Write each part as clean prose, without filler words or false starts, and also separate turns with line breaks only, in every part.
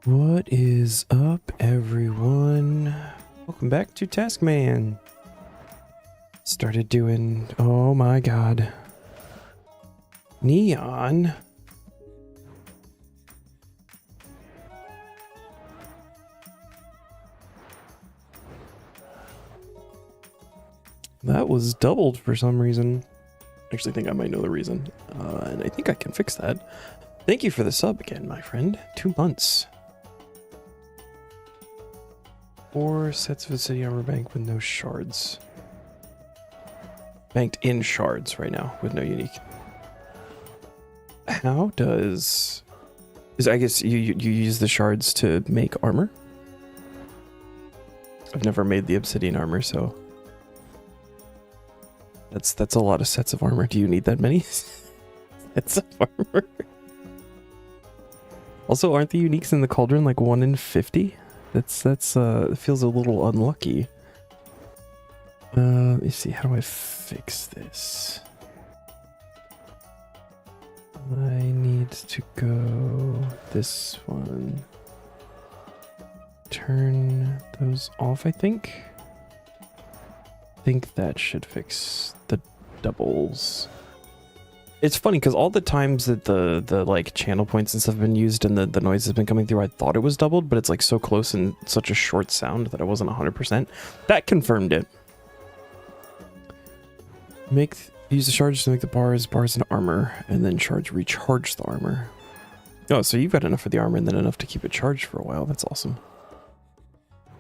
What is up, everyone? Welcome back to Taskman. Started doing, oh my god, neon. That was doubled for some reason. Actually, think I might know the reason, and I think I can fix that. Thank you for the sub again, my friend. 2 months. 4 sets of a city armor bank with no shards. Banked in shards right now with no unique. How does... I guess you use the shards to make armor? I've never made the obsidian armor, so... That's a lot of sets of armor. Do you need that many sets of armor? Also, aren't the uniques in the cauldron like 1 in 50? That's it feels a little unlucky. Let me see, how do I fix this? I need to go this one. Turn those off, I think. I think that should fix the doubles. It's funny because all the times that the like channel points and stuff have been used and the noise has been coming through, I thought it was doubled, but it's like so close and such a short sound that I wasn't 100%. That confirmed it. Use the shards to make the bars and armor, and then recharge the armor. Oh, so you've got enough for the armor and then enough to keep it charged for a while. That's awesome.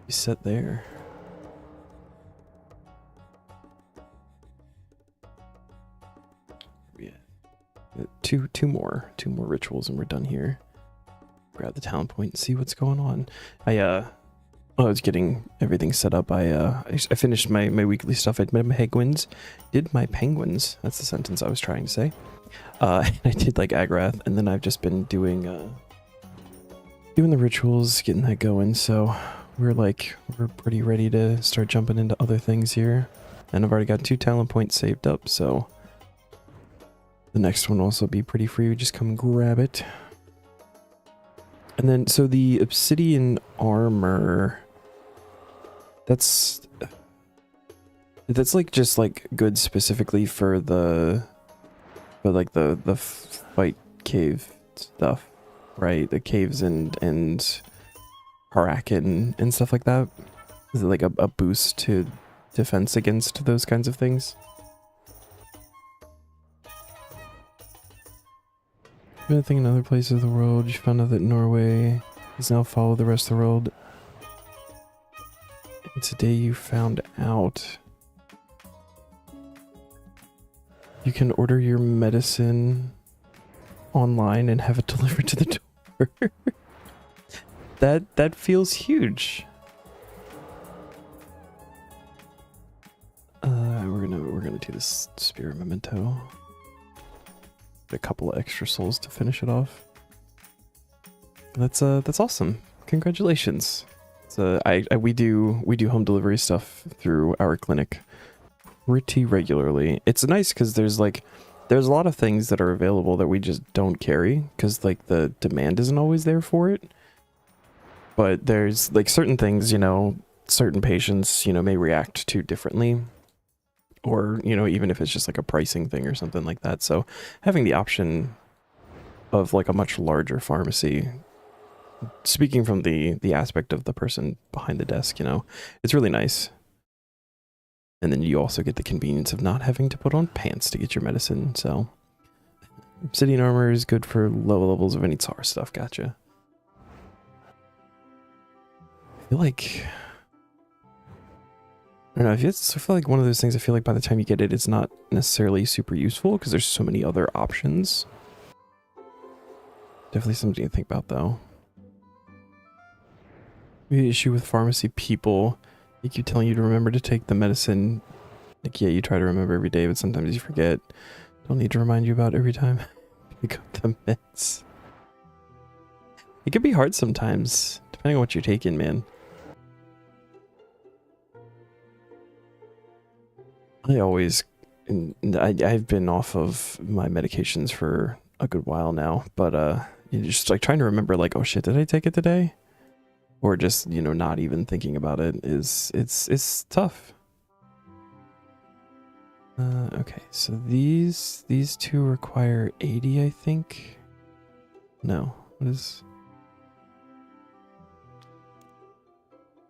You set there. Two more rituals and we're done here. Grab the talent point and see what's going on. I was getting everything set up. I finished my weekly stuff. I did my penguins. That's the sentence I was trying to say. I did like Agrath, and then I've just been doing the rituals, getting that going. So we're pretty ready to start jumping into other things here. And I've already got 2 talent points saved up, so the next one will also be pretty free. Just come grab it. And then, so the obsidian armor, that's like just like good specifically for the fight cave stuff, right? The caves and Harakan and stuff like that. Is it like a boost to defense against those kinds of things? I think in other places of the world, you found out that Norway has now followed the rest of the world. And today you found out you can order your medicine online and have it delivered to the door. That feels huge. We're gonna do this spirit memento. A couple of extra souls to finish it off. That's awesome. Congratulations. So we do home delivery stuff through our clinic pretty regularly. It's nice because there's a lot of things that are available that we just don't carry because like the demand isn't always there for it. But there's like certain things, certain patients, may react to differently. Or, even if it's just like a pricing thing or something like that. So having the option of like a much larger pharmacy, speaking from the aspect of the person behind the desk, it's really nice. And then you also get the convenience of not having to put on pants to get your medicine. So obsidian armor is good for low levels of any Tsar stuff. Gotcha. I feel like... I don't know, I feel like one of those things, I feel like by the time you get it, it's not necessarily super useful because there's so many other options. Definitely something to think about, though. The issue with pharmacy people, they keep telling you to remember to take the medicine. Like, yeah, you try to remember every day, but sometimes you forget. Don't need to remind you about every time you pick up the meds. It can be hard sometimes, depending on what you're taking, man. I've been off of my medications for a good while now, but You're just like trying to remember like, oh shit, did I take it today? Or just, you know, not even thinking about it it's tough. Okay, so these two require 80, I think. No, what is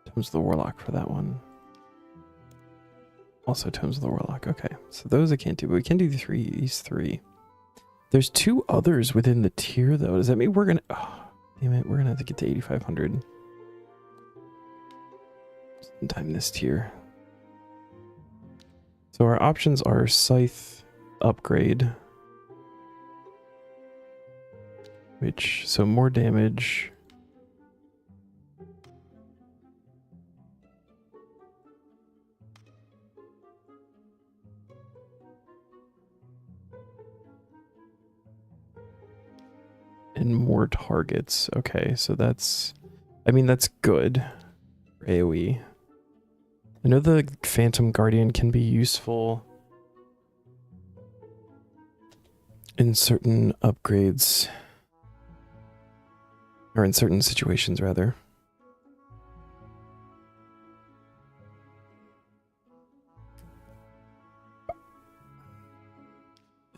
Tomes of the Warlock for that one? Also Tomes of the Warlock. Okay, so those I can't do, but we can do these three. There's two others within the tier though. Does that mean we're gonna? Oh, damn it, we're gonna have to get to 8,500 sometime this tier. So our options are Scythe upgrade, which, so more damage. And more targets. Okay, so that's, I mean, that's good for AoE. I know the Phantom Guardian can be useful in certain upgrades, or in certain situations rather.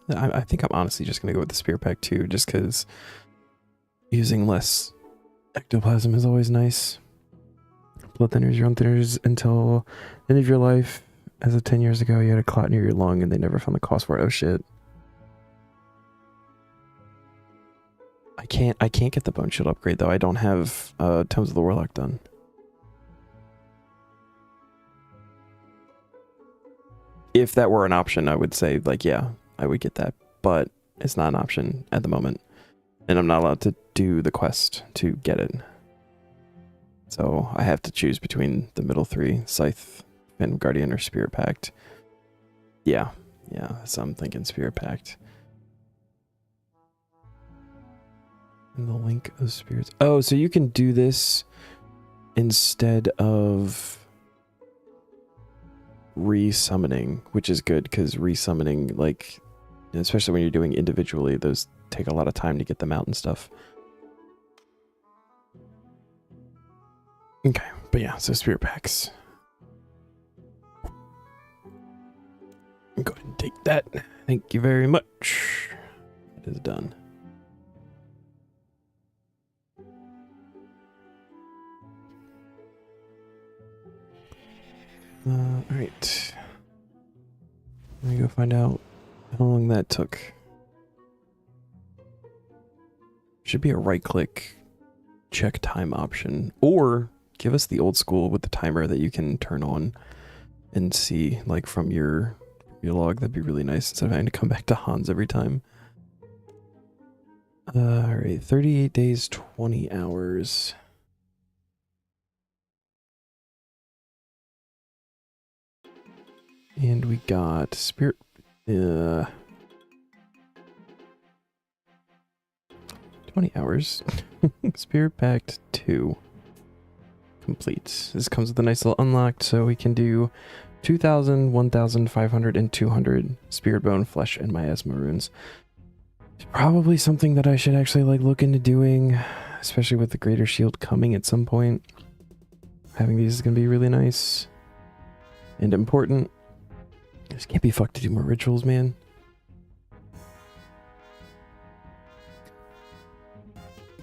I think I'm honestly just gonna go with the Spear Pack too, just because using less ectoplasm is always nice. Blood thinners, your own thinners until the end of your life. As of 10 years ago, you had a clot near your lung and they never found the cause for it. Oh shit. I can't get the Bone Shield upgrade though. I don't have Tomes of the Warlock done. If that were an option, I would say like, yeah, I would get that, but it's not an option at the moment. And I'm not allowed to do the quest to get it. So I have to choose between the middle three, Scythe, Phantom Guardian, or Spirit Pact. Yeah, so I'm thinking Spirit Pact. And the Link of Spirits. Oh, so you can do this instead of resummoning, which is good because resummoning, like, especially when you're doing individually, those take a lot of time to get them out and stuff. Okay, but yeah, so Spirit Packs. Go ahead and take that. Thank you very much. It is done. Alright. Let me go find out how long that took. Should be a right-click check time option, or give us the old school with the timer that you can turn on and see, like, from your log. That'd be really nice instead of having to come back to Hans every time. Alright, 38 days, 20 hours. And we got Spirit... 20 hours. Spirit Pact 2. Complete. This comes with a nice little unlocked, so we can do 2,000, 1,500, and 200 Spirit Bone, Flesh, and Miasma runes. It's probably something that I should actually like look into doing, especially with the Greater Shield coming at some point. Having these is going to be really nice and important. Just can't be fucked to do more rituals, man.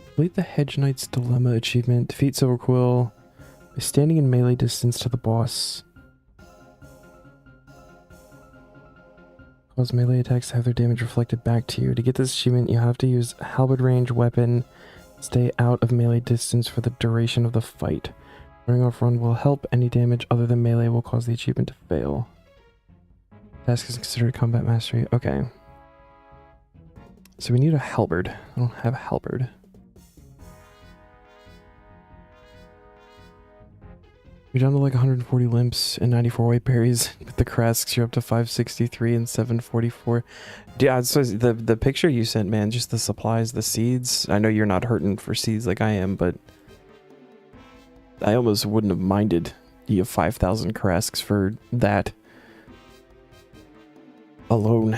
Complete the Hedge Knight's Dilemma achievement. Defeat Silverquill by standing in melee distance to the boss. Cause melee attacks to have their damage reflected back to you. To get this achievement, you have to use a halberd range weapon. Stay out of melee distance for the duration of the fight. Running off run will help. Any damage other than melee will cause the achievement to fail. Task is considered combat mastery. Okay. So we need a halberd. I don't have a halberd. You're down to like 140 limps and 94 white berries. With the Krasks, you're up to 563 and 744. Yeah, so the picture you sent, man, just the supplies, the seeds. I know you're not hurting for seeds like I am, but I almost wouldn't have minded you have 5,000 Krasks for that alone.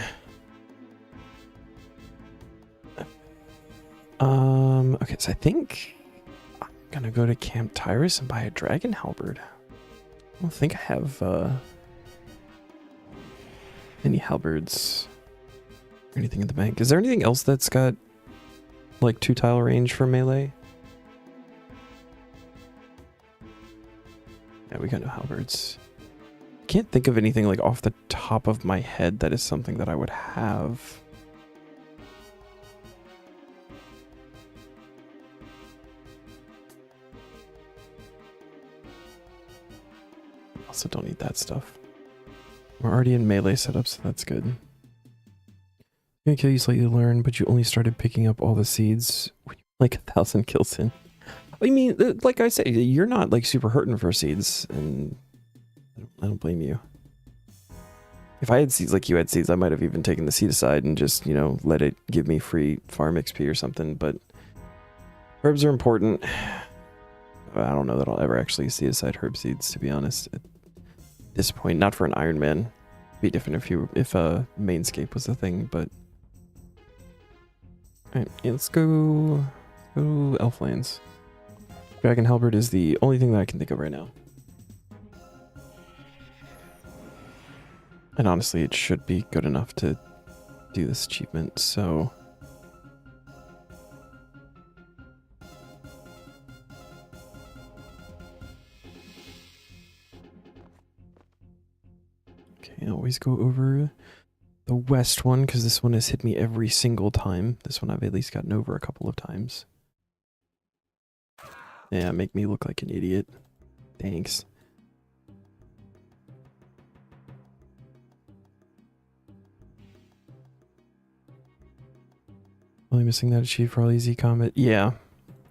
Okay, so I think I'm gonna go to Camp Tyrus and buy a dragon halberd. I don't think I have any halberds or anything in the bank. Is there anything else that's got like 2-tile range for melee? Yeah, we got no halberds. Can't think of anything like off the top of my head that is something that I would have. Also don't need that stuff. We're already in melee setup, so that's good. Gonna kill you slightly to learn, but you only started picking up all the seeds when you were like 1,000 kills in. I mean, like I say, you're not like super hurting for seeds, and I don't blame you. If I had seeds like you had seeds, I might have even taken the seed aside and just, you know, let it give me free farm XP or something, but herbs are important. I don't know that I'll ever actually see aside herb seeds, to be honest. At this point, not for an Iron Man. It'd be different if Mainscape was a thing, but alright, yeah, let's go Elflands. Dragon Halberd is the only thing that I can think of right now. And honestly, it should be good enough to do this achievement, so... Okay, I always go over the west one, because this one has hit me every single time. This one I've at least gotten over a couple of times. Yeah, make me look like an idiot. Thanks. Only missing that achieve for all easy combat. Yeah.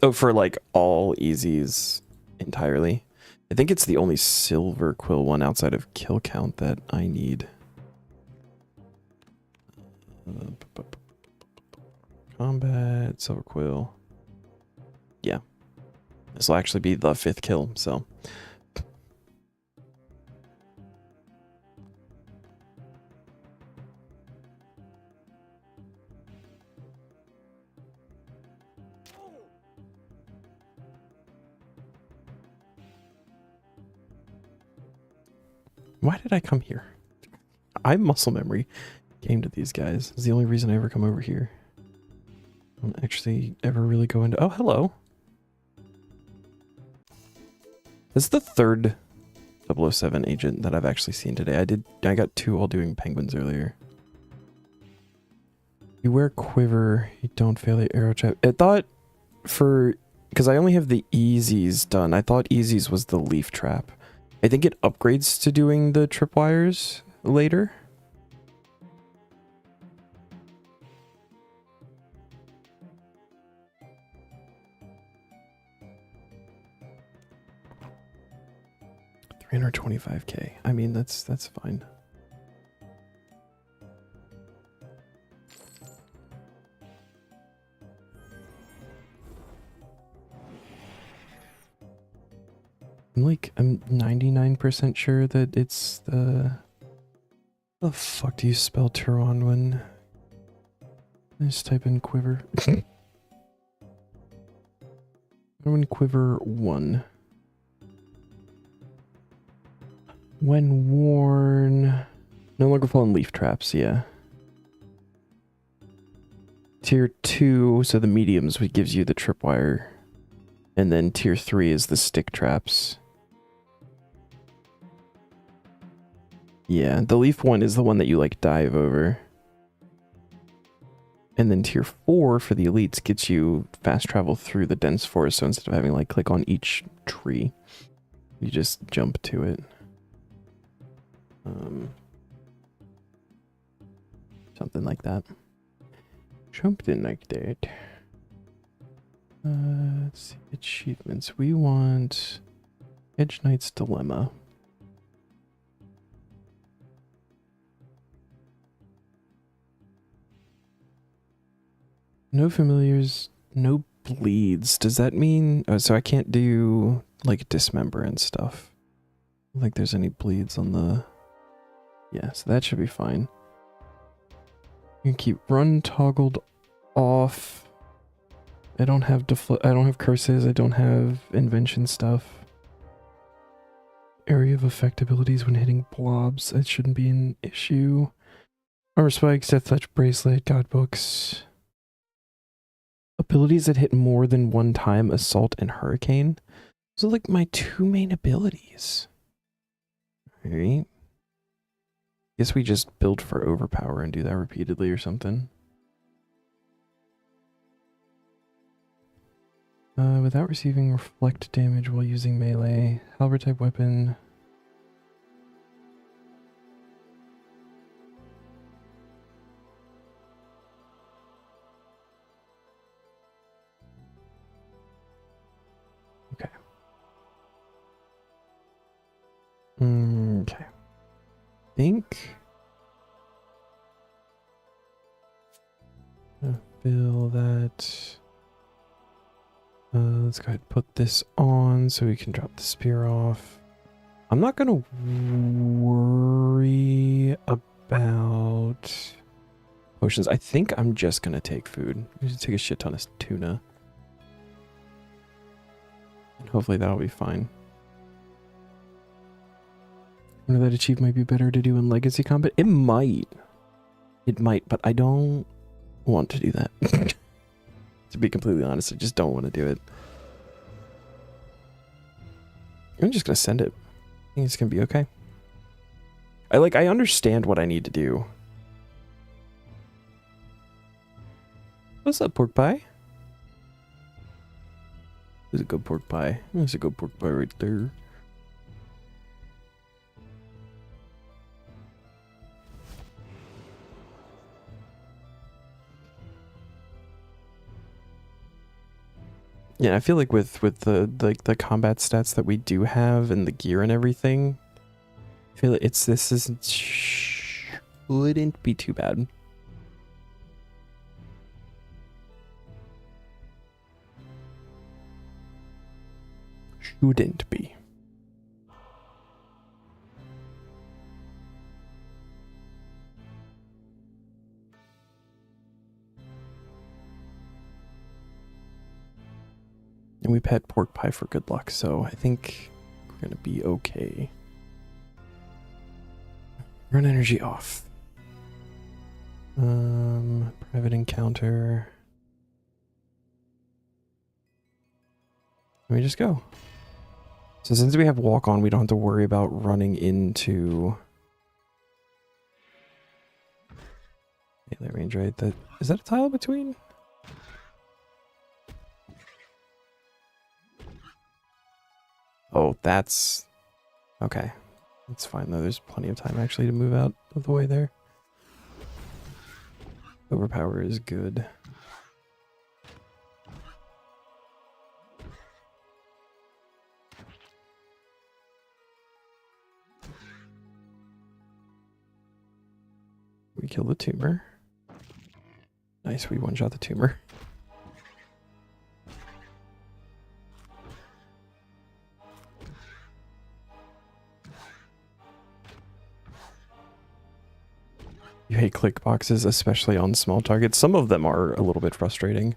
Oh, for like all easies entirely. I think it's the only silver quill one outside of kill count that I need. Combat, silver quill. Yeah. This will actually be the 5th kill, so. Why did I come here? I muscle memory came to these guys. It's the only reason I ever come over here. I don't actually ever really go into... Oh, hello. This is the 3rd 007 agent that I've actually seen today. I got 2 all doing penguins earlier. You wear quiver, you don't fail the arrow trap. I thought for... Because I only have the easies done. I thought easies was the leaf trap. I think it upgrades to doing the tripwires later. $325K. I mean, that's fine. I'm 99% sure that it's the... How the fuck do you spell Turon when... I just type in quiver. When quiver 1. When worn... No longer fall in leaf traps, yeah. Tier 2, so the mediums gives you the tripwire. And then tier 3 is the stick traps. Yeah, the leaf one is the one that you like dive over. And then tier 4 for the elites gets you fast travel through the dense forest, so instead of having like click on each tree, you just jump to it. Something like that. Something like that. Let's see, achievements. We want Edge Knight's Dilemma. No familiars, no bleeds. Does that mean... Oh, so I can't do, like, dismember and stuff. I don't think there's any bleeds on the... Yeah, so that should be fine. You can keep run toggled off. I don't have I don't have curses. I don't have invention stuff. Area of effect abilities when hitting blobs. That shouldn't be an issue. Armor spikes, death touch bracelet, god books. Abilities that hit more than one time, assault and hurricane. Those are like my two main abilities. Alright. Guess we just build for overpower and do that repeatedly or something. Without receiving reflect damage while using melee. Halberd type weapon. Okay. Okay. Think. Fill that. Let's go ahead and put this on so we can drop the spear off. I'm not gonna worry about potions. I think I'm just gonna take food. I'm gonna take a shit ton of tuna. And hopefully that'll be fine. I wonder that achieve might be better to do in legacy combat. It might. It might, but I don't want to do that. To be completely honest, I just don't want to do it. I'm just gonna send it. I think it's gonna be okay. I understand what I need to do. What's up, pork pie? There's a good pork pie. There's a good pork pie right there. Yeah, I feel like with the combat stats that we do have and the gear and everything, I feel like shouldn't be too bad. Shouldn't be. And we pet pork pie for good luck, so I think we're gonna be okay. Run energy off. Private encounter. Let me just go. So since we have walk on, we don't have to worry about running into melee range, right? Is that a tile between? Oh, that's okay. That's fine though. There's plenty of time actually to move out of the way there. Overpower is good. We kill the tumor. Nice, we one-shot the tumor. You hate click boxes, especially on small targets. Some of them are a little bit frustrating.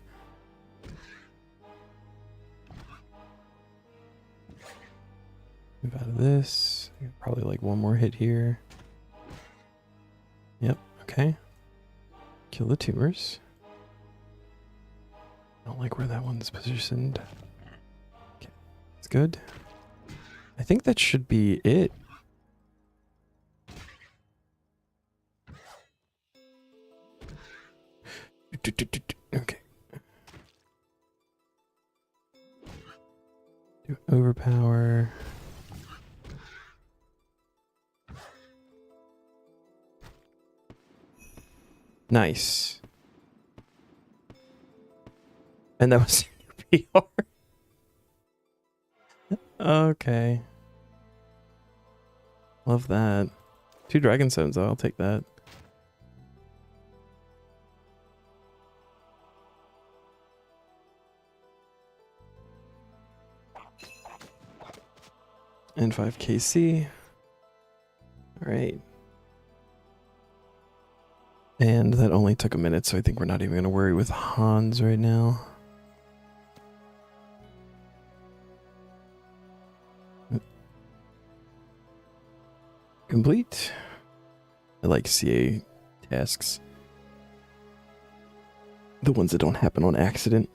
Move out of this. Probably like one more hit here. Yep, okay. Kill the tumors. I don't like where that one's positioned. Okay, that's good. I think that should be it. Okay. Do overpower. Nice. And that was your PR. Okay. Love that. 2 dragon stones though, I'll take that. And 5 KC. Alright. And that only took a minute, so I think we're not even going to worry with Hans right now. complete. I like CA tasks. The ones that don't happen on accident.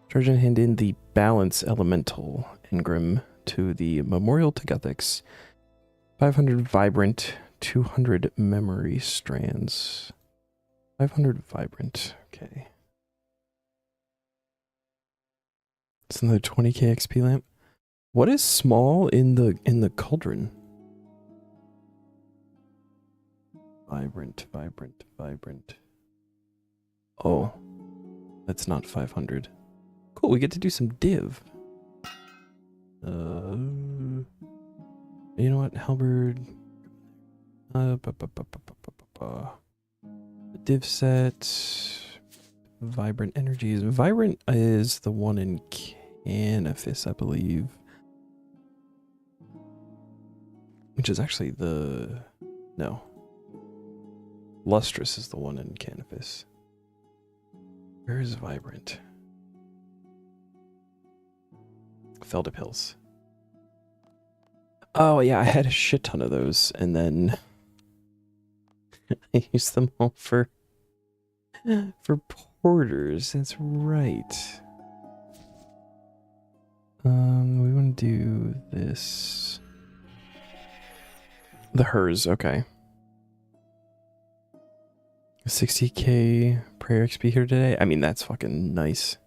Charge and hand in the Balance Elemental Engram to the Memorial to Guthix. 500 Vibrant, 200 Memory Strands. 500 Vibrant, okay. It's another 20k XP lamp. What is small in the cauldron? Vibrant, vibrant, vibrant. Oh, that's not 500. Cool, we get to do some div. You know what, Halberd. The div set. Vibrant energies. Vibrant is the one in Canifis, I believe. Which is actually the... No. Lustrous is the one in Canifis. Where is Vibrant? Felder pills. Oh yeah, I had a shit ton of those, and then I used them all for porters. That's right. We want to do this. The hers, okay. 60k prayer XP here today. I mean, that's fucking nice.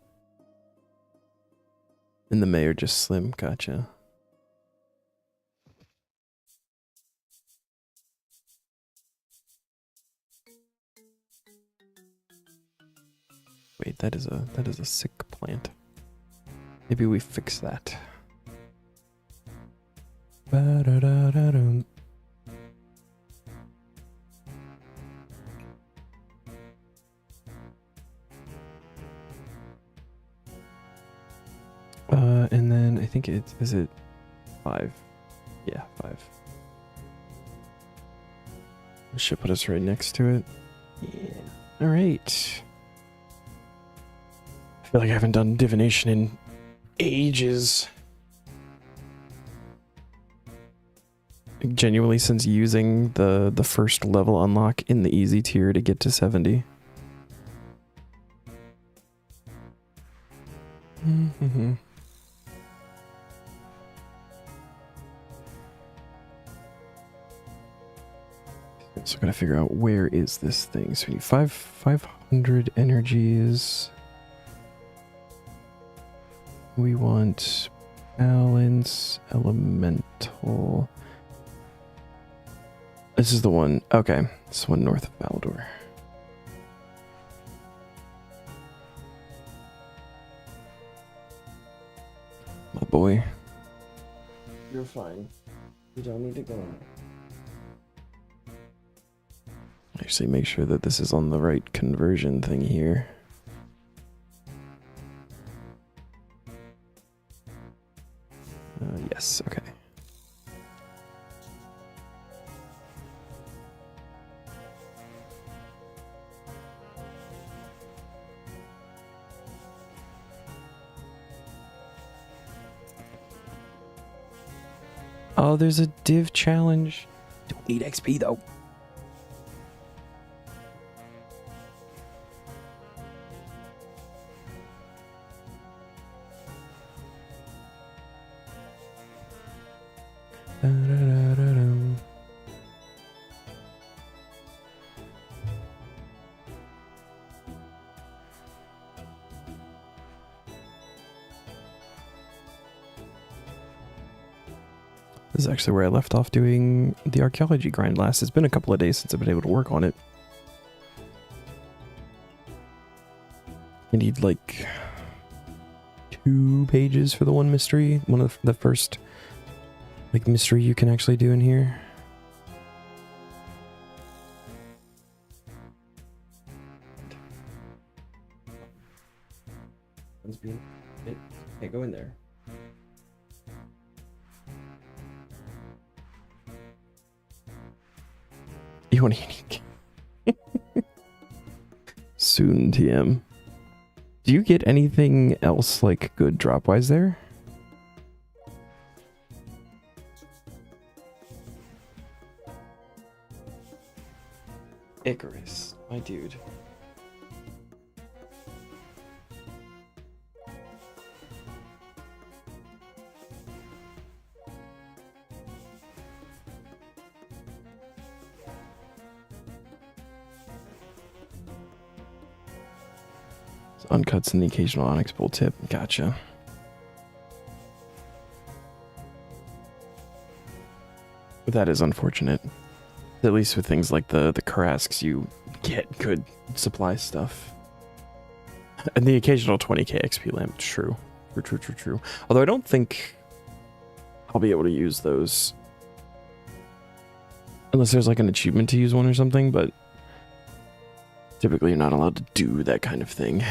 And the mayor just slim, gotcha. Wait, that is a sick plant. Maybe we fix that. Ba-da-da-da-dum. And then I think is it 5? Yeah, 5. Should put us right next to it. Yeah. All right. I feel like I haven't done divination in ages. Genuinely, since using the first level unlock in the easy tier to get to 70. Mm-hmm. So I gotta figure out where is this thing. So we need 500 energies. We want balance elemental. This is the one. Okay, this one north of Baldor. My boy. You're fine. You don't need to go. Actually, make sure that this is on the right conversion thing here. Yes, okay. Oh, there's a div challenge. Don't need XP though. This is actually where I left off doing the archaeology grind last. It's been a couple of days since I've been able to work on it. I need like 2 pages for the one mystery. One of the first like mystery you can actually do in here. Hey, go in there. You want to unique? Soon, TM. Do you get anything else like good drop wise there? Icarus, my dude. Uncuts and the occasional Onyx Bolt tip. Gotcha. That is unfortunate. At least with things like the Karasks, you get good supply stuff. And the occasional 20k XP lamp. True. True. Although I don't think I'll be able to use those. Unless there's like an achievement to use one or something, but typically you're not allowed to do that kind of thing.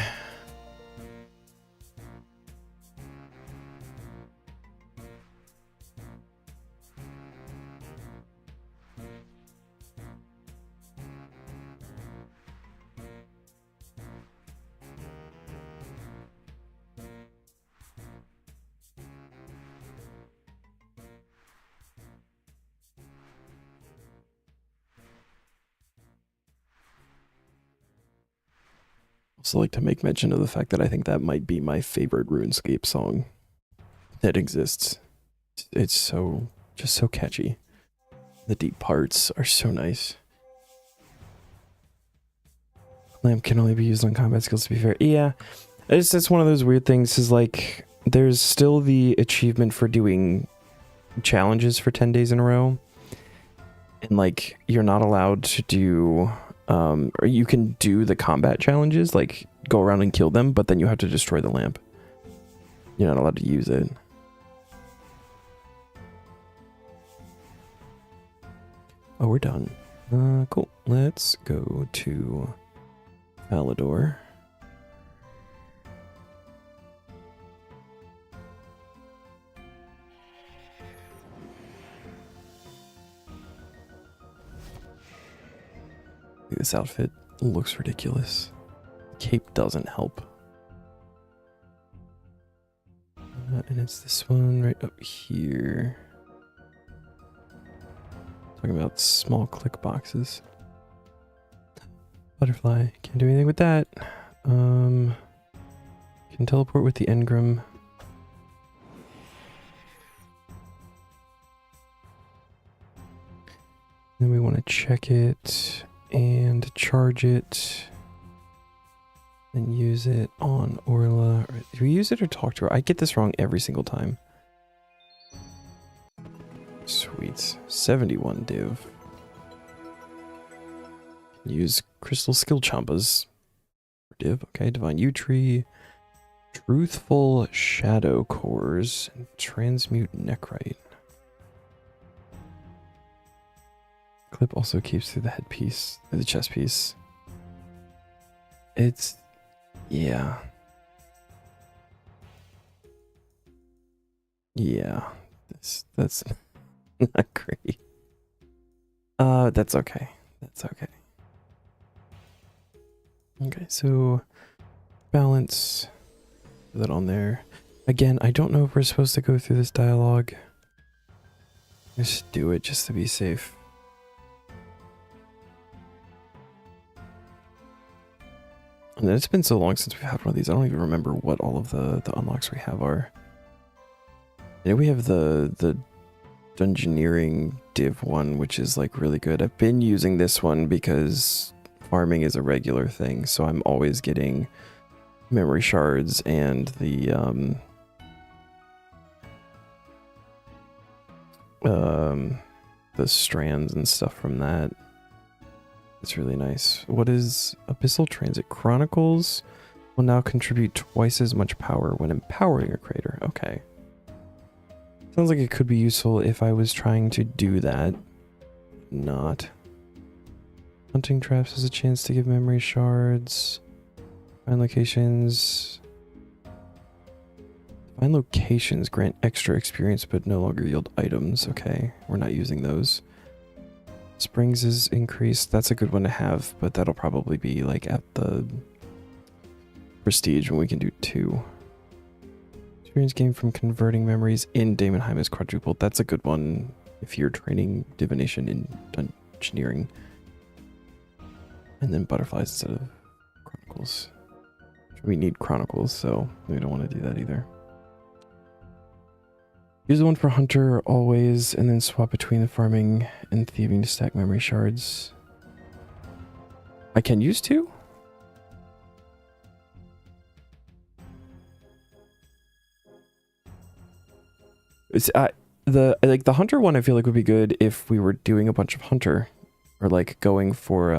Also like to make mention of the fact that I think that might be my favorite RuneScape song that exists. It's just so catchy. The deep parts are so nice. Lamp can only be used on combat skills, to be fair. Yeah, it's one of those weird things, is like, there's still the achievement for doing challenges for 10 days in a row. And like, you're not allowed to do... or you can do the combat challenges, like go around and kill them, but then you have to destroy the lamp. You're not allowed to use it. Oh, we're done. Cool. Let's go to Alador. This outfit looks ridiculous. Cape doesn't help. And it's this one right up here. Talking about small click boxes. Butterfly. Can't do anything with that. Can teleport with the engram. Then we want to check it and charge it and use it on Orla. Do we use it or talk to her? I get this wrong every single time. Sweet. 71 div. Use crystal skill champas. Div. Okay. Divine U tree. Truthful shadow cores. And transmute necrite. Clip also keeps through the headpiece, the chest piece. It's, yeah. Yeah, that's not great. That's okay. That's okay. Okay, so balance, put that on there. Again, I don't know if we're supposed to go through this dialogue. Just do it just to be safe. And it's been so long since we've had one of these, I don't even remember what all of the unlocks we have are. You know, we have the Dungeoneering div one, which is like really good. I've been using this one because farming is a regular thing, so I'm always getting memory shards and the strands and stuff from that. It's really nice. What is Abyssal Transit? Chronicles will now contribute twice as much power when empowering a crater. Okay. Sounds like it could be useful if I was trying to do that. Not. Hunting traps has a chance to give memory shards. Find locations. Find locations grant extra experience but no longer yield items. Okay, we're not using those. Springs is increased. That's a good one to have, but that'll probably be like at the prestige when we can do 2. Experience gained from converting memories in Daemonheim is quadrupled. That's a good one if you're training divination in engineering. And then butterflies instead of chronicles. We need chronicles, so we don't want to do that either. Use the one for hunter always, and then swap between the farming and thieving to stack memory shards. I can use 2? It's the hunter one I feel like would be good if we were doing a bunch of hunter, or like going for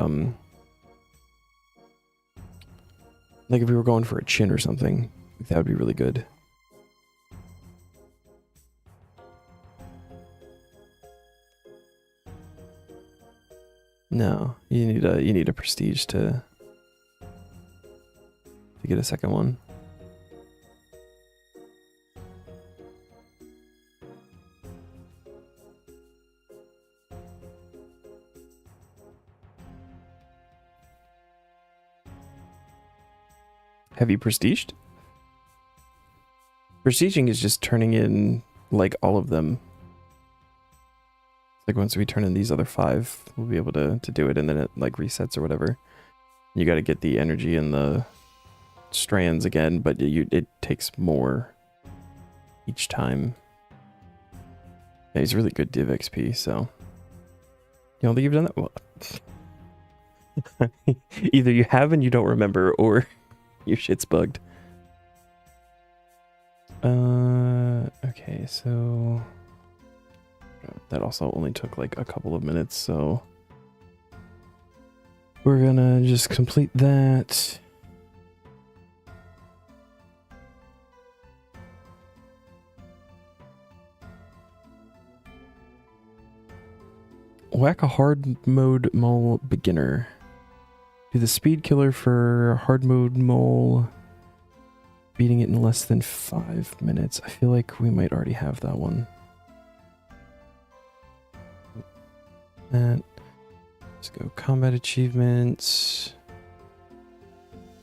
like if we were going for a chin or something. That would be really good. No, you need a prestige to get a second one. Have you prestiged? Prestiging is just turning in like all of them. Like once we turn in these other 5, we'll be able to do it, and then it like resets or whatever. You got to get the energy and the strands again, but it takes more each time. Yeah, he's really good div XP, so you don't think you've done that? Well, either you have and you don't remember, or your shit's bugged. Okay, so that also only took like a couple of minutes, so we're gonna just complete that. Whack a hard mode mole beginner. Do the speed killer for hard mode mole, beating it in less than 5 minutes. I feel like we might already have that one. Let's go combat achievements.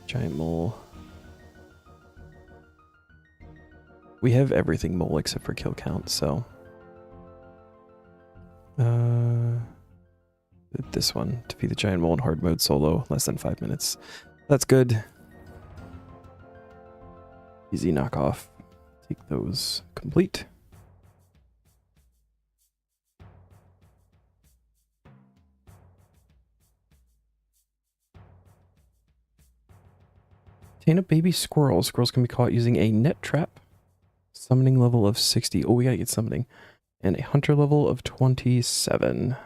Giant mole. We have everything mole except for kill count, so this one, to be the giant mole in hard mode solo, less than 5 minutes. That's good. Easy knockoff. Take those complete. Tame a baby squirrel. Squirrels can be caught using a net trap. Summoning level of 60. Oh, we gotta get summoning. And a hunter level of 27.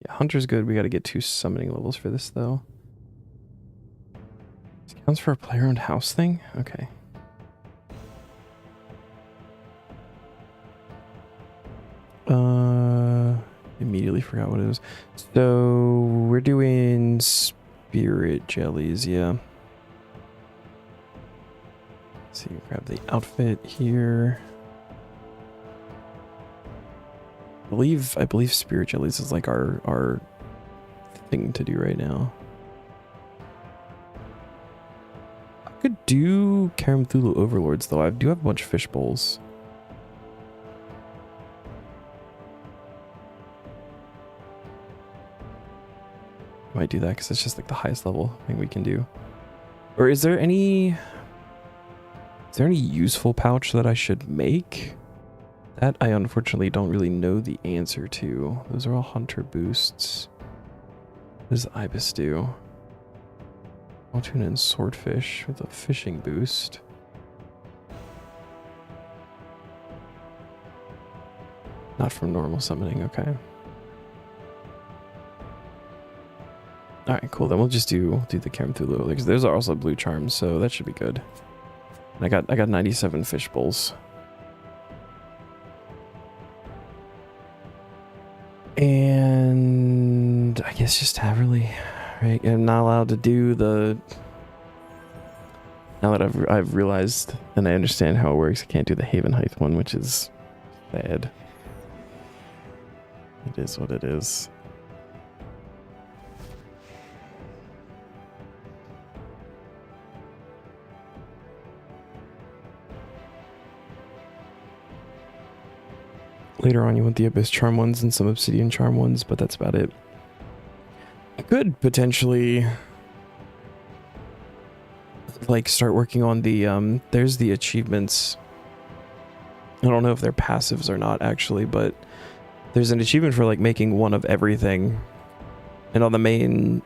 Yeah, hunter's good. We gotta get 2 summoning levels for this, though. This counts for a player-owned house thing? Okay. Immediately forgot what it was. So, we're doing spirit jellies, yeah. Let's see, grab the outfit here. I believe spirit jellies is like our thing to do right now. I could do Karamthulu Overlords though. I do have a bunch of fish bowls. Might do that because it's just like the highest level thing we can do. Or is there any useful pouch that I should make? That I unfortunately don't really know the answer to. Those are all hunter boosts. What does Ibis do? All tuna and swordfish with a fishing boost. Not from normal summoning, okay. Alright, cool. Then we'll just do the Karamthulu, because those are also blue charms, so that should be good. And I got 97 fish bowls. And I guess just Haverly, right? I'm not allowed to do the. Now that I've realized and I understand how it works, I can't do the Haven Height one, which is bad. It is what it is. Later on, you want the Abyss Charm ones and some Obsidian Charm ones, but that's about it. I could potentially like start working on the there's the achievements. I don't know if they're passives or not actually, but there's an achievement for like making one of everything. And on the main,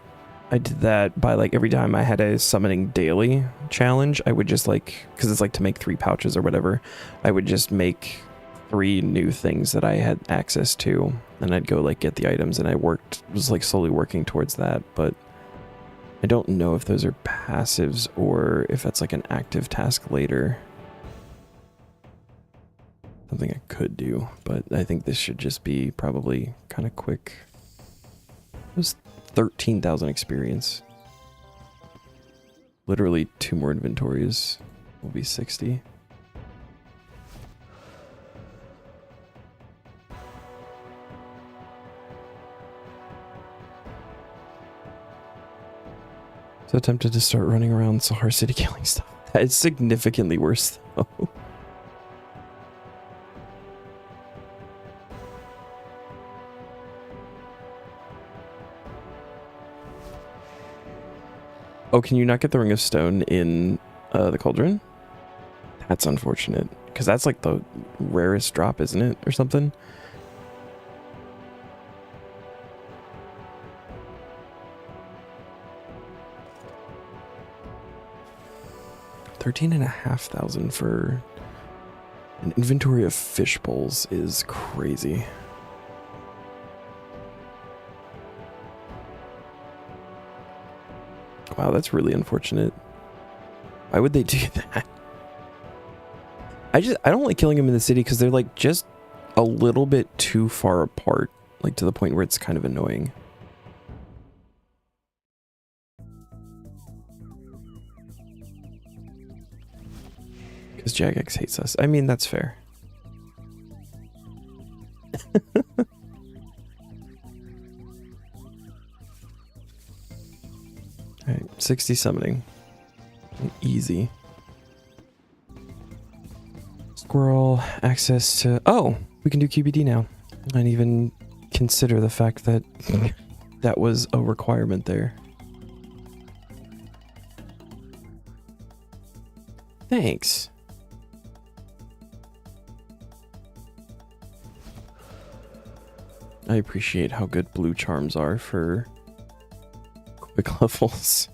I did that by like every time I had a summoning daily challenge, I would just like, because it's like to make 3 pouches or whatever, I would just make 3 new things that I had access to, and I'd go like get the items, and I was like slowly working towards that, but I don't know if those are passives or if that's like an active task later. Something I could do, but I think this should just be probably kind of quick. It was 13,000 experience. Literally 2 more inventories will be 60. So tempted to start running around Sahara City killing stuff. That is significantly worse though. Oh, can you not get the Ring of Stone in the Cauldron? That's unfortunate, because that's like the rarest drop, isn't it, or something? $13,500 for an inventory of fish bowls is crazy. Wow, that's really unfortunate. Why would they do that? I don't like killing them in the city because they're like just a little bit too far apart, like to the point where it's kind of annoying. Because Jagex hates us. I mean, that's fair. Alright, 60 summoning. Easy. Squirrel, access to... Oh! We can do QBD now. I didn't even consider the fact that that was a requirement there. Thanks. I appreciate how good blue charms are for quick levels.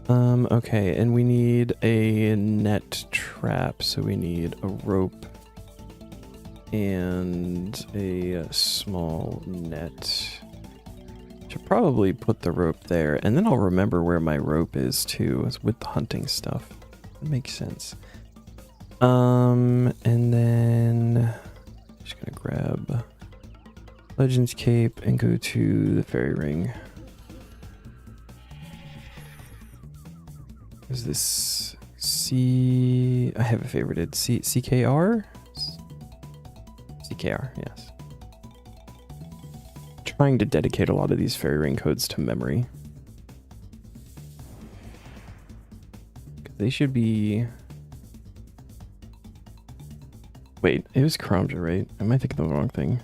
Okay, and we need a net trap, so we need a rope and a small net. Should probably put the rope there, and then I'll remember where my rope is too, with the hunting stuff. That makes sense. And then just gonna grab Legends Cape and go to the Fairy Ring. Is this C? I have it favorited. CKR? CKR, yes. Trying to dedicate a lot of these Fairy Ring codes to memory. They should be... Wait, it was Karamja, right? Am I thinking the wrong thing?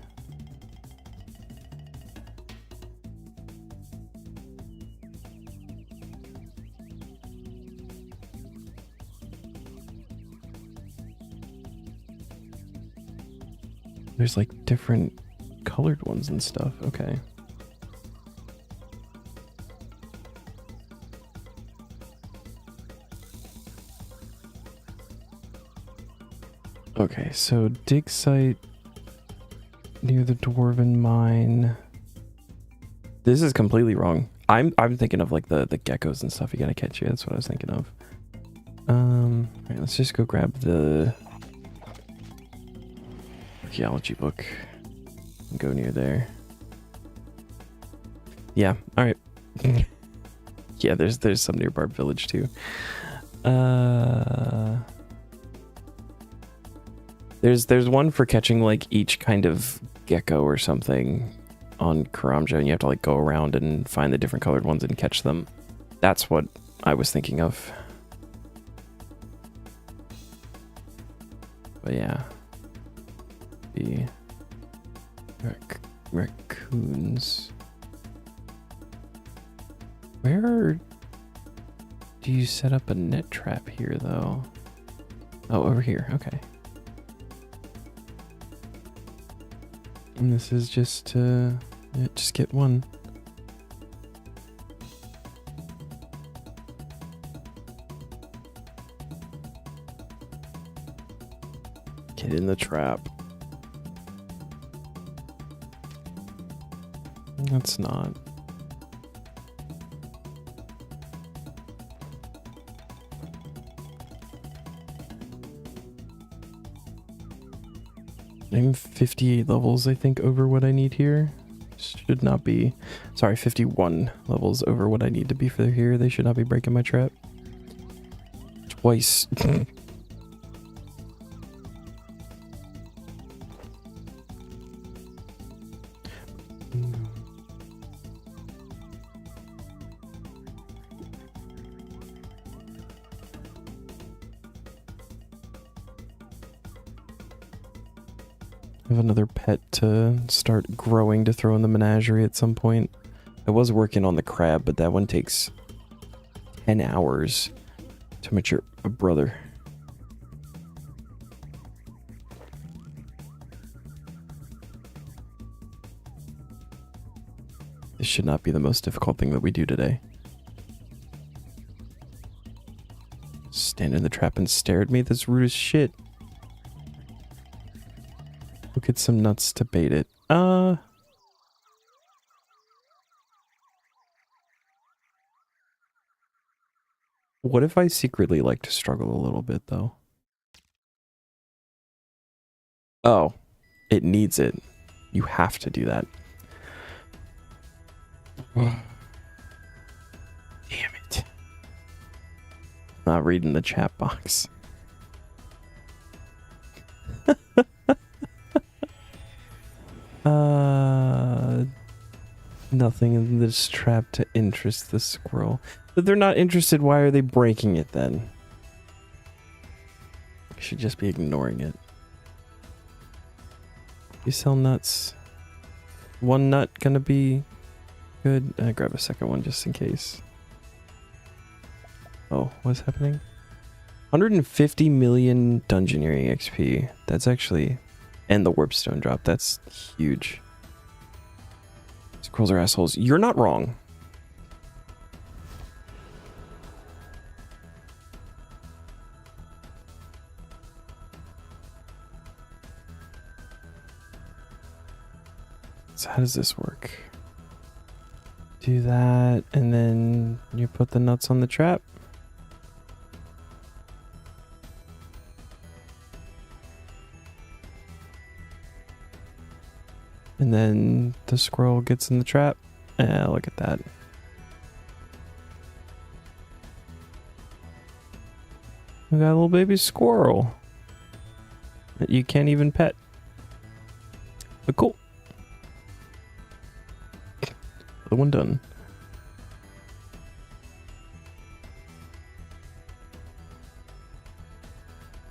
There's like different colored ones and stuff. Okay. Okay, so dig site near the Dwarven mine. This is completely wrong. I'm thinking of like the geckos and stuff you gotta catch. Yeah, that's what I was thinking of. Alright, let's just go grab the archaeology book and go near there. Yeah, alright. Yeah, there's some near Barb Village too. There's one for catching like each kind of gecko or something on Karamja, and you have to like go around and find the different colored ones and catch them. That's what I was thinking of. But yeah. be raccoons. Where do you set up a net trap here, though? Oh, over here. Okay. And this is just to just get one. Get in the trap. That's not. I'm 58 levels, I think, over what I need here. Should not be. Sorry, 51 levels over what I need to be for here. They should not be breaking my trap. Twice. I have another pet to start growing to throw in the menagerie at some point. I was working on the crab, but that one takes 10 hours to mature. A brother. This should not be the most difficult thing that we do today. Stand in the trap and stare at me? That's rude as shit. We'll get some nuts to bait it. What if I secretly like to struggle a little bit, though? Oh, it needs it. You have to do that. Damn it. Not reading the chat box. Nothing in this trap to interest the squirrel. But they're not interested, why are they breaking it then? I should just be ignoring it. You sell nuts. One nut gonna be good. I grab a second one just in case. Oh, what's happening? 150 million Dungeoneering XP. That's actually... And the warpstone drop. That's huge. Squirrels are assholes. You're not wrong. So how does this work? Do that, and then you put the nuts on the trap. And then the squirrel gets in the trap. Look at that. We got a little baby squirrel that you can't even pet. But cool. The one done.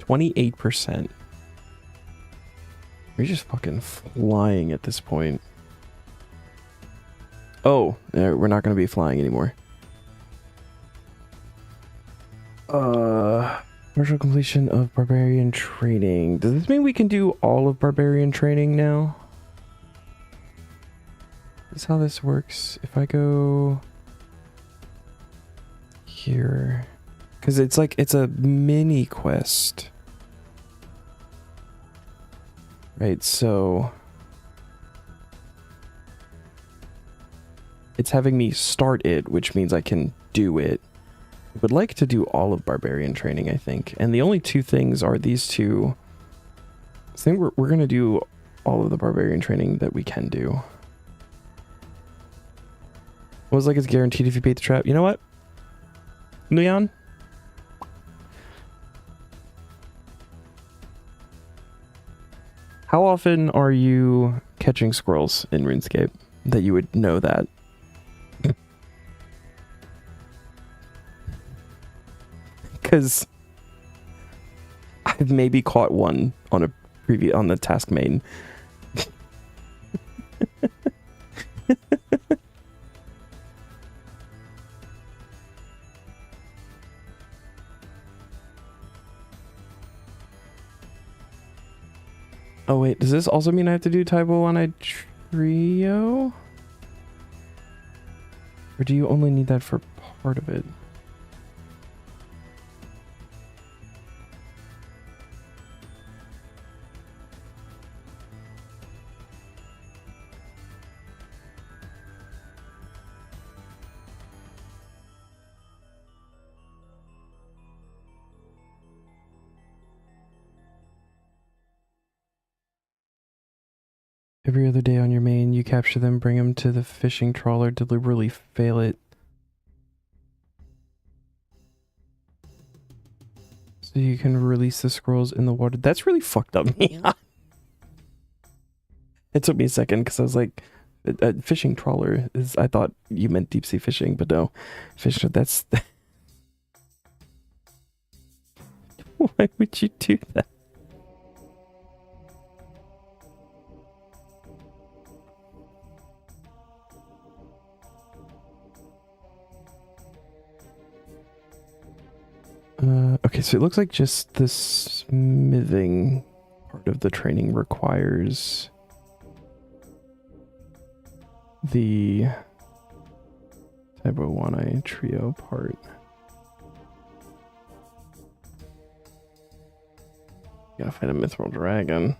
%. We're just fucking flying at this point. Oh, we're not going to be flying anymore. Partial completion of barbarian training. Does this mean we can do all of barbarian training now? Is how this works. If I go here, because it's like it's a mini quest. Right, so it's having me start it, which means I can do it. I would like to do all of barbarian training, I think. And the only two things are these two. I think we're going to do all of the barbarian training that we can do. It was like it's guaranteed if you bait the trap. You know what? Leon? How often are you catching squirrels in RuneScape that you would know that? Because I've maybe caught one on a on the Taskman. Oh wait, does this also mean I have to do Typo One-Eyed Trio? Or do you only need that for part of it? Every other day on your main, you capture them, bring them to the fishing trawler, deliberately fail it. So you can release the squirrels in the water. That's really fucked up, Mia. It took me a second because I was like, a fishing trawler is, I thought you meant deep sea fishing, but no. That's... Why would you do that? Okay, so it looks like just the smithing part of the training requires the Typo One-Eye Trio part. Gotta find a mithril dragon.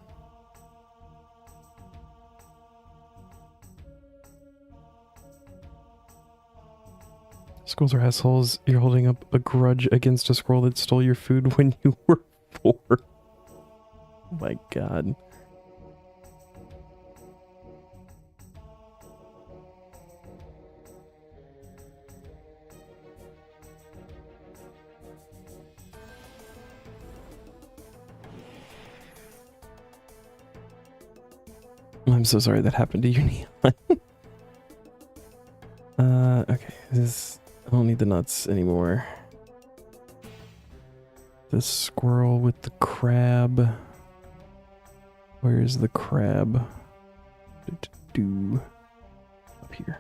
Squirrels are assholes. You're holding up a grudge against a squirrel that stole your food when you were 4. Oh my god. I'm so sorry that happened to you, Neon. Okay, I don't need the nuts anymore. The squirrel with the crab. Where's the crab? Up here.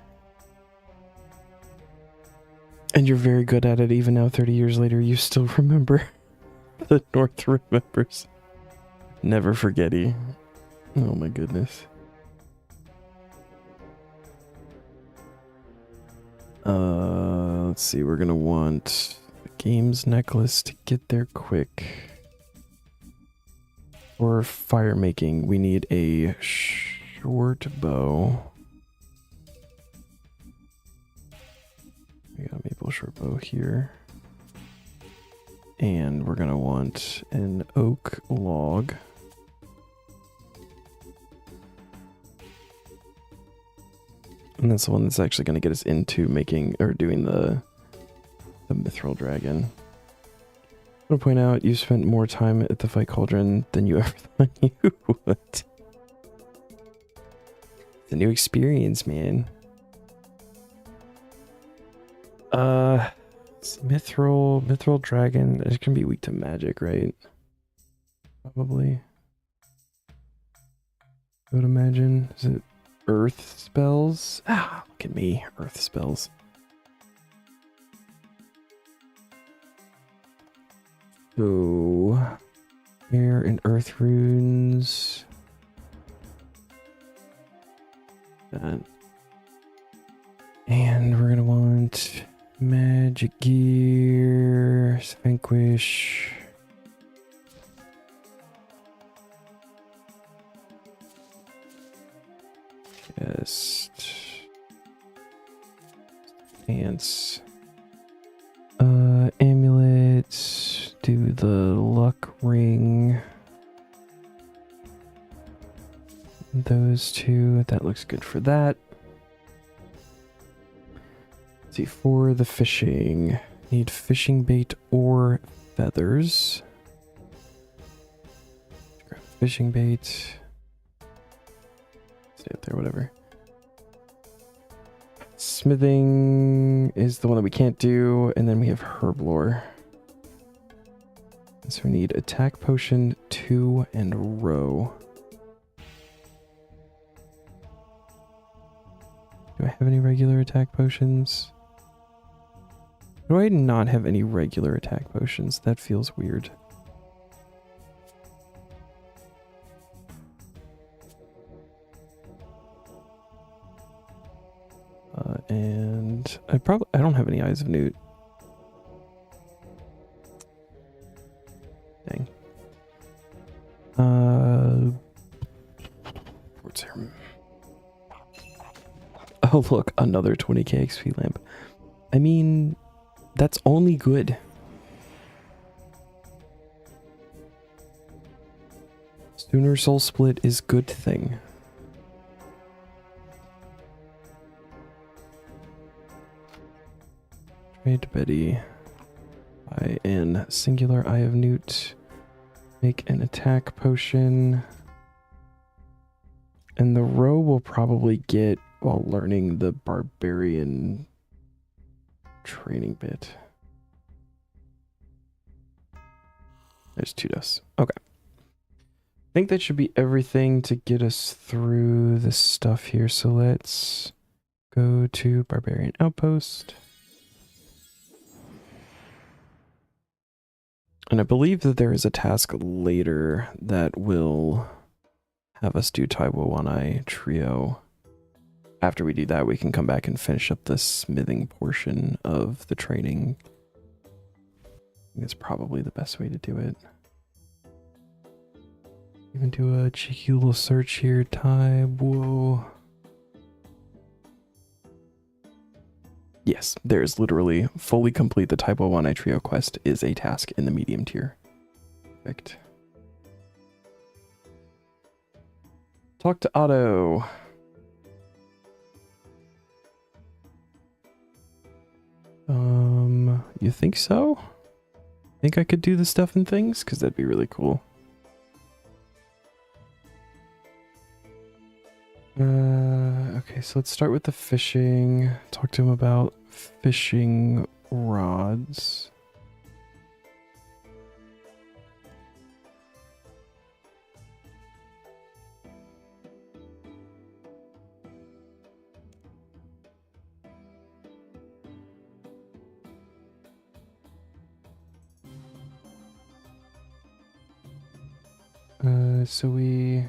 And you're very good at it, even now 30 years later, you still remember. The North remembers. Never forgetty. Oh my goodness. Let's see, we're gonna want the games necklace to get there quick. For fire making, we need a short bow. We got a maple short bow here. And we're gonna want an oak log. And that's the one that's actually going to get us into making, or doing the mithril dragon. I want to point out, you spent more time at the fight cauldron than you ever thought you would. It's a new experience, man. Mithril dragon, it can be weak to magic, right? Probably. I would imagine. Is it earth spells? Ah, look at me. Earth spells. So, air and earth runes. That. And we're gonna want magic gear, vanquish. Just pants. Amulets. Do the luck ring. Those two. That looks good for that. Let's see, for the fishing. Need fishing bait or feathers. Grab fishing bait. Stay up there, whatever. Smithing is the one that we can't do, and then we have herb lore. So we need attack potion, 2, and row. Do I have any regular attack potions? Do I not have any regular attack potions? That feels weird. And I don't have any Eyes of Newt. Dang. What's here? Oh look, another 20k XP lamp. I mean, that's only good. Sooner soul split is good thing. Trade Betty. Buy an singular Eye of Newt. Make an attack potion. And the row will probably get while learning the barbarian training bit. There's 2 dust. Okay. I think that should be everything to get us through this stuff here. So let's go to Barbarian Outpost. And I believe that there is a task later that will have us do Taiwo One Eye Trio. After we do that, we can come back and finish up the smithing portion of the training. I think it's probably the best way to do it. Even do a cheeky little search here. Taiwo. Yes, there's literally fully complete the Taiwo One Eye Trio quest is a task in the medium tier. Perfect. Talk to Otto. You think so? Think I could do the stuff and things? Because that'd be really cool. Okay, so let's start with the fishing. Talk to him about fishing rods. So we...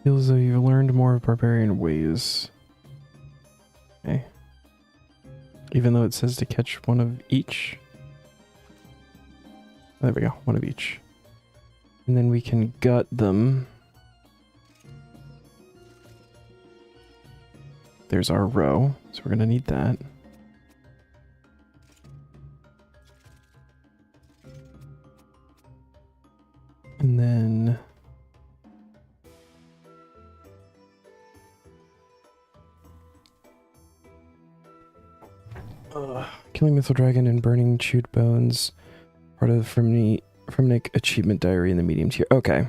Feels as though you've learned more of barbarian ways. Okay. Even though it says to catch one of each. There we go, one of each. And then we can gut them. There's our row, so we're gonna need that. And then... killing Mythal Dragon and burning chewed bones. Part of the Fremnik achievement diary in the medium tier. Okay.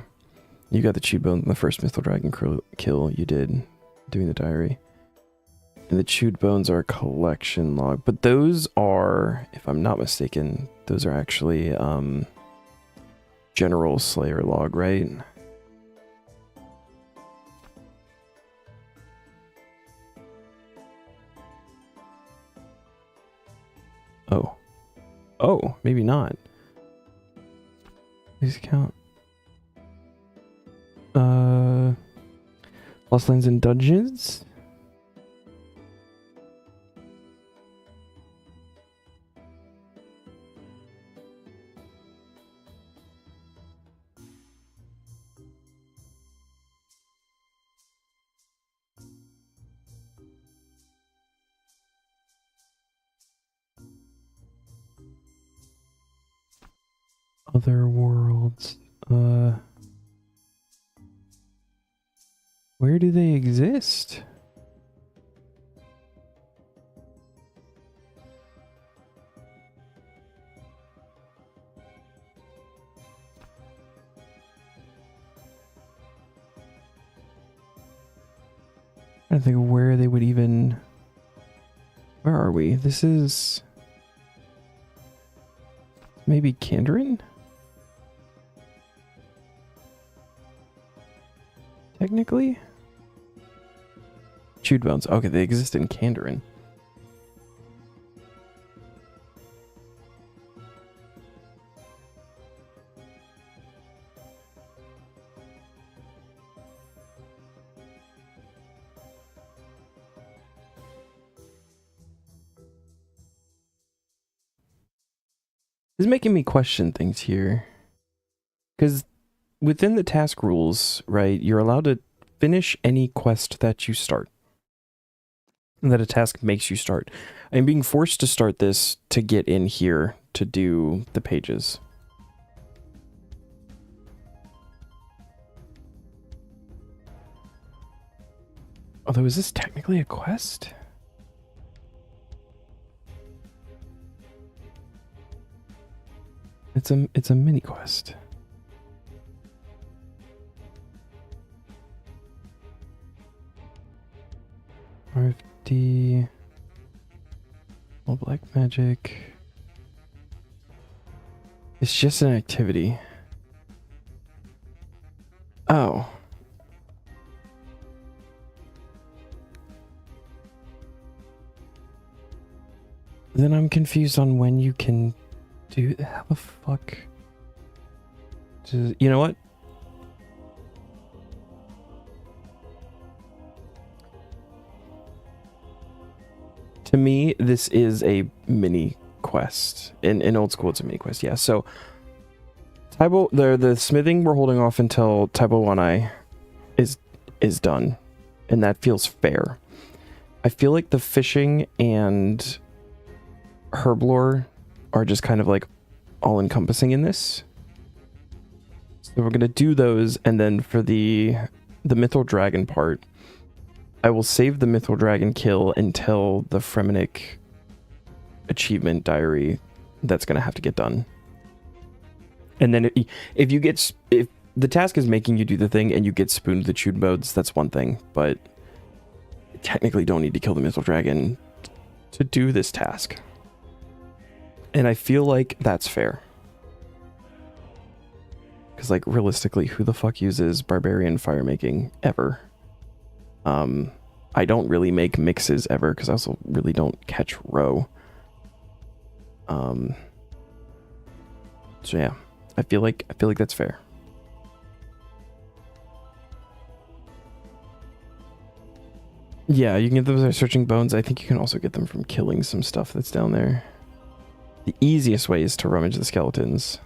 You got the chewed bones in the first Mythal Dragon kill you did doing the diary. And the chewed bones are a collection log. But those are, if I'm not mistaken, those are actually General Slayer log, right? Oh. Oh, maybe not. Please count. Lost Lands and Dungeons? Other worlds. Where do they exist? I don't think of where they would even... Where are we? This is... Maybe Kandarin? Technically? Chewed bones. Okay, they exist in Kandarin. This is making me question things here. Because within the task rules, right, you're allowed to finish any quest that you start. That a task makes you start. I'm being forced to start this to get in here to do the pages. Although, is this technically a quest? It's a mini quest. RFD. All black magic. It's just an activity. Oh. Then I'm confused on when you can do... How the fuck? You know what? To me, this is a mini quest. In old school, it's a mini quest, yeah. So, the smithing we're holding off until Taibo 1i is done. And that feels fair. I feel like the fishing and herblore are just kind of like all-encompassing in this. So we're gonna do those, and then for the Mythal Dragon part, I will save the Mythal Dragon kill until the Fremenic achievement diary that's gonna have to get done. And then if the task is making you do the thing and you get spooned the chewed modes, that's one thing, but you technically don't need to kill the Mythal Dragon to do this task. And I feel like that's fair. Because, like, realistically, who the fuck uses Barbarian Firemaking ever? I don't really make mixes ever, because I also really don't catch row. So yeah, I feel like that's fair. Yeah, you can get those by searching bones. I think you can also get them from killing some stuff that's down there. The easiest way is to rummage the skeletons.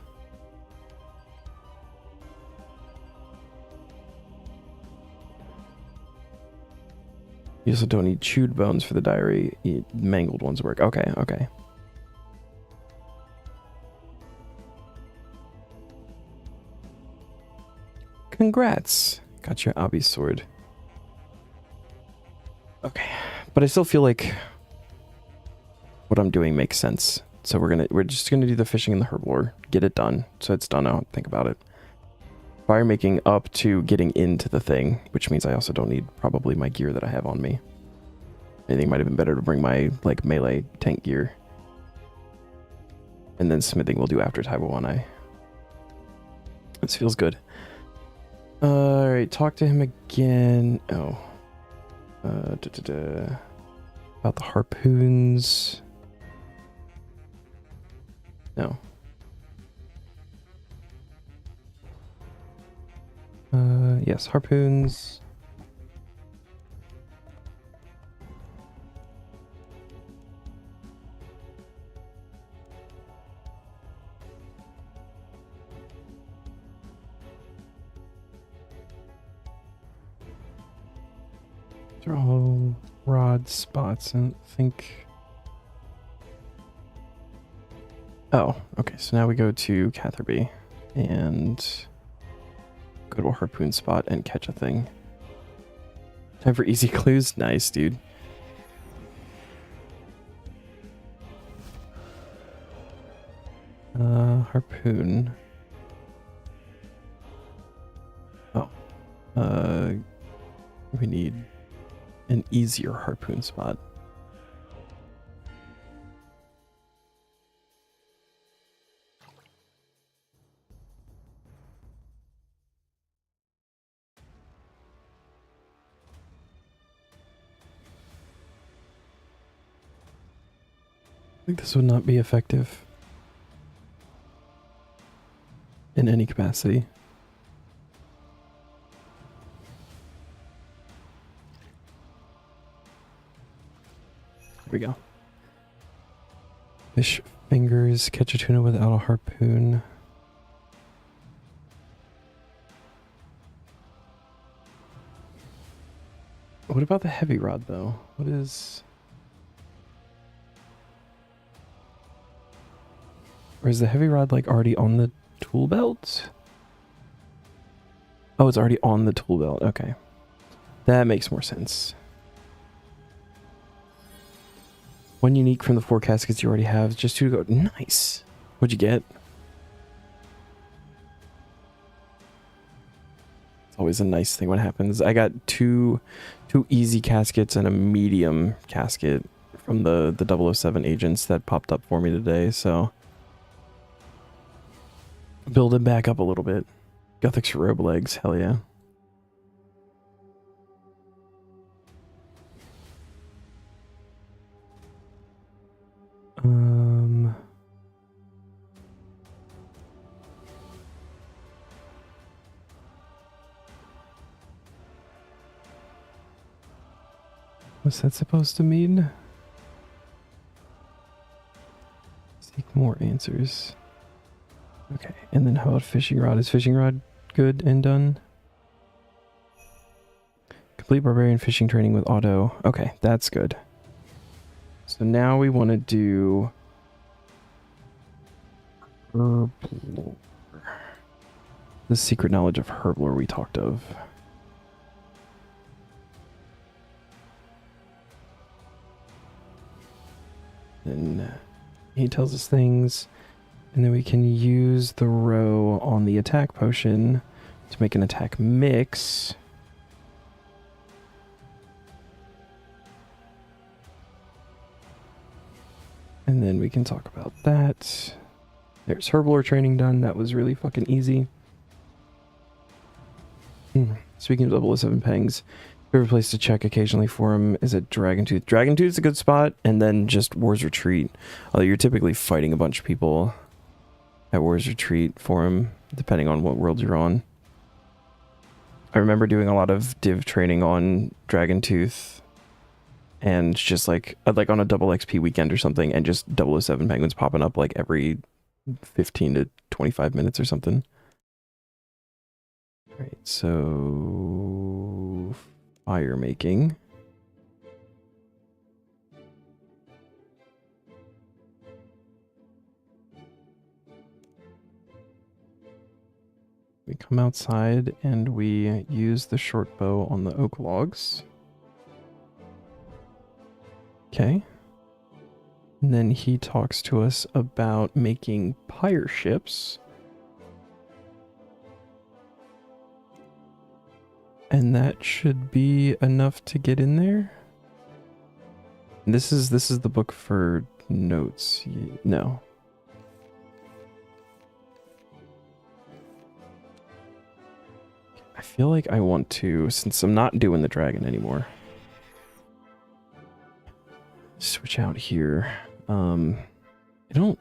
You also don't need chewed bones for the diary. Mangled ones work. Okay, okay. Congrats. Got your Abi sword. Okay. But I still feel like what I'm doing makes sense. So we're just gonna do the fishing and the herblore. Get it done. So it's done. I don't think about it. Fire making up to getting into the thing, which means I also don't need probably my gear that I have on me. I think it might have been better to bring my like melee tank gear. And then smithing we'll do after Taibo 1i. This feels good. Alright, talk to him again. Oh. About the harpoons. No. Yes, harpoons. These are all rod spots, and I think... Oh, okay, so now we go to Catherby and go to a harpoon spot and catch a thing. Time for easy clues? Nice, dude. Harpoon. Oh. We need an easier harpoon spot. I think this would not be effective in any capacity. Here we go. Fish fingers, catch a tuna without a harpoon. What about the heavy rod though? What is... Or is the heavy rod like already on the tool belt? Oh, it's already on the tool belt. Okay. That makes more sense. One unique from the 4 caskets you already have. Just 2 to go. Nice. What'd you get? It's always a nice thing when it happens. I got two easy caskets and a medium casket from the 007 agents that popped up for me today, so... Build it back up a little bit. Gothic's robe legs, hell yeah. What's that supposed to mean? Seek more answers. Okay, and then how about fishing rod? Is fishing rod good and done? Complete barbarian fishing training with auto. Okay, that's good. So now we want to do herblore. The secret knowledge of herblore we talked of. Then he tells us things. And then we can use the row on the attack potion to make an attack mix. And then we can talk about that. There's herblore training done. That was really fucking easy. Speaking of 007 pangs, favorite place to check occasionally for him is at Dragontooth. Dragoontooth's a good spot, and then just War's Retreat. Although you're typically fighting a bunch of people at War's Retreat for him, depending on what world you're on. I remember doing a lot of div training on Dragoontooth, and just like on a double XP weekend or something, and just 007 penguins popping up like every 15 to 25 minutes or something. Alright, so fire making. We come outside and we use the short bow on the oak logs. Okay. And then he talks to us about making pyre ships. And that should be enough to get in there. And this is the book for notes. No. I feel like I want to, since I'm not doing the dragon anymore, switch out here. I don't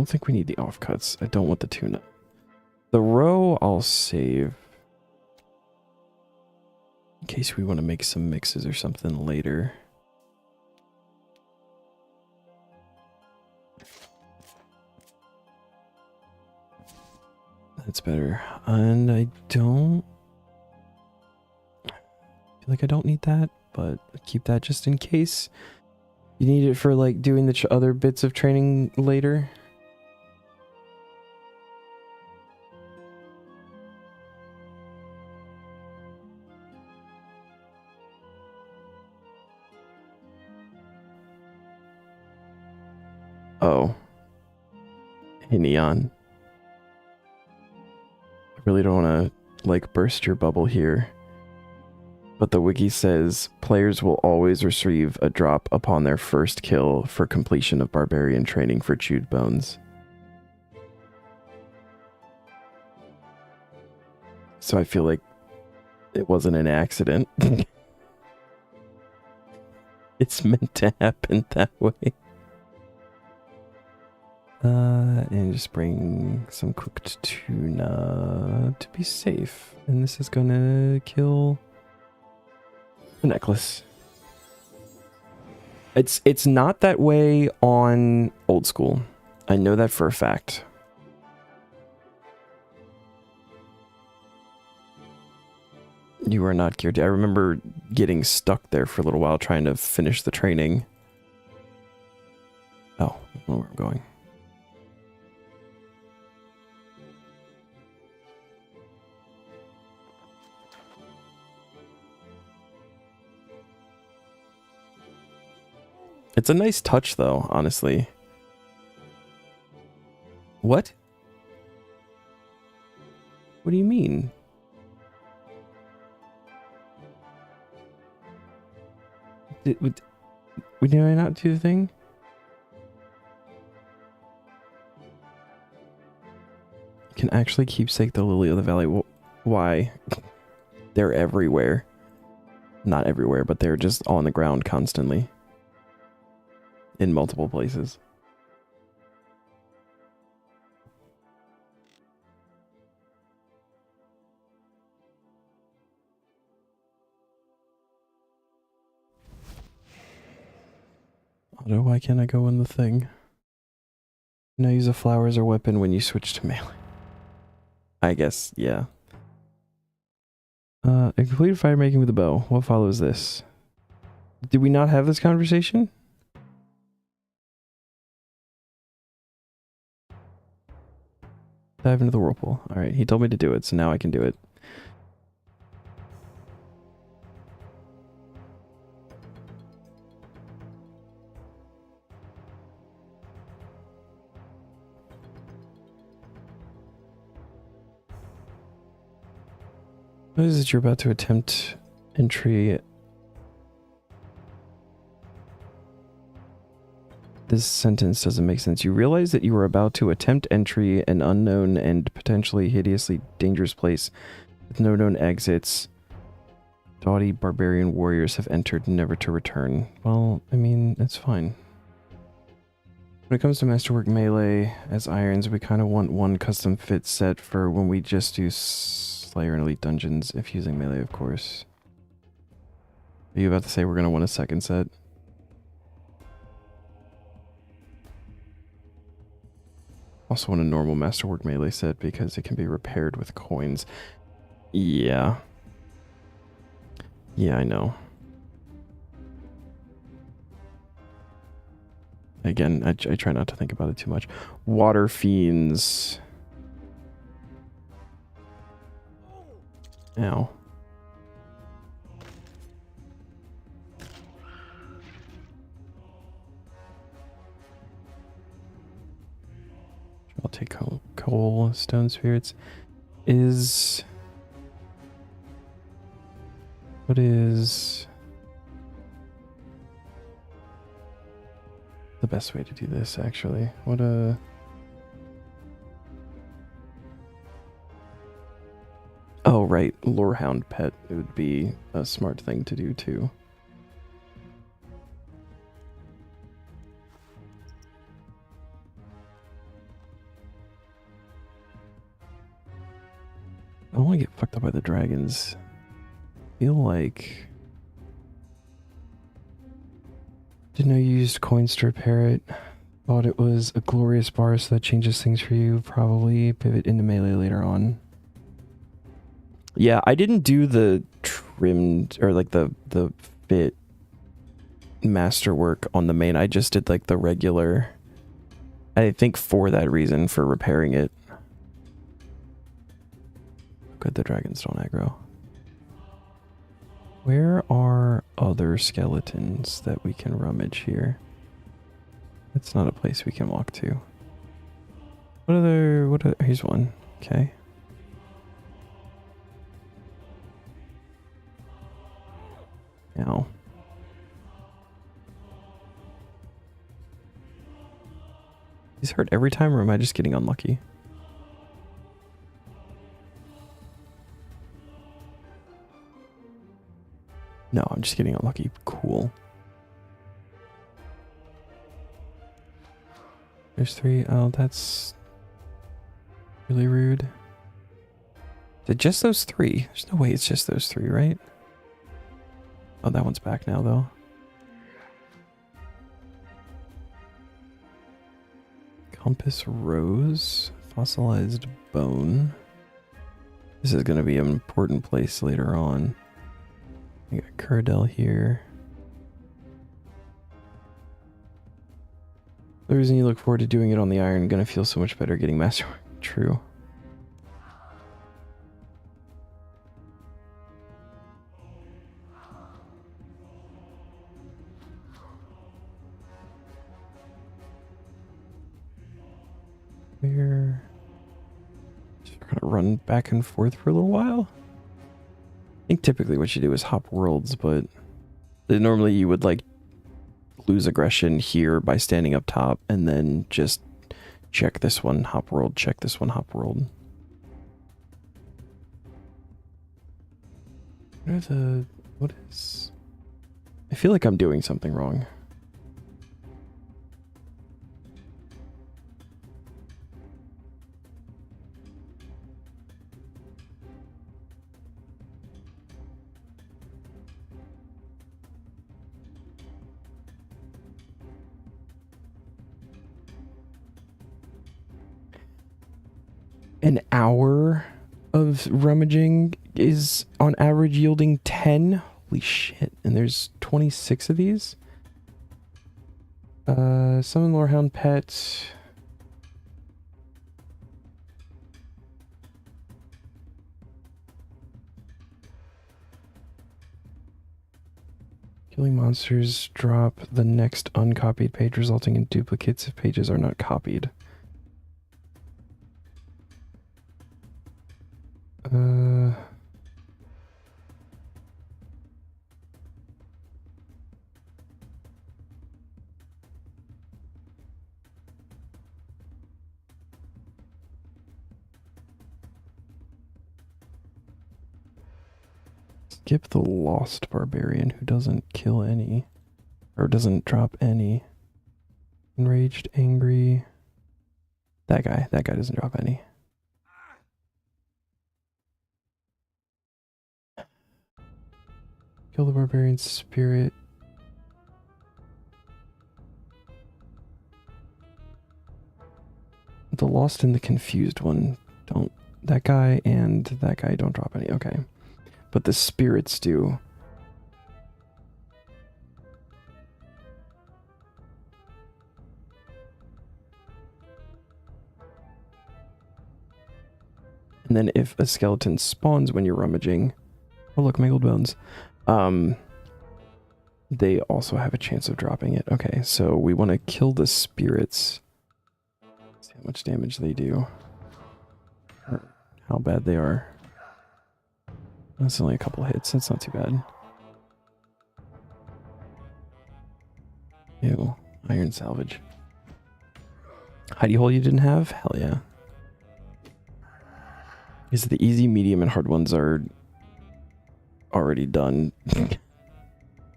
think we need the offcuts. I don't want the tuna. The row I'll save in case we want to make some mixes or something later. That's better. And I don't feel like I don't need that, but keep that just in case you need it for like doing the other bits of training later. Oh. Hey, Neon. I really don't want to like burst your bubble here. But the wiki says players will always receive a drop upon their first kill for completion of barbarian training for chewed bones. So I feel like it wasn't an accident. It's meant to happen that way. And just bring some cooked tuna to be safe. And this is gonna kill the necklace. It's not that way on old school. I know that for a fact. You are not geared. I remember getting stuck there for a little while trying to finish the training. Oh, I don't know where I'm going. It's a nice touch, though, honestly. What? What do you mean? Did I not do the thing? You can actually keepsake the Lily of the Valley. Why? They're everywhere. Not everywhere, but they're just on the ground constantly. In multiple places. Auto, why can't I go in the thing? Now use a flower as a weapon when you switch to melee. I guess, yeah. I completed fire making with a bow. What follows this? Did we not have this conversation? Dive into the whirlpool. Alright, he told me to do it, so now I can do it. What is it you're about to attempt entry? This sentence doesn't make sense. You realize that you are about to attempt entry an unknown and potentially hideously dangerous place with no known exits. Doughty barbarian warriors have entered, never to return. Well, I mean, it's fine. When it comes to masterwork melee as irons, we kind of want one custom fit set for when we just do Slayer and Elite dungeons, if using melee, of course. Are you about to say we're going to want a second set? Also want a normal masterwork melee set because it can be repaired with coins. Yeah. Yeah, I know. Again, I try not to think about it too much. Water fiends. Ow. I'll take coal, stone spirits. What is the best way to do this, actually? Oh, right. Lorehound pet. It would be a smart thing to do, too. I don't want to get fucked up by the dragons. I feel like... Didn't know you used coins to repair it. Thought it was a glorious bar, so that changes things for you. Probably pivot into melee later on. Yeah, I didn't do the trimmed, or like the fit masterwork on the main. I just did like the regular. I think for that reason, for repairing it. Good, the dragons don't aggro. Where are other skeletons that we can rummage here? It's not a place we can walk to. Here's one. Okay. He's hurt every time, or am I just getting unlucky? No, I'm just getting unlucky. Cool. There's 3. Oh, that's really rude. Is it just those 3? There's no way it's just those 3, right? Oh, that one's back now, though. Compass Rose. Fossilized Bone. This is going to be an important place later on. I got Curadel here. The reason you look forward to doing it on the iron, gonna feel so much better getting Masterwork. True. We're gonna run back and forth for a little while. I think typically what you do is hop worlds, but normally you would like lose aggression here by standing up top and then just check this one, hop world, check this one, hop world. What is... I feel like I'm doing something wrong. An hour of rummaging is on average yielding 10. Holy shit. And there's 26 of these. Summon Lorehound Pet. Killing monsters drop the next uncopied page, resulting in duplicates if pages are not copied. Skip the Lost Barbarian who doesn't kill any, or doesn't drop any. Enraged, Angry. That guy doesn't drop any. Kill the Barbarian Spirit. The Lost and the Confused one don't. That guy and that guy don't drop any. Okay. But the spirits do. And then if a skeleton spawns when you're rummaging, oh look, mangled bones, they also have a chance of dropping it. Okay, so we want to kill the spirits. See how much damage they do. Or how bad they are. That's only a couple hits, that's not too bad. Ew, iron salvage. Hidey hole you didn't have? Hell yeah. Because the easy, medium, and hard ones are already done.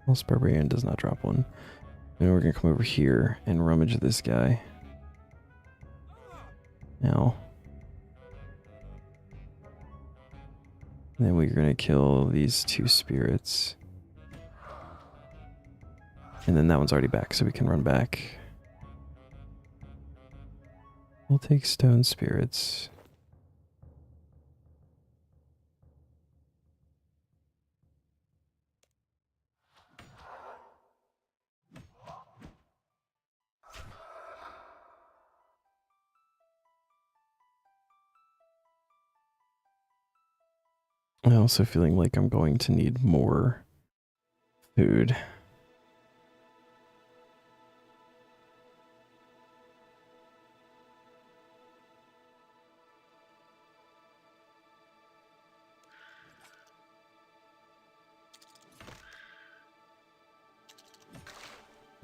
Most Barbarian does not drop one. And we're gonna come over here and rummage this guy. Now. And then we're gonna kill these 2 spirits. And then that one's already back, so we can run back. We'll take stone spirits. I'm also feeling like I'm going to need more food.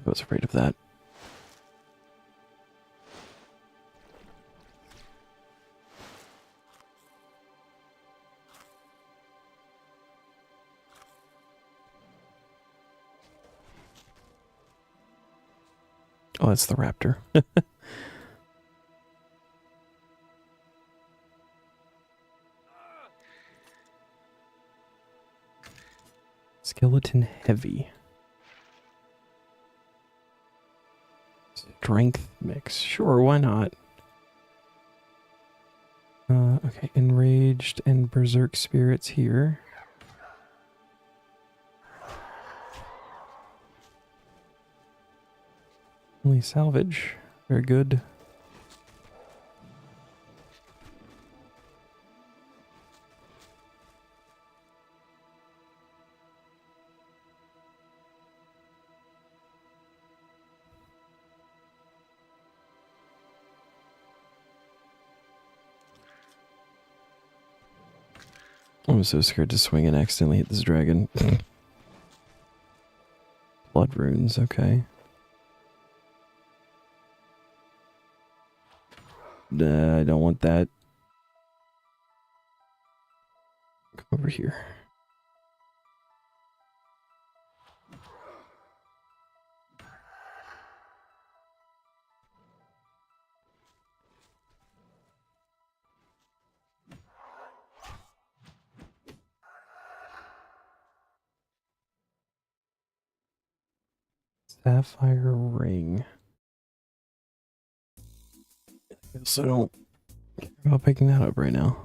I was afraid of that. Oh, that's the raptor. Skeleton heavy. Strength mix. Sure, why not? Okay, enraged and berserk spirits here. Only salvage. Very good. I'm so scared to swing and accidentally hit this dragon. Blood runes, okay. I don't want that. Come over here. Sapphire ring. I also don't care about picking that up right now.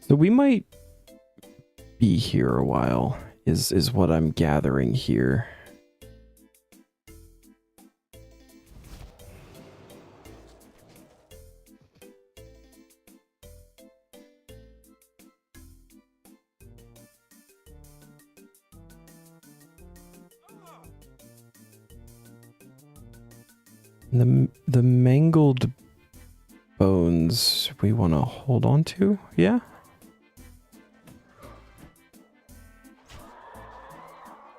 So we might be here a while, is what I'm gathering here. The mangled bones we want to hold on to, yeah?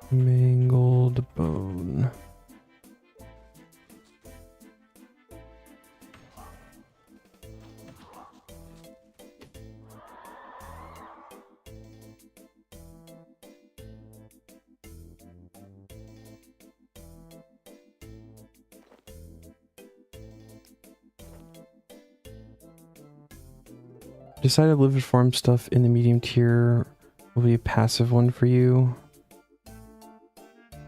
Mangled bone. Decided live farm stuff in the medium tier will be a passive one for you.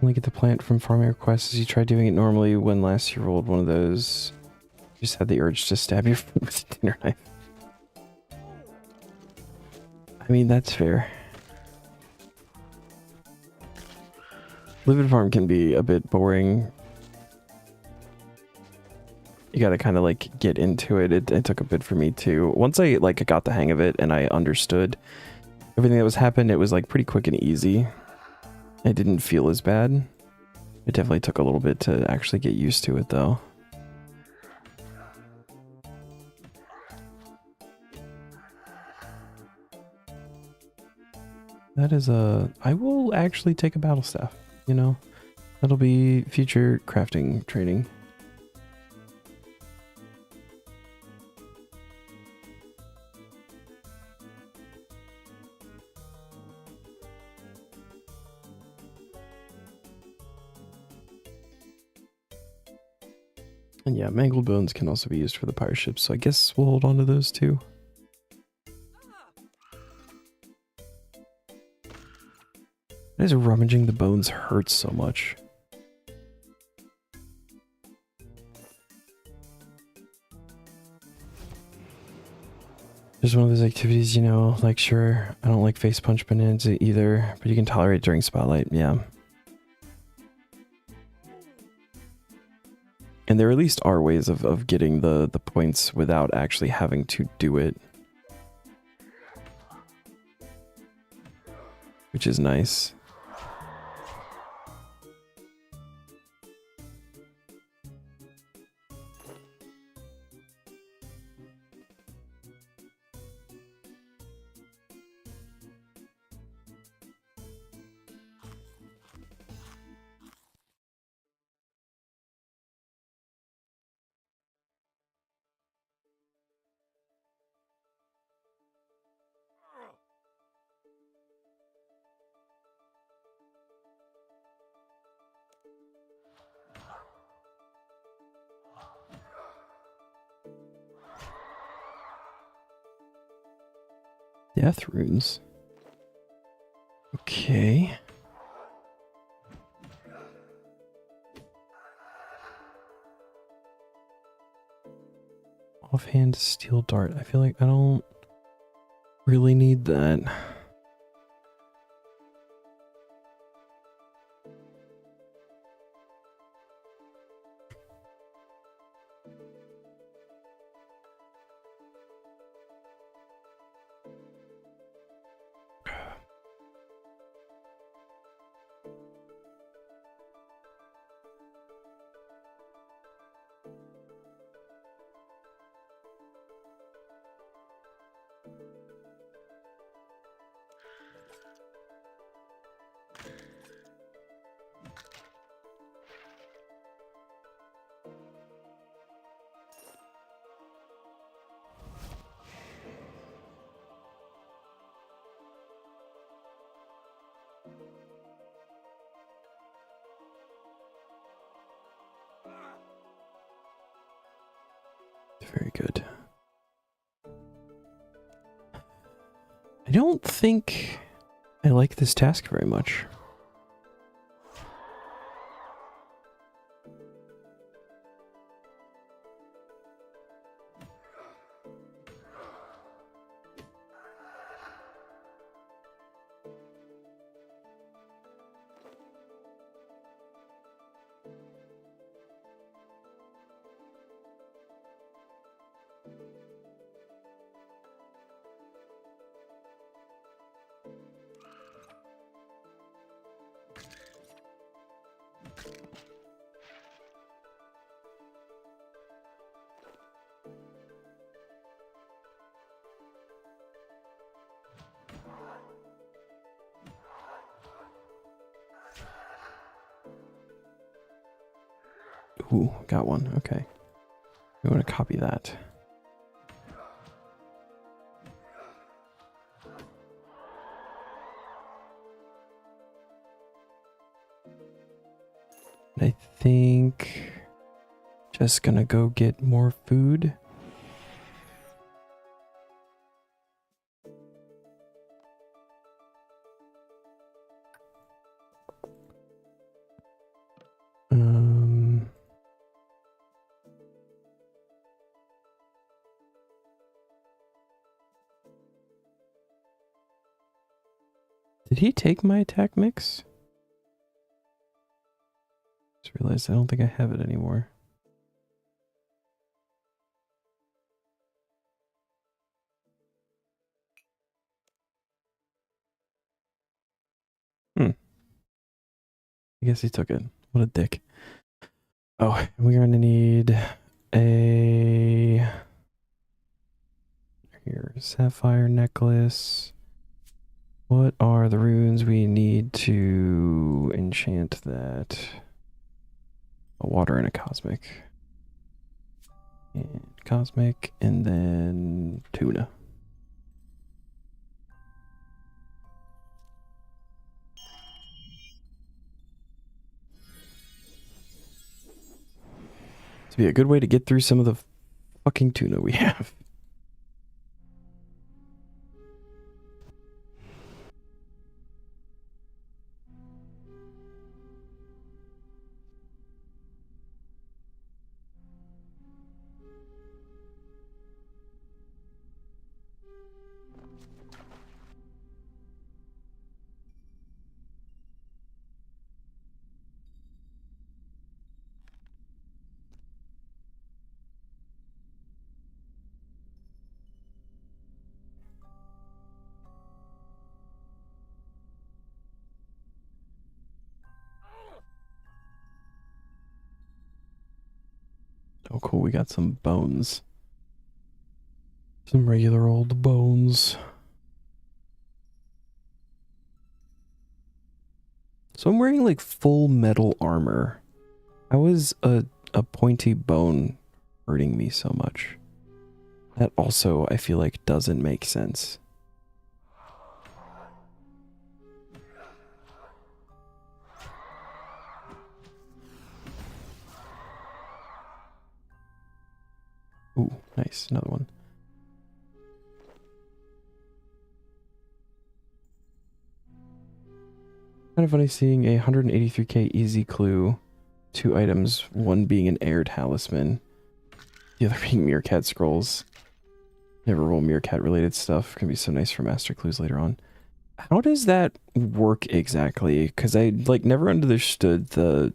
Only get the plant from farming requests as you tried doing it normally when last you rolled one of those. Just had the urge to stab your food with a dinner knife. I mean, that's fair. Live farm can be a bit boring. You gotta kind of like get into it. It took a bit for me too. Once I like got the hang of it and I understood everything that was happening, it was like pretty quick and easy. It didn't feel as bad. It definitely took a little bit to actually get used to it though. That is I will actually take a battle staff, you know? That'll be future crafting training. And yeah, mangled bones can also be used for the pirate ships, so I guess we'll hold on to those too. Why does rummaging the bones hurt so much? Just one of those activities, you know, like sure, I don't like face punch bonanza either, but you can tolerate it during spotlight, yeah. And there at least are ways of getting the points without actually having to do it. Which is nice. Death runes. Okay. Offhand steel dart. I feel like I don't really need that. Very good. I don't think I like this task very much. Ooh, got one. Okay. We want to copy that. I think just gonna go get more food. Did he take my attack mix? Just realized I don't think I have it anymore. I guess he took it. What a dick. Oh, we're gonna need a... Here, sapphire necklace. What are the runes we need to enchant that? A water and a cosmic. And cosmic, and then tuna. To be a good way to get through some of the fucking tuna we have. Oh, cool. We got some bones. Some regular old bones. So I'm wearing like full metal armor. How is a pointy bone hurting me so much? That also, I feel like, doesn't make sense. Ooh, nice. Another one. Kind of funny seeing a 183k easy clue. 2 items, one being an air talisman, the other being meerkat scrolls. Never roll meerkat related stuff. Can be so nice for master clues later on. How does that work exactly? Because I like never understood the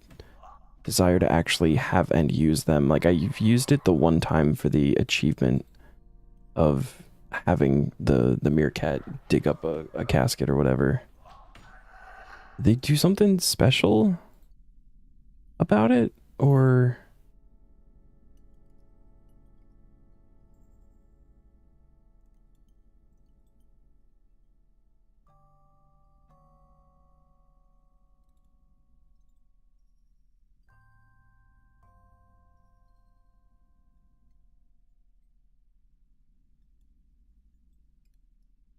desire to actually have and use them. Like I've used it the one time for the achievement of having the meerkat dig up a casket or whatever. They do something special about it, or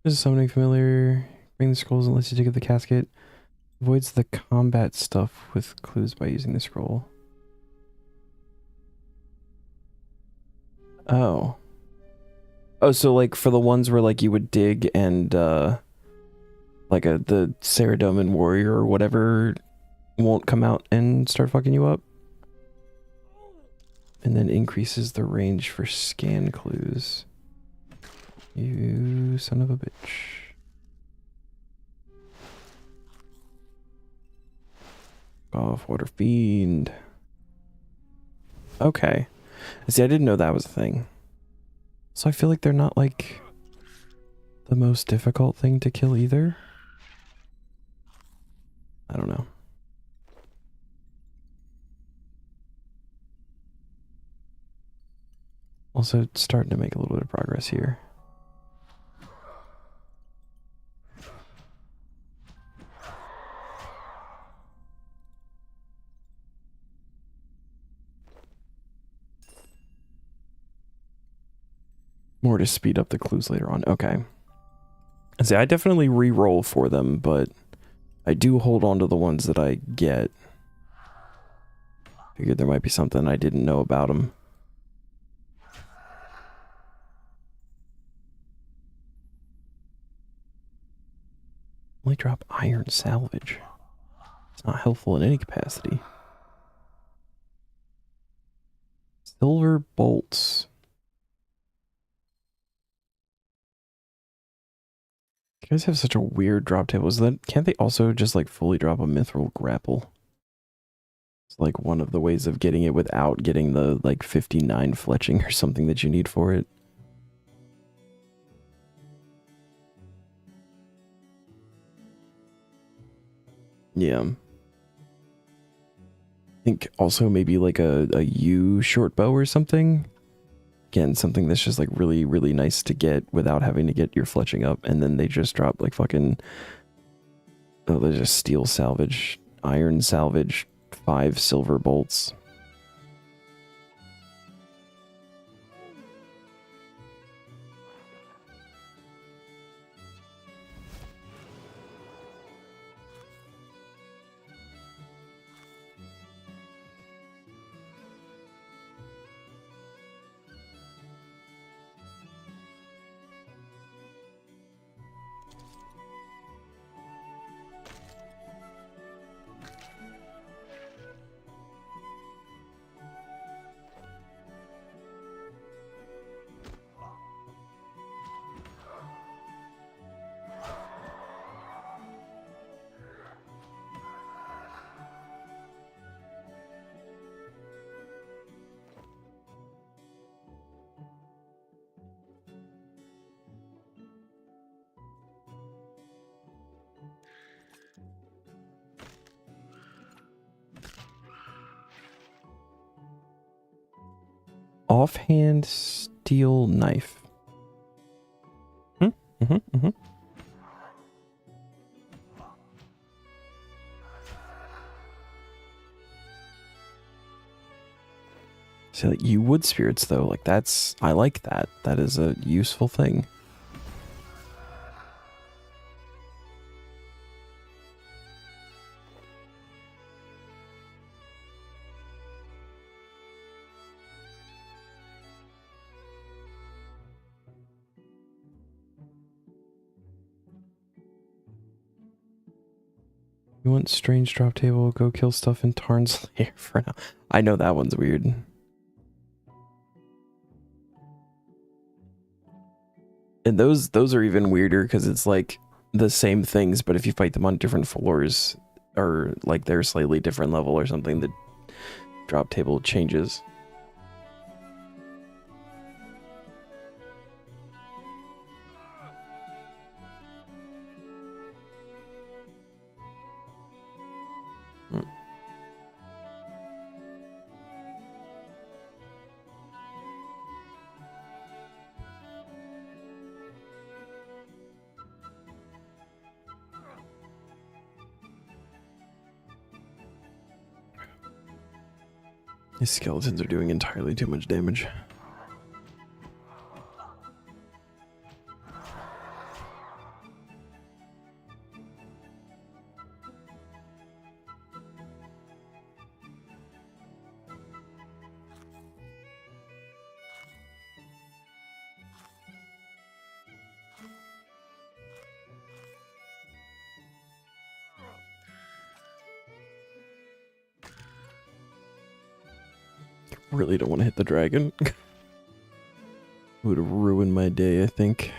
is summoning familiar? Bring the scrolls unless you dig up the casket. Avoids the combat stuff with clues by using the scroll. Oh. Oh, so like for the ones where like you would dig and like the Saradomin warrior or whatever won't come out and start fucking you up. And then increases the range for scan clues. You son of a bitch. Off water fiend. Okay. See, I didn't know that was a thing. So I feel like they're not like the most difficult thing to kill either. I don't know. Also starting to make a little bit of progress here. More to speed up the clues later on. Okay. See, I definitely re-roll for them, but I do hold on to the ones that I get. Figured there might be something I didn't know about them. Only drop iron salvage. It's not helpful in any capacity. Silver bolts. You guys have such a weird drop table. Is that, can't they also just like fully drop a mithril grapple? It's like one of the ways of getting it without getting the like 59 fletching or something that you need for it. Yeah. I think also maybe like a U short bow or something. Again, something that's just like really, really nice to get without having to get your fletching up. And then they just drop like fucking, oh, they just steel salvage, iron salvage, 5 silver bolts. Offhand steel knife. So like, you wood spirits though, like that's, I like that. That is a useful thing. You want strange drop table, go kill stuff in Tarn's lair for now. I know that one's weird. And those are even weirder because it's like the same things, but if you fight them on different floors or like they're slightly different level or something, the drop table changes. These skeletons are doing entirely too much damage. Really don't want to hit the dragon. Would ruin my day, I think.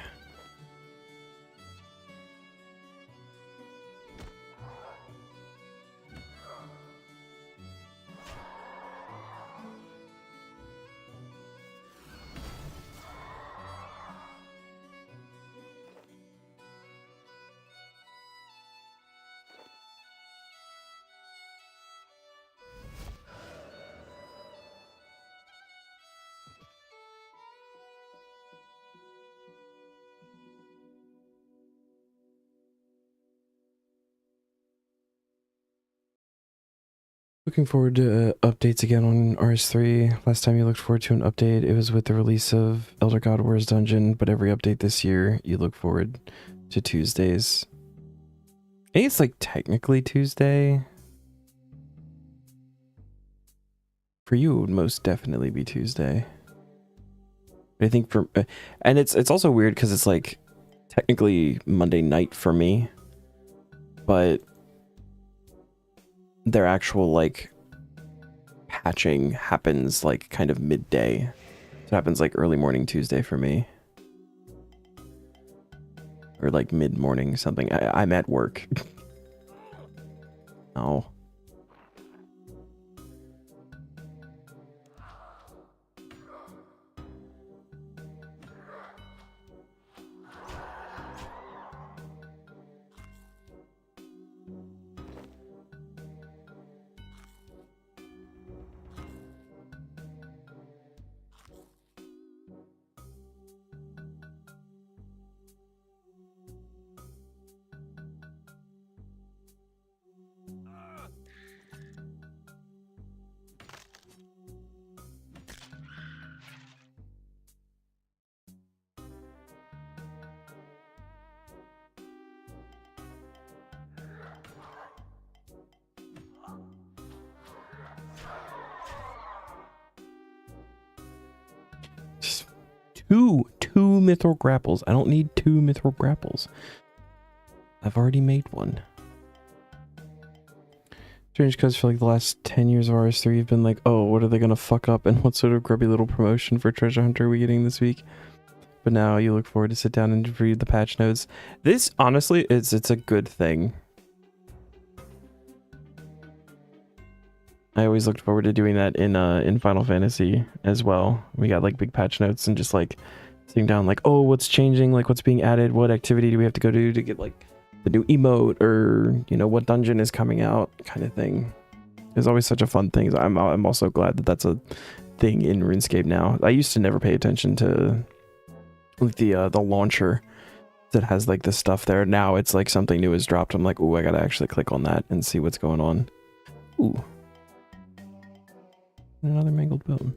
Looking forward to updates again on RS3. Last time you looked forward to an update, it was with the release of Elder God Wars Dungeon, but every update this year, you look forward to Tuesdays. I think it's like technically Tuesday. For you, it would most definitely be Tuesday. I think for... and it's also weird because it's like technically Monday night for me, but their actual like patching happens like kind of midday. So it happens like early morning Tuesday for me. Or like mid-morning something. I'm at work. Oh. Two mithril grapples. I don't need 2 mithril grapples. I've already made one. Strange because for like the last 10 years of RS3, you've been like, oh, what are they gonna fuck up and what sort of grubby little promotion for Treasure Hunter are we getting this week? But now you look forward to sit down and read the patch notes. This, honestly, it's a good thing. I always looked forward to doing that in Final Fantasy as well. We got like big patch notes and just like sitting down like, oh, what's changing? Like what's being added? What activity do we have to go to get like the new emote, or you know, what dungeon is coming out kind of thing. It's always such a fun thing. I'm also glad that that's a thing in RuneScape now. I used to never pay attention to like the launcher that has like this stuff there. Now it's like something new is dropped. I'm like, ooh, I gotta actually click on that and see what's going on. Ooh. Another mangled bone.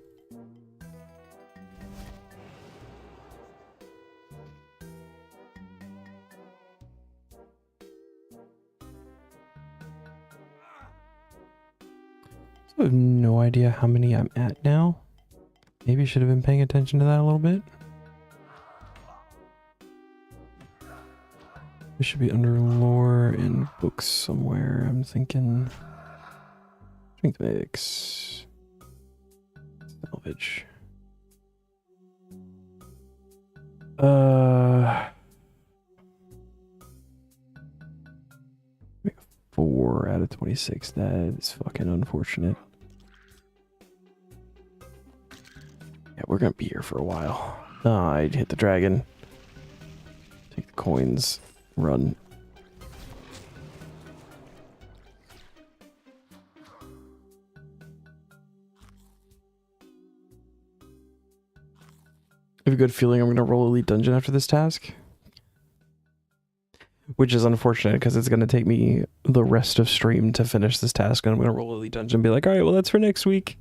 So I have no idea how many I'm at now. Maybe I should have been paying attention to that a little bit. This should be under lore and book books somewhere. I'm thinking strength mix, salvage. 4 out of 26. That is fucking unfortunate. Yeah, we're gonna be here for a while. I'd hit the dragon. Take the coins. Run. I have a good feeling I'm gonna roll Elite Dungeon after this task. Which is unfortunate because it's gonna take me the rest of stream to finish this task, and I'm gonna roll Elite Dungeon and be like, alright, well that's for next week.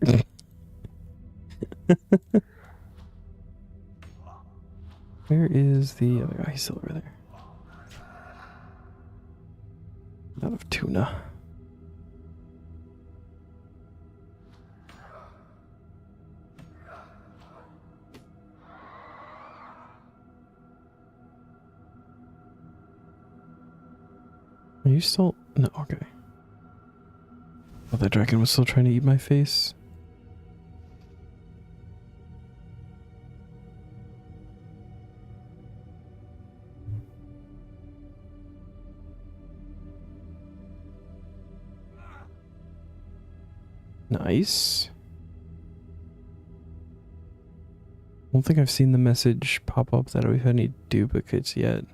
Where is the other guy? He's still over there. Out of tuna. Are you still? No, okay. Oh, that dragon was still trying to eat my face. Nice. I don't think I've seen the message pop up that we've had any duplicates yet.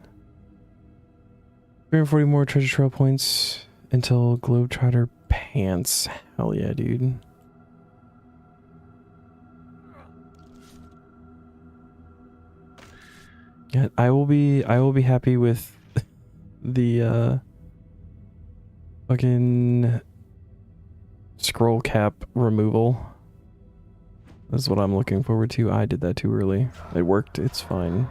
340 more treasure trail points until Globetrotter pants. Hell yeah, dude. Yeah, I will be happy with the fucking scroll cap removal. That's what I'm looking forward to. I did that too early. It worked, it's fine.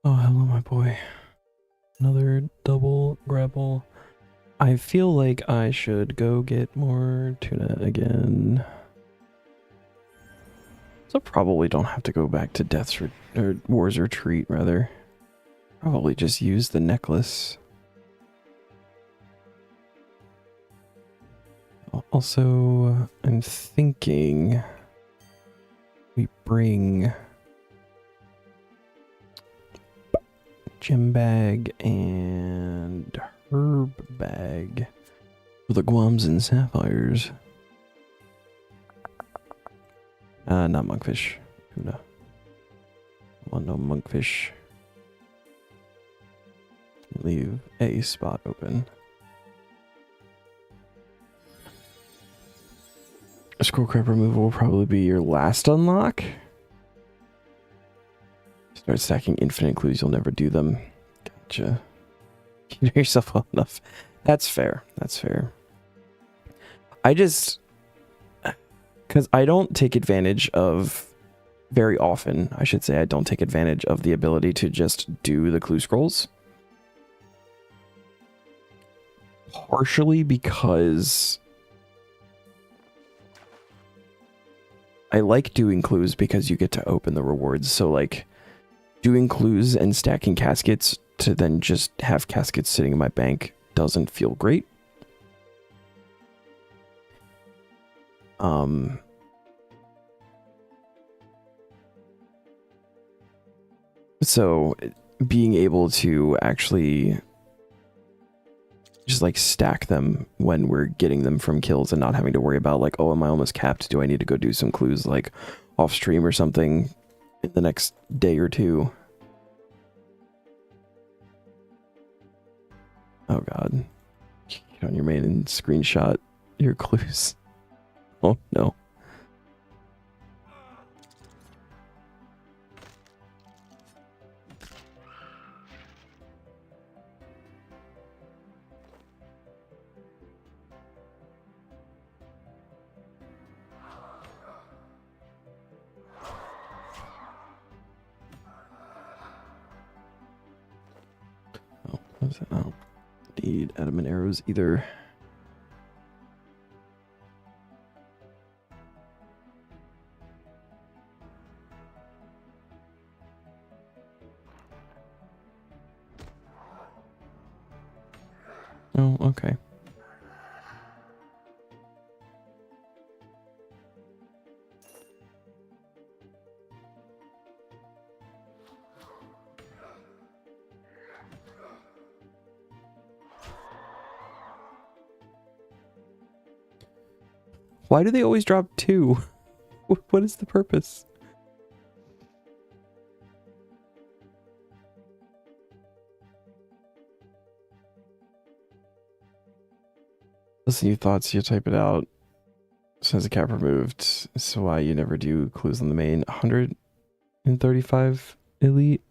Oh, hello, my boy. Another double grapple. I feel like I should go get more tuna again. So probably don't have to go back to or War's Retreat, rather. Probably just use the necklace. Also, I'm thinking we bring gem bag and herb bag for the guams and sapphires. Not monkfish. Tuna. I want no monkfish. Leave a spot open. Scroll crab removal will probably be your last unlock. Start stacking infinite clues, you'll never do them. Gotcha. You know yourself well enough. That's fair. That's fair. I just... Because I don't take advantage of... Very often, I should say, I don't take advantage of the ability to just do the clue scrolls. Partially because... I like doing clues because you get to open the rewards. So, like, doing clues and stacking caskets to then just have caskets sitting in my bank doesn't feel great. So, being able to actually just, like, stack them when we're getting them from kills and not having to worry about, like, oh, am I almost capped? Do I need to go do some clues, like, off stream or something in the next day or two? Oh, God. Get on your main and screenshot your clues. Oh, no. What is it? I don't need adamant arrows either. Oh, okay. Why do they always drop 2? What is the purpose? Listen, your thoughts, you type it out. Since the cap removed, so why you never do clues on the main. 135 elite,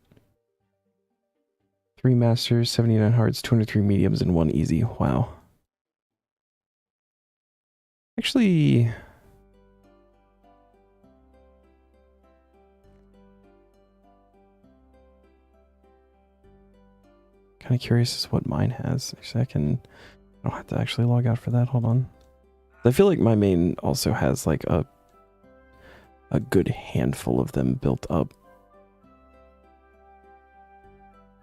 3 masters, 79 hearts, 203 mediums, and 1 easy. Wow. Actually, kind of curious as what mine has. Actually, I don't have to actually log out for that. Hold on. I feel like my main also has like a good handful of them built up.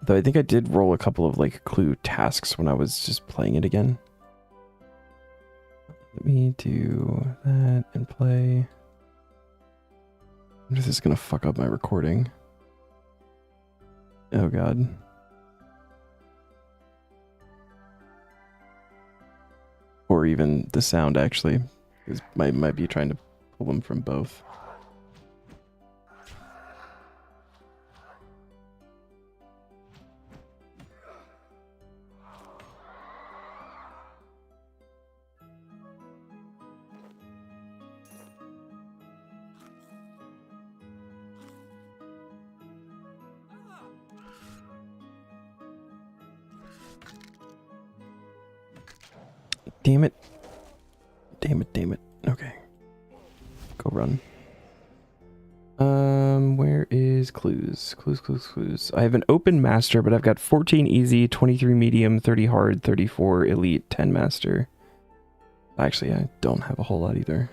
Though I think I did roll a couple of like clue tasks when I was just playing it again. Let me do that and play. I wonder if this is gonna fuck up my recording. Oh god. Or even the sound, actually. Because might be trying to pull them from both. Damn it. Damn it, damn it. Okay. Go run. Where is clues? Clues. I have an open master, but I've got 14 easy, 23 medium, 30 hard, 34 elite, 10 master. Actually, I don't have a whole lot either.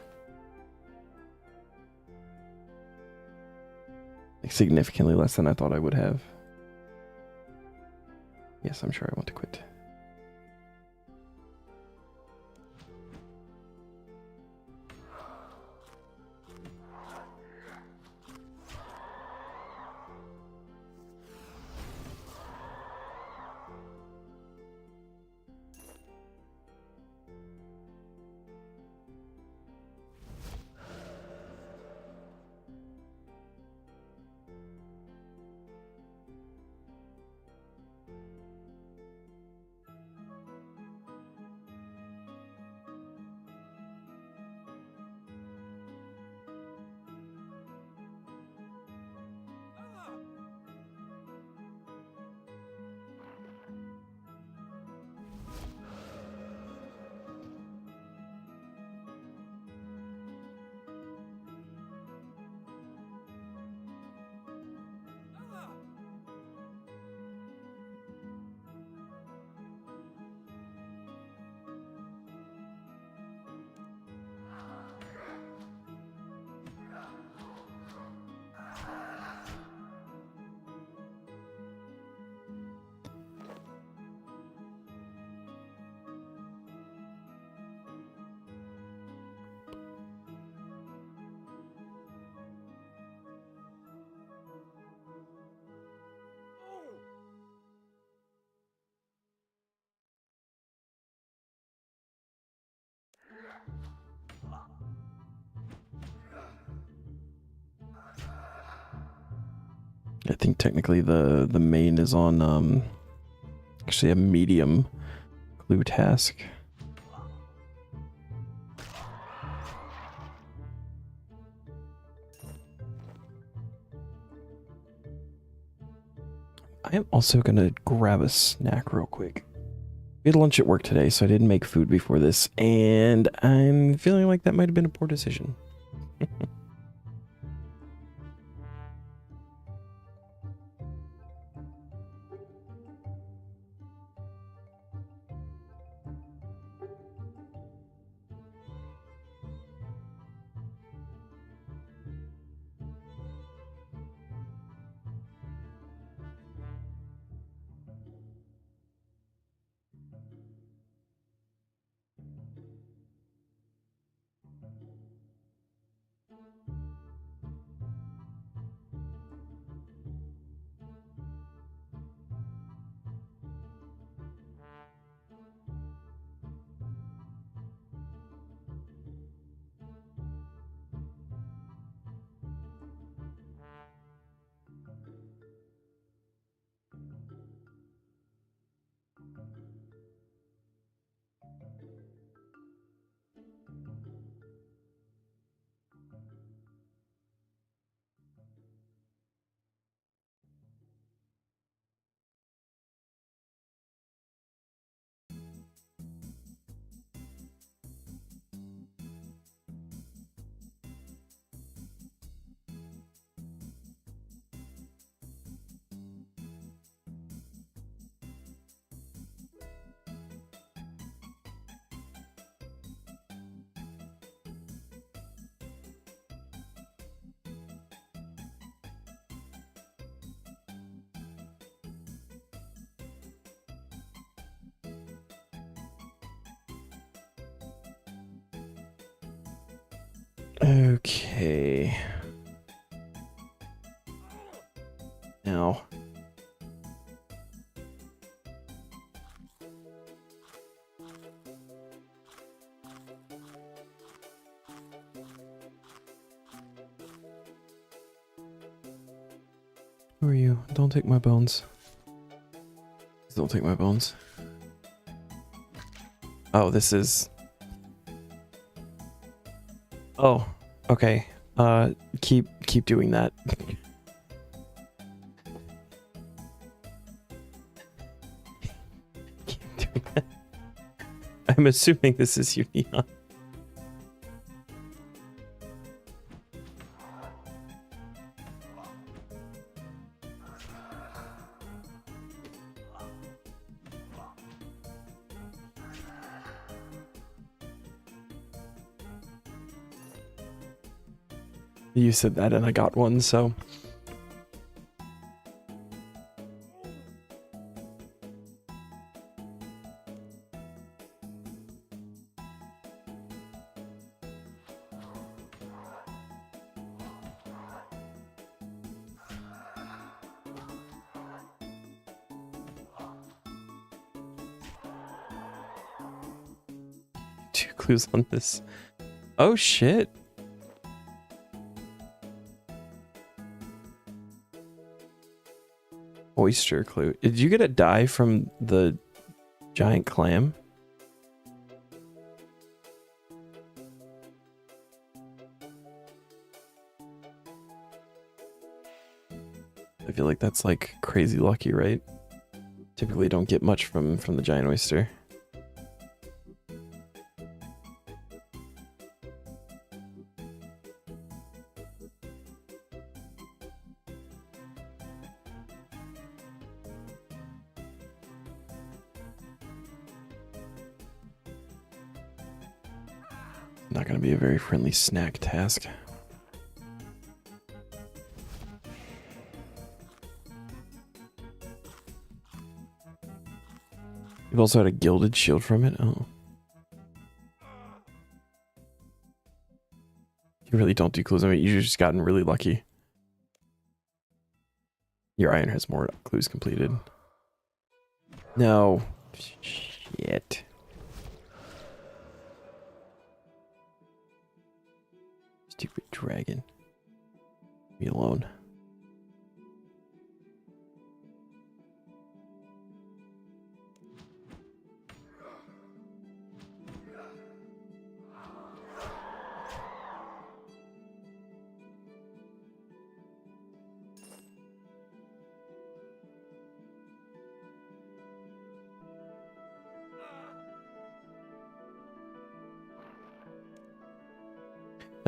Like significantly less than I thought I would have. Yes, I'm sure I want to quit. I think technically the main is on actually a medium clue task. I am also gonna grab a snack real quick. We had lunch at work today, so I didn't make food before this, and I'm feeling like that might have been a poor decision. Okay. Now. Who are you? Don't take my bones. Don't take my bones. Oh, this is... Oh, okay. Keep doing that. Keep doing that. I'm assuming this is you, Neon. You said that and I got one, so... Two clues on this. Oh shit. Oyster clue. Did you get a die from the giant clam? I feel like that's like crazy lucky, right? Typically don't get much from the giant oyster. Not going to be a very friendly snack task. You've also had a gilded shield from it? Oh. You really don't do clues. I mean, you've just gotten really lucky. Your iron has more clues completed. No. Shit. Stupid dragon. Leave me alone.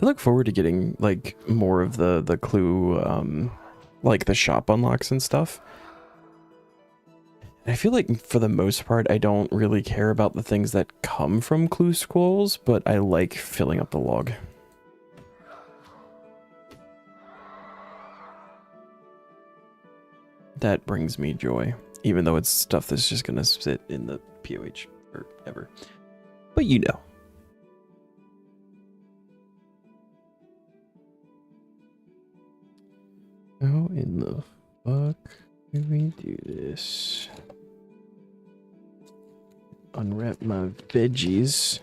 I look forward to getting like more of the clue, like the shop unlocks and stuff. I feel like for the most part, I don't really care about the things that come from clue scrolls, but I like filling up the log. That brings me joy, even though it's stuff that's just gonna sit in the POH forever. But you know. How in the fuck do we do this? Unwrap my veggies.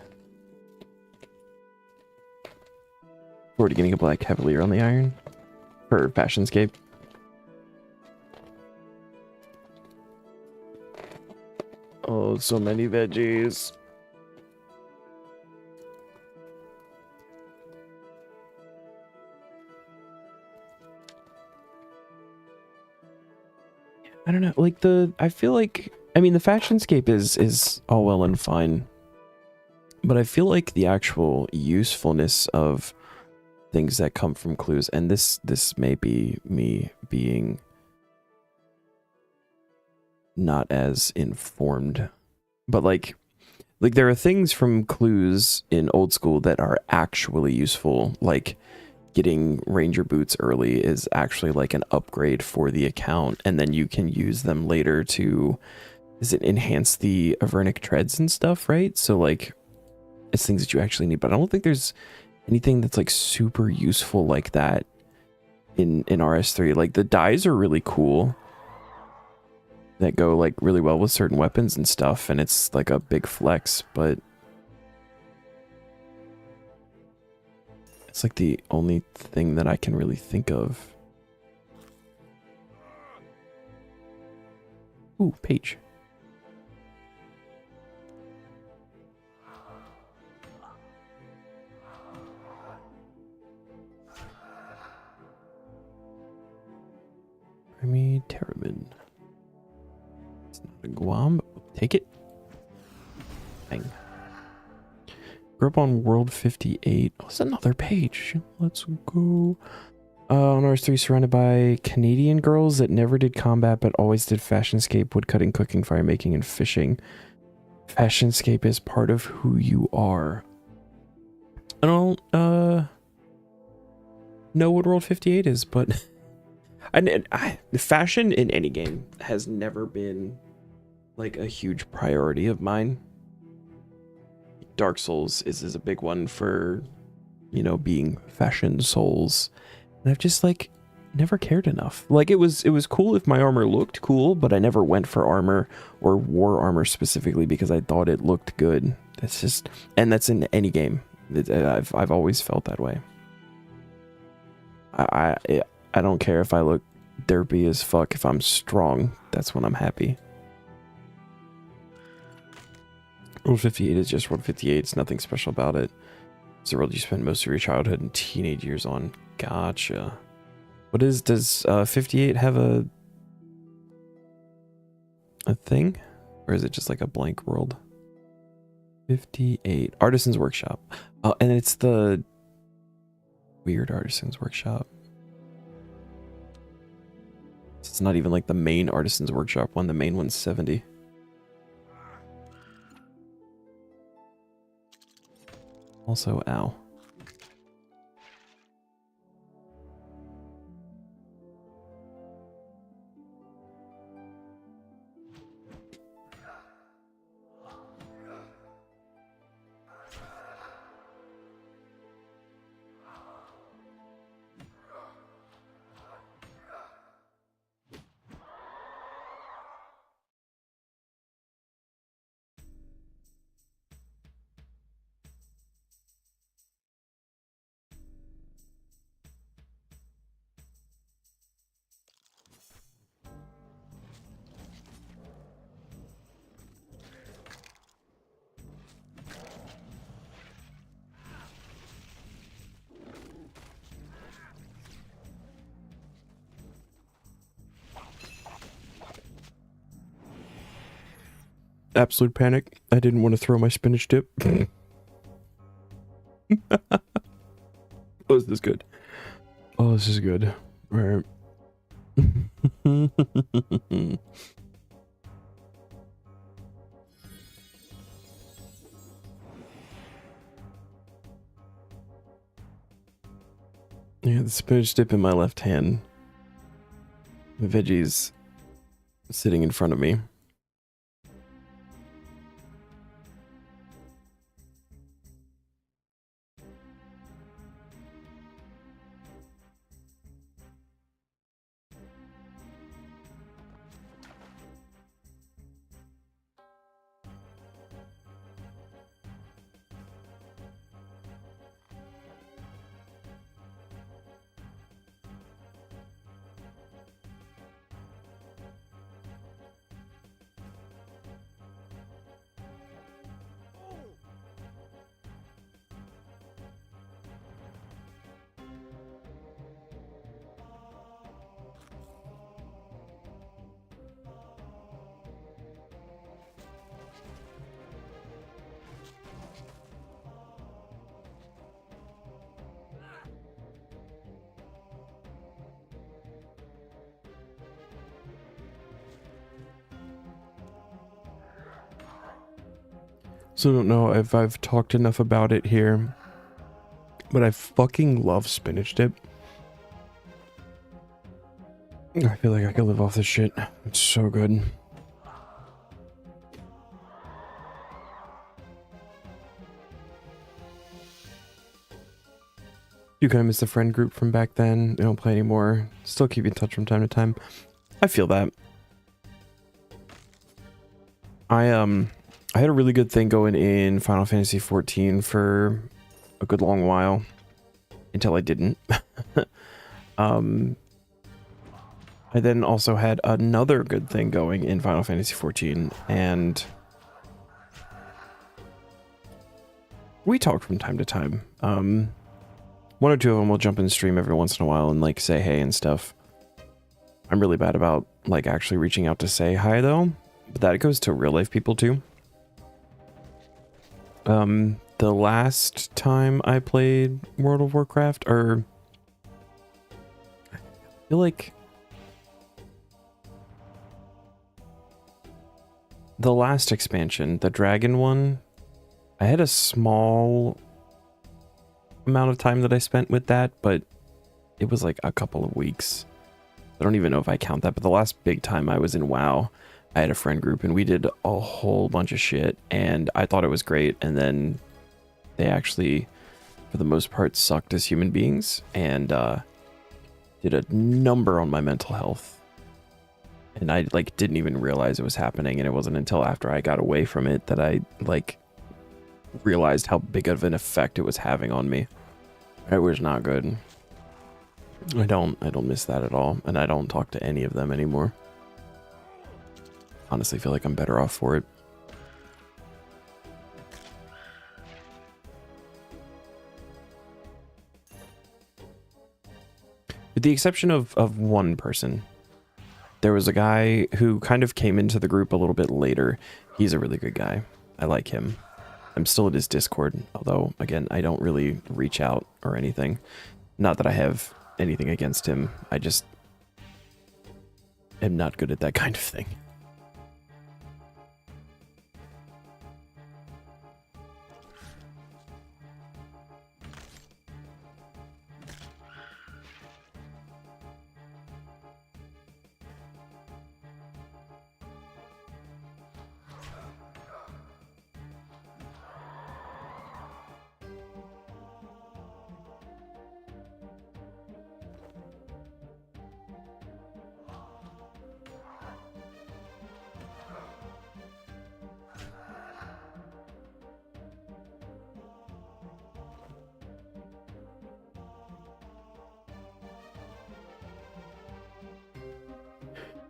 Forward to getting a black cavalier on the iron for Fashionscape. Oh, so many veggies. I don't know, like I feel like, I mean, the Fashionscape is all well and fine, but I feel like the actual usefulness of things that come from clues, and this may be me being not as informed, but like there are things from clues in old school that are actually useful, like getting ranger boots early is actually like an upgrade for the account, and then you can use them later to, is it enhance the Avernic treads and stuff, right? So like it's things that you actually need, but I don't think there's anything that's like super useful like that in RS3. Like the dyes are really cool that go like really well with certain weapons and stuff, and it's like a big flex, but it's like the only thing that I can really think of. Ooh, page. Remy Terramin. It's not a Guam. Take it. Bang. Grew up on World 58. Oh, it's another page. Let's go. On RS3, surrounded by Canadian girls that never did combat but always did fashionscape, woodcutting, cooking, fire making, and fishing. Fashionscape is part of who you are. I don't know what World 58 is, but fashion in any game has never been like a huge priority of mine. Dark Souls is a big one for, you know, being fashion souls. And I've just like never cared enough. Like it was cool if my armor looked cool, but I never went for armor or wore armor specifically because I thought it looked good. That's just, and that's in any game. I've always felt that way. I don't care if I look derpy as fuck. If I'm strong, that's when I'm happy. World 58 is just World 58. It's nothing special about it. It's the world you spend most of your childhood and teenage years on. Gotcha. What is, does 58 have a thing? Or is it just like a blank world? 58. Artisan's Workshop. And it's the weird Artisan's Workshop. It's not even like the main Artisan's Workshop one. The main one's 70. Also, ow. Absolute panic. I didn't want to throw my spinach dip. Oh, is this good? Oh, this is good. All right. Yeah, the spinach dip in my left hand. The veggies sitting in front of me. So I don't know if I've talked enough about it here, but I fucking love spinach dip. I feel like I could live off this shit. It's so good. You kind of miss the friend group from back then. They don't play anymore. Still keep in touch from time to time. I feel that. I had a really good thing going in Final Fantasy XIV for a good long while until I didn't. I then also had another good thing going in Final Fantasy XIV, and we talk from time to time. One or two of them will jump in the stream every once in a while and like say hey and stuff. I'm really bad about like actually reaching out to say hi though, but that goes to real life people too. The last time I played World of Warcraft, or I feel like the last expansion, the dragon one, I had a small amount of time that I spent with that, but it was like a couple of weeks. I don't even know if I count that, but the last big time I was in WoW, I had a friend group and we did a whole bunch of shit and I thought it was great, and then they actually, for the most part, sucked as human beings and did a number on my mental health. And I like didn't even realize it was happening, and it wasn't until after I got away from it that I like realized how big of an effect it was having on me. It was not good. I don't miss that at all, and I don't talk to any of them anymore. Honestly, feel like I'm better off for it. With the exception of one person. There was a guy who kind of came into the group a little bit later. He's a really good guy. I like him. I'm still at his Discord, although, again, I don't really reach out or anything. Not that I have anything against him. I just am not good at that kind of thing.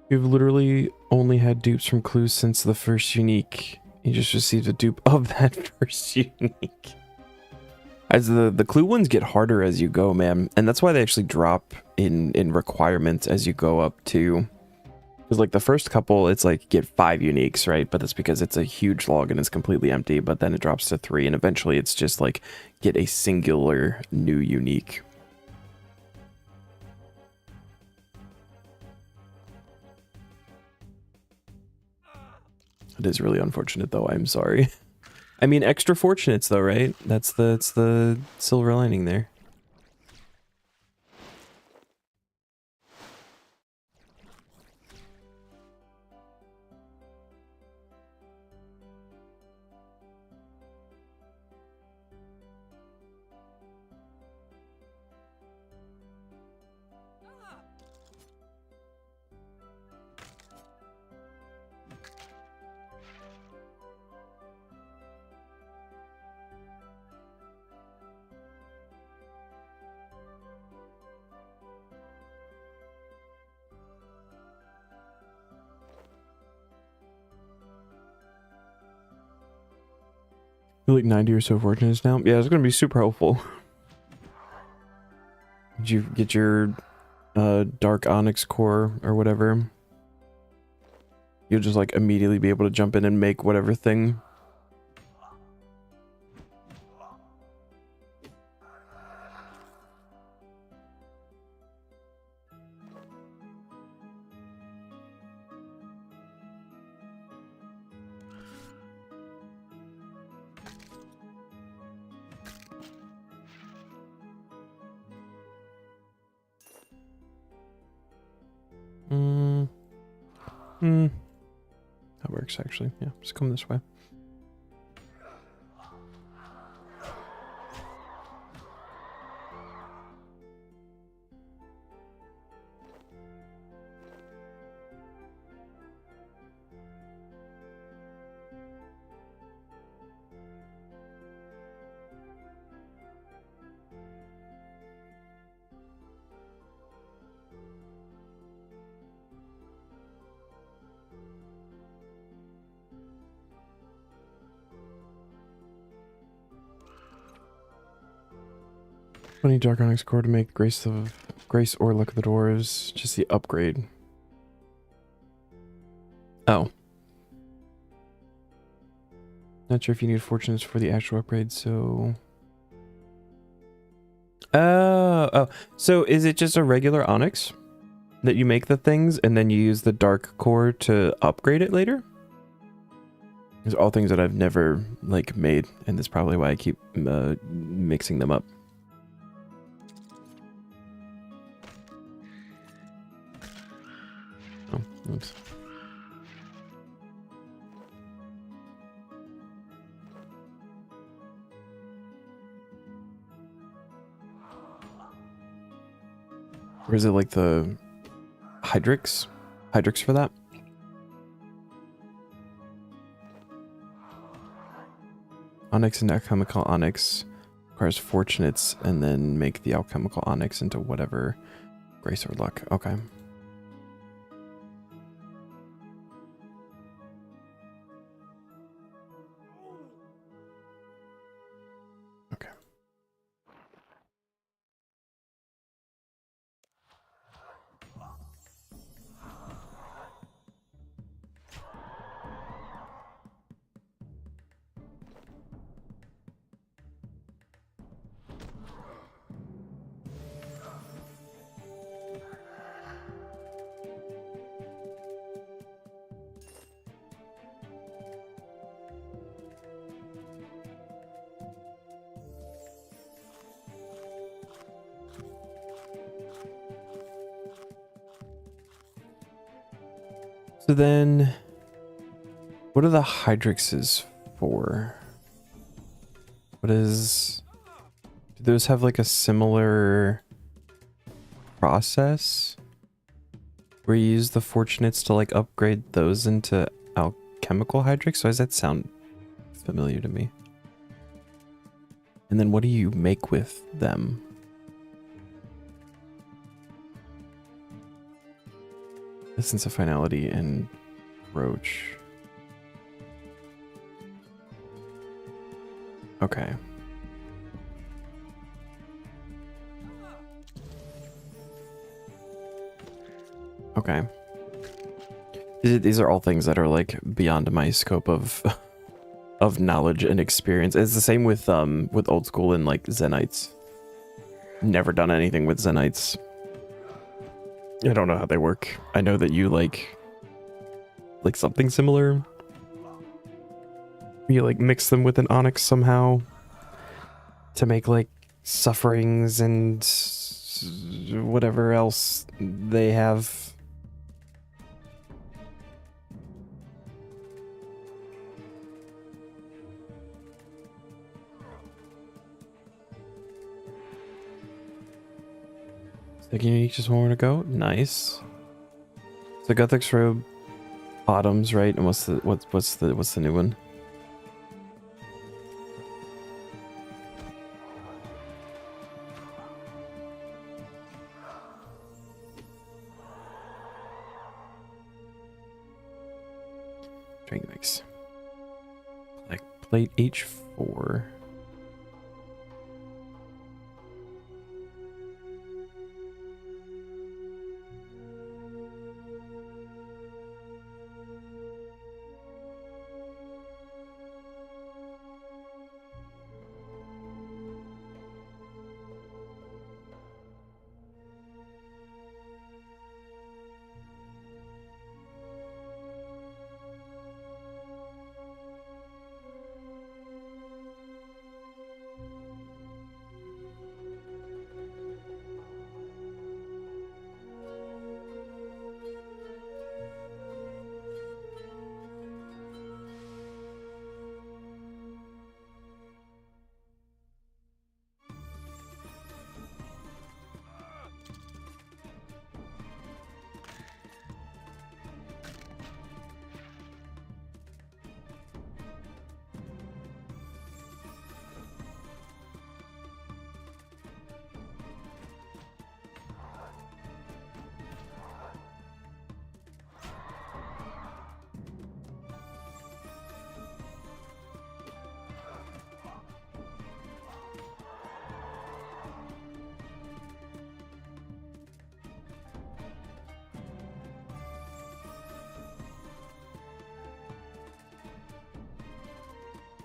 You've literally only had dupes from clues since the first unique. You just received a dupe of that first unique. As the clue ones get harder as you go, man. And that's why they actually drop in requirements as you go up too. Because like the first couple, it's like get 5 uniques, right? But that's because it's a huge log and it's completely empty. But then it drops to 3, and eventually it's just like get a singular new unique. It is really unfortunate though, I'm sorry. I mean, extra fortunates though, right? That's the silver lining there. You're like 90 or so fortunates now. Yeah, it's gonna be super helpful. Did you get your dark onyx core or whatever? You'll just like immediately be able to jump in and make whatever thing. That works actually. Yeah, just come this way. 20 Dark Onyx core to make Grace or Luck of the Dwarves. Just the upgrade. Oh. Not sure if you need fortunes for the actual upgrade, so... Oh. So is it just a regular Onyx that you make the things and then you use the dark core to upgrade it later? These are all things that I've never like made, and that's probably why I keep mixing them up. Oh, oops. Or is it like the Hydrix? Hydrix for that? Onyx and alchemical onyx requires fortunates and then make the alchemical onyx into whatever grace or luck. Okay. Okay. So then, what are the Hydrixes for? What is... Do those have like a similar process? Where you use the fortunates to like upgrade those into alchemical Hydrix? Why does that sound familiar to me? And then what do you make with them? Essence of Finality and Roach. Okay. Okay. These are all things that are like beyond my scope of of knowledge and experience. It's the same with old school and like Zenites. Never done anything with Zenites. I don't know how they work. I know that you like something similar. You like mix them with an onyx somehow to make like sufferings and whatever else they have. Second unique, just one more to go. Nice. So Guthix robe bottoms, right? And what's the new one? Drink mix. Like plate H4.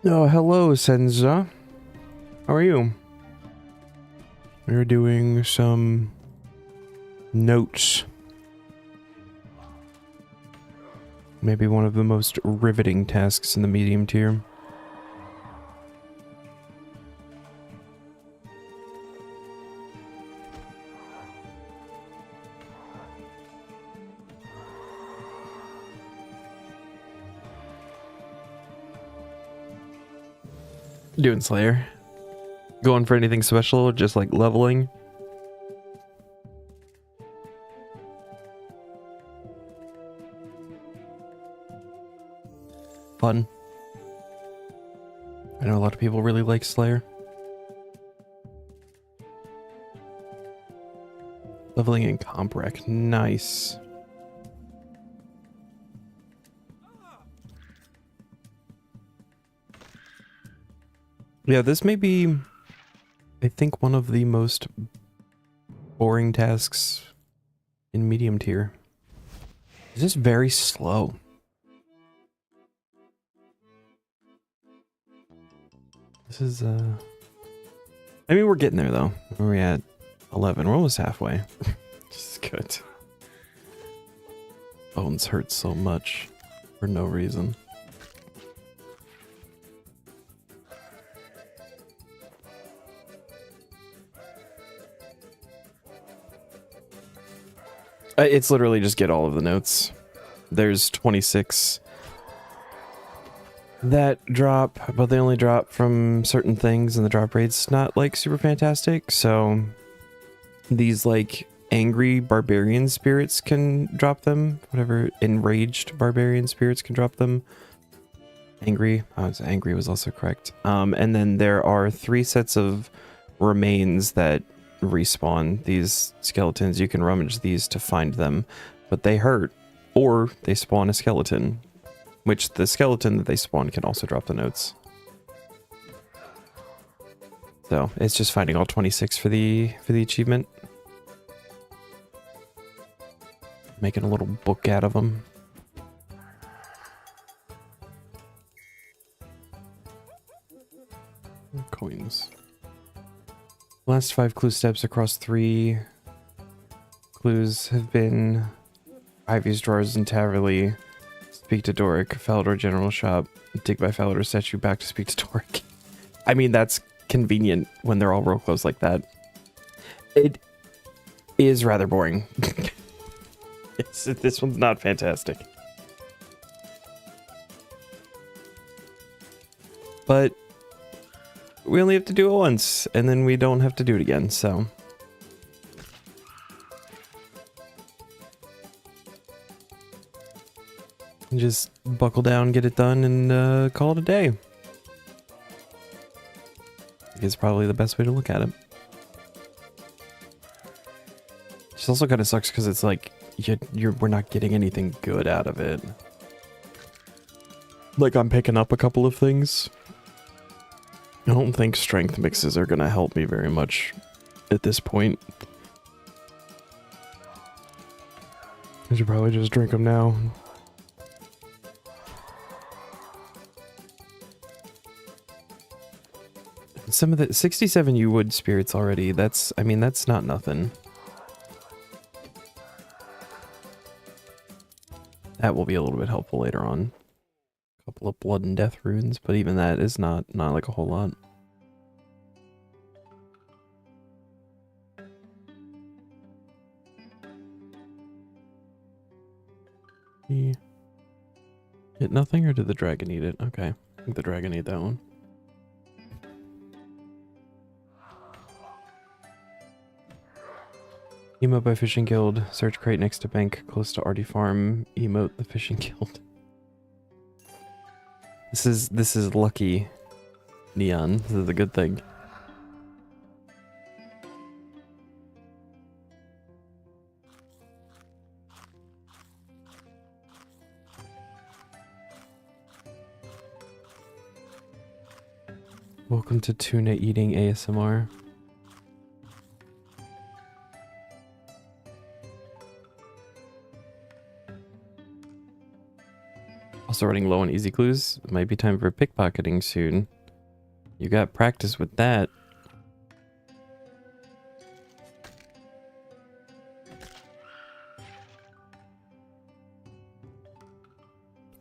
Oh, hello, Senza. How are you? We're doing some notes. Maybe one of the most riveting tasks in the medium tier. Doing Slayer. Going for anything special, just like leveling. Fun. I know a lot of people really like Slayer. Leveling in comp rec. Nice. Yeah, this may be, I think, one of the most boring tasks in medium tier. It's just very slow. This is, I mean, we're getting there, though. Where are we at? 11. We're almost halfway. This is good. Bones hurt so much for no reason. It's literally just get all of the notes. There's 26 that drop, but they only drop from certain things, and the drop rate's not like super fantastic. So these like angry barbarian spirits can drop them. Whatever, enraged barbarian spirits can drop them. Angry, angry was also correct. And then there are 3 sets of remains that respawn these skeletons. You can rummage these to find them, but they hurt, or they spawn a skeleton, which the skeleton that they spawn can also drop the notes. So it's just finding all 26 for the achievement, making a little book out of them. Coins. Last 5 clue steps across 3 clues have been Ivy's drawers in Taverley, speak to Doric, Falador General Shop, dig by Falador statue back to speak to Doric. I mean, that's convenient when they're all real close like that. It is rather boring. This one's not fantastic. But we only have to do it once, and then we don't have to do it again, so. Just buckle down, get it done, and call it a day. I think it's probably the best way to look at it. It also kind of sucks because it's like, we're not getting anything good out of it. Like, I'm picking up a couple of things. I don't think strength mixes are going to help me very much at this point. I should probably just drink them now. Some of the 67 you wood spirits already, I mean, that's not nothing. That will be a little bit helpful later on. A couple of blood and death runes, but even that is not like a whole lot. Hit nothing, or did the dragon eat it? Okay, I think the dragon ate that one. Emote by Fishing Guild. Search crate next to bank close to Artie Farm. Emote the Fishing Guild. This is lucky, Neon. This is a good thing. Welcome to tuna eating ASMR. Also running low on easy clues. It might be time for pickpocketing soon. You got practice with that.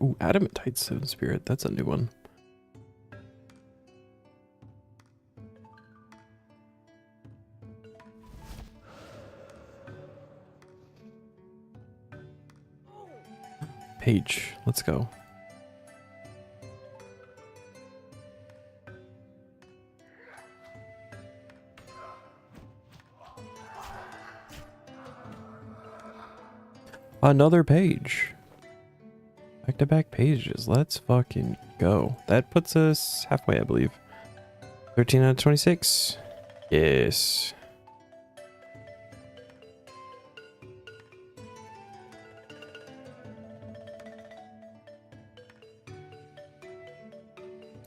Ooh, adamantite stone spirit. That's a new one. Page. Let's go. Another page. Back-to-back pages. Let's fucking go. That puts us halfway, I believe. 13 out of 26. Yes.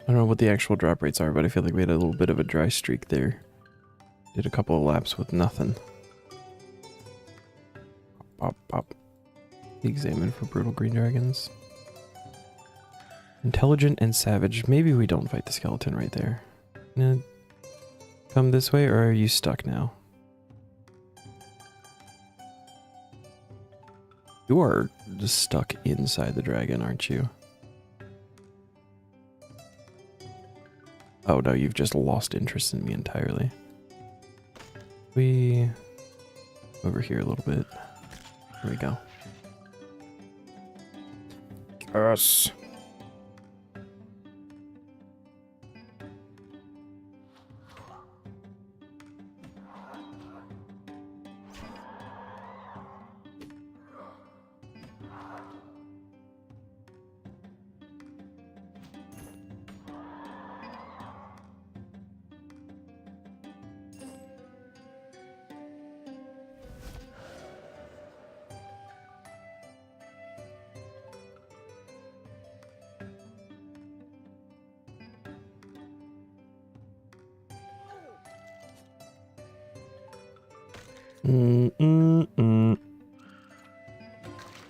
I don't know what the actual drop rates are, but I feel like we had a little bit of a dry streak there. Did a couple of laps with nothing. Pop, pop. Examine for brutal green dragons. Intelligent and savage. Maybe we don't fight the skeleton right there. Come this way, or are you stuck now? You are just stuck inside the dragon, aren't you? Oh no, you've just lost interest in me entirely. We... over here a little bit. There we go. Yes.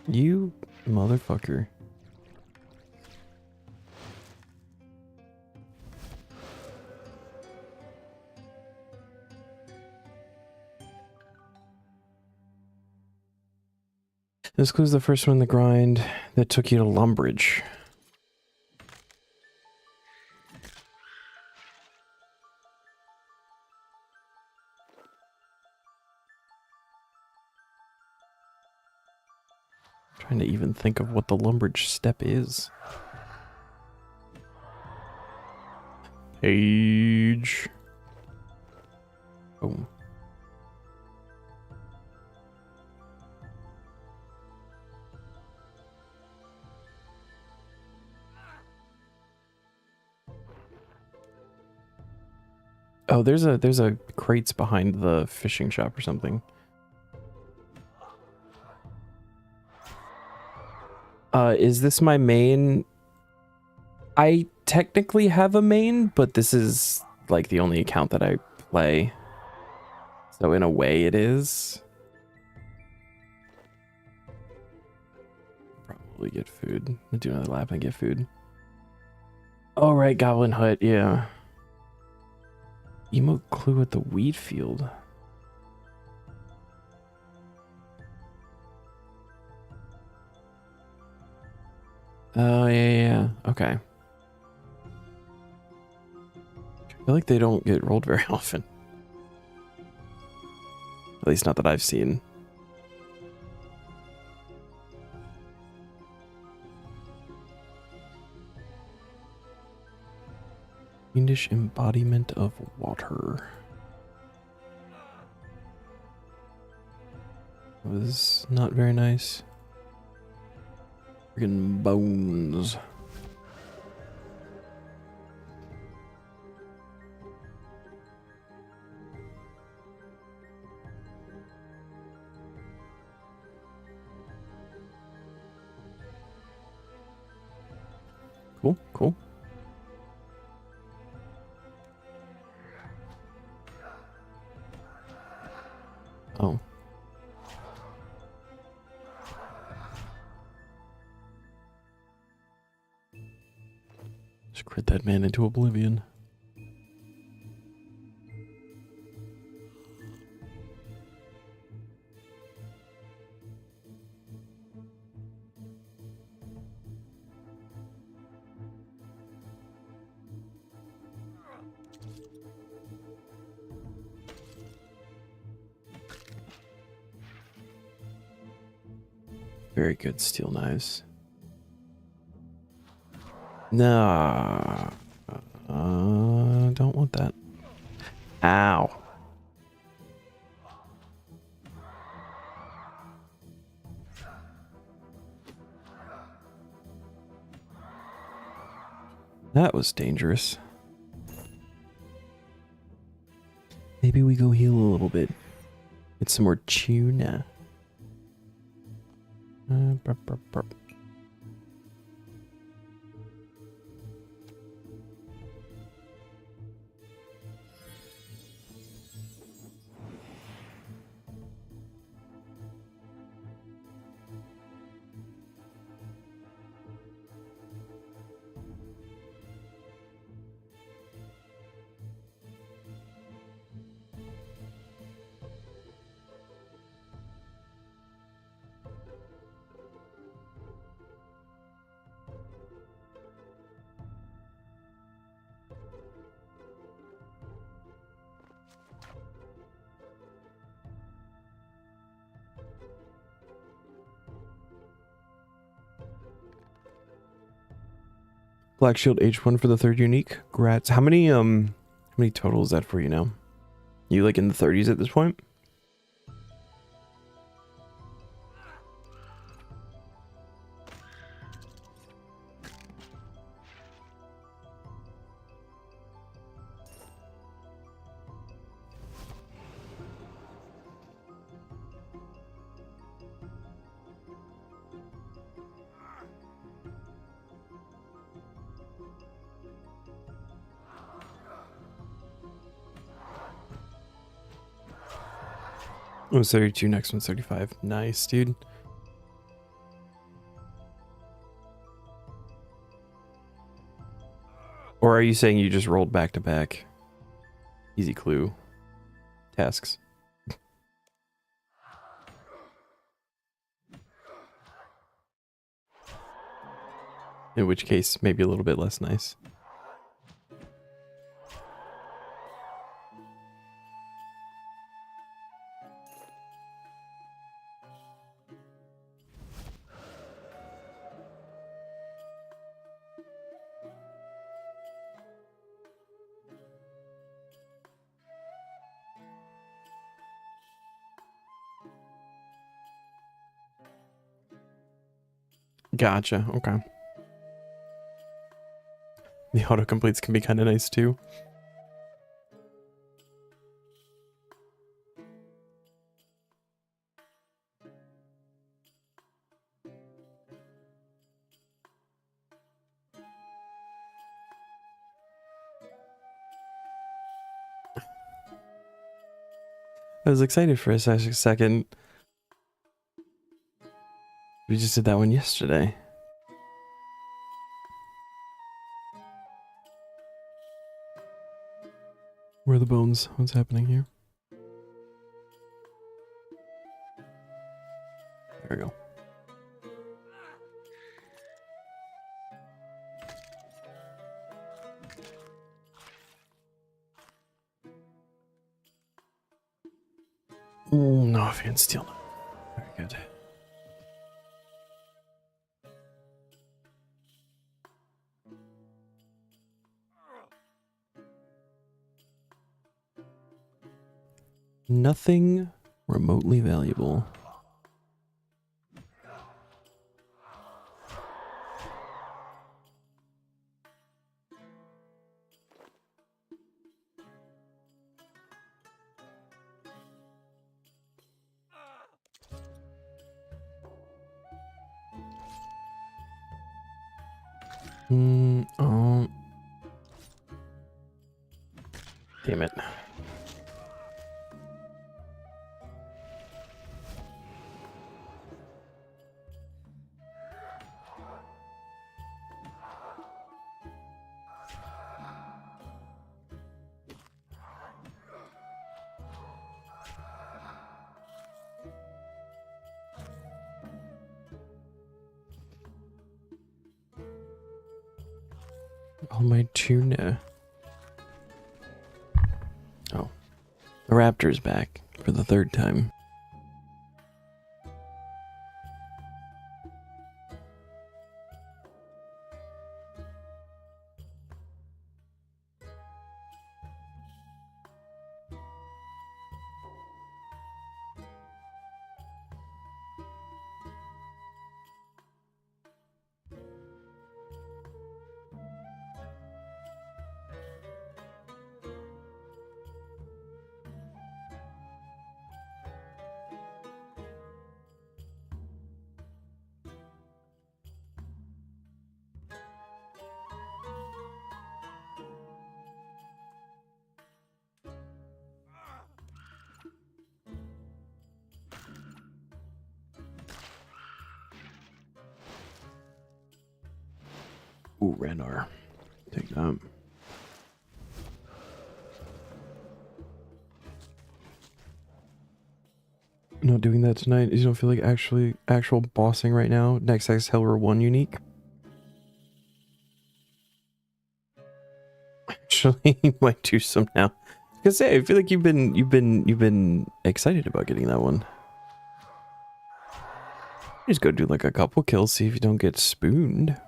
You motherfucker. This clue's the first one in the grind that took you to Lumbridge. Trying to even think of what the Lumbridge step is. Page. Boom. Oh, there's a crates behind the fishing shop or something. Is this my main? I technically have a main, but this is like the only account that I play. So in a way it is. Probably get food. I'll do another lap and get food. Oh right, Goblin Hut, yeah. Emote clue at the wheat field. Oh, yeah. Okay. I feel like they don't get rolled very often. At least not that I've seen. Fiendish embodiment of water. That was not very nice. Friggin' bones. Cool, cool. Oh. Just crit that man into oblivion. Very good steel knives. No. Don't want that. Ow. That was dangerous. Maybe we go heal a little bit. Get some more tuna. Burp, burp, burp. Black Shield H1 for the third unique. Grats. How many total is that for you now? You like in the 30s at this point? Oh, 32, next one's 35. Nice, dude. Or are you saying you just rolled back to back? Easy clue. Tasks. In which case, maybe a little bit less nice. Gotcha, okay. The autocompletes can be kind of nice too. I was excited for a second. We just did that one yesterday. Where are the bones? What's happening here? There we go. No, if you can steal. Very good. Nothing remotely valuable. Oh. Damn it. All my tuna. Oh. The raptor's back for the third time. Ooh, Ranar. Take that. Not doing that tonight. You don't feel like actual bossing right now. Next X Helver 1 unique. Actually, you might do some now. Because I feel like you've been excited about getting that one. Just go do like a couple kills, see if you don't get spooned.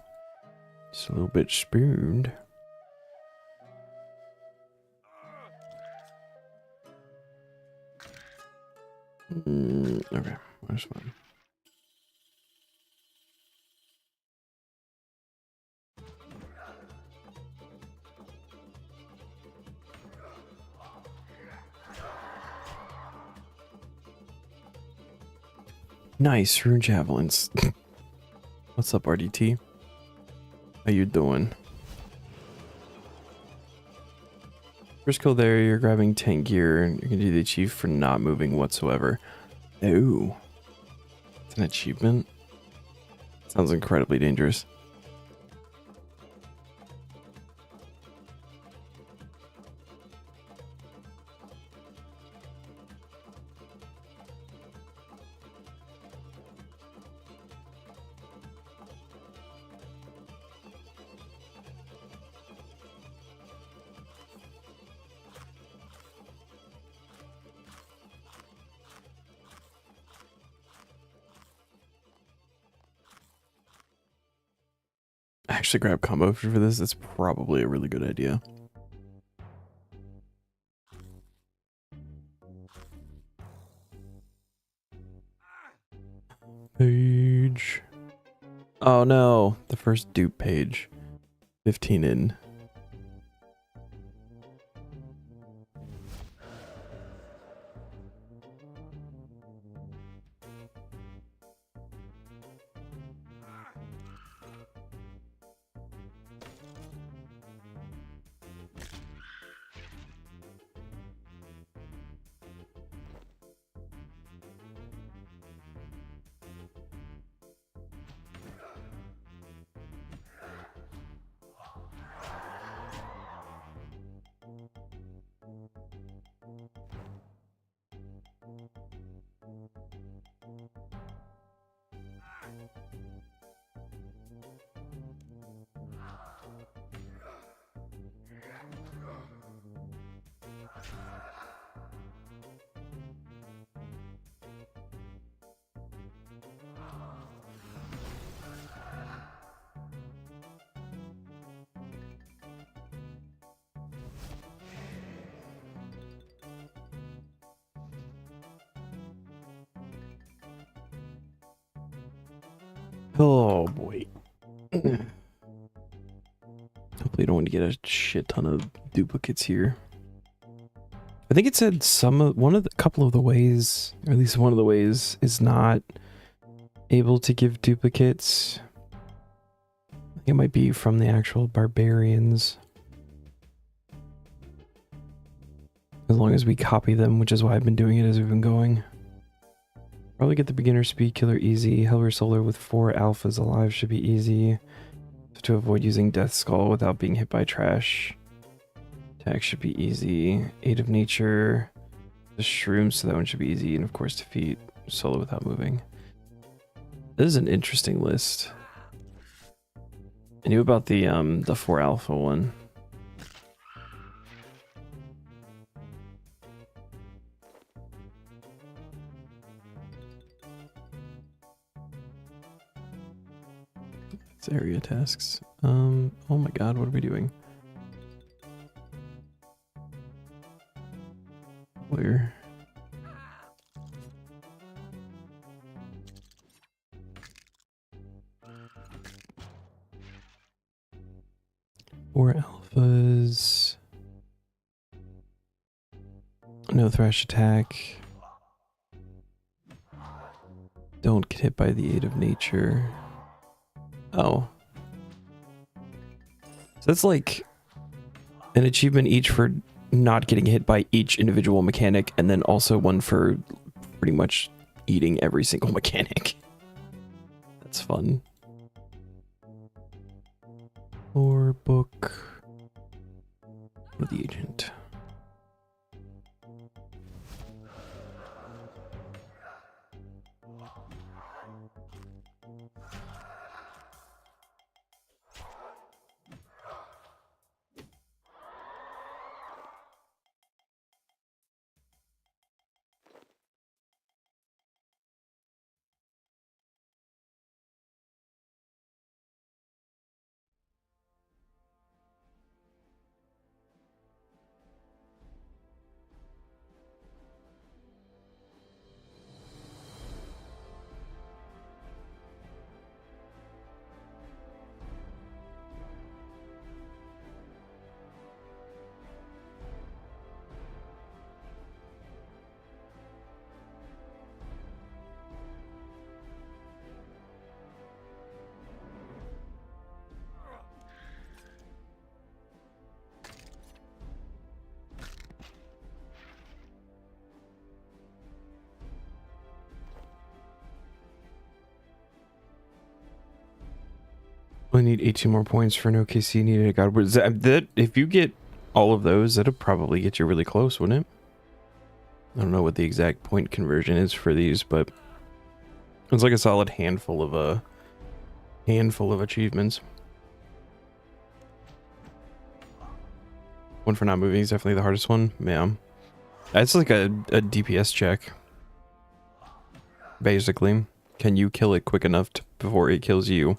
Just a little bit spooned. Okay, that's fine. Nice, rune javelins. What's up, RDT? How you doing? First kill there, you're grabbing 10 gear, and you're gonna do the achieve for not moving whatsoever. Ooh. It's an achievement? Sounds incredibly dangerous. Actually grab combo for this. It's probably a really good idea. Page. Oh no, the first dupe page. 15 in. Oh boy. Hopefully you don't want to get a shit ton of duplicates here. I think it said couple of the ways, or at least one of the ways, is not able to give duplicates. I think it might be from the actual barbarians. As long as we copy them, which is why I've been doing it as we've been going. Probably get the beginner speed killer easy. Helver Solar with 4 alphas alive should be easy. To avoid using Death Skull without being hit by trash. Attack should be easy. Aid of Nature. The Shrooms, so that one should be easy. And of course defeat Solo without moving. This is an interesting list. I knew about the 4 alpha one. It's area tasks. Oh my god, what are we doing? Where? Or alphas. No thrash attack. Don't get hit by the aid of nature. Oh. So that's like an achievement each for not getting hit by each individual mechanic, and then also one for pretty much eating every single mechanic. That's fun. Or book with the agent. We need 18 more points for an OKC needed. God, was that if you get all of those, that'll probably get you really close, wouldn't it? I don't know what the exact point conversion is for these, but it's like a solid handful of achievements. One for not moving is definitely the hardest one. Yeah, it's like a DPS check. Basically, can you kill it quick enough before it kills you?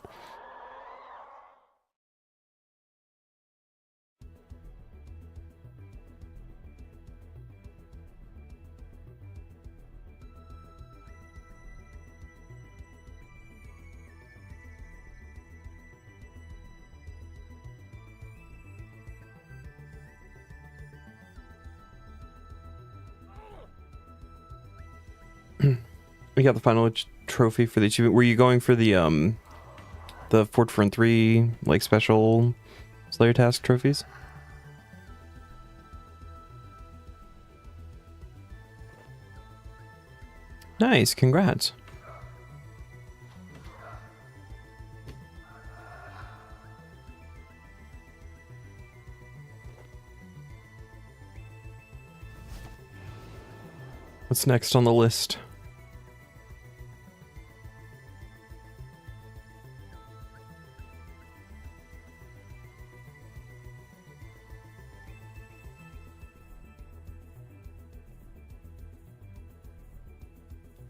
We got the final trophy for the achievement. Were you going for the Fort Front 3 like special Slayer task trophies? Nice, congrats. What's next on the list?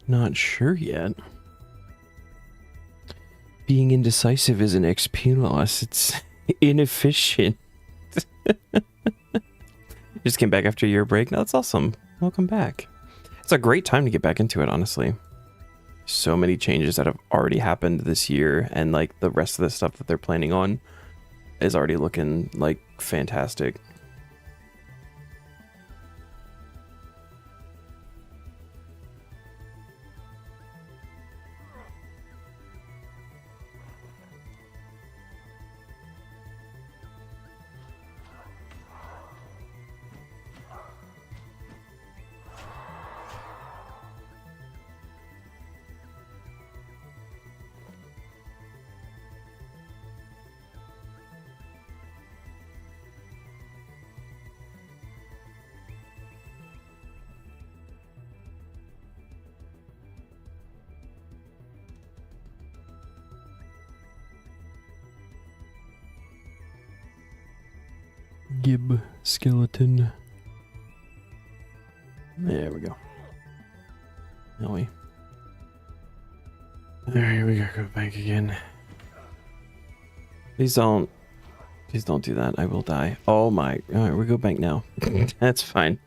Not sure yet. Being indecisive is an XP loss. It's inefficient. Just came back after a year break. No, that's awesome. Welcome back. It's a great time to get back into it, honestly. So many changes that have already happened this year, and like the rest of the stuff that they're planning on is already looking like fantastic. Gib skeleton. There we go. Now we. Alright, we gotta go back again. Please don't do that. I will die. Oh my. Alright, we go back now. That's fine.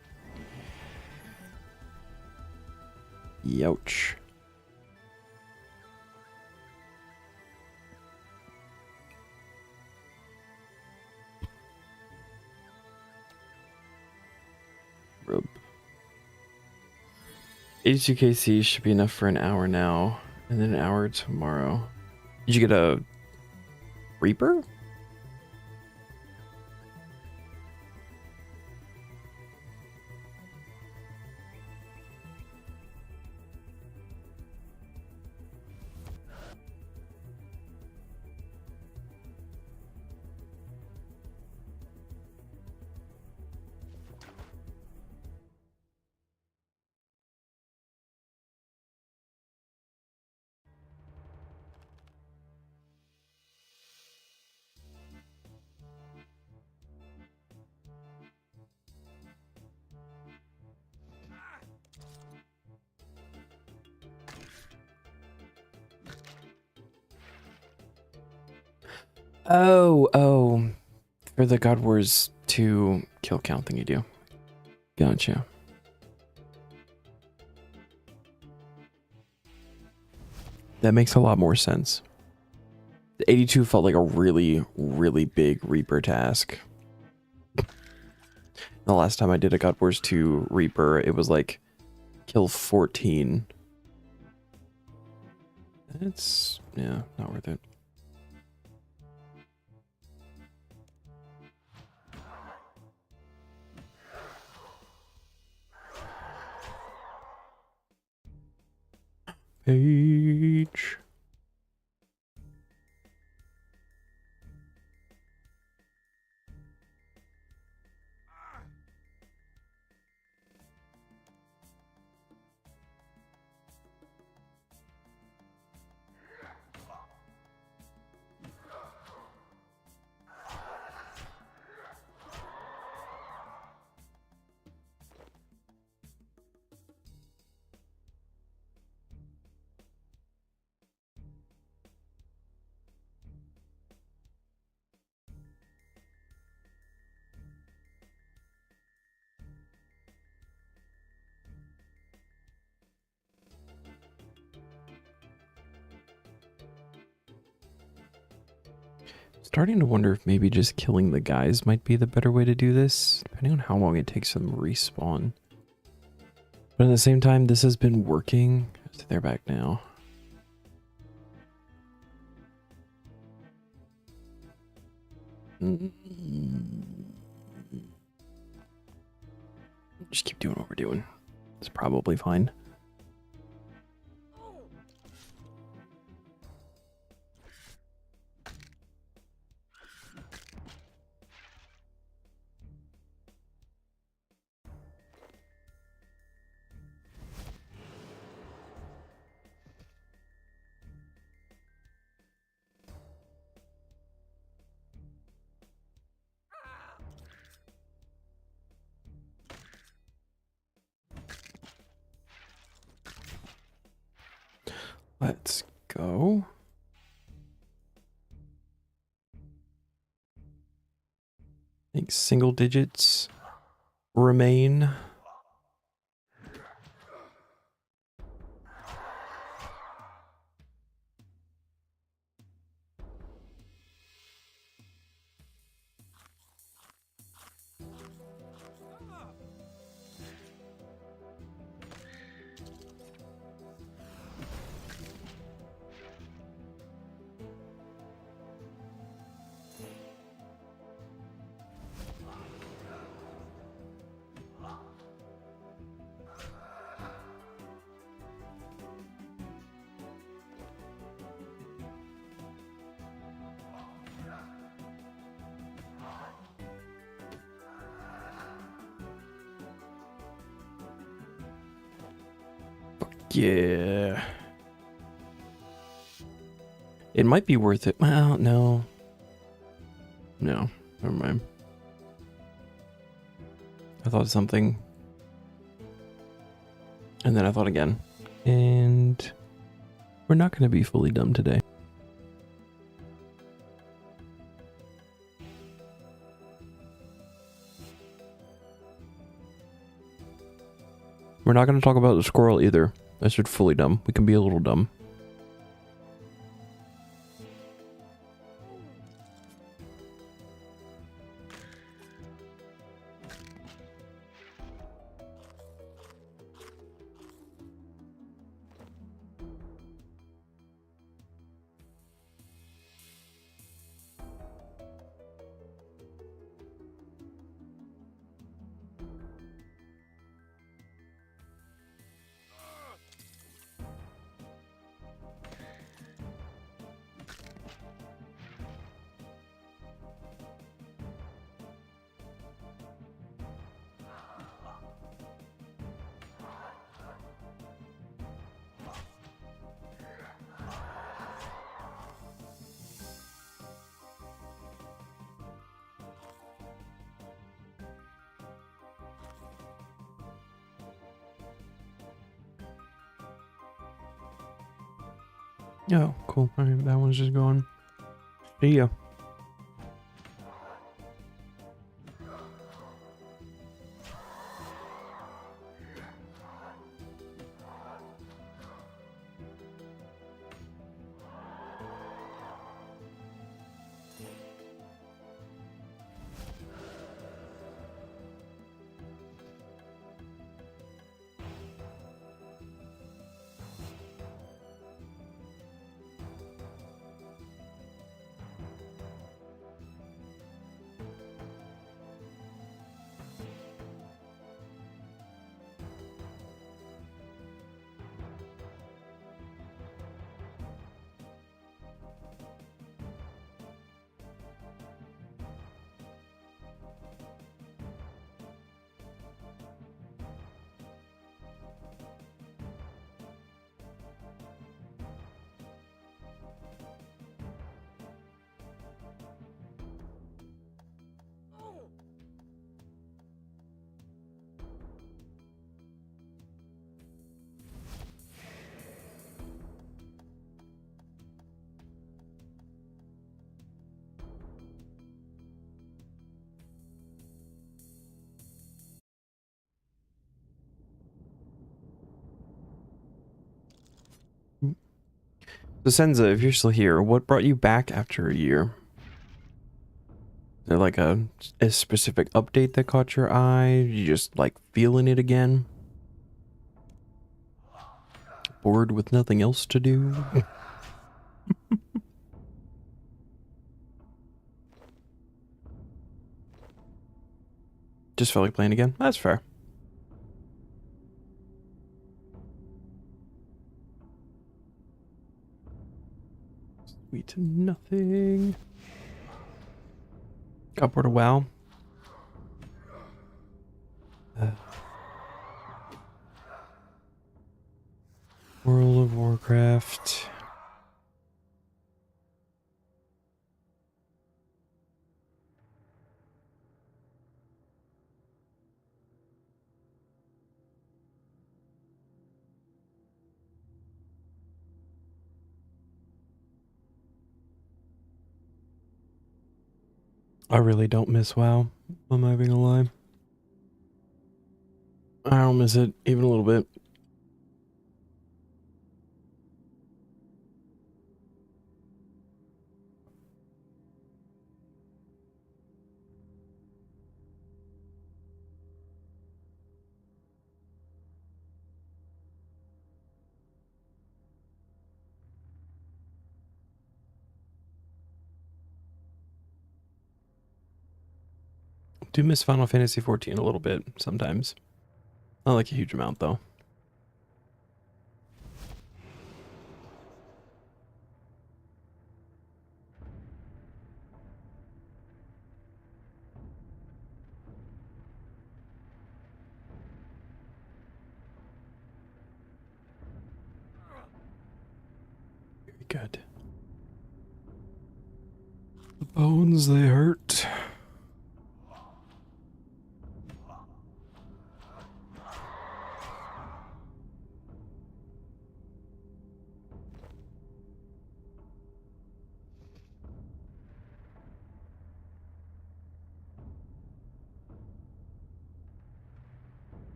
Youch. Rub. 82 KC should be enough for an hour now, and then an hour tomorrow. Did you get a Reaper? Oh, for the God Wars 2 kill count thing you do. Gotcha. That makes a lot more sense. The 82 felt like a really, really big Reaper task. The last time I did a God Wars 2 Reaper, it was like kill 14. It's, yeah, not worth it. Page. Starting to wonder if maybe just killing the guys might be the better way to do this, depending on how long it takes them to respawn. But at the same time, this has been working. So they're back now. Just keep doing what we're doing. It's probably fine. Let's go. I think single digits remain. Yeah. It might be worth it. Well, no. No, never mind. I thought of something. And then I thought again. And we're not going to be fully dumb today. We're not going to talk about the squirrel either. I said fully dumb. We can be a little dumb. Oh, cool. All right, that one's just going. See ya. So Senza, if you're still here, what brought you back after a year? Is there like a specific update that caught your eye? You just like feeling it again? Bored with nothing else to do? Just felt like playing again? That's fair. Sweet to nothing. Got bored of WoW. World of Warcraft. I really don't miss WoW. I'm not even gonna lie. I don't miss it even a little bit. Do miss Final Fantasy 14 a little bit sometimes. Not like a huge amount though. Very good. The bones, they hurt.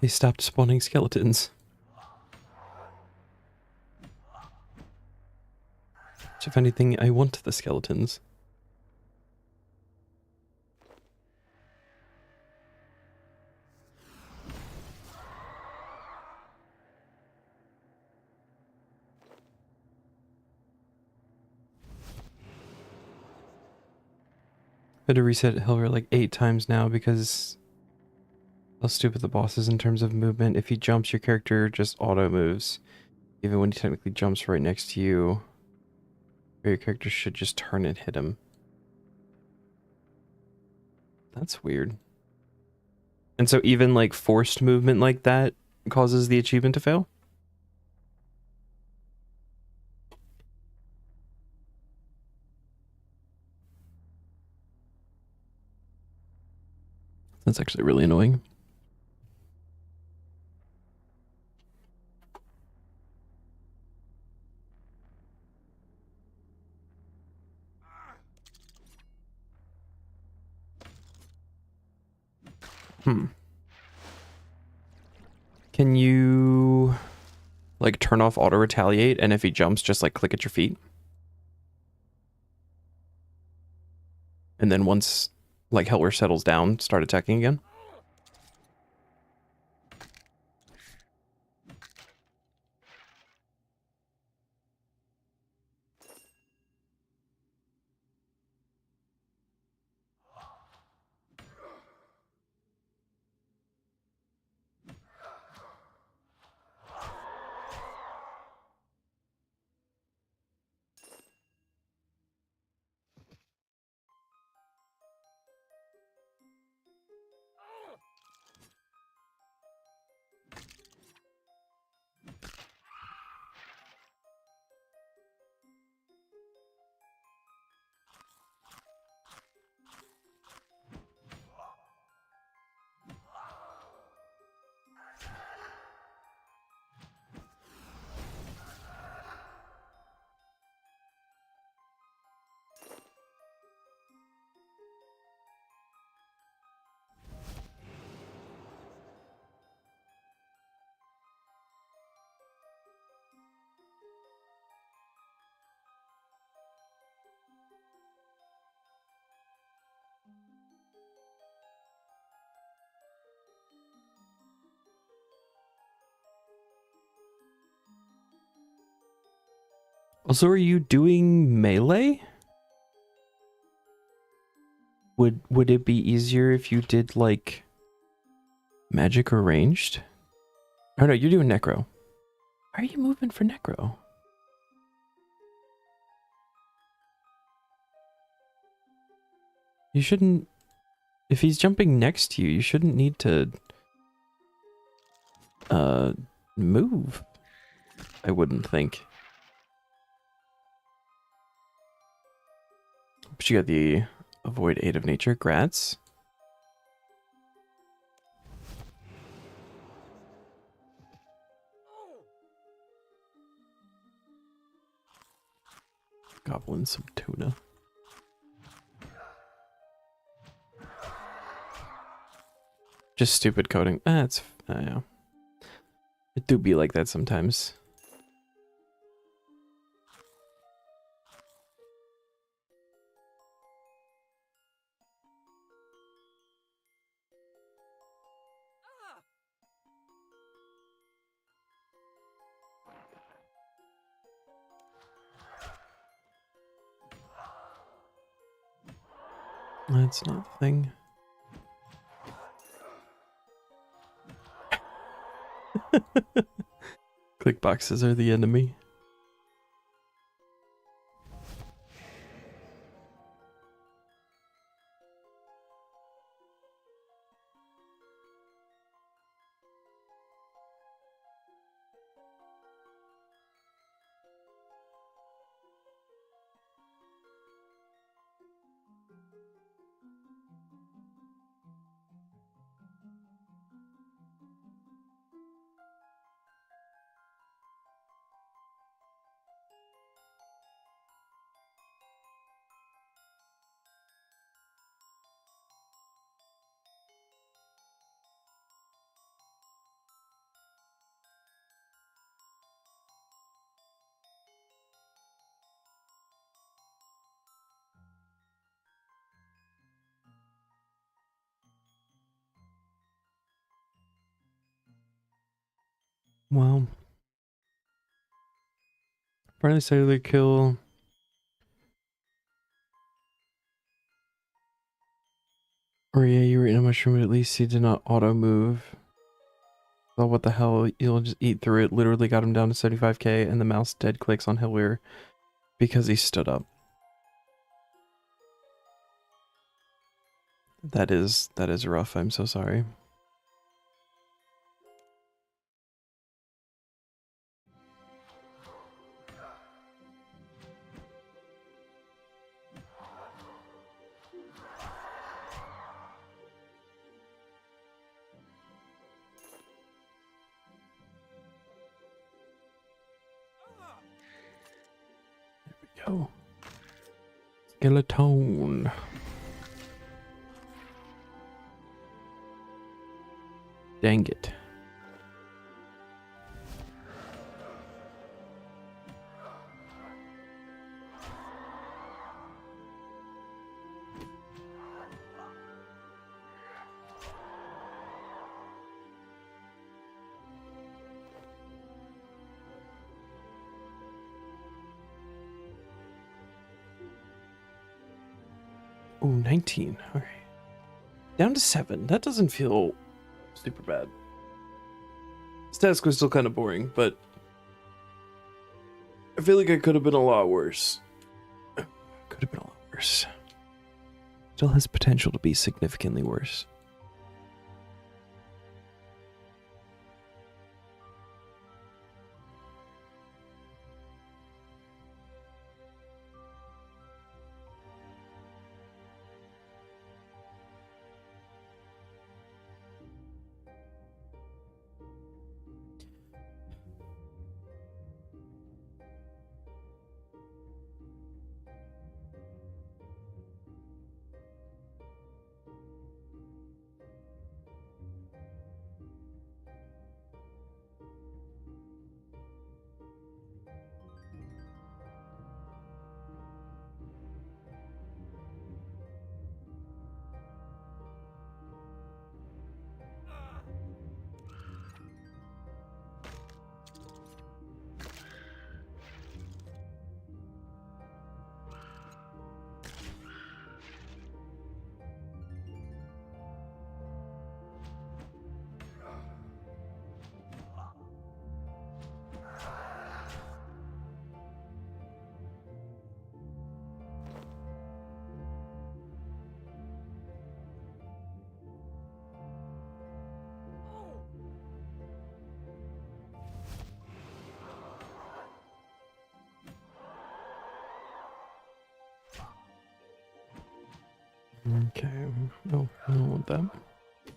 They stopped spawning skeletons. Which, if anything, I want the skeletons. Had to reset Helver like 8 times now because how stupid the boss is in terms of movement. If he jumps, your character just auto moves. Even when he technically jumps right next to you. Your character should just turn and hit him. That's weird. And so even like forced movement like that causes the achievement to fail? That's actually really annoying. Can you like turn off auto retaliate, and if he jumps, just like click at your feet? And then once like Helwer settles down, start attacking again? Also, are you doing melee? Would it be easier if you did like magic or ranged? Oh no, you're doing necro. Why are you moving for necro? You shouldn't. If he's jumping next to you, you shouldn't need to move. I wouldn't think. But you got the avoid aid of nature, grats. Goblin some tuna. Just stupid coding. It's yeah. It do be like that sometimes. That's not the thing. Click boxes are the enemy. Well, finally cellular kill. Or yeah, you were in a mushroom, but at least he did not auto move. Oh, what the hell? You'll just eat through it. Literally got him down to 75k, and the mouse dead clicks on Hillweir because he stood up. That is rough. I'm so sorry. Yo. Skeleton. Dang it. Oh, 19. Okay. Down to 7. That doesn't feel super bad. This task was still kind of boring, but I feel like it could have been a lot worse. Could have been a lot worse. Still has potential to be significantly worse. Okay. Oh, I don't want that. I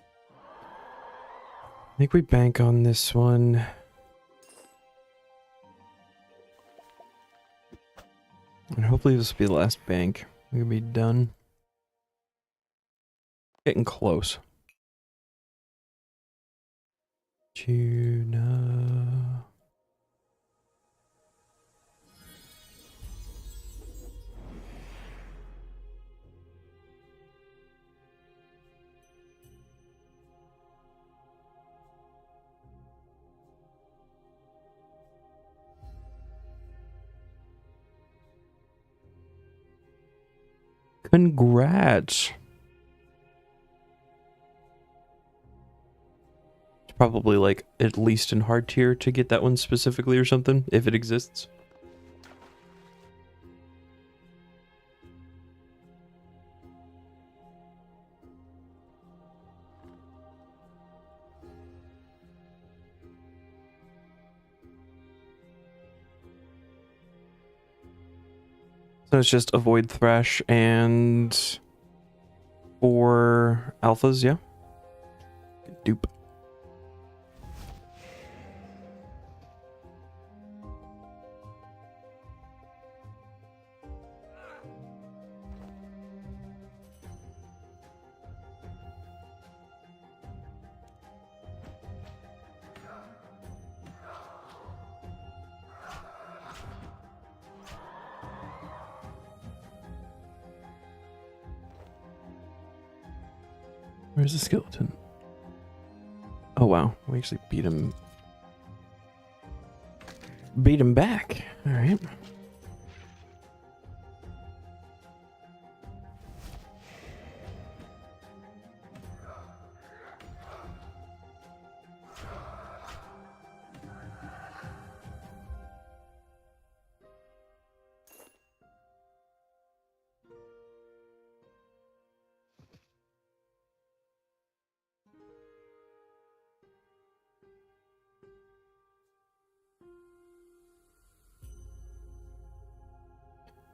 think we bank on this one. And hopefully this will be the last bank. We're gonna be done. Getting close. Tuna. Congrats. It's probably like at least in hard tier to get that one specifically or something, if it exists. So it's just avoid thrash and 4 alphas, yeah? Dupe. Where's the skeleton? Oh wow, we actually beat him beat him back. All right.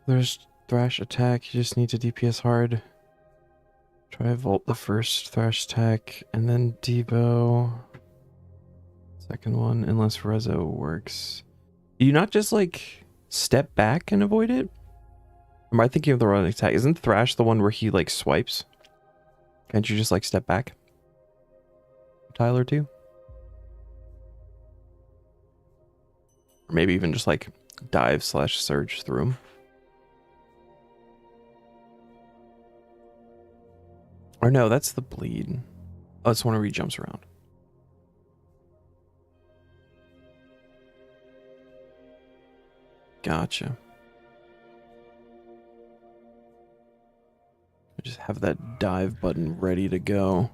There's Thrash attack. You just need to DPS hard. Try Volt the first Thrash attack, and then Devo. Second one, unless Rezo works. Do you not just like step back and avoid it? Or am I thinking of the wrong attack? Isn't Thrash the one where he like swipes? Can't you just like step back? Tyler too? Or maybe even just like dive / surge through him. Or no, that's the bleed. Oh, it's one where he jumps around. Gotcha. I just have that dive button ready to go.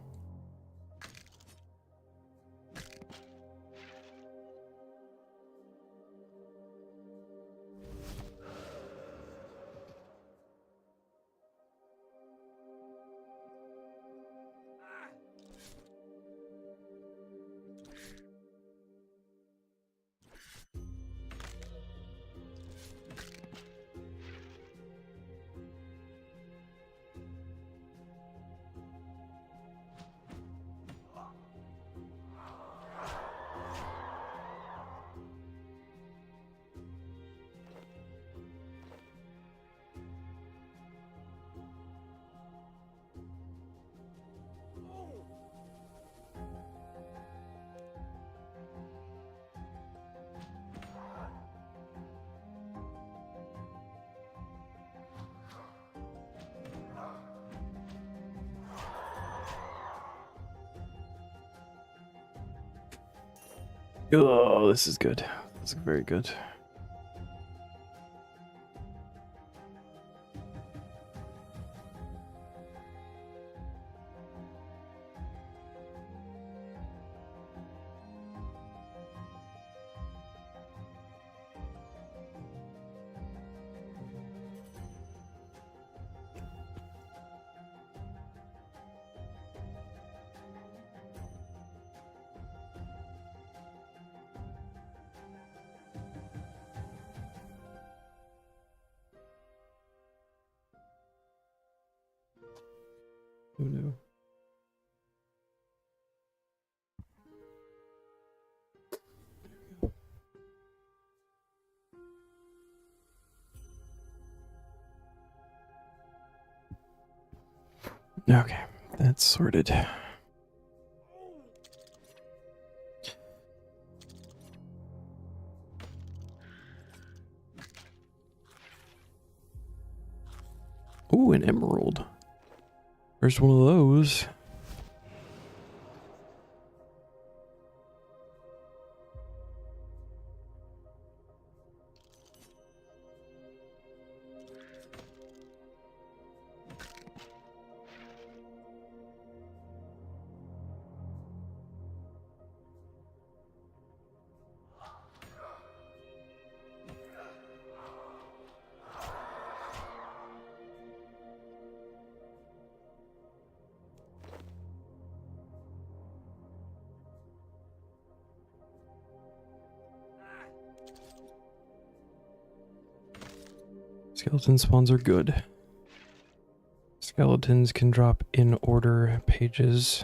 Oh, this is good. This is very good. Who knew? Okay, that's sorted. Ooh, an emerald. There's one of those. Skeleton spawns are good. Skeletons can drop in order pages.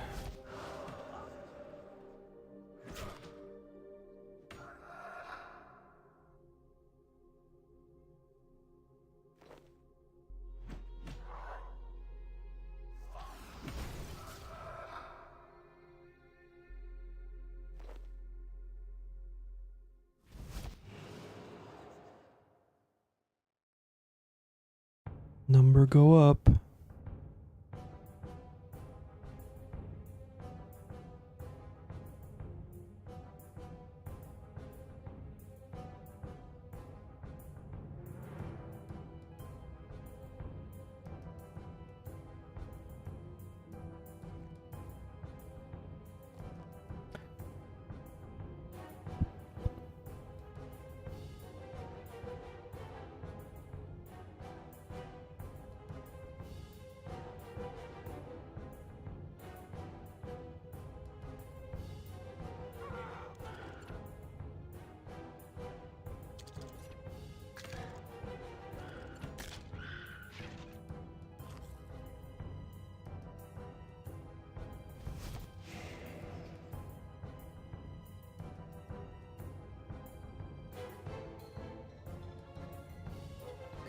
Number go up.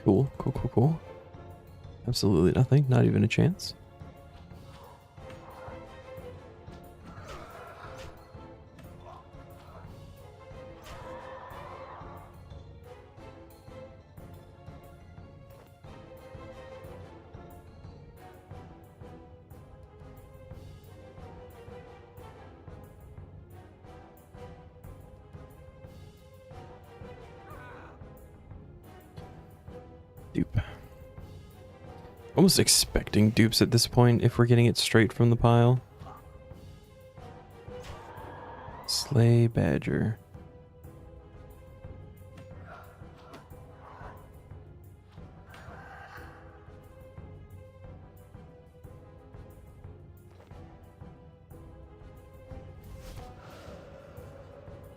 Cool, cool, cool, cool. Absolutely nothing. Not even a chance. Dupe. Almost expecting dupes at this point if we're getting it straight from the pile. Slay Badger.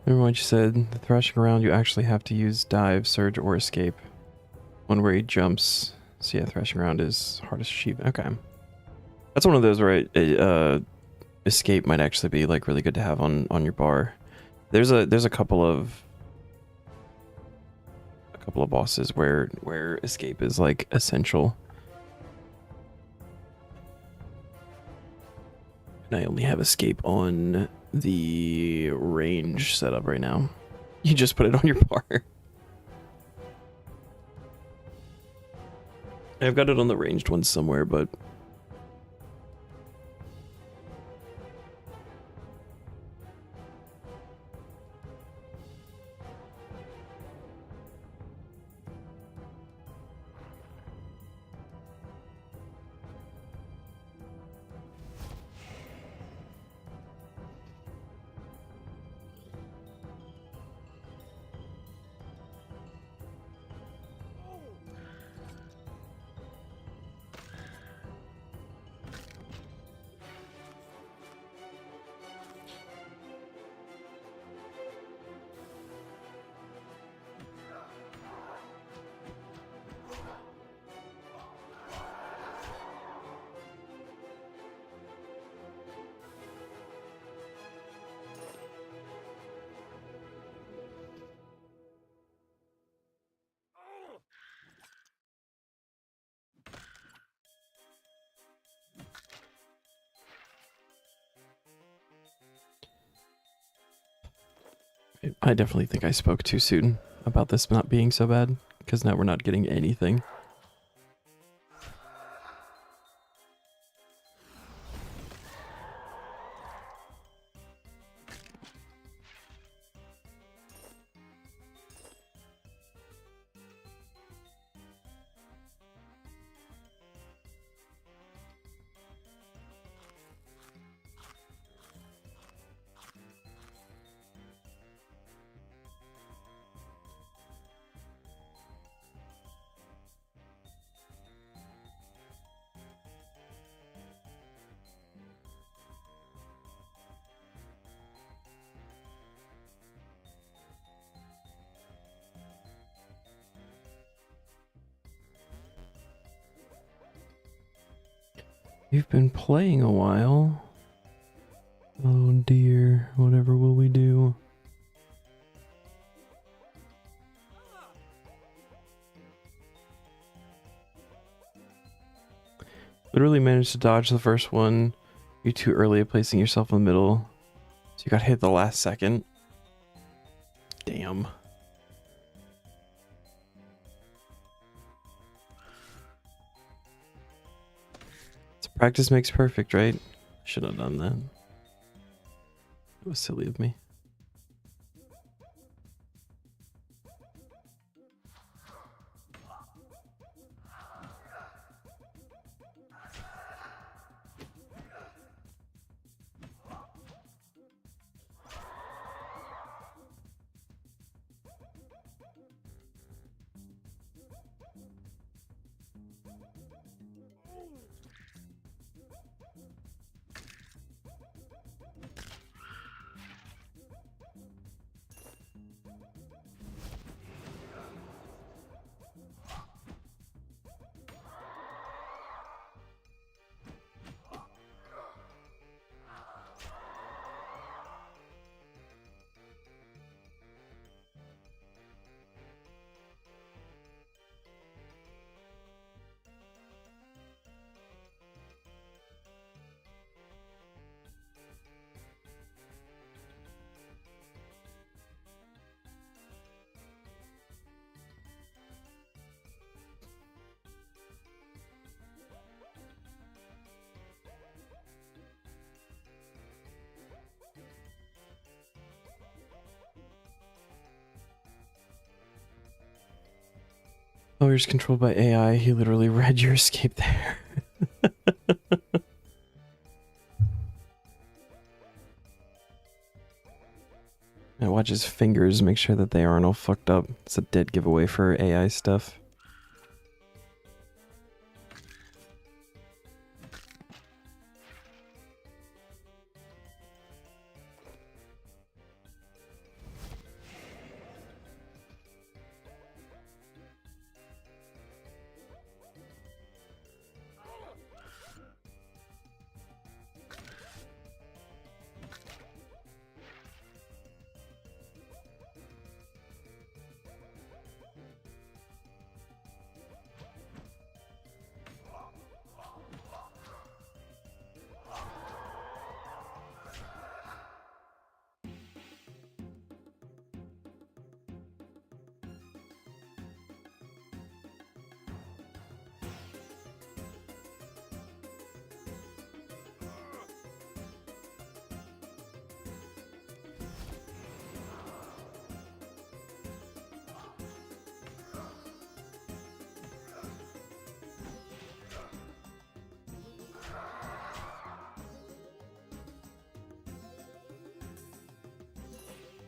Remember what you said, the thrashing around you actually have to use dive, surge, or escape. One where he jumps. So yeah, thrashing around is hardest to achieve. Okay. That's one of those where escape might actually be like really good to have on your bar. There's a couple of bosses where escape is like essential. And I only have escape on the range setup right now. You just put it on your bar. I've got it on the ranged one somewhere, but I definitely think I spoke too soon about this not being so bad, because now we're not getting anything. You've been playing a while. Oh dear, whatever will we do? Literally managed to dodge the first one. You're too early at placing yourself in the middle. So you got hit the last second. Damn. So practice makes perfect, right? Should have done that. It was silly of me. Oh, you're just controlled by AI. He literally read your escape there. I watch his fingers, make sure that they aren't all fucked up. It's a dead giveaway for AI stuff.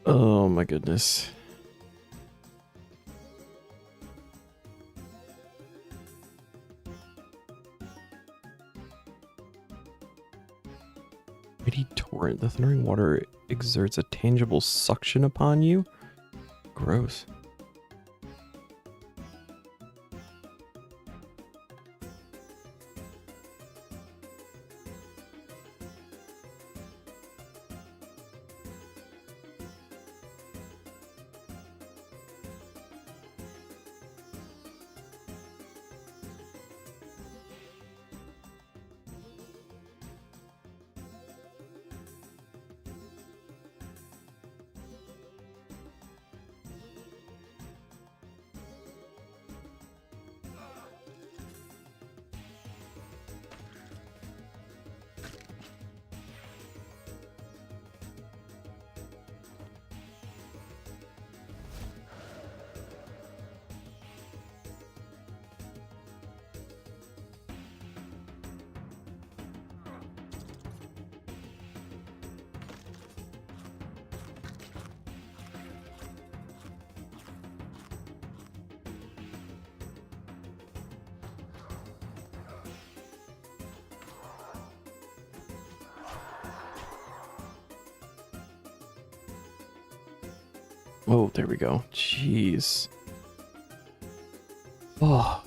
Oh my goodness. Mighty torrent. The thundering water exerts a tangible suction upon you. Gross. Oh, there we go. Jeez. Oh.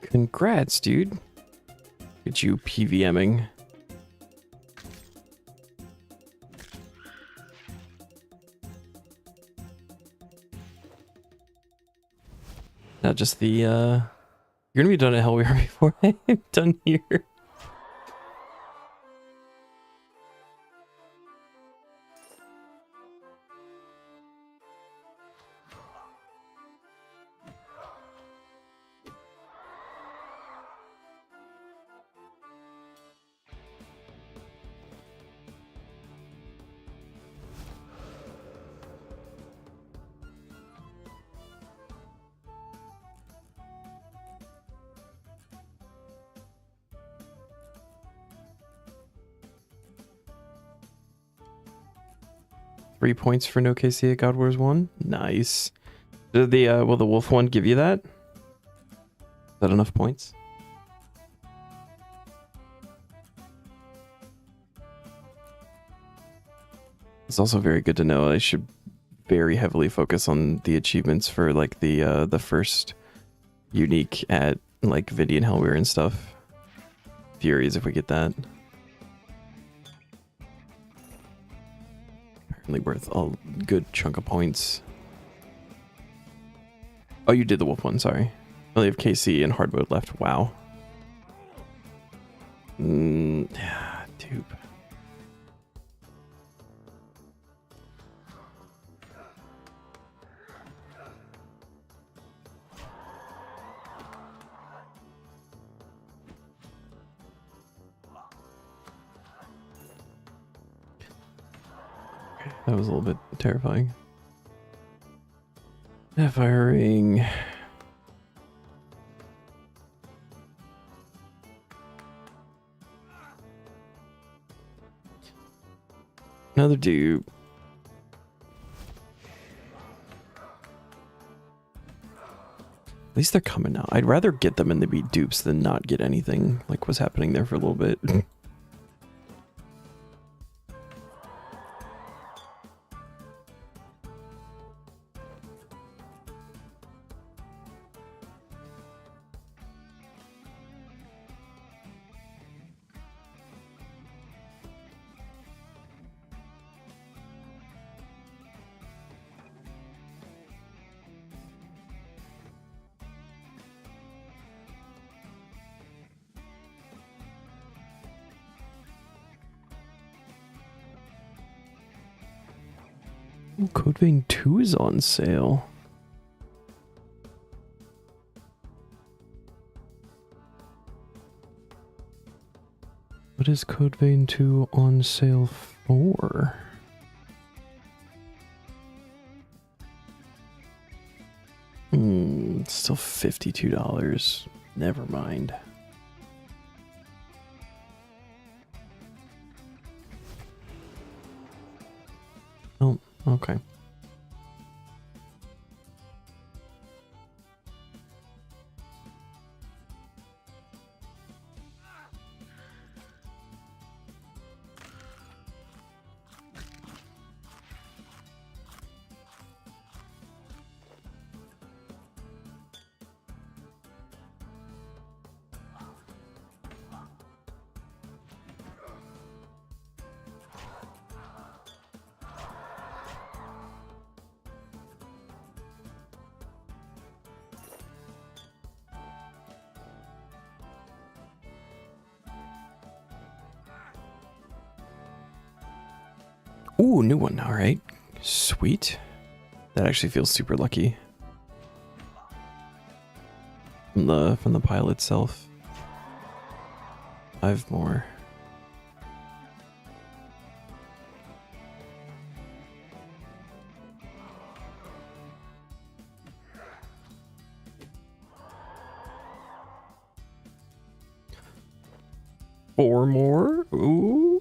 Congrats, dude. Look at you PVMing. Not just the, You're gonna be done at Hellweir before I'm done here. Three points for no KC at God Wars 1. Nice. Will the wolf one give you that? Is that enough points? It's also very good to know. I should very heavily focus on the achievements for like the first unique at like Vindy and Hellweir and stuff. Furies if we get that. Apparently worth a good chunk of points. Oh, you did the wolf one, sorry. I only have KC and hard mode left. Wow. Yeah, dupe. That was a little bit terrifying. Firing. Another dupe. At least they're coming out. I'd rather get them and they be dupes than not get anything like what's happening there for a little bit. Code Vein 2 is on sale. What is Code Vein 2 on sale for? Still $52. Never mind. Oh, okay. Ooh, new one. All right. Sweet. That actually feels super lucky. From the pile itself. 5 more. Four more. Ooh.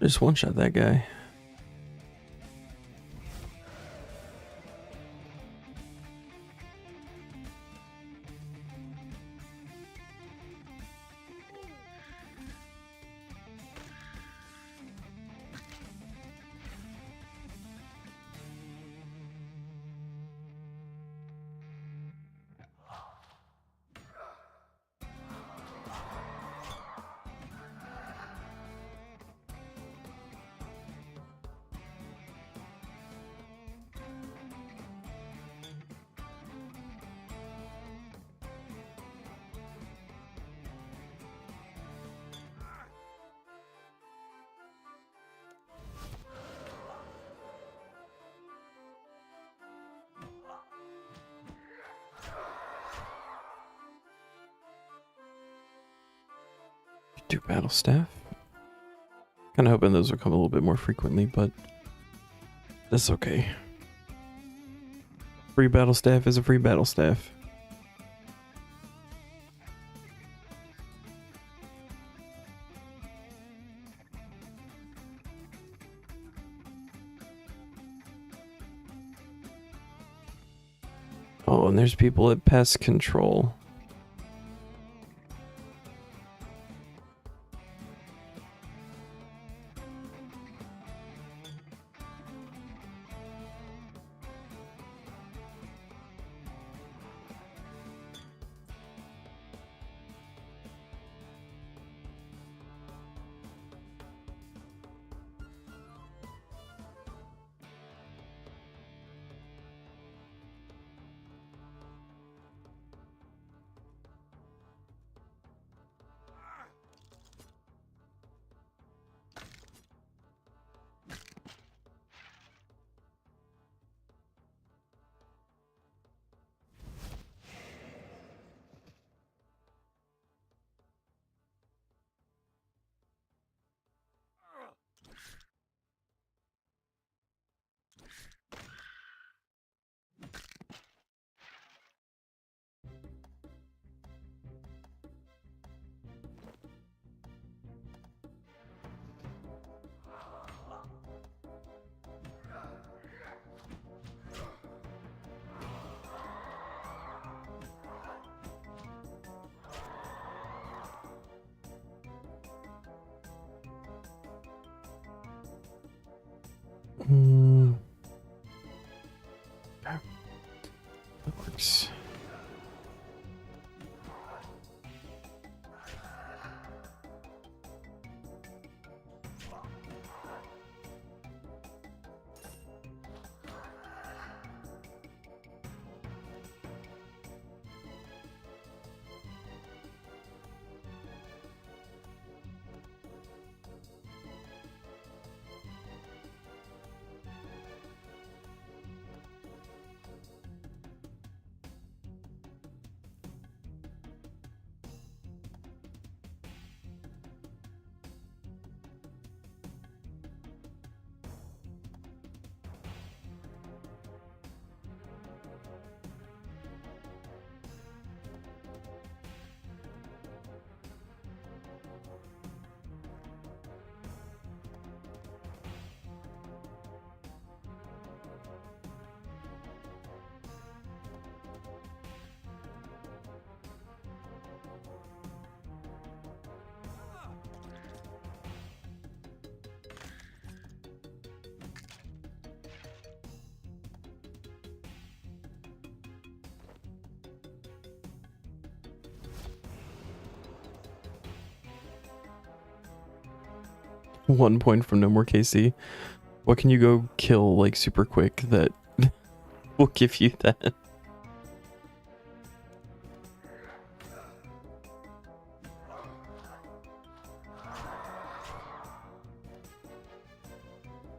Just one-shot that guy. Do battle staff. Kind of hoping those will come a little bit more frequently, but that's okay. Free battle staff is a free battle staff. Oh, and there's people at pest control. That works. One point from no more KC. What can you go kill like super quick that will give you that?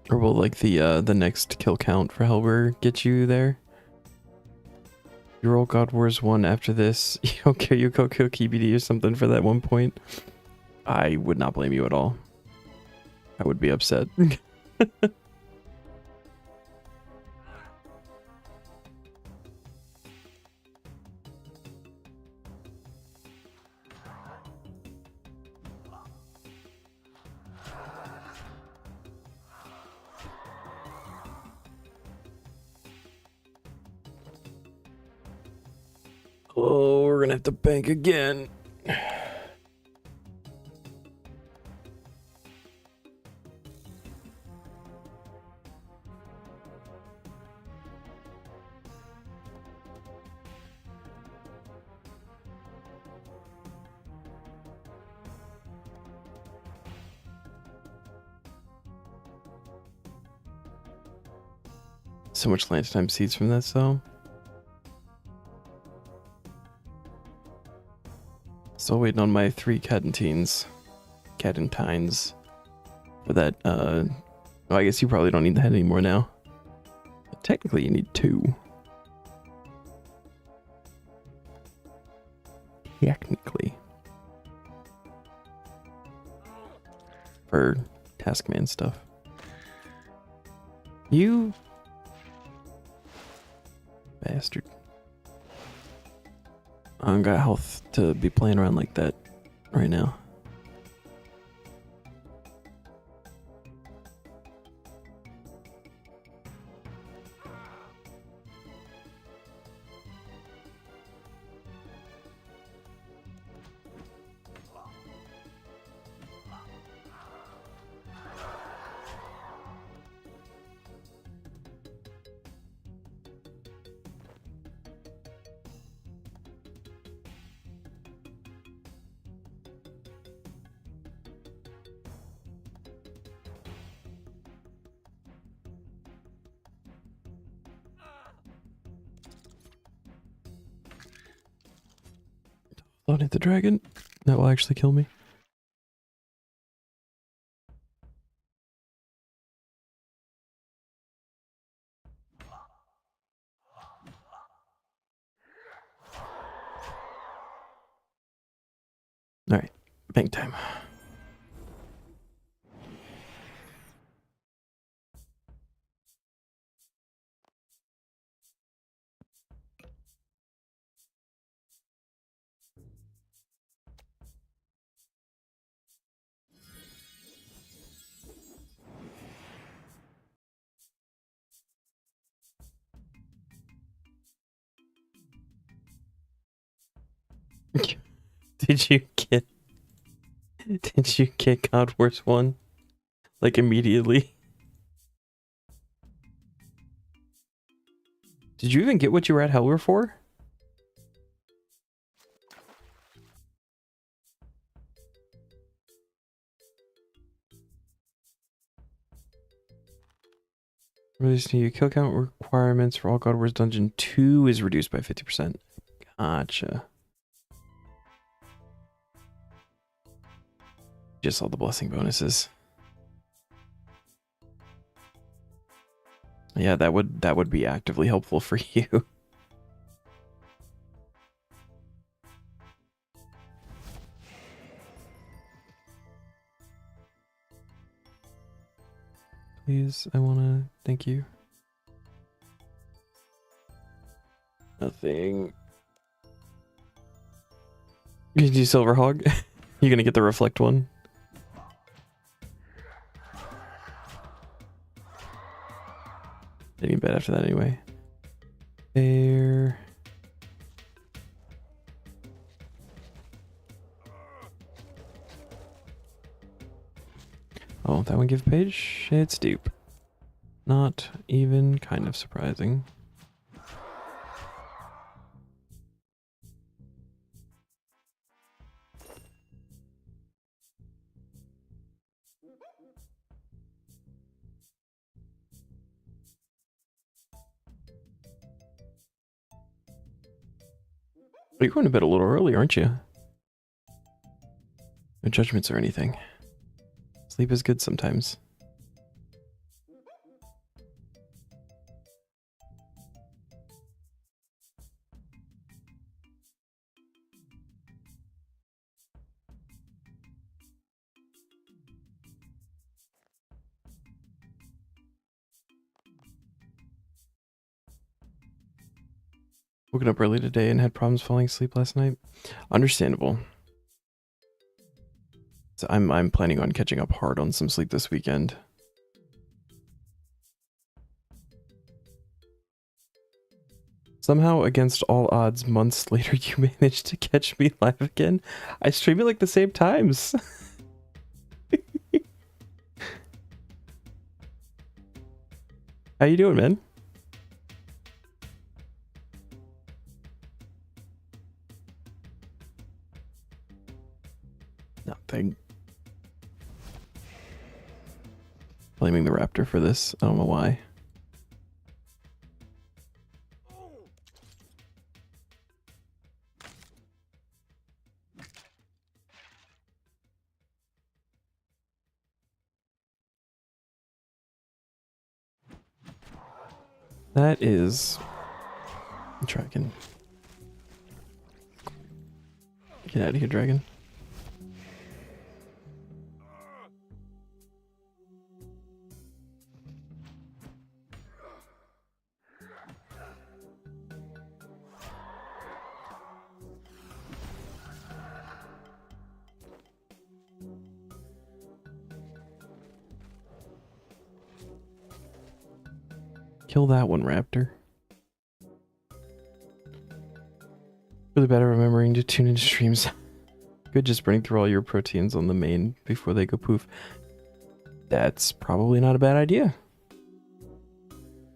Or will like the next kill count for Helber get you there? You roll God Wars 1 after this. Okay, you go kill KBD or something for that 1 point. I would not blame you at all. I would be upset. Oh, we're gonna have to bank again. So much land time seeds from this though. Still waiting on my 3 cadentines for that. Well, I guess you probably don't need that anymore now. But technically, you need 2. Technically, for Taskman stuff. You bastard. I don't got health to be playing around like that right now. Don't hit the dragon. That will actually kill me. Alright, bank time. Did you get God Wars 1? Like immediately? Did you even get what you were at Hellware for? Release new kill count requirements for all God Wars Dungeon 2 is reduced by 50%. Gotcha. Just all the blessing bonuses. Yeah, that would be actively helpful for you. Please, I wanna thank you. Nothing. You do Silver Hog? You gonna get the reflect one? Getting bed after that anyway. There. Oh, that one give page? It's dupe. Not even kind of surprising. You're going to bed a little early, aren't you? No judgments or anything. Sleep is good sometimes. Woken up early today and had problems falling asleep last night. Understandable. So I'm planning on catching up hard on some sleep this weekend. Somehow, against all odds, months later, you managed to catch me live again. I stream it like the same times. How you doing, man? Nothing. Blaming the raptor for this. I don't know why. That is a dragon. Get out of here, dragon. Kill that one, raptor. Really bad at remembering to tune into streams. Good, just burning through all your proteins on the main before they go poof. That's probably not a bad idea.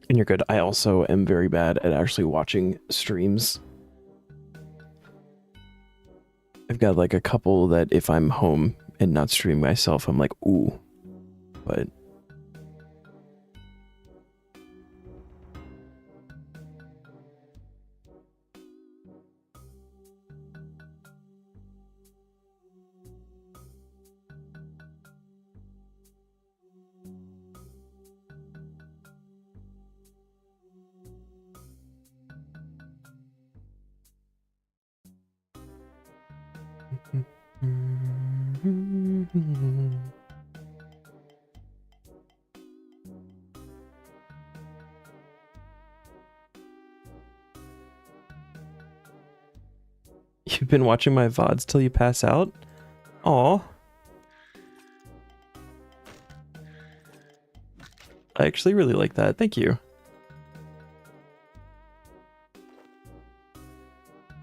And you're good. I also am very bad at actually watching streams. I've got like a couple that if I'm home and not streaming myself, I'm like, ooh. But you've been watching my VODs till you pass out? Aw. I actually really like that. Thank you.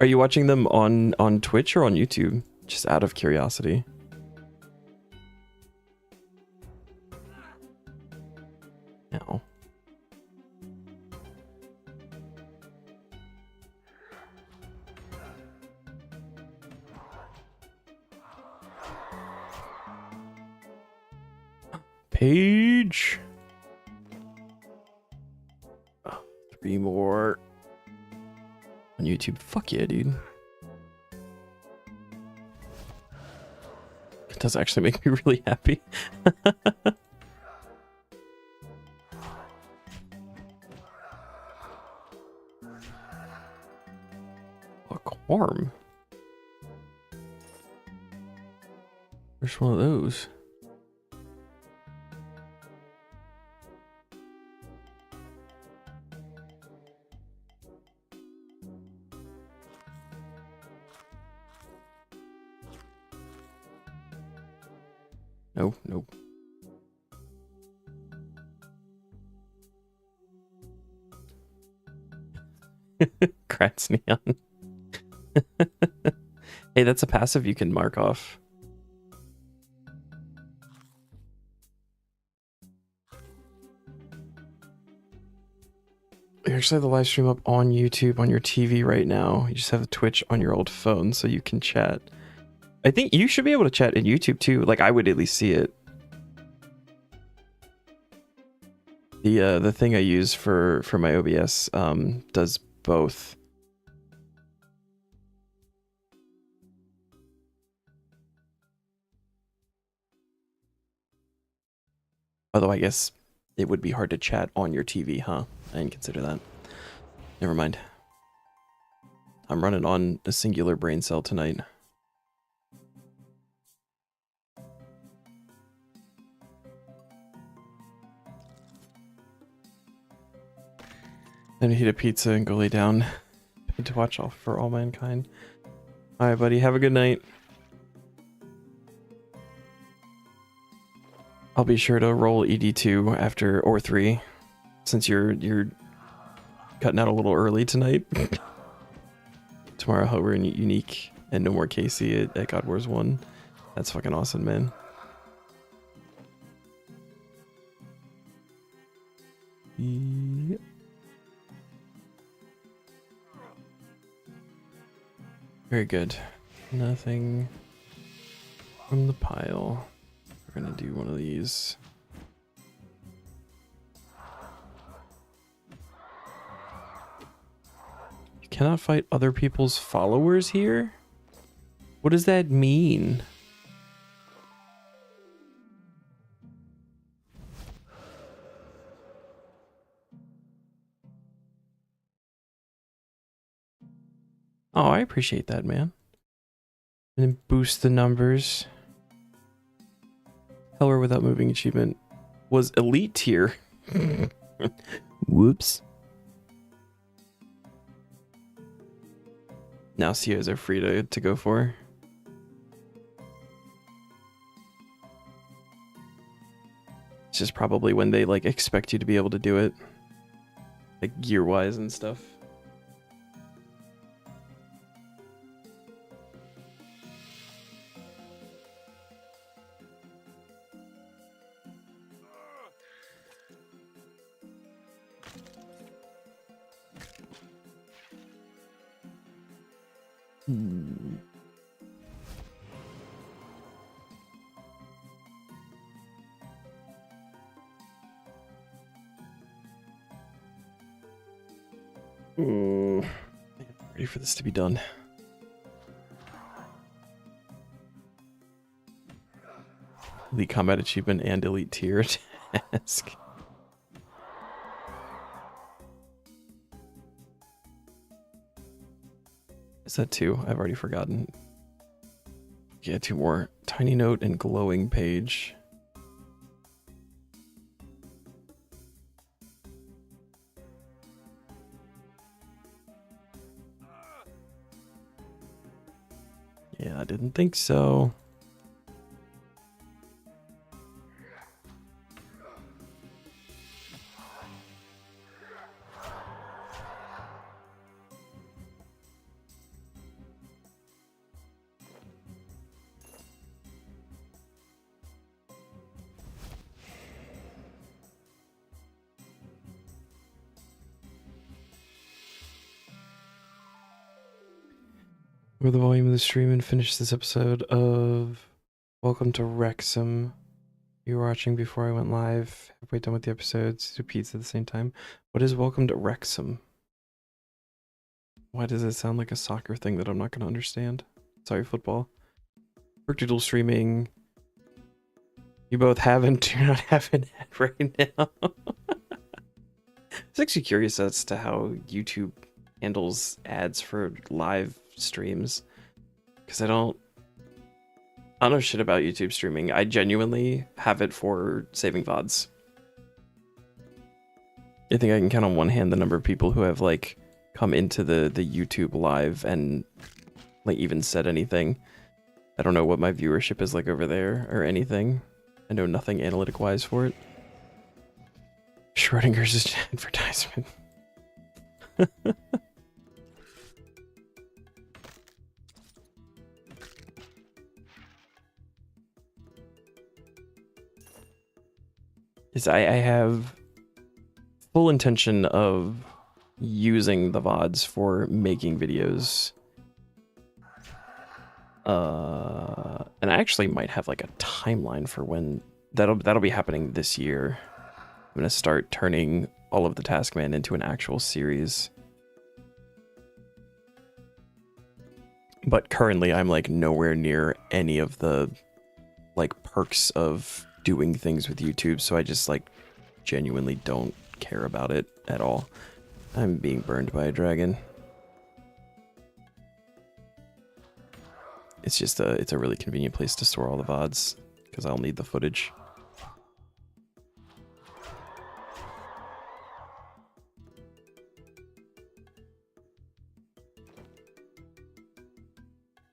Are you watching them on Twitch or on YouTube? Just out of curiosity. No. page. Oh, 3 more on YouTube. Fuck yeah, dude. It does actually make me really happy. A quorum. Where's one of those? No, nope. Kratz neon. Hey, that's a passive you can mark off. You actually have the live stream up on YouTube on your TV right now. You just have the Twitch on your old phone so you can chat. I think you should be able to chat in YouTube too. Like, I would at least see it. The thing I use for my OBS does both. Although I guess it would be hard to chat on your TV, huh? I didn't consider that. Never mind. I'm running on a singular brain cell tonight. I'm gonna eat a pizza and go lay down to watch All for All Mankind. Alright, buddy. Have a good night. I'll be sure to roll ED2 after or 3, since you're cutting out a little early tonight. Tomorrow we're in Unique and no more Casey at God Wars 1. That's fucking awesome, man. Yep. Very good. Nothing from the pile. We're gonna do one of these. You cannot fight other people's followers here? What does that mean? Oh, I appreciate that, man. And then boost the numbers. Color without moving achievement was elite tier. Whoops. Now COs are free to go for. It's just probably when they like expect you to be able to do it. Like gear wise and stuff. Ready for this to be done. Elite combat achievement and elite tier task. Is that 2? I've already forgotten. Yeah, 2 more. Tiny note and glowing page. Yeah, I didn't think so. Lower the volume of the stream and finish this episode of Welcome to Wrexham. You were watching before I went live. Halfway done with the episodes. Do pizza at the same time. What is welcome to Wrexham? Why does it sound like a soccer thing that I'm not going to understand? Sorry, football. Work to dual streaming. You both have and do not have an ad right now. I was actually curious as to how YouTube handles ads for live streams. Because I don't know shit about YouTube streaming. I genuinely have it for saving VODs. I think I can count on one hand the number of people who have like come into the YouTube live and like even said anything. I don't know what my viewership is like over there or anything. I know nothing analytic wise for it. Schrodinger's is advertisement. Is I have full intention of using the VODs for making videos. And I actually might have like a timeline for when that'll be happening this year. I'm gonna start turning all of the Taskman into an actual series. But currently I'm like nowhere near any of the like perks of doing things with YouTube, so I just like genuinely don't care about it at all. I'm being burned by a dragon. It's just it's a really convenient place to store all the VODs because I'll need the footage.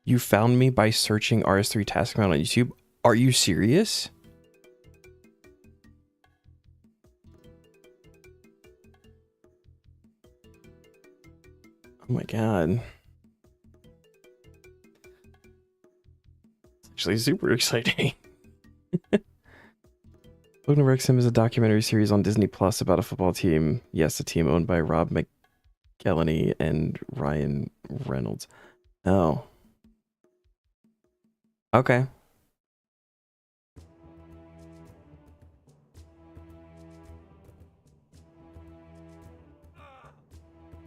You found me by searching RS3 Taskman on YouTube? Are you serious? Oh my god. It's actually super exciting. Welcome to Wrexham is a documentary series on Disney Plus about a football team. Yes, a team owned by Rob McElhenney and Ryan Reynolds. Oh. Okay.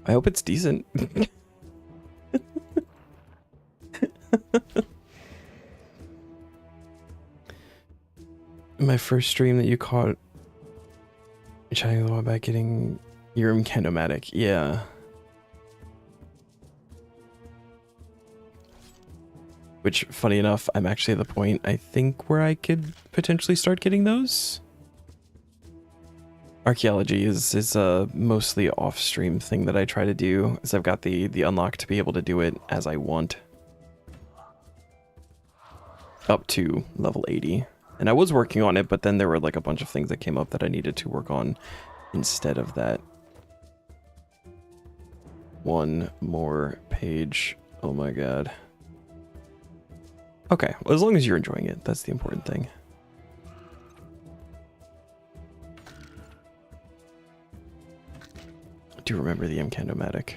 I hope it's decent. My first stream that you caught chatting a lot about getting your Mechanomatic. Yeah. Which, funny enough, I'm actually at the point, I think, where I could potentially start getting those. Archaeology is a mostly off-stream thing that I try to do, as I've got the unlock to be able to do it as I want. Up to level 80. And I was working on it, but then there were like a bunch of things that came up that I needed to work on instead of that. One more page. Oh my god. Okay, well, as long as you're enjoying it, that's the important thing. I do remember the Mechanomatic.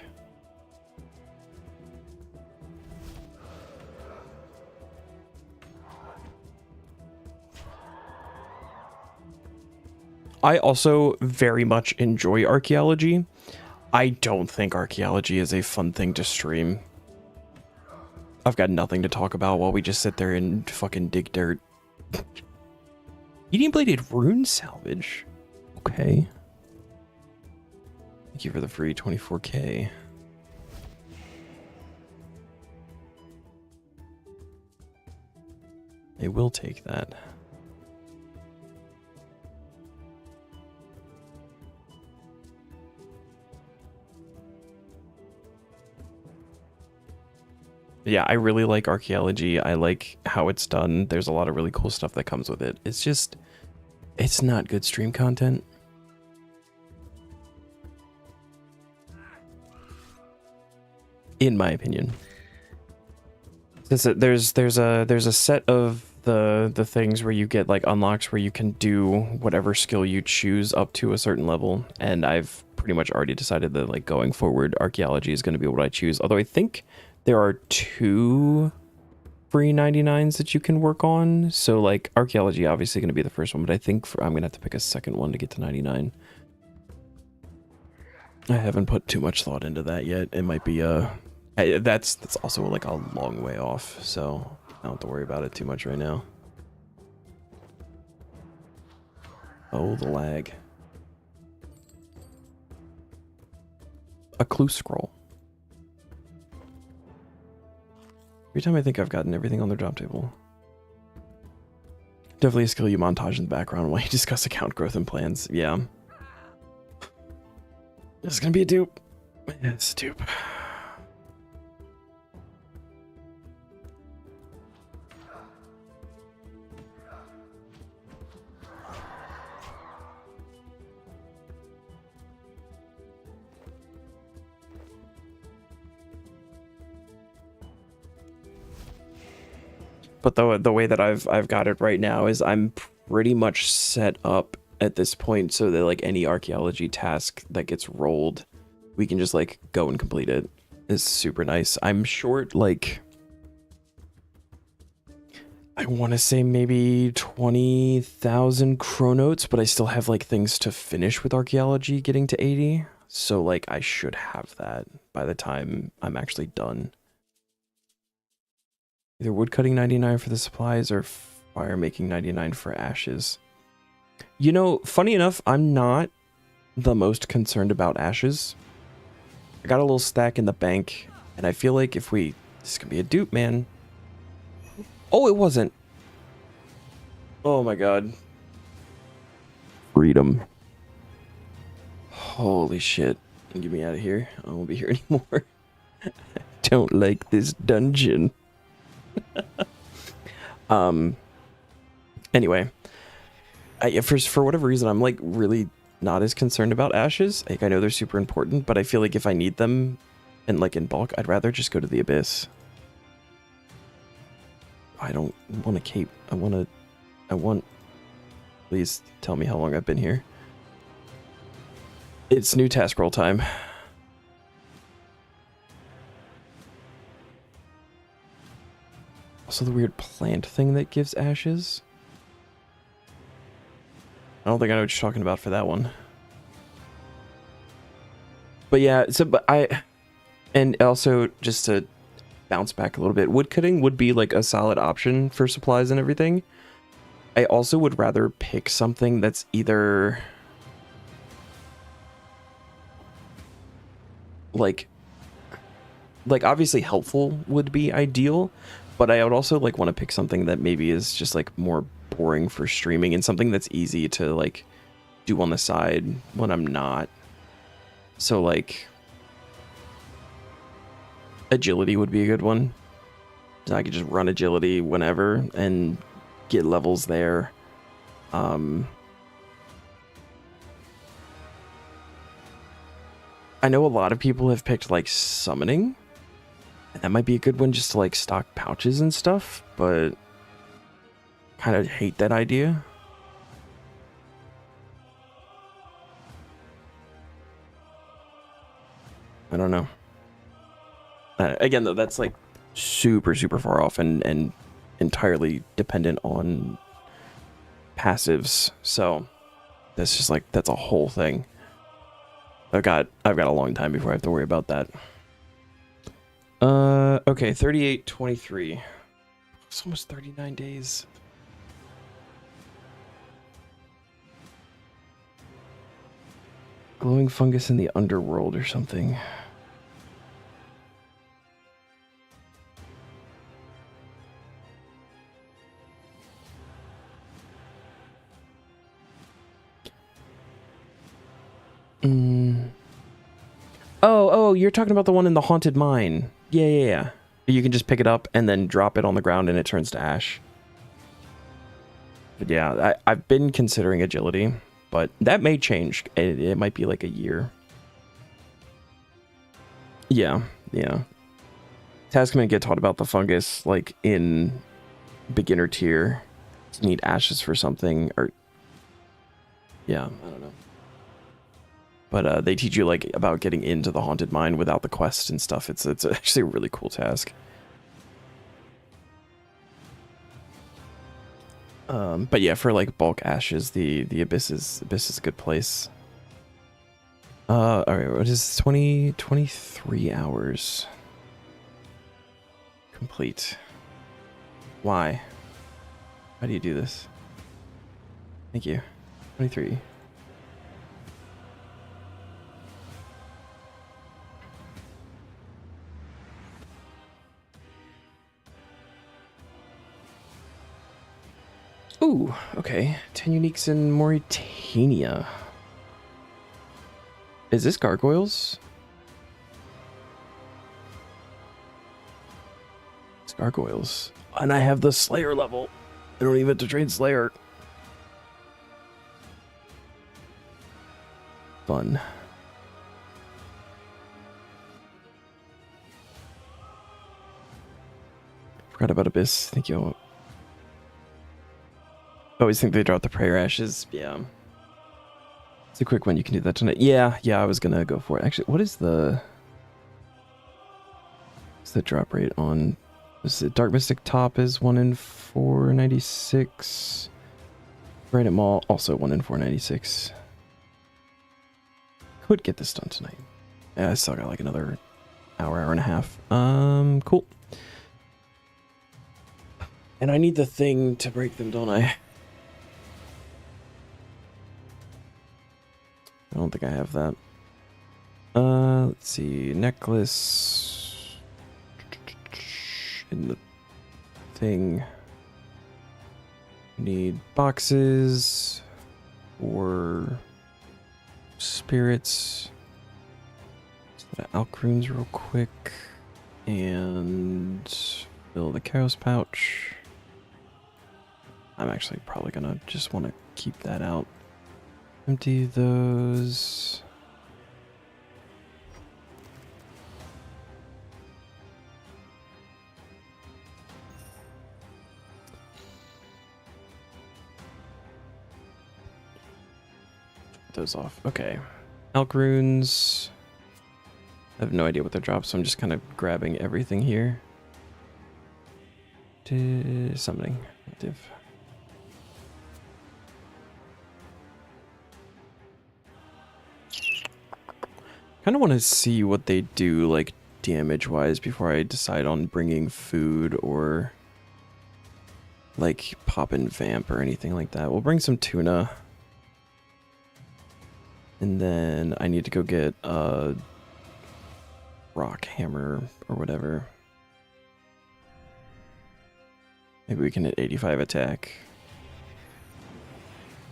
I also very much enjoy archaeology. I don't think archaeology is a fun thing to stream. I've got nothing to talk about while we just sit there and fucking dig dirt. Medium bladed rune salvage. Okay. Thank you for the free 24k. I will take that. Yeah, I really like archaeology. I like how it's done. There's a lot of really cool stuff that comes with it. It's just, it's not good stream content. In my opinion. There's a set of the things where you get like unlocks where you can do whatever skill you choose up to a certain level, and I've pretty much already decided that like going forward, archaeology is going to be what I choose. Although I think there are two free 99s that you can work on. So like archaeology obviously going to be the first one, but I think I'm going to have to pick a second one to get to 99. I haven't put too much thought into that yet. It might be that's also like a long way off, so I don't have to worry about it too much right now. Oh, the lag. A clue scroll. Every time I think I've gotten everything on their job table. Definitely a skill you montage in the background while you discuss account growth and plans. Yeah. This is gonna be a dupe. It's a dupe. But the way that I've got it right now is I'm pretty much set up at this point so that like any archaeology task that gets rolled, we can just like go and complete it. It's super nice. I'm short like I want to say maybe 20,000 chronotes, but I still have like things to finish with archaeology getting to 80. So like I should have that by the time I'm actually done. Either woodcutting 99 for the supplies or fire making 99 for ashes. You know, funny enough, I'm not the most concerned about ashes. I got a little stack in the bank, and I feel like if we... This is gonna be a dupe, man. Oh, it wasn't. Oh my god. Freedom. Holy shit. Get me out of here. I won't be here anymore. I don't like this dungeon. Anyway, for whatever reason, I'm like really not as concerned about ashes. Like I know they're super important, but I feel like if I need them and like in bulk, I'd rather just go to the abyss. I don't want a cape. I want. Please tell me how long I've been here. It's new task roll time. Also the weird plant thing that gives ashes. I don't think I know what you're talking about for that one. But yeah, and also just to bounce back a little bit, woodcutting would be like a solid option for supplies and everything. I also would rather pick something that's either like obviously helpful would be ideal, but I would also like want to pick something that maybe is just like more boring for streaming and something that's easy to like do on the side when I'm not. So like agility would be a good one. So I could just run agility whenever and get levels there. I know a lot of people have picked like summoning. And that might be a good one just to like stock pouches and stuff, but kind of hate that idea. I don't know. Again, though, that's like super far off and entirely dependent on passives. So that's just like, that's a whole thing. I've got a long time before I have to worry about that. Okay, 38:23. It's almost 39 days. Glowing fungus in the underworld or something. Oh, you're talking about the one in the haunted mine. Yeah. You can just pick it up and then drop it on the ground and it turns to ash. But yeah, I've been considering agility, but that may change. It might be like a year. Yeah. Taskman get taught about the fungus like in beginner tier. You need ashes for something, or yeah, I don't know. But they teach you like about getting into the haunted mine without the quest and stuff. It's actually a really cool task. But yeah, for like bulk ashes, the abyss is a good place. All right, what is 23 hours complete? Why? How do you do this? Thank you. 23. Ooh, okay. 10 uniques in Mauritania. Is this gargoyles? It's gargoyles. And I have the Slayer level. I don't even have to train Slayer. Fun. Forgot about Abyss. Thank you. Always think they drop the prayer ashes. Yeah. It's a quick one. You can do that tonight. Yeah, I was gonna go for it. Actually, what's the drop rate on? Is it Dark Mystic top is 1 in 496. Right at Maul also 1 in 496. Could get this done tonight. Yeah, I still got like another hour and a half. Cool. And I need the thing to break them, don't I? I don't think I have that. Let's see. Necklace. In the thing. Need boxes. Or spirits. Alk runes real quick. And fill the Chaos pouch. I'm actually probably gonna just want to keep that out. Empty those. Those off. Okay. Elk runes. I have no idea what they're dropped, so I'm just kind of grabbing everything here. Summoning. Div. Kind of want to see what they do, like, damage-wise before I decide on bringing food or, like, poppin' vamp or anything like that. We'll bring some tuna. And then I need to go get a rock hammer or whatever. Maybe we can hit 85 attack.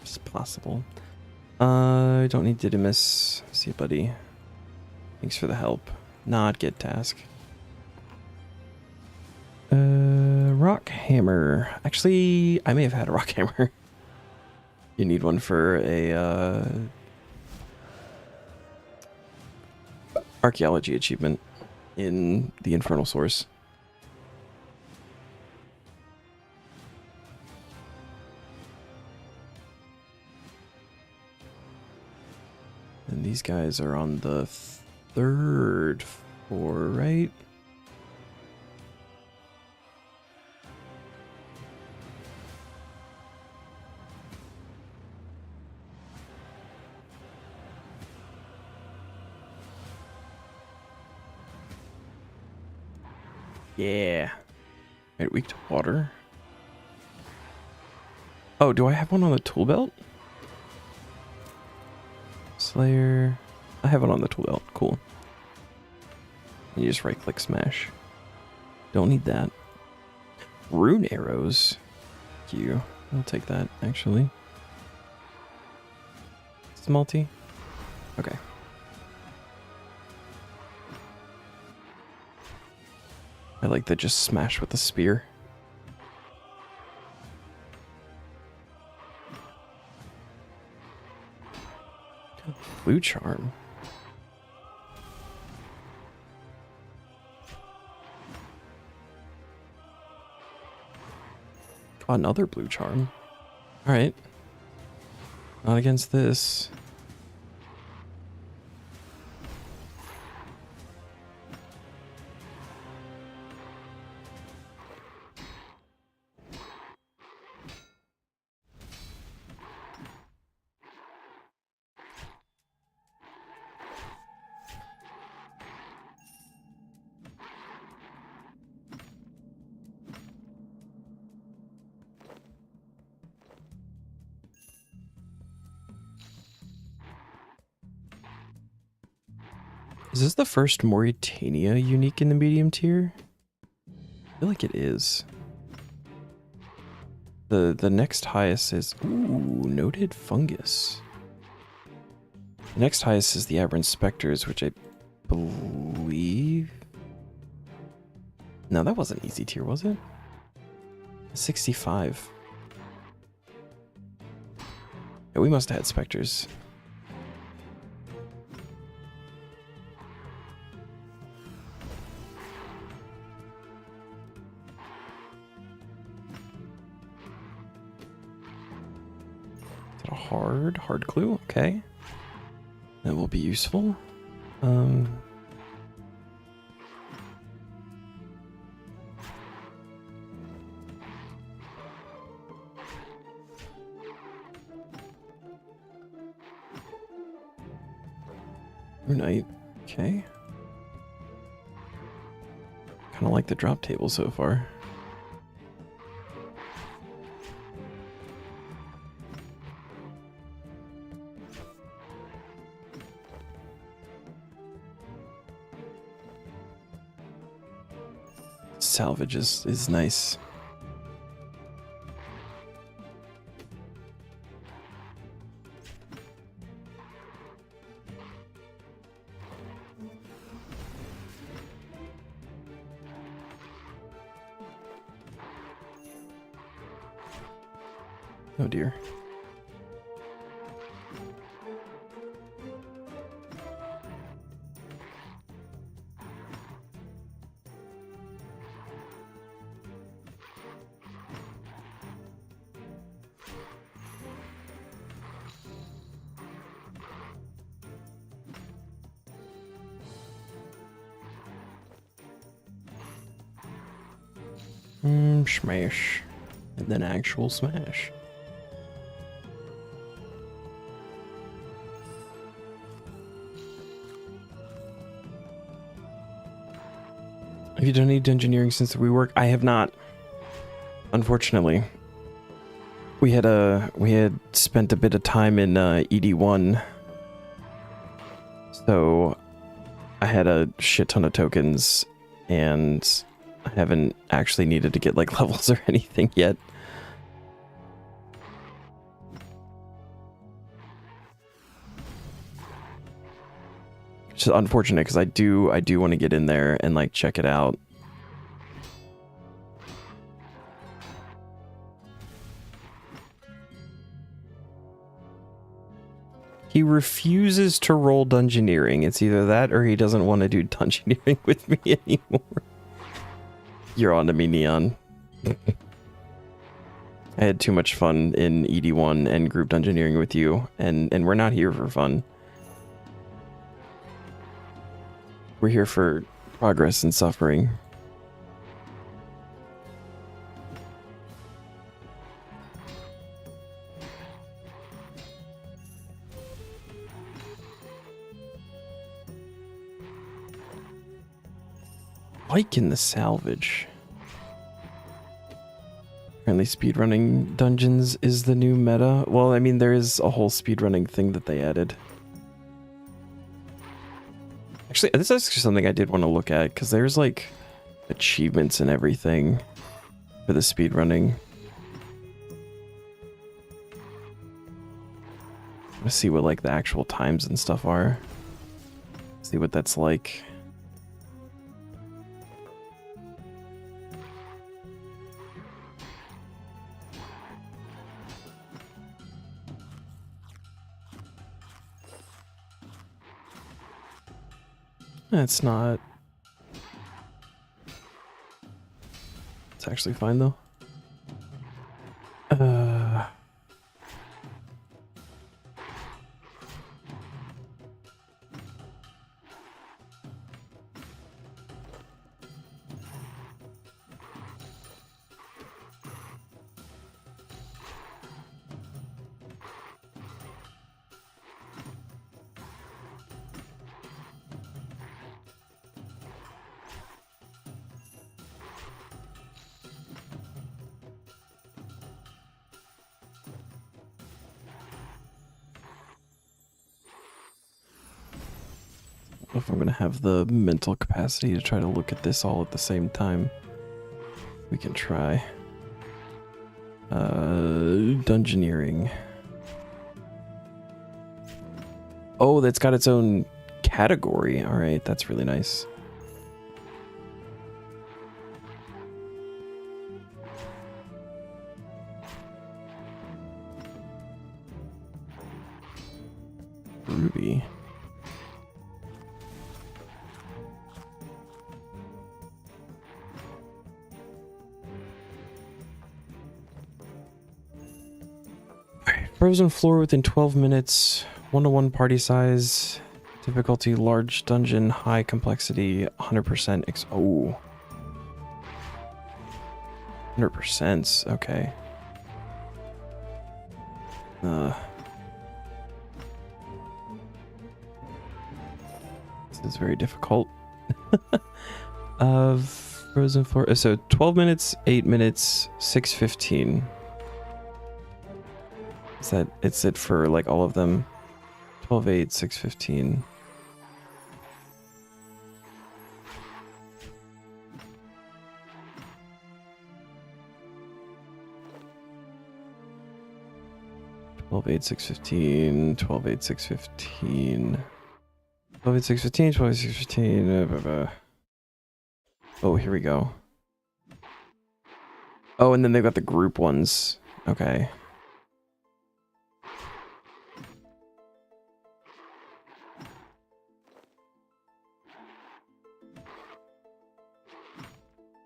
It's possible. I don't need Didymus. See you, buddy. Thanks for the help. Not get task. Rock hammer. Actually, I may have had a rock hammer. You need one for a archaeology achievement in the Infernal Source. And these guys are on the third floor, right? Yeah. Right, weak to water. Oh, do I have one on the tool belt? Slayer. I have it on the tool belt. Cool. And you just right click smash. Don't need that. Rune arrows. Thank you. I'll take that actually. It's multi. Okay. I like to just smash with the spear. Blue charm. Oh, another blue charm. Alright. Not against this. Is this the first Mauritania unique in the medium tier? I feel like it is. The next highest is, ooh, noted fungus. The next highest is the aberrant specters, which I believe. No, that wasn't easy tier, was it? 65. Yeah, we must have had specters. Is that a hard clue? Okay. That will be useful. Night. Okay. Kind of like the drop table so far. Salvage is nice. Oh dear. Smash. And then actual smash. Have you done any engineering since the rework? I have not. Unfortunately. We had spent a bit of time in ED1. So I had a shit ton of tokens and I haven't actually needed to get like levels or anything yet. Which is unfortunate because I do want to get in there and like check it out. He refuses to roll dungeoneering. It's either that or he doesn't want to do dungeoneering with me anymore. You're on to me, Neon. I had too much fun in ED1 and group dungeoneering with you, and we're not here for fun. We're here for progress and suffering. Like in the salvage. Apparently speedrunning dungeons is the new meta. Well, I mean, there is a whole speedrunning thing that they added. Actually, this is actually something I did want to look at, because there's like achievements and everything for the speedrunning. I want to see what like the actual times and stuff are. See what that's like. It's not. It's actually fine though. if I'm gonna have the mental capacity to try to look at this all at the same time. We can try. Dungeoneering. Oh, that's got its own category. All right, that's really nice. Ruby. Frozen floor within 12 minutes. 1-to-1 party size. Difficulty large dungeon. High complexity. 100%. Oh. 100%. Okay. This is very difficult. Frozen floor. So 12 minutes, 8 minutes, 6:15. Is that it's it for like all of them? 12, 8, 6:15. Twelve, 8, 6:15. 12, 8, 6:15. 12, 8, 6:15. 12, 8, 6:15. Oh, here we go. Oh, and then they've got the group ones. Okay.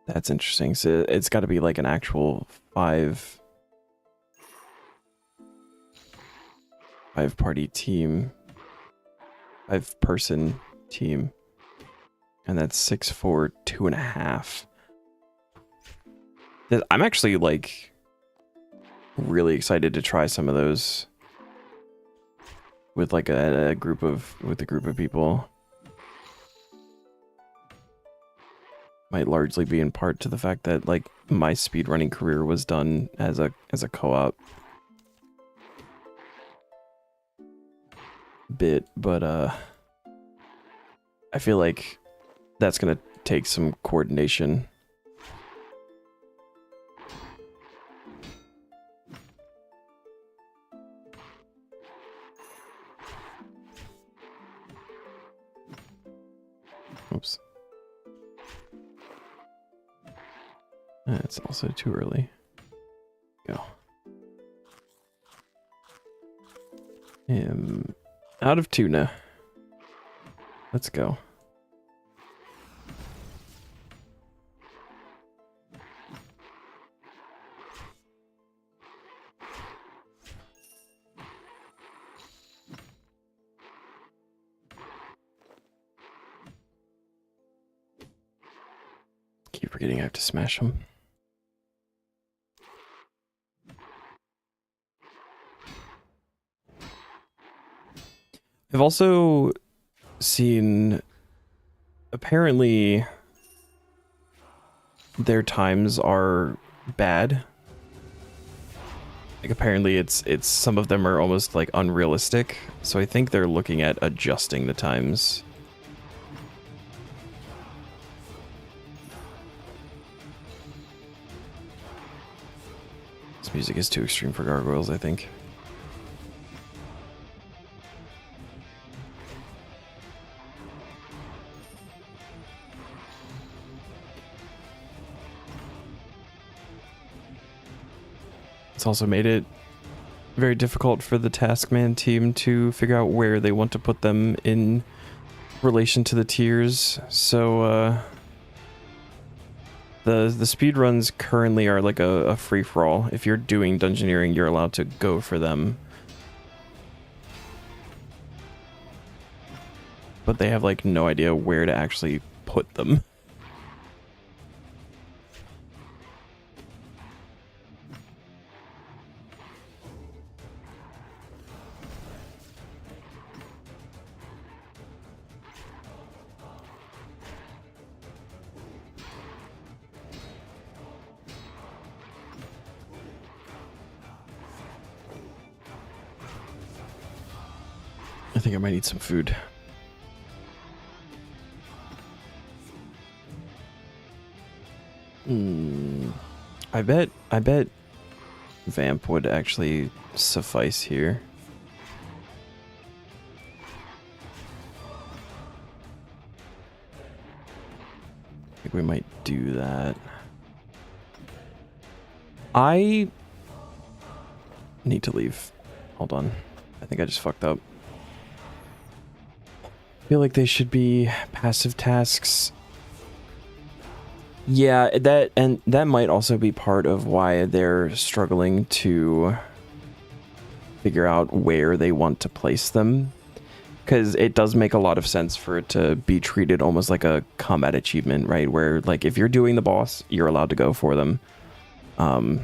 That's interesting. So it's got to be like an actual five party team, 5-person team, and that's 6 for 2.5. I'm actually like really excited to try some of those with like a group of people. Might largely be in part to the fact that like my speedrunning career was done as a co-op bit, but I feel like that's gonna take some coordination. Oops. It's also too early. Go. Out of tuna. Let's go. Keep forgetting I have to smash them. I've also seen, apparently their times are bad. Like apparently it's some of them are almost like unrealistic. So I think they're looking at adjusting the times. This music is too extreme for gargoyles, I think. It's also made it very difficult for the Taskman team to figure out where they want to put them in relation to the tiers. So the speedruns currently are like a free-for-all. If you're doing dungeoneering, you're allowed to go for them. But they have like no idea where to actually put them. I think I might need some food. I bet Vamp would actually suffice here. I think we might do that. I need to leave. Hold on. I think I just fucked up. I feel like they should be passive tasks. Yeah, that might also be part of why they're struggling to figure out where they want to place them. Because it does make a lot of sense for it to be treated almost like a combat achievement, right? Where, like, if you're doing the boss, you're allowed to go for them. And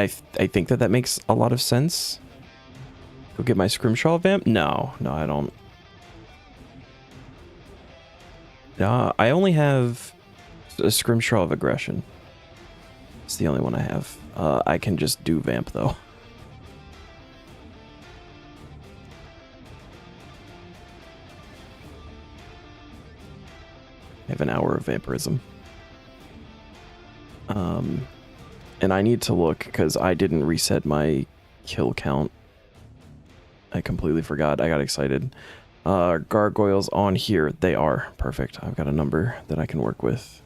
I think that makes a lot of sense. Go get my Scrimshaw Vamp? No, I don't. I only have a Scrimshaw of Aggression. It's the only one I have. I can just do Vamp, though. I have an hour of Vampirism. And I need to look, because I didn't reset my kill count. I completely forgot. I got excited. Gargoyles on here. They are. Perfect. I've got a number that I can work with.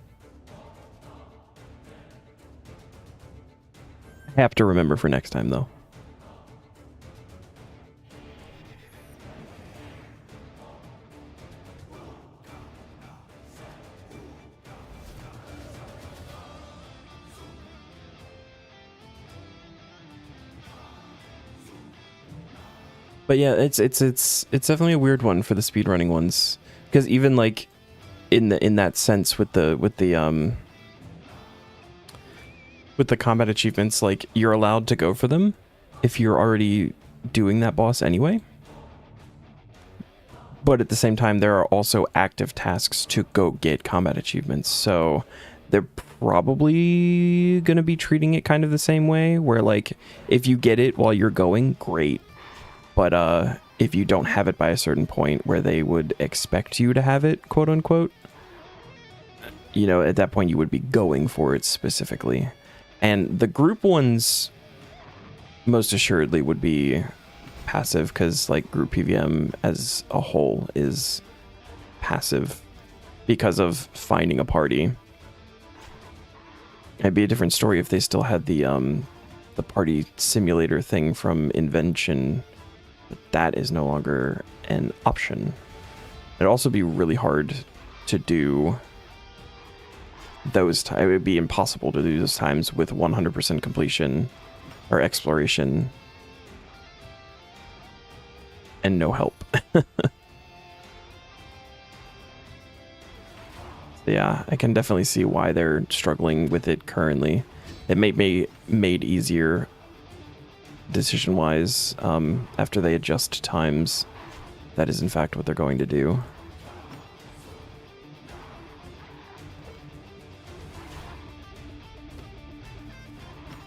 I have to remember for next time, though. But yeah, it's definitely a weird one for the speedrunning ones, because even like in that sense with the combat achievements, like you're allowed to go for them if you're already doing that boss anyway. But at the same time, there are also active tasks to go get combat achievements, so they're probably gonna be treating it kind of the same way, where like if you get it while you're going, great. But if you don't have it by a certain point where they would expect you to have it, quote unquote, you know, at that point you would be going for it specifically. And the group ones most assuredly would be passive, because like group PVM as a whole is passive because of finding a party. It'd be a different story if they still had the party simulator thing from Invention. That is no longer an option. It'd also be really hard to do those times. It would be impossible to do those times with 100% completion or exploration and no help. Yeah, I can definitely see why they're struggling with it currently. It may be made easier decision-wise after they adjust times. That is in fact what they're going to do.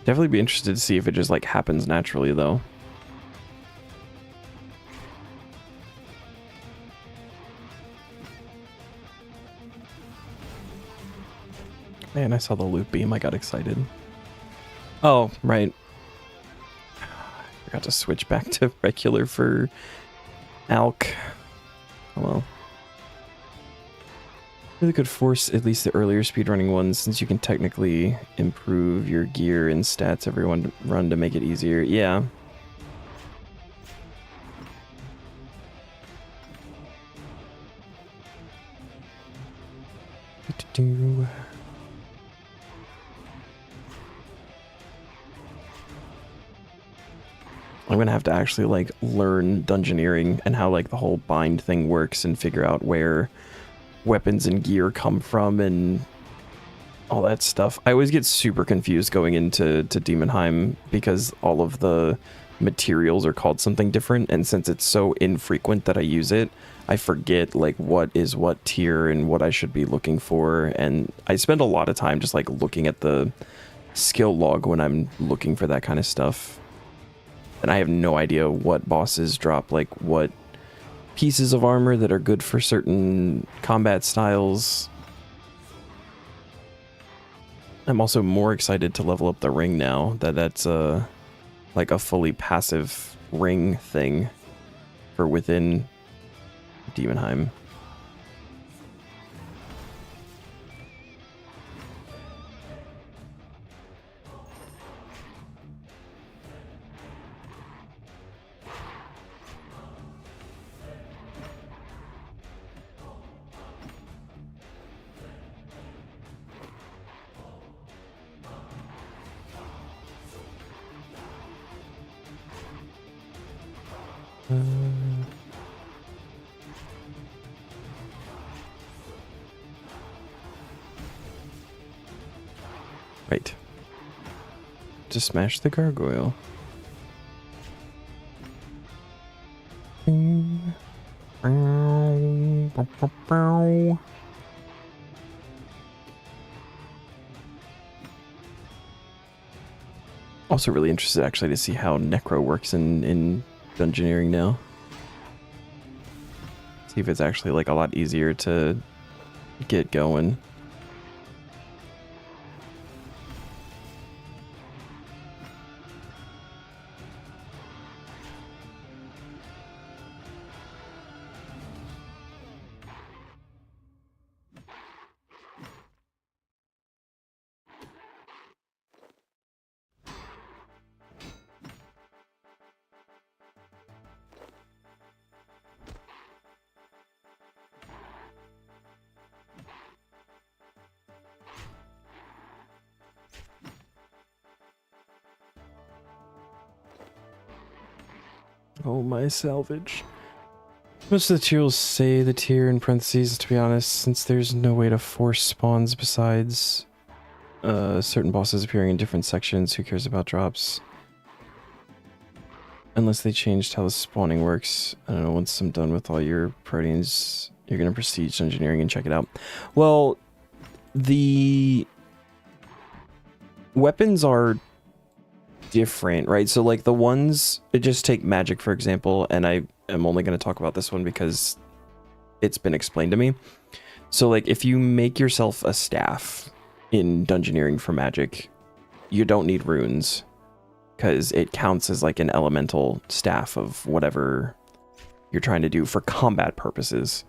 Definitely be interested to see if it just like happens naturally though. Man, I saw the loot beam, I got excited. Oh, right. Forgot to switch back to regular for Alk. Oh well. Really could force at least the earlier speedrunning ones, since you can technically improve your gear and stats every run to make it easier. Yeah. I'm gonna have to actually like learn dungeoneering and how like the whole bind thing works and figure out where weapons and gear come from and all that stuff. I always get super confused going into Demonheim because all of the materials are called something different, and since it's so infrequent that I use it, I forget like what is what tier and what I should be looking for, and I spend a lot of time just like looking at the skill log when I'm looking for that kind of stuff. And I have no idea what bosses drop, like what pieces of armor that are good for certain combat styles. I'm also more excited to level up the ring now that that's like a fully passive ring thing for within Demonheim. Right. To smash the gargoyle. Also really interested actually to see how Necro works in Dungeoneering now. See if it's actually like a lot easier to get going. Oh, my salvage. Most of the tier will say the tier in parentheses, to be honest, since there's no way to force spawns besides certain bosses appearing in different sections. Who cares about drops? Unless they changed how the spawning works. I don't know, once I'm done with all your proteins, you're going to proceed to engineering and check it out. Well, the weapons are different, right? So like the ones, just take magic for example, and I am only going to talk about this one because it's been explained to me. So like if you make yourself a staff in Dungeoneering for magic, you don't need runes because it counts as like an elemental staff of whatever you're trying to do for combat purposes.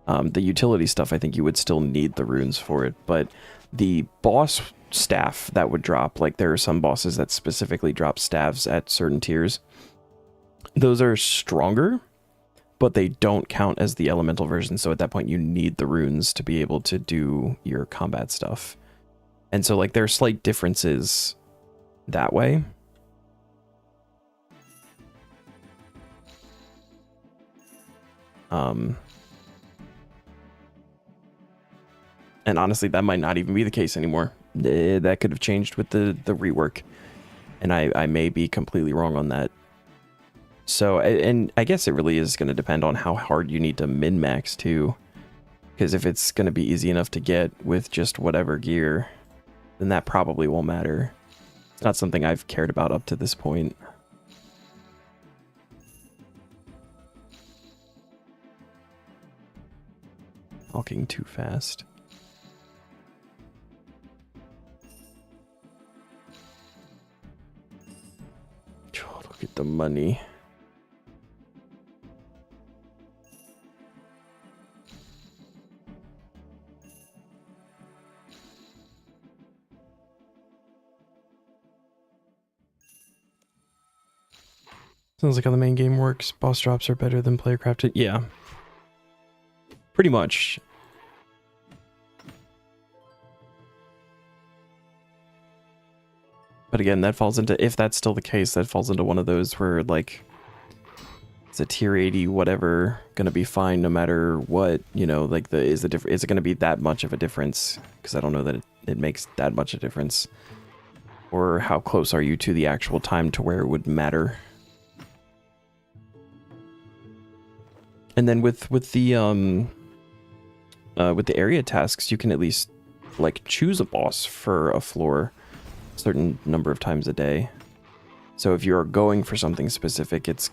The utility stuff, I think you would still need the runes for it, but the boss staff that would drop, like there are some bosses that specifically drop staffs at certain tiers. Those are stronger, but they don't count as the elemental version, so at that point you need the runes to be able to do your combat stuff. And so like there are slight differences that way. And honestly, that might not even be the case anymore. That could have changed with the rework. And I may be completely wrong on that. So, and I guess it really is going to depend on how hard you need to min-max too. Because if it's going to be easy enough to get with just whatever gear, then that probably won't matter. It's not something I've cared about up to this point. Talking too fast. Look at the money. Sounds like how the main game works. Boss drops are better than player crafted. Yeah. Pretty much. But again, that falls into, if that's still the case, that falls into one of those where like it's a tier 80 whatever gonna be fine no matter what, you know, like is it gonna be that much of a difference? Because I don't know that it makes that much a difference. Or how close are you to the actual time to where it would matter? And then with the area tasks, you can at least like choose a boss for a floor a certain number of times a day. So if you're going for something specific, it's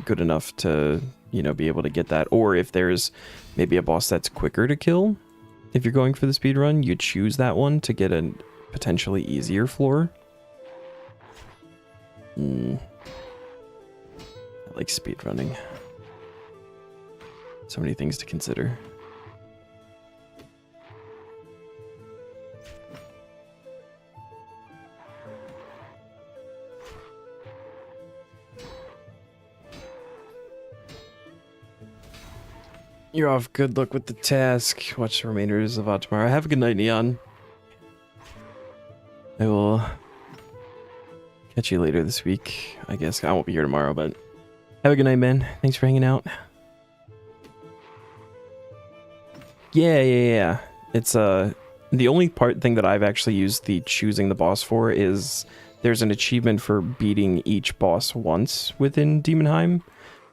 good enough to, you know, be able to get that. Or if there's maybe a boss that's quicker to kill, if you're going for the speed run, you choose that one to get potentially easier floor. I like speedrunning. So many things to consider. You're off. Good luck with the task. Watch the remainders of tomorrow. Have a good night, Neon. I will catch you later this week. I guess I won't be here tomorrow, but have a good night, man. Thanks for hanging out. Yeah. It's the only thing that I've actually used the choosing the boss for is there's an achievement for beating each boss once within Demonheim.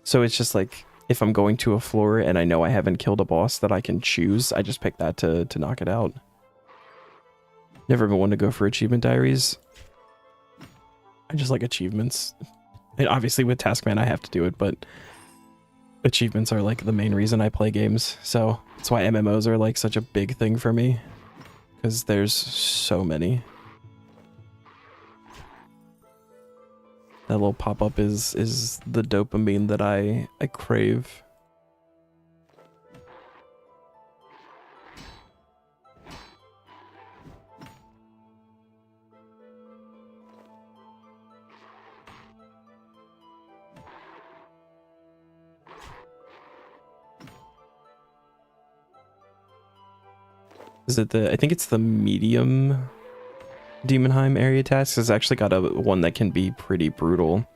So it's just like, if I'm going to a floor and I know I haven't killed a boss that I can choose, I just pick that to knock it out. Never been one to go for achievement diaries. I just like achievements. And obviously with Taskman I have to do it, but achievements are like the main reason I play games. So that's why MMOs are like such a big thing for me, because there's so many. That little pop-up is the dopamine that I crave. Is it I think it's the medium Demonheim area tasks. Has actually got one that can be pretty brutal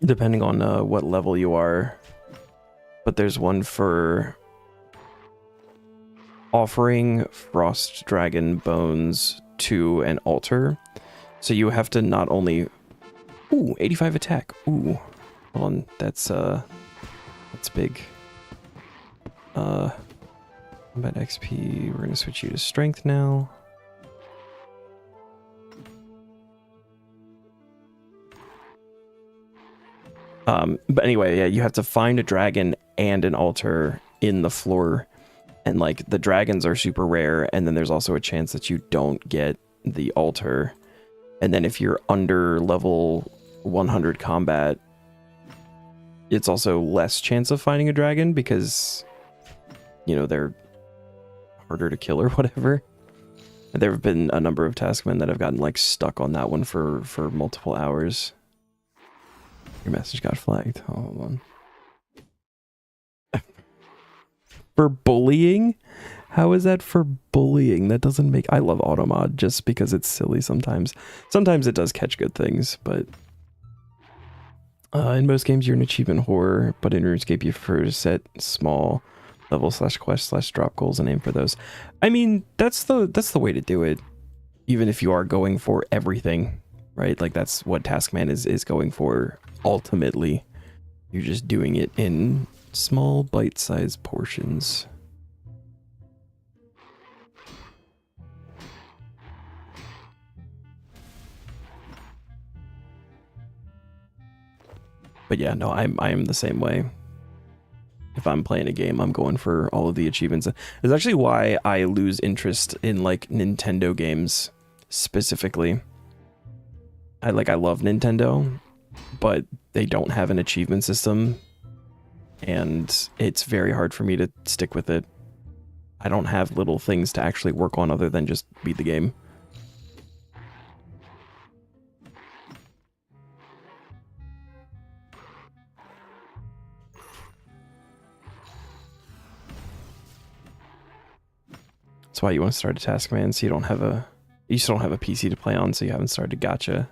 depending on what level you are, but there's one for offering frost dragon bones to an altar, so you have to not only 85 attack, hold on, that's big. Combat XP, we're gonna switch you to strength now. But anyway, yeah, you have to find a dragon and an altar in the floor, and like the dragons are super rare, and then there's also a chance that you don't get the altar. And then if you're under level 100 combat, it's also less chance of finding a dragon because, you know, they're harder to kill or whatever. There have been a number of taskmen that have gotten like stuck on that one for multiple hours. Your message got flagged. Oh, hold on. For bullying? How is that for bullying? That doesn't make... I love automod just because it's silly sometimes. Sometimes it does catch good things, but... in most games you're an achievement whore, but in RuneScape you prefer to set small level /quest /drop goals and aim for those. I mean, that's the way to do it. Even if you are going for everything, right? Like that's what Taskman is going for. Ultimately, you're just doing it in small bite-sized portions. But yeah, no, I am the same way. If I'm playing a game, I'm going for all of the achievements. It's actually why I lose interest in like Nintendo games specifically. I love Nintendo, but they don't have an achievement system, and it's very hard for me to stick with it. I don't have little things to actually work on other than just beat the game. That's why you want to start a Taskman, so you still don't have a PC to play on, so you haven't started Gacha.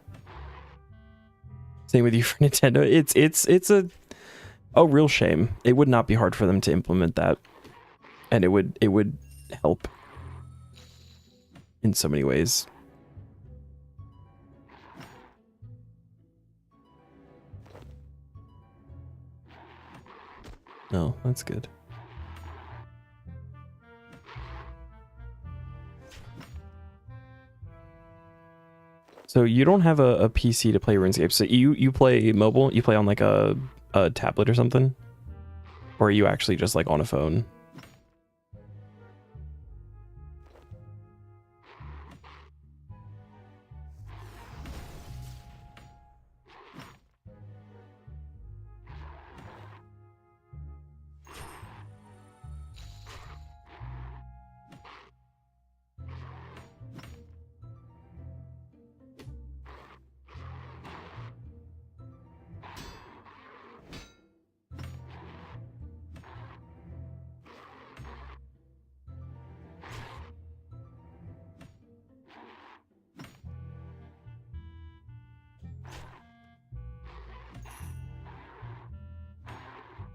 Same with you for Nintendo. It's a real shame. It would not be hard for them to implement that, and it would help in so many ways. Oh, that's good. So you don't have a PC to play RuneScape. So you play mobile? You play on like a tablet or something? Or are you actually just like on a phone?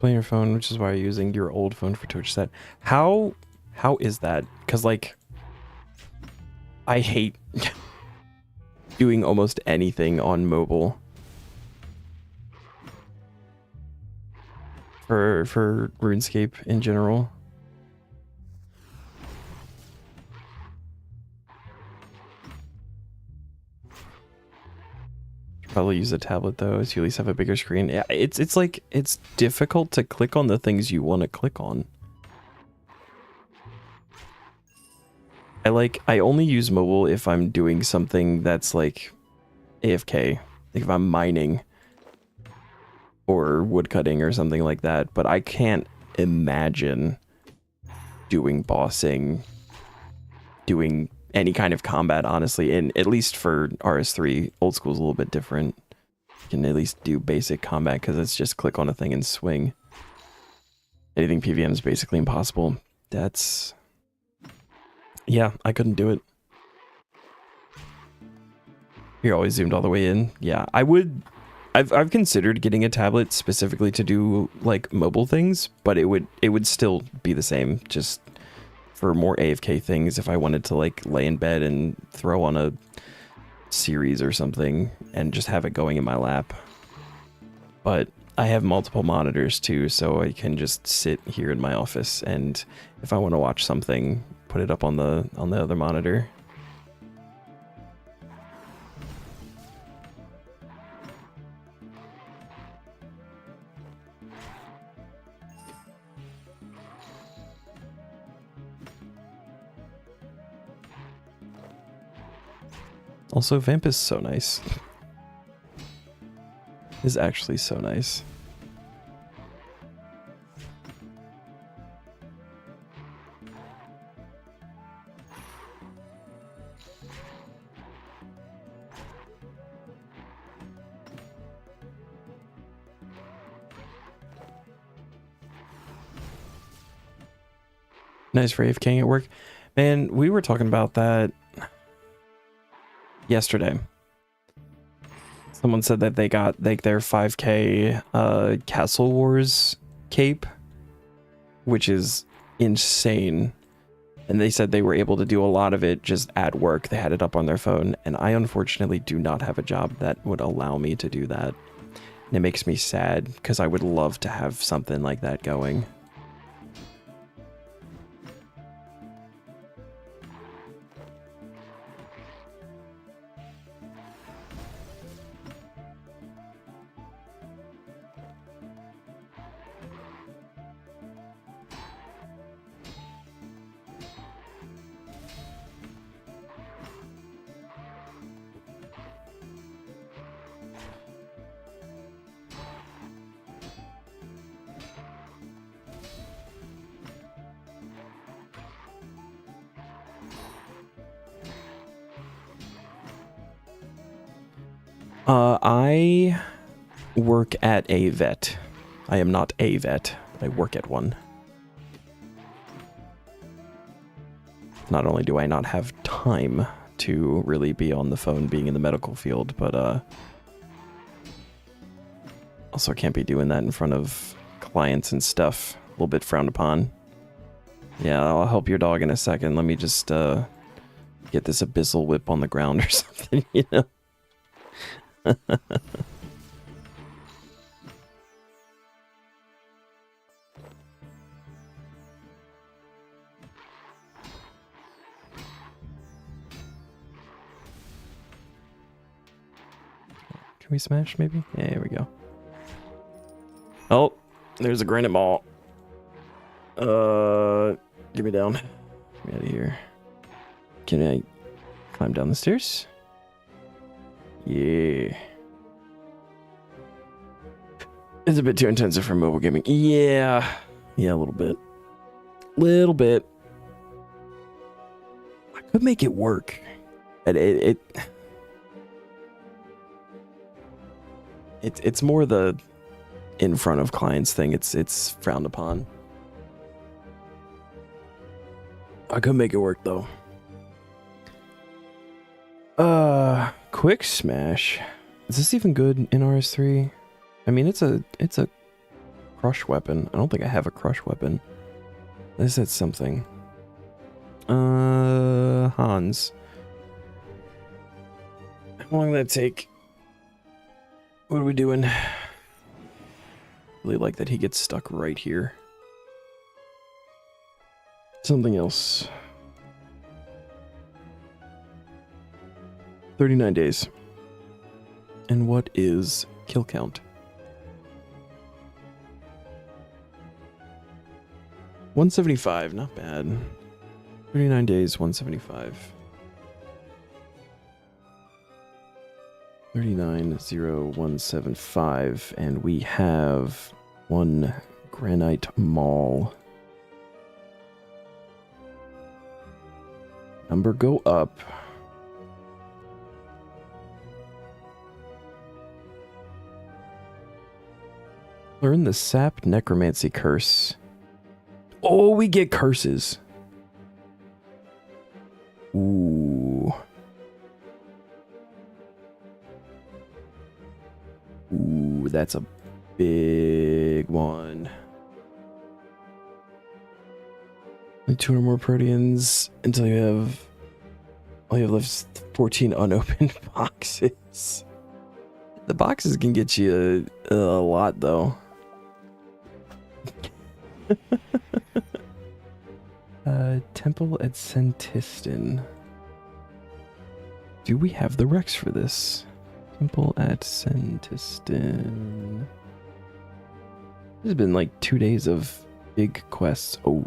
Play your phone, which is why you're using your old phone for Twitch set. How is that? Because like, I hate doing almost anything on mobile for RuneScape in general. Probably use a tablet though, so you at least have a bigger screen. Yeah, it's like it's difficult to click on the things you want to click on. I only use mobile if I'm doing something that's like AFK, like if I'm mining or woodcutting or something like that, but I can't imagine doing bossing, doing any kind of combat, honestly. And at least for RS3, old school is a little bit different. You can at least do basic combat because it's just click on a thing and swing. Anything PVM is basically impossible. That's... yeah, I couldn't do it. You're always zoomed all the way in. Yeah, I would... I've considered getting a tablet specifically to do like mobile things, but it would still be the same, just for more AFK things if I wanted to like lay in bed and throw on a series or something and just have it going in my lap. But I have multiple monitors too, so I can just sit here in my office and if I want to watch something, put it up on the other monitor. Also, Vamp is so nice. Is actually so nice. Nice for AFKing at work. Man, we were talking about that yesterday. Someone said that they got like their 5k Castle Wars cape, which is insane. And they said they were able to do a lot of it just at work. They had it up on their phone. And I unfortunately do not have a job that would allow me to do that. And it makes me sad because I would love to have something like that going. I work at a vet. I am not a vet, but I work at one. Not only do I not have time to really be on the phone being in the medical field, but also can't be doing that in front of clients and stuff. A little bit frowned upon. Yeah, I'll help your dog in a second. Let me just get this abyssal whip on the ground or something, you know? Can we smash maybe? Yeah, here we go. Oh, there's a granite ball. Get me down. Get me out of here. Can I climb down the stairs? Yeah. It's a bit too intensive for mobile gaming. Yeah. Yeah, a little bit. Little bit. I could make it work. It's more the in front of clients thing. It's frowned upon. I could make it work though. Quick smash. Is this even good in RS3? I mean, it's a crush weapon. I don't think I have a crush weapon. I said something. Hans. How long did that take? What are we doing? Really like that he gets stuck right here. Something else. 39 days. And what is kill count? 175, not bad. 39 days, 175. 39,0175, and we have one granite maul. Number go up. Learn the sap necromancy curse. Oh, we get curses. Ooh. Ooh, that's a big one. Only 200 more proteans until you have... all you have left is 14 unopened boxes. The boxes can get you a lot, though. Temple at Sentiston. Do we have the Rex for this? Temple at Sentiston. This has been like 2 days of big quests. Oh.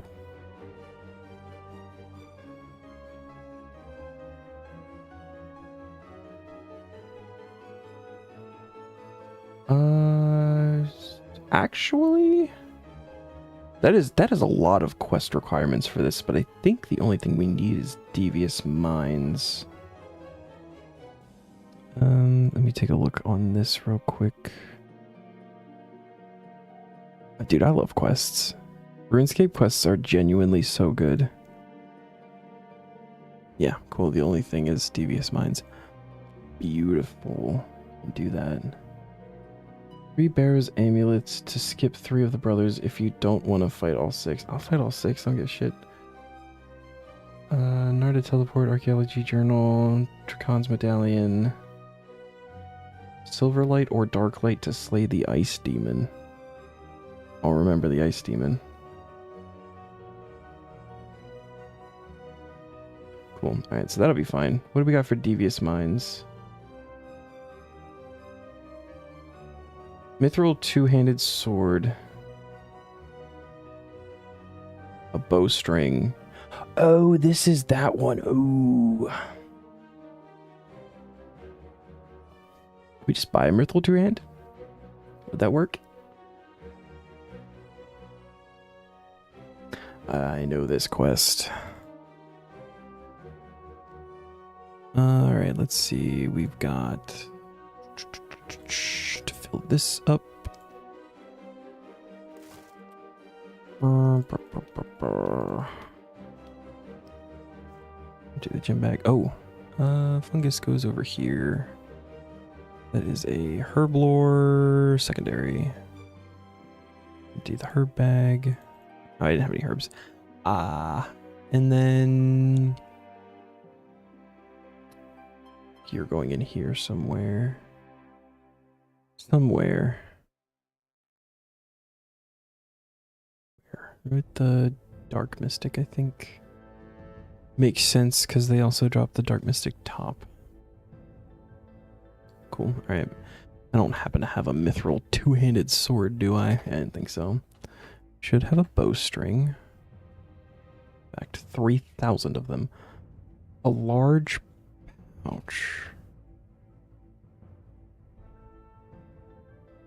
Actually, that is a lot of quest requirements for this, but I think the only thing we need is Devious Minds. Let me take a look on this real quick. Dude, I love quests. RuneScape quests are genuinely so good. Yeah, cool. The only thing is Devious Minds. Beautiful. Do that. 3 bears amulets to skip 3 of the brothers if you don't want to fight all 6. I'll fight all 6, don't give shit. Narda teleport, archaeology journal, Trakon's medallion, Silverlight or Darklight to slay the ice demon. I'll remember the ice demon. Cool. Alright, so that'll be fine. What do we got for Devious Minds? Mithril two-handed sword. A bowstring. Oh, this is that one. Ooh. We just buy a mithril two-hand? Would that work? I know this quest. Alright, let's see. We've got... to fill this up. Do the gem bag. Oh, fungus goes over here. That is a herblore secondary. Do the herb bag. Oh, I didn't have any herbs. And then you're going in here somewhere. Somewhere. With the Dark Mystic, I think. Makes sense because they also dropped the Dark Mystic top. Cool. Alright. I don't happen to have a mithril two-handed sword, do I? I didn't think so. Should have a bowstring. In fact, 3,000 of them. A large pouch.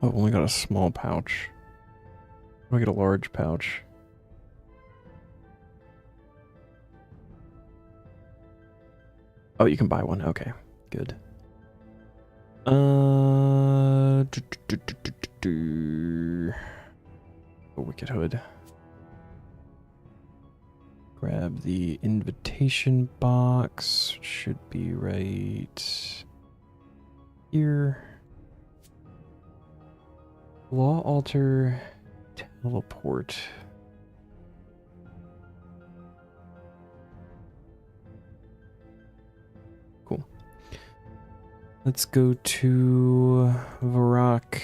Oh, I've only got a small pouch. How do I get a large pouch? Oh, you can buy one. Okay, good. A Wicked Hood. Grab the invitation box. Should be right here. Law altar Teleport. Cool. Let's go to Varrock.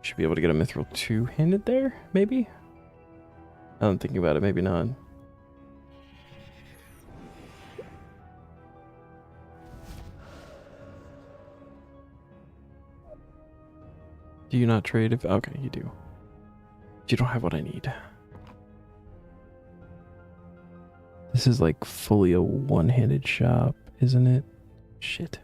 Should be able to get a Mithril two-handed there, maybe? I'm thinking about it, maybe not. Do you not trade if... Okay, you do. You don't have what I need. This is like fully a one-handed shop, isn't it? Shit.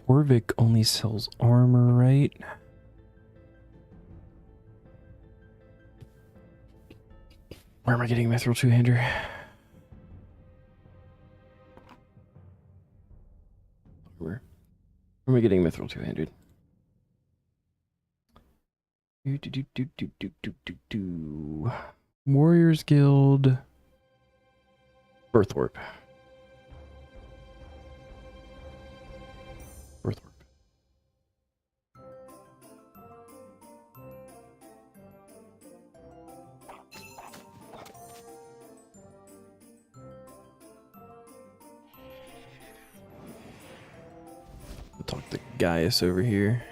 Horvik only sells armor, right? Where am I getting Mithril two-hander? Where am I getting Mithril two-handed? Warriors Guild. Birthwarp. Birthwarp. I'll talk to Gaius over here.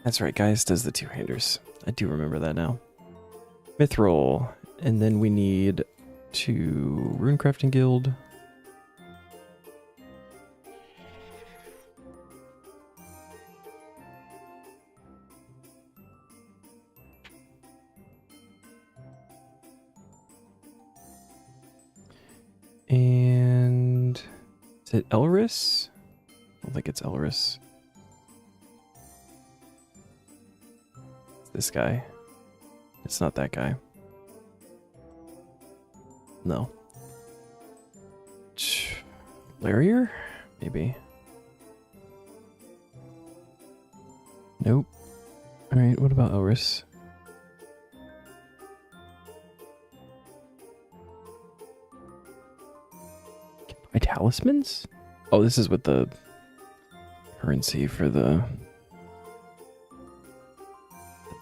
That's right, Gaius does the two-handers. I do remember that now. Mithril. And then we need to Runecrafting Guild. And is it Elris? I don't think it's Elris. It's this guy. It's not that guy. No. Larier? Maybe. Nope. Alright, what about Elris? Can I buy talismans? Oh, this is with the currency for the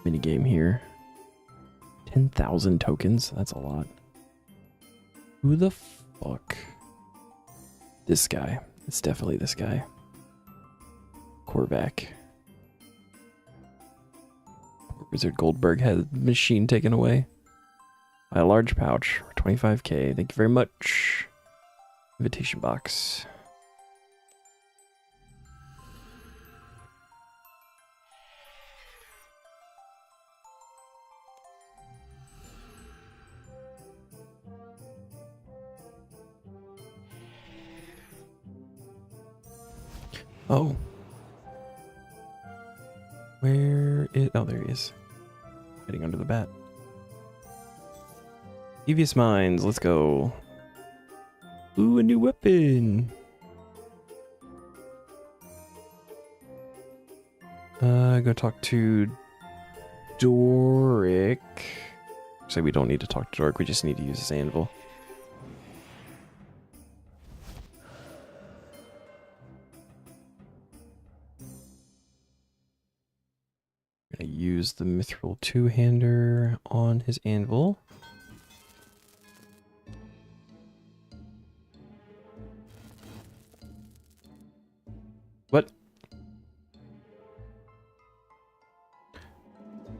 minigame here. 10,000 tokens? That's a lot. Who the fuck? This guy. It's definitely this guy. Korvac. Poor Wizard Goldberg had the machine taken away. By a large pouch for 25k. Thank you very much. Invitation box. Oh. Where is... Oh, there he is. Hiding under the bat. Devious Minds, let's go. Ooh, a new weapon. Go talk to Doric. So we don't need to talk to Doric, we just need to use his anvil. Gonna use the Mithril two-hander on his anvil. What?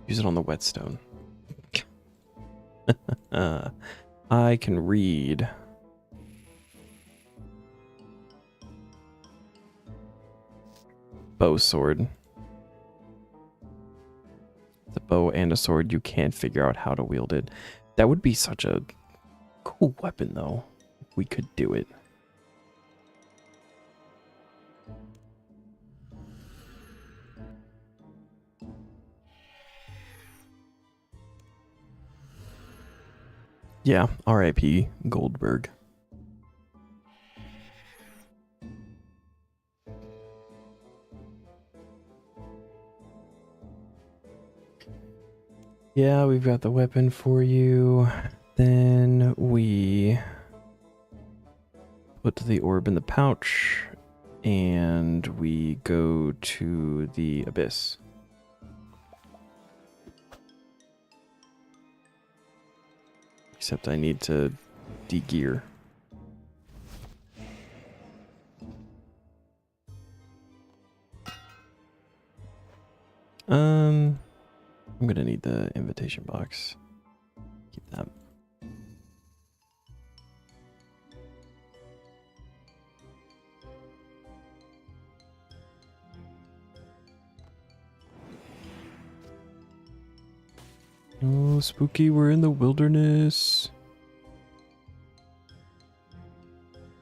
Use it on the whetstone. I can read. Bow sword. The bow and a sword, you can't figure out how to wield it. That would be such a cool weapon, though. If we could do it. Yeah, R.I.P. Goldberg. Yeah, we've got the weapon for you. Then we put the orb in the pouch and we go to the Abyss. Except I need to de-gear. I'm gonna need the invitation box. Keep that. Oh, spooky, we're in the wilderness.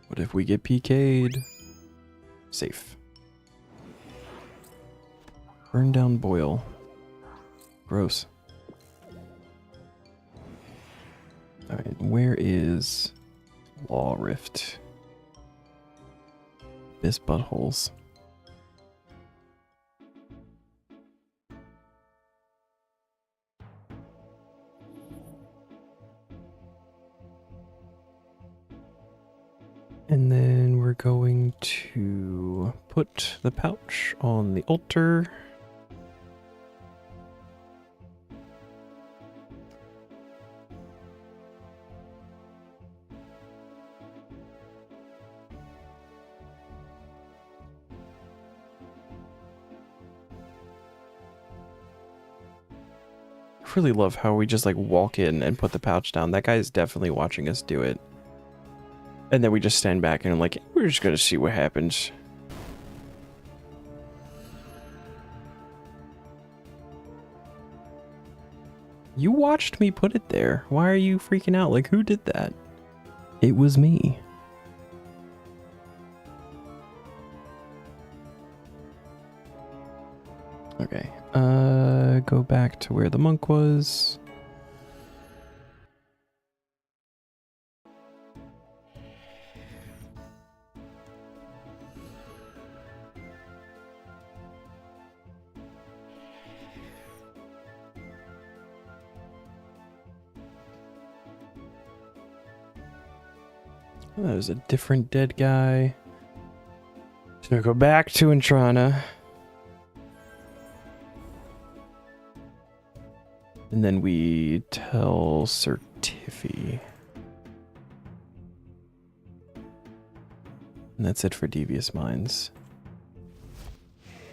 What if we get PK'd? Safe. Burn down boil. Gross. Alright, where is Law Rift? Abyss buttholes. And then we're going to put the pouch on the altar. I really love how we just like walk in and put the pouch down. That guy is definitely watching us do it. And then we just stand back and I'm like, we're just gonna see what happens. You watched me put it there. Why are you freaking out? Like, who did that? It was me. Okay. Go back to where the monk was. Oh, there's a different dead guy. So go back to Intrana. And then we tell Sir Tiffy. And that's it for Devious Minds.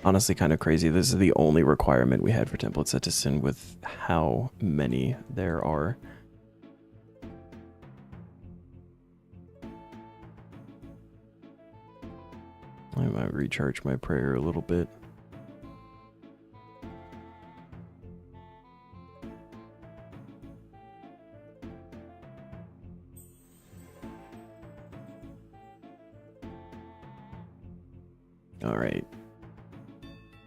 Honestly, kind of crazy. This is the only requirement we had for Template Citizen with how many there are. I might recharge my prayer a little bit. All right.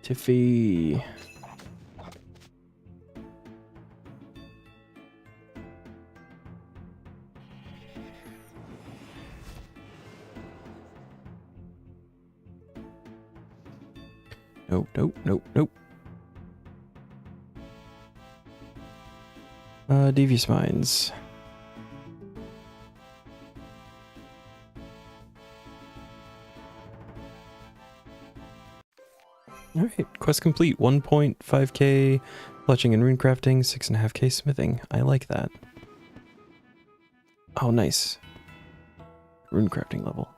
Tiffy. Nope, nope, nope, nope. Devious Minds. Alright, quest complete. 1.5k fletching and runecrafting, 6.5k smithing. I like that. Oh, nice. Runecrafting level.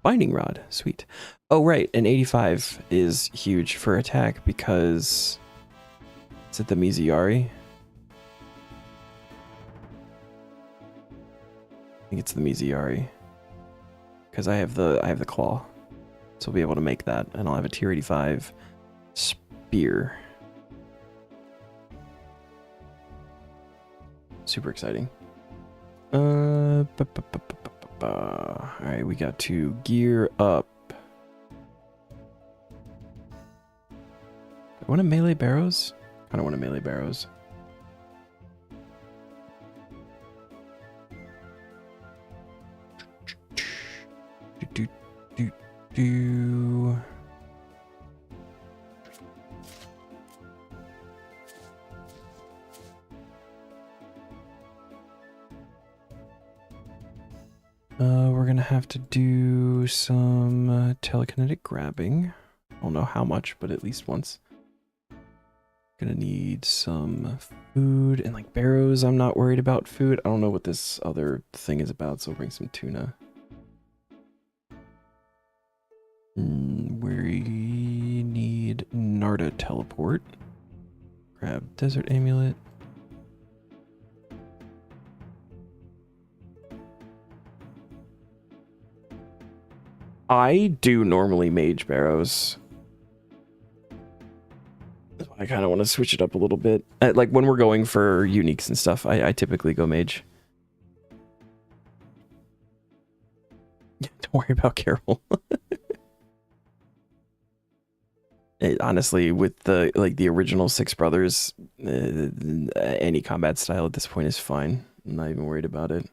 Binding rod, sweet. Oh, right, an 85 is huge for attack because... Is it the Mizuyari? I think it's the Mizuyari. Because I have the claw. So I'll be able to make that, and I'll have a tier 85 spear. Super exciting. Alright, we got to gear up. I want to melee barrows? I don't want to melee barrows. We're gonna have to do some telekinetic grabbing. I don't know how much, but at least once. Gonna need some food and like barrows. I'm not worried about food. I don't know what this other thing is about, so I'll bring some tuna. We need Narda teleport. Grab desert amulet. I do normally mage barrows. I kind of want to switch it up a little bit. Like when we're going for uniques and stuff, I typically go mage. Don't worry about Carol. Honestly, with the the original Six Brothers, any combat style at this point is fine. I'm not even worried about it.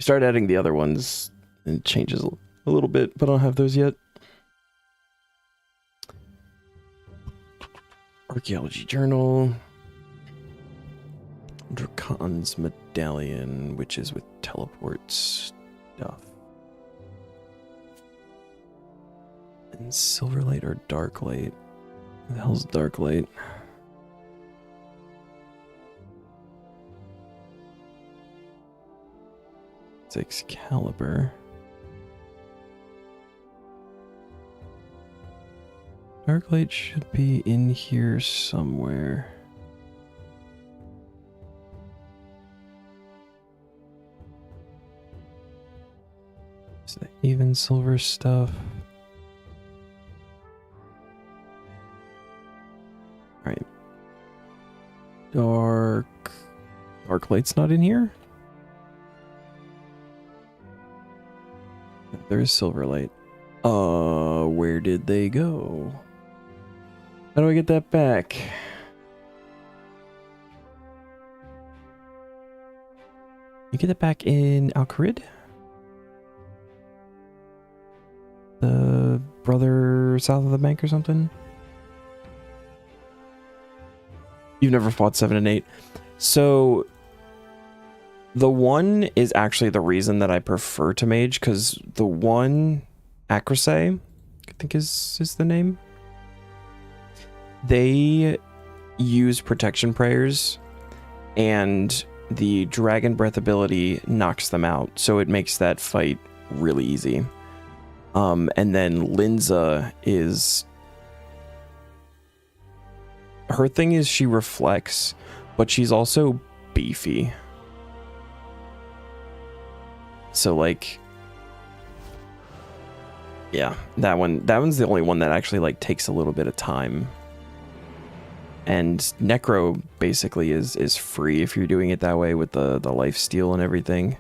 Start adding the other ones, and it changes a little bit, but I don't have those yet. Archaeology journal. Dracon's medallion, which is with teleport stuff. And Silverlight or Darklight? What the hell's Darklight? It's Excalibur. Darklight should be in here somewhere. Is the even silver stuff? Alright. Darklight's not in here? There's Silverlight. Where did they go? How do I get that back? You get it back in Al-Kharid? The brother south of the bank or something? You've never fought 7 and 8. So the 1 is actually the reason that I prefer to mage, because the 1, Acrosay, I think is the name. They use protection prayers, and the Dragon Breath ability knocks them out, so it makes that fight really easy. And then Linza is... her thing is she reflects, but she's also beefy. So like... yeah, that one's the only one that actually like takes a little bit of time. And Necro basically is free if you're doing it that way with the lifesteal and everything.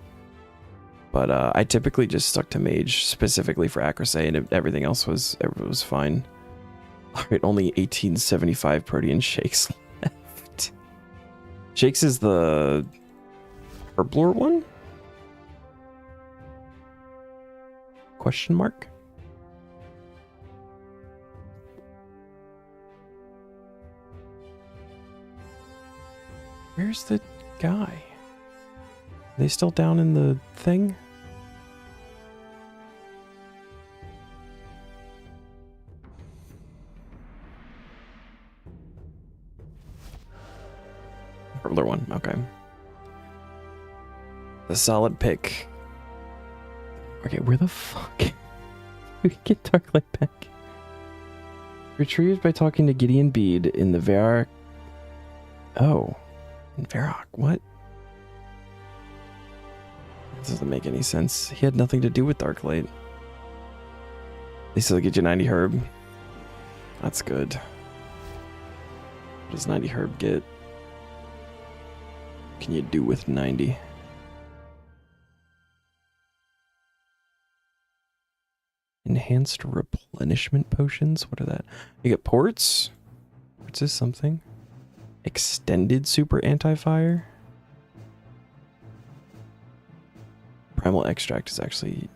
But I typically just stuck to mage specifically for Acrosay, and everything else was fine. Alright, only 1875 Protean Shakes left. Shakes is the Herblore one? Question mark? Where's the guy? Are they still down in the thing? Herblore one, okay. The solid pick. Okay, where the fuck? We can get Darklight back. Retrieved by talking to Gideon Bede in the Varrock. Oh. In Varrock, what? This doesn't make any sense. He had nothing to do with Darklight. They still get you 90 herb. That's good. What does 90 herb get? What can you do with 90? Enhanced replenishment potions? What are that? You get ports? What's this something? Extended super anti-fire? Primal extract is actually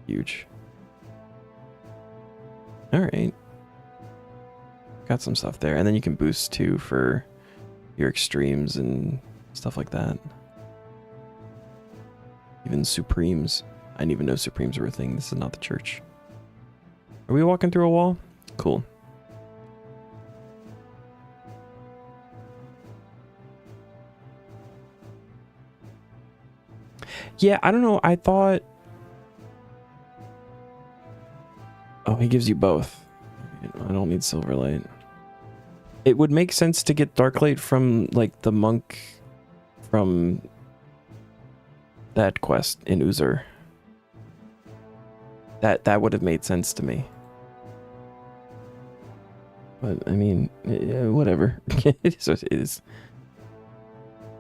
huge. Alright. Got some stuff there. And then you can boost too for your extremes and stuff like that. Even supremes. I didn't even know Supremes were a thing. This is not the church. Are we walking through a wall? Cool. Yeah, I don't know. I thought... Oh, he gives you both. I don't need Silverlight. It would make sense to get Darklight from, like, the monk from that quest in Uzur. That would have made sense to me. But, I mean, yeah, whatever. It is what it is.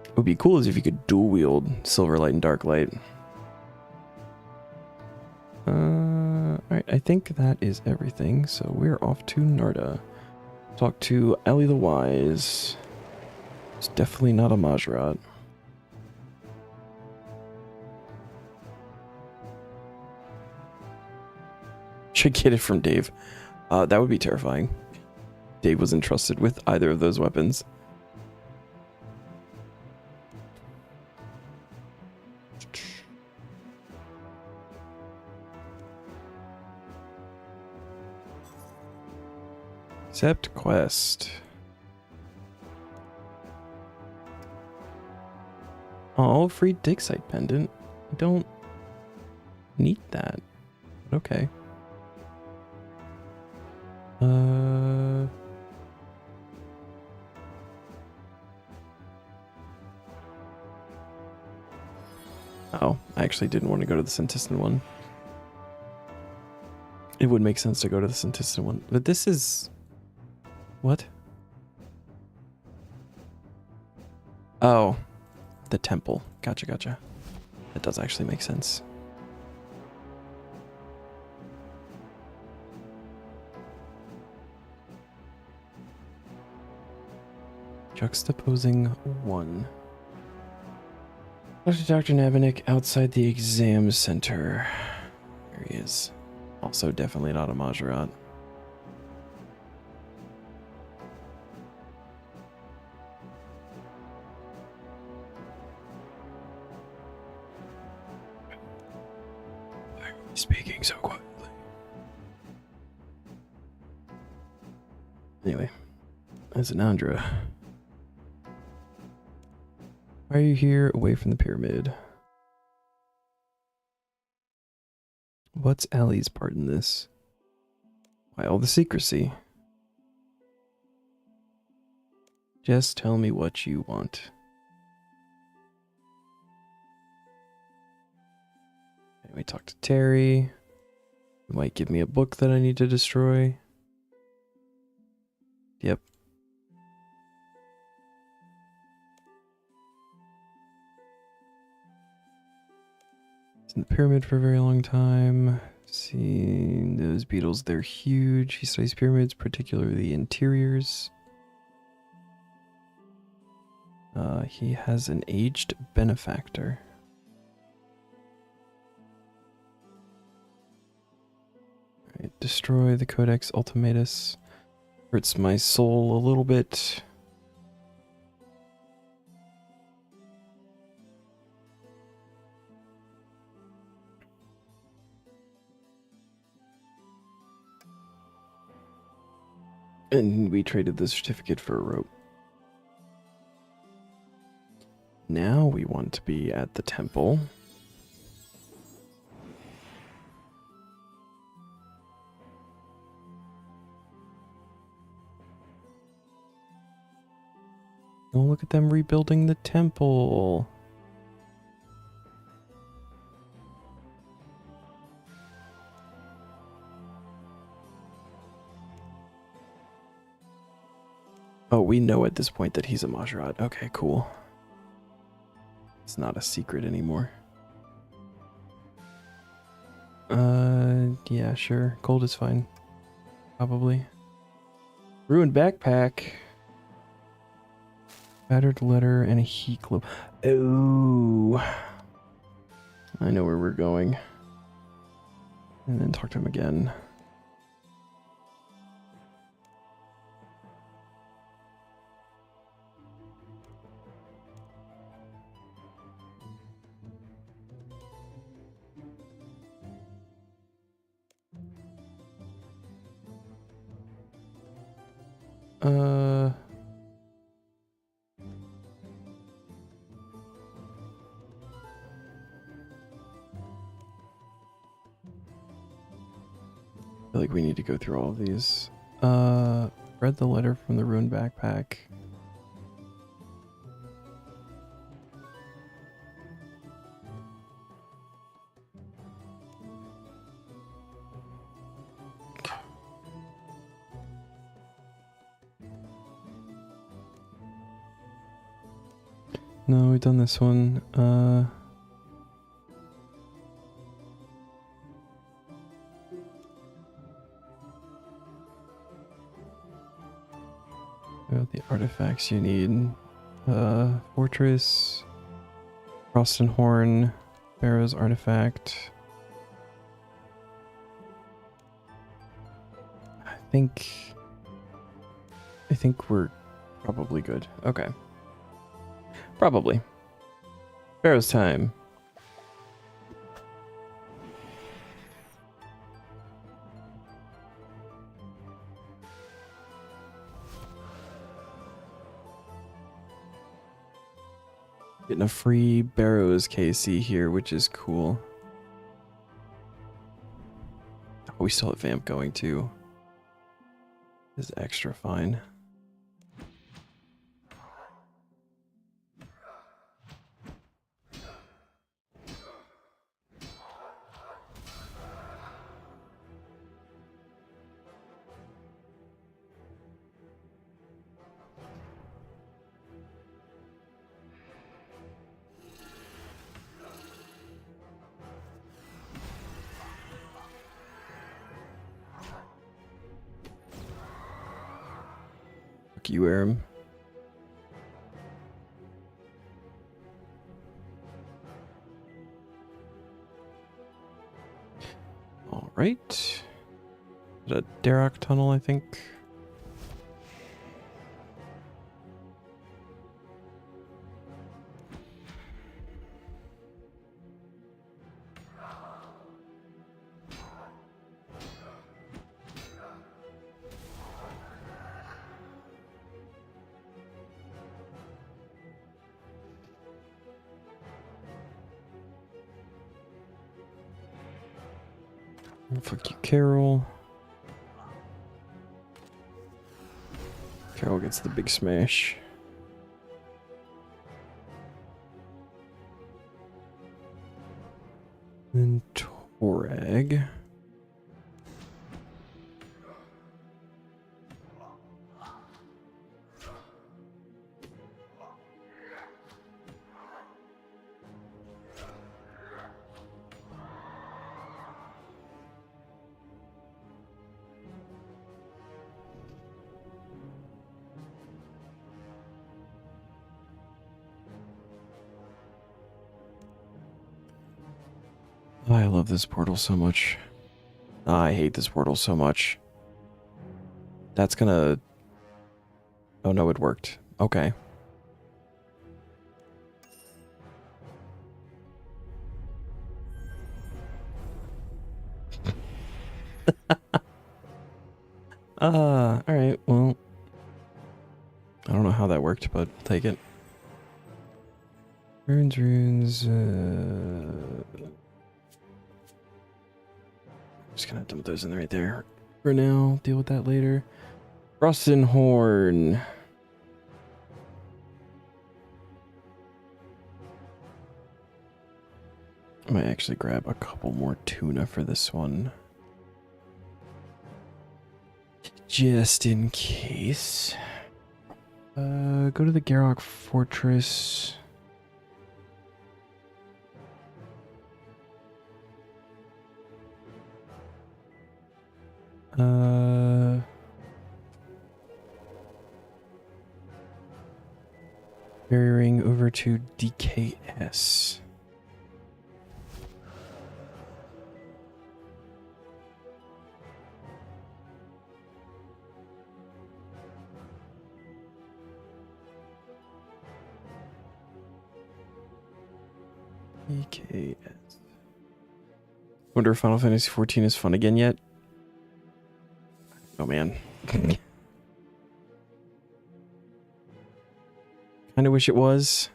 What would be cool is if you could dual wield Silverlight and Darklight. Alright, I think that is everything. So we're off to Narda. Talk to Ali the Wise. It's definitely not a Majrat. Should get it from Dave. That would be terrifying. Dave was entrusted with either of those weapons. Accept quest. Oh, free dig site pendant. I don't need that. Okay. Oh, I actually didn't want to go to the Sentistan one. It would make sense to go to the Sentistan one, but this is... What? Oh, the temple. Gotcha, gotcha. That does actually make sense. Juxtaposing one. Dr. Navinik outside the exam center. There he is. Also definitely not a Majrat. Why are we speaking so quietly? Anyway, as Anandra. Why are you here away from the pyramid? What's Ali's part in this? Why all the secrecy? Just tell me what you want. Anyway, talk to Terry. You might give me a book that I need to destroy. Yep. In the pyramid for a very long time. Seeing those beetles, they're huge. He studies pyramids, particularly the interiors. He has an aged benefactor. Alright, destroy the Codex Ultimatus. Hurts my soul a little bit. And we traded the certificate for a rope. Now we want to be at the temple. Oh, look at them rebuilding the temple. Oh, we know at this point that he's a Majrat. Okay, cool. It's not a secret anymore. Yeah, sure. Gold is fine. Probably. Ruined backpack. Battered letter and a heat globe. Oh. I know where we're going. And then talk to him again. I feel like we need to go through all of these. Read the letter from the ruined backpack. No, we've done this one. About the artifacts you need. Fortress, Frost and Horn, Pharaoh's artifact. I think we're probably good. Okay. Probably. Pharaoh's time. Getting a free Barrows KC here, which is cool. Oh, we still have Vamp going too. This is extra fine. You, Aram. All right. The Darrock tunnel, I think. Fuck you, Carol. Carol gets the big smash. Then Torag. I love this portal so much. I hate this portal so much. That's gonna... Oh no, it worked. Okay. Alright, well... I don't know how that worked, but I'll take it. Runes, just gonna dump those in right there for now. Deal with that later. Frost and Horn. I might actually grab a couple more tuna for this one. Just in case. Go to the Garrock Fortress. Carrying over to DKS. DKS. Wonder if Final Fantasy XIV is fun again yet? Oh man. Kind of wish it was.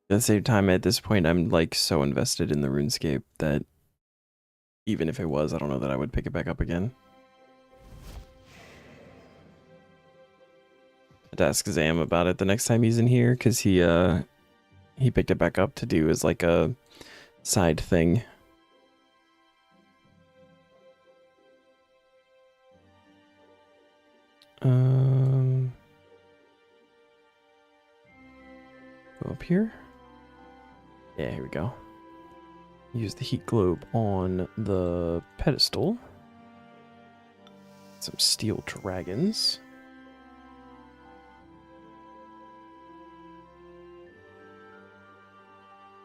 At the same time, at this point, I'm like so invested in the RuneScape that even if it was, I don't know that I would pick it back up again. I'd ask Zam about it the next time he's in here, because he picked it back up to do as like a side thing. Go up here. Yeah, here we go. Use the heat globe on the pedestal. Some steel dragons.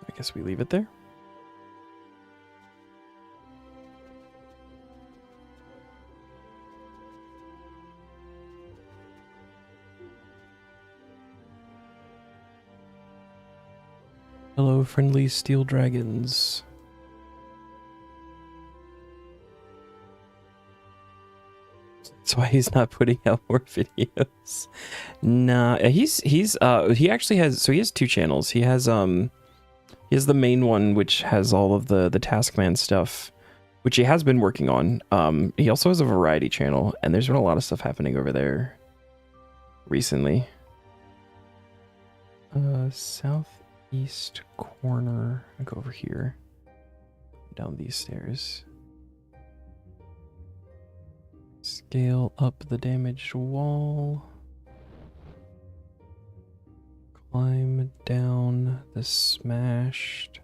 I guess we leave it there. Hello, friendly steel dragons. That's why he's not putting out more videos. Nah, he actually has, so he has 2 channels. He has the main one, which has all of the Taskman stuff, which he has been working on. He also has a variety channel, and there's been a lot of stuff happening over there recently. Southeast corner. I go over here, down these stairs. Scale up the damaged wall. Climb down the smashed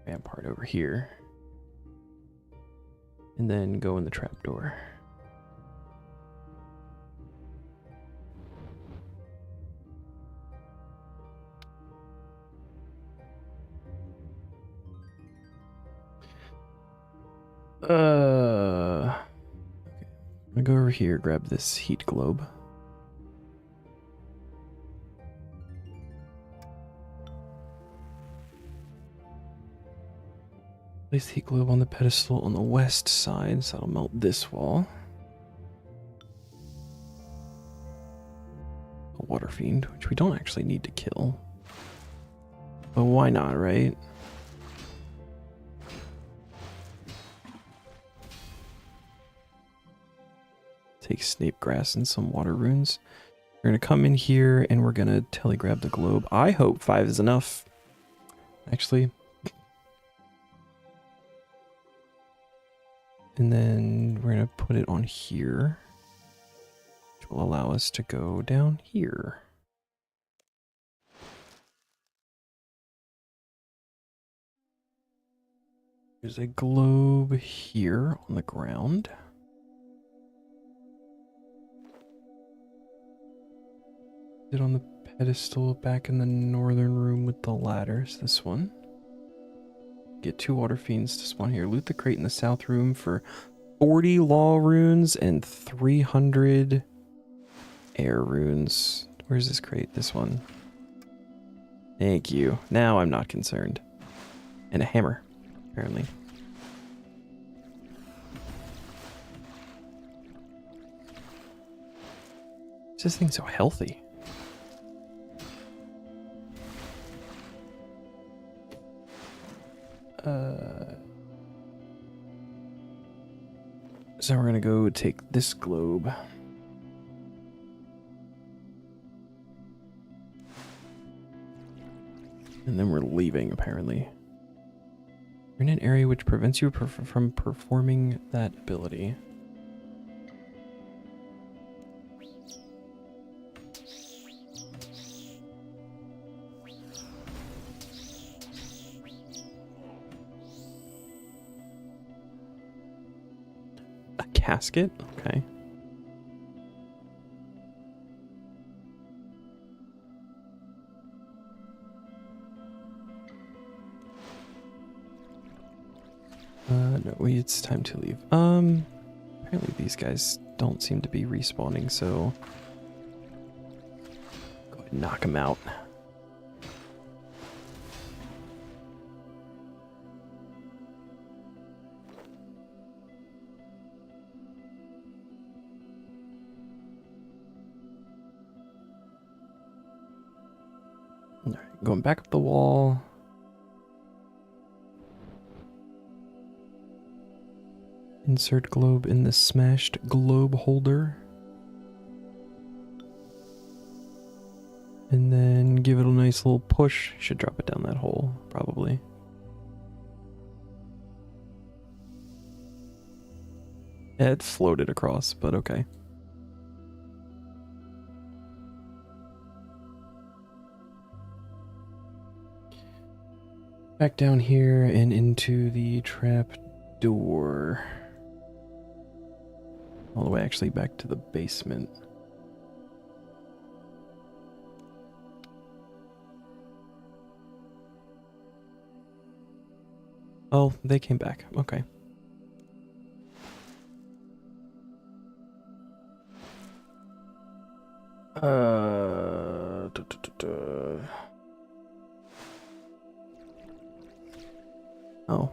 rampart over here. And then go in the trapdoor. Okay. I'm gonna go over here, grab this heat globe. Place the heat globe on the pedestal on the west side, so that'll melt this wall. A water fiend, which we don't actually need to kill. But why not, right? Take snape grass and some water runes. We're gonna come in here and we're gonna telegrab the globe. I hope 5 is enough. Actually. And then we're gonna put it on here, which will allow us to go down here. There's a globe here on the ground. Sit on the pedestal back in the northern room with the ladders. This one. Get 2 water fiends to spawn here. Loot the crate in the south room for 40 law runes and 300 air runes. Where's this crate? This one. Thank you. Now I'm not concerned. And a hammer, apparently. This thing's so healthy. So we're gonna go take this globe. And then we're leaving, apparently. You're in an area which prevents you from performing that ability. Casket? Okay. No, it's time to leave. Apparently these guys don't seem to be respawning, so go ahead and knock them out. Alright, going back up the wall. Insert globe in the smashed globe holder. And then give it a nice little push. Should drop it down that hole, probably. It floated across, but okay. Back down here and into the trap door. All the way actually back to the basement. Oh, they came back. Okay. Oh.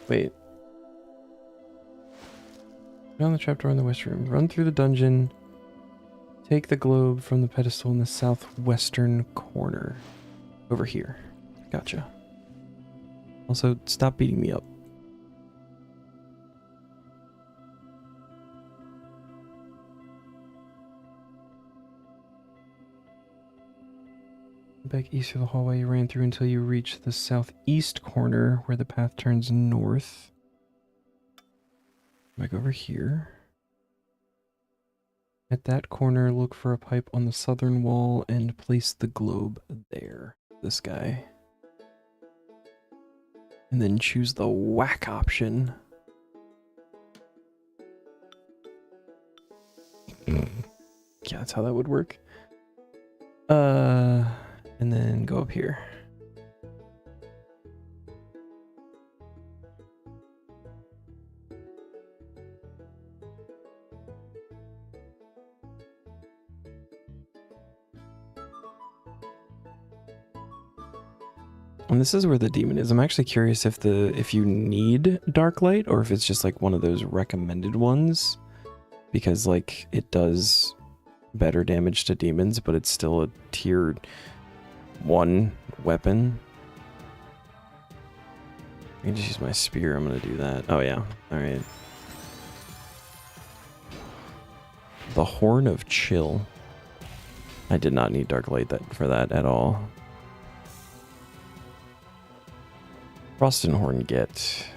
Wait. Down the trapdoor in the west room. Run through the dungeon. Take the globe from the pedestal in the southwestern corner. Over here. Gotcha. Also, stop beating me up. Back east through the hallway you ran through until you reach the southeast corner where the path turns north. Back over here. At that corner, look for a pipe on the southern wall and place the globe there. This guy. And then choose the whack option. Yeah, that's how that would work. And then go up here. And this is where the demon is. I'm actually curious if you need dark light or if it's just like one of those recommended ones, because like it does better damage to demons, but it's still a tier 1 weapon. I can just use my spear. I'm gonna do that. Oh yeah. All right. The Horn of Chill. I did not need dark light for that at all. Frost and Horn get.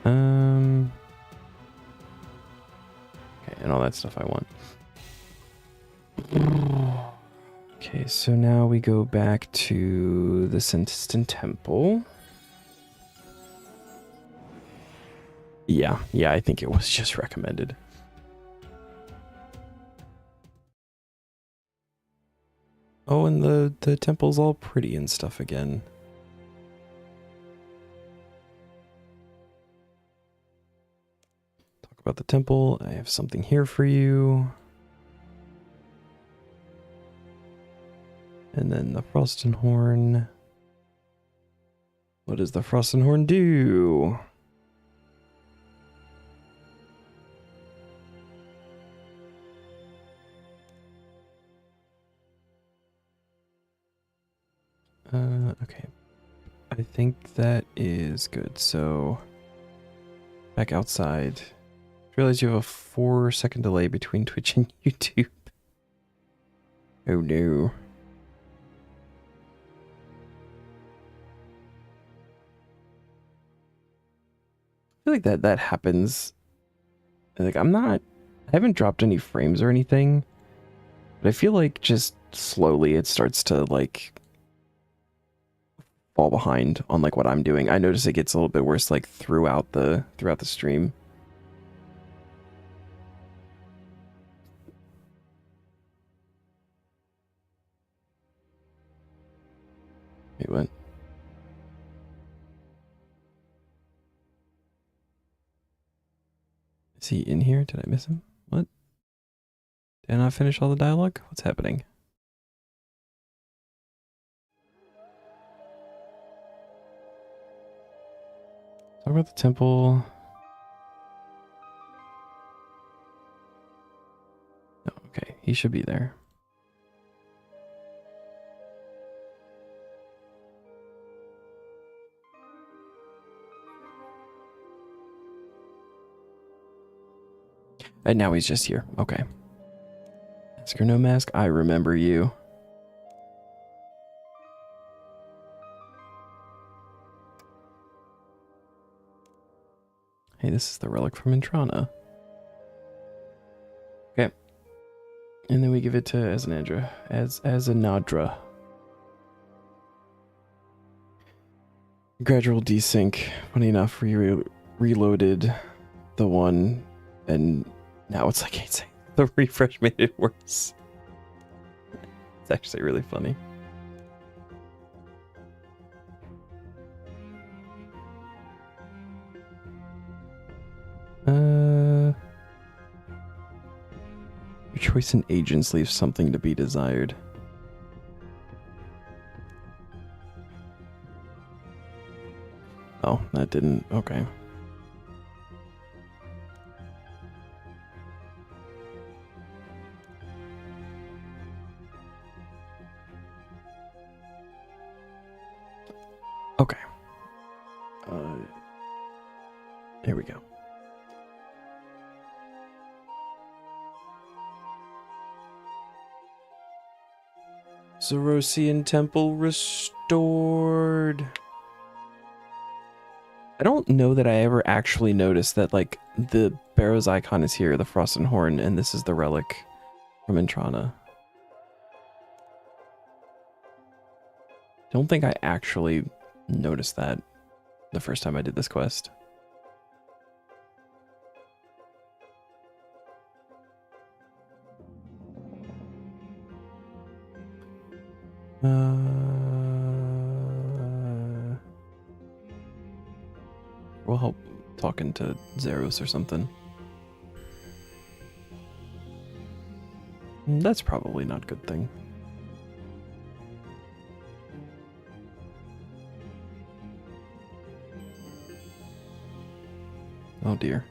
Okay, and all that stuff I want. Okay, so now we go back to the Sentiston Temple. Yeah, I think it was just recommended. Oh, and the temple's all pretty and stuff again. Talk about the temple. I have something here for you. And then the Frostenhorn. What does the Frostenhorn do? Okay. I think that is good. So, back outside. Realize you have a 4-second delay between Twitch and YouTube. Oh no. I feel like that happens. Like I haven't dropped any frames or anything, but I feel like just slowly it starts to like fall behind on like what I'm doing. I notice it gets a little bit worse like throughout the stream. Wait, what? Is he in here? Did I miss him? What? Did I not finish all the dialogue? What's happening? Talk about the temple. Oh, okay, he should be there. And now he's just here. Okay. Mask or no mask, I remember you. Hey, this is the relic from Intrana. Okay. And then we give it to Azanadra. Azanadra. Gradual desync. Funny enough, we reloaded the one, and now it's like it's the refresh made it worse. It's actually really funny. Your choice in agents leaves something to be desired. Oh, that didn't. Okay. Okay. Here we go. Zerosian Temple restored. I don't know that I ever actually noticed that, like, the Barrow's icon is here, the Frosten Horn, and this is the relic from Intrana. Don't think I actually noticed that the first time I did this quest. We'll help talking to Zeros or something. That's probably not a good thing. Oh dear.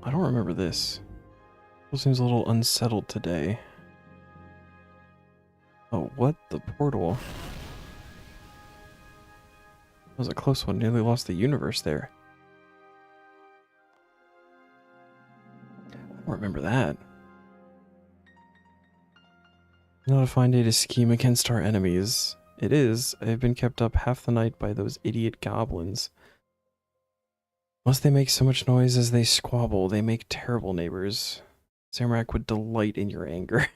I don't remember this. It seems a little unsettled today. Oh, what? The portal? That was a close one. Nearly lost the universe there. I don't remember that. Not a fine day to scheme against our enemies. It is. I've been kept up half the night by those idiot goblins. Must they make so much noise as they squabble? They make terrible neighbors. Zamorak would delight in your anger.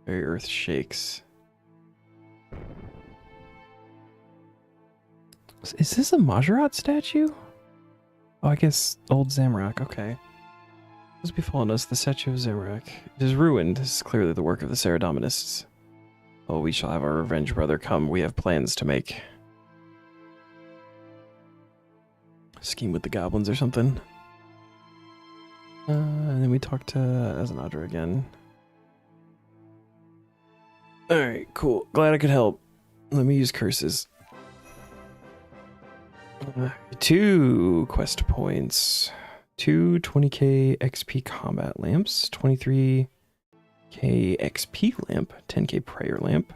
Very earth shakes. Is this a Majorat statue? Oh, I guess old Zamorak, okay. What's befallen us, the statue of Zamorak? It is ruined. This is clearly the work of the Saradominists. Oh, we shall have our revenge, brother. Come, we have plans to make. Scheme with the goblins or something. And then we talk to Azanadra again. Alright, cool. Glad I could help. Let me use curses. 2 quest points. 2 20k XP combat lamps. 23k XP lamp. 10k prayer lamp.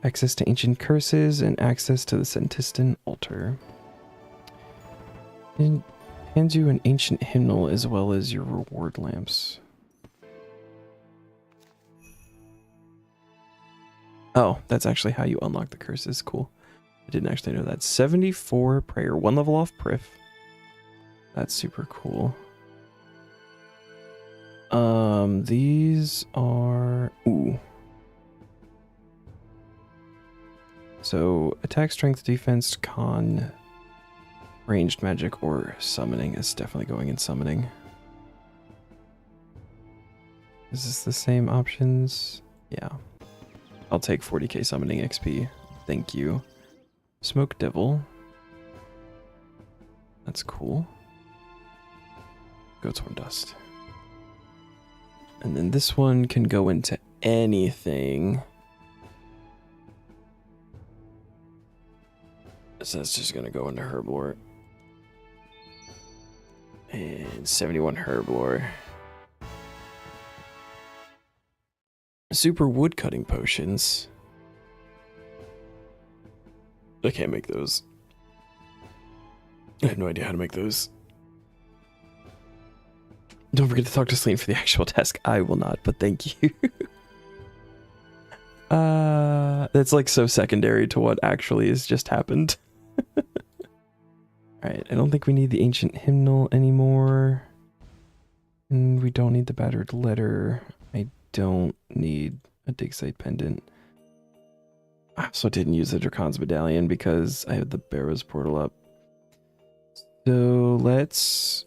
Access to ancient curses and access to the Sentistan altar. It hands you an ancient hymnal as well as your reward lamps. Oh, that's actually how you unlock the curses. Cool. I didn't actually know that. 74 prayer. 1 level off Prif. That's super cool. These are... Ooh. So, attack, strength, defense, con... Ranged magic or summoning is definitely going in summoning. Is this the same options? Yeah. I'll take 40k summoning XP. Thank you. Smoke Devil. That's cool. Goat's Horn Dust. And then this one can go into anything. So that's just going to go into Herblore. And 71 herblore. Super wood cutting potions. I can't make those. I have no idea how to make those. Don't forget to talk to Celine for the actual task. I will not, but thank you. That's like so secondary to what actually has just happened. Alright, I don't think we need the ancient hymnal anymore. And we don't need the battered letter. I don't need a dig site pendant. I also didn't use the Dracon's medallion because I had the Barrow's portal up. So let's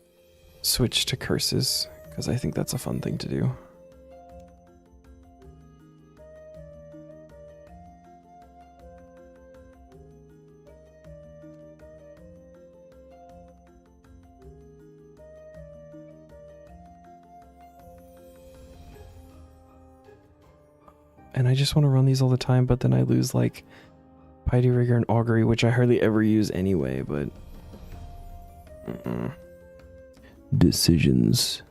switch to curses, because I think that's a fun thing to do. And I just want to run these all the time, but then I lose like Piety Rigor and Augury, which I hardly ever use anyway, but... Decisions.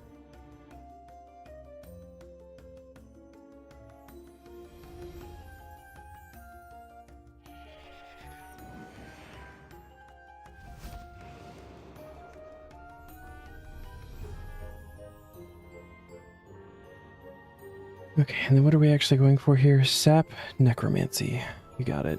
Okay, and then what are we actually going for here? Sap Necromancy. You got it.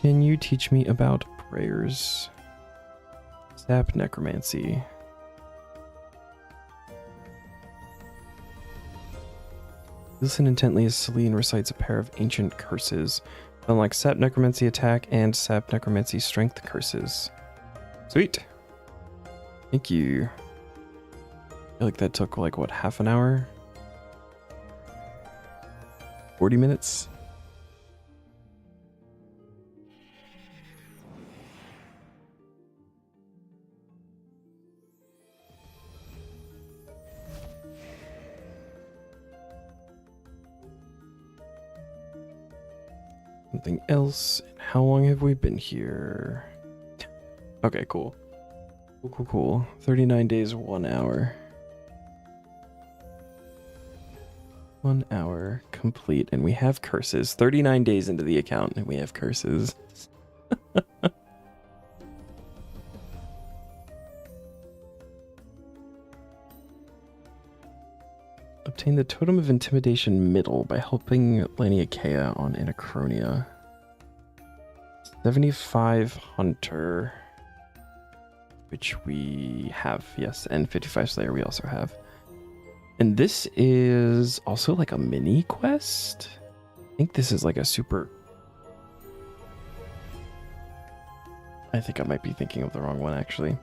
Can you teach me about prayers? Sap Necromancy. Listen intently as Celine recites a pair of ancient curses. Unlike Sap Necromancy attack and Sap Necromancy strength curses. Sweet. Thank you. I feel like that took like what, half an hour? 40 minutes? Something else. How long have we been here? Okay, cool. Cool. 39 days, 1 hour. 1 hour complete, and we have curses. 39 days into the account, and we have curses. Obtain the Totem of Intimidation middle by helping Laniakea on Anachronia. 75 Hunter, which we have, yes, and 55 Slayer we also have. And this is also like a mini quest? I think this is like a super... I think I might be thinking of the wrong one, actually.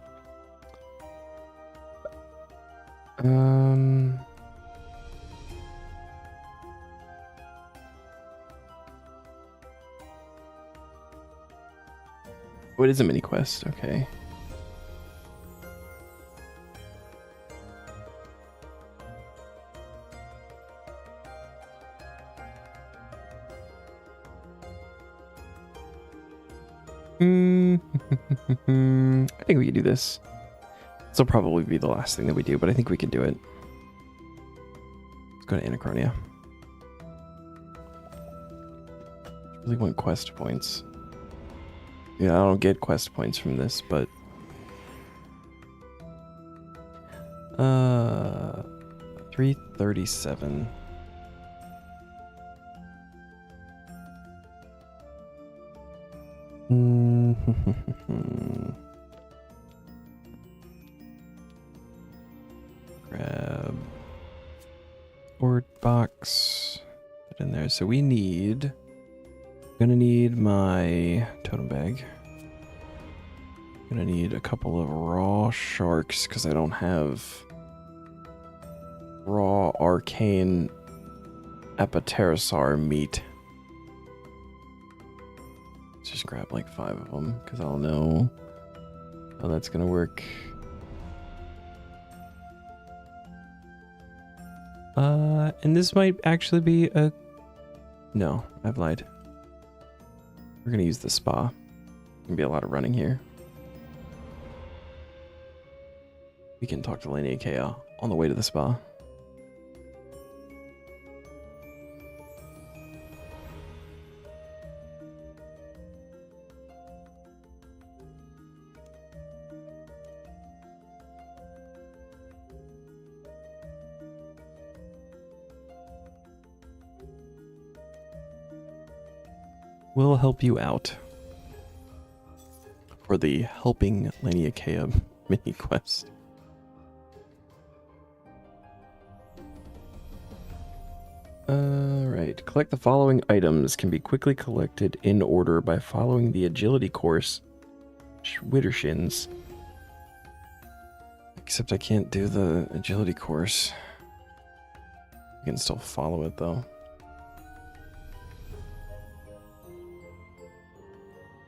Oh, it is a mini quest, okay. I think we can do this. This will probably be the last thing that we do, but I think we can do it. Let's go to Anachronia. Really want quest points. Yeah, I don't get quest points from this, but... 337. Grab board box, put in there. So we need... Gonna need my totem bag. Gonna need a couple of raw sharks because I don't have raw arcane apaterasaur meat. Let's just grab like 5 of them because I'll know how that's gonna work. And this might actually be a No, I've lied. We're gonna use the spa. Gonna be a lot of running here. We can talk to Lady Kea on the way to the spa. We'll help you out for the helping Lady Kea mini quest. Alright, collect the following items. Can be quickly collected in order by following the agility course. Schwittershins. Except I can't do the agility course. I can still follow it though.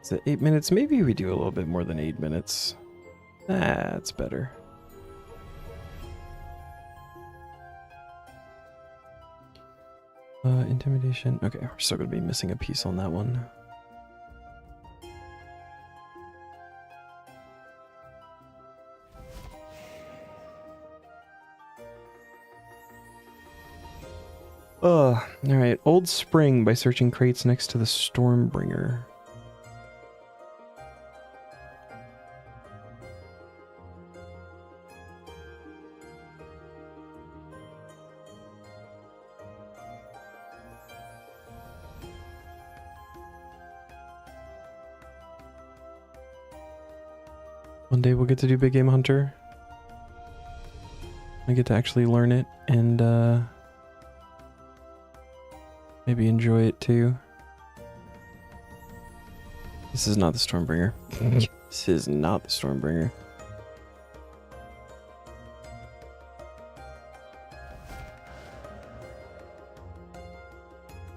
Is it 8 minutes? Maybe we do a little bit more than 8 minutes. That's better. Intimidation. Okay, we're still going to be missing a piece on that one. Alright. Old Spring by searching crates next to the Stormbringer. One day we'll get to do Big Game Hunter. I get to actually learn it and maybe enjoy it too. This is not the Stormbringer. This is not the Stormbringer.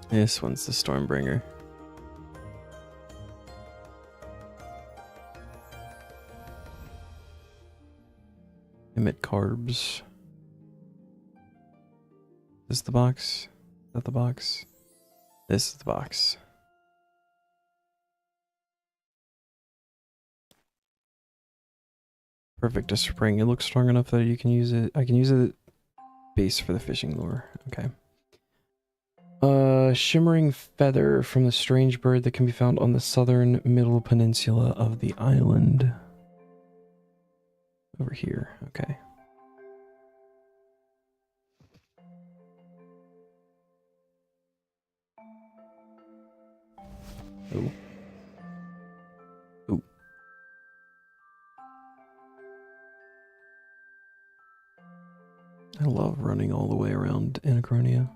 This one's the Stormbringer. Emit carbs. Is this the box? Is that the box? This is the box. Perfect, a spring. It looks strong enough that you can use it. I can use it base for the fishing lure. Okay. Shimmering feather from the strange bird that can be found on the southern middle peninsula of the island. Over here, okay. Oh. Oh. I love running all the way around Anachronia.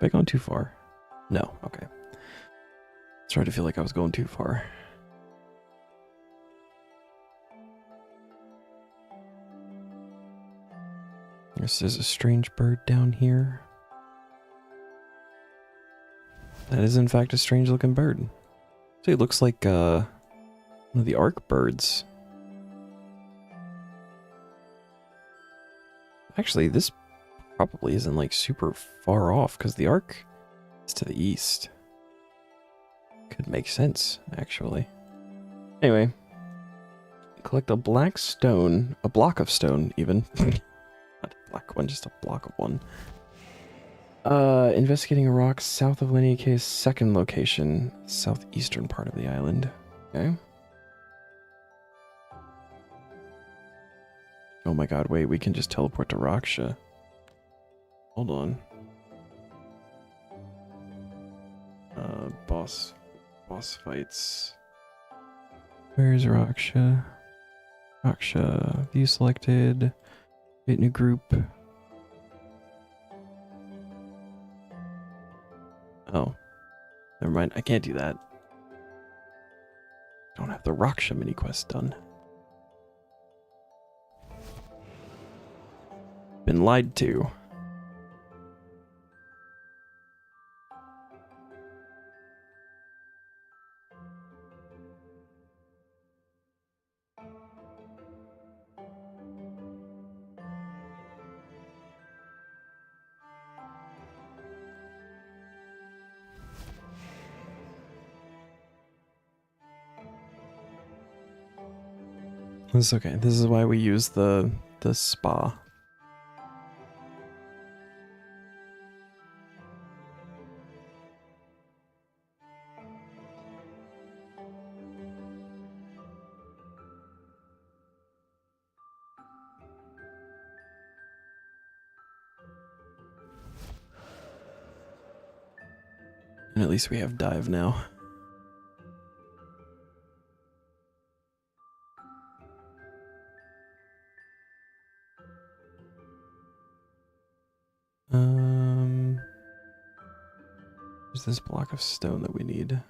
Have I gone too far? No, okay. Started to feel like I was going too far. This is a strange bird down here. That is in fact a strange looking bird. So it looks like one of the arc birds. Actually, this probably isn't like super far off because the arc is to the east. Could make sense, actually. Anyway, collect a black stone, a block of stone even. Not a black one, just a block of one. Investigating a rock south of Linear K's second location, southeastern part of the island. Okay. Oh my god, wait, we can just teleport to Raksha. Hold on. Boss fights. Where's Raksha? Raksha. View selected. Create new group. Oh. Never mind. I can't do that. Don't have the Raksha mini quest done. Been lied to. It's okay. This is why we use the spa. And at least we have dive now. There's this block of stone that we need. Is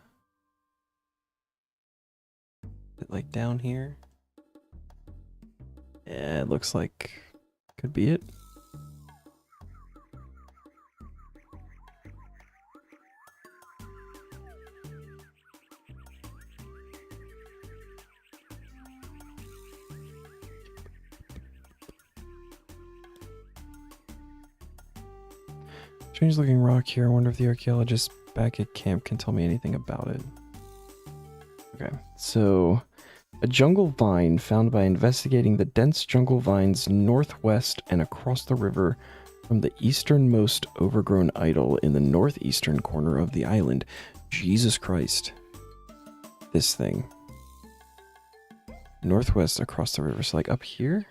it like down here? Yeah, it looks like could be it. Strange looking rock here. I wonder if the archaeologist back at camp can tell me anything about it. Okay, so a jungle vine found by investigating the dense jungle vines northwest and across the river from the easternmost overgrown idol in the northeastern corner of the island. Jesus Christ. This thing. Northwest across the river, so like up here?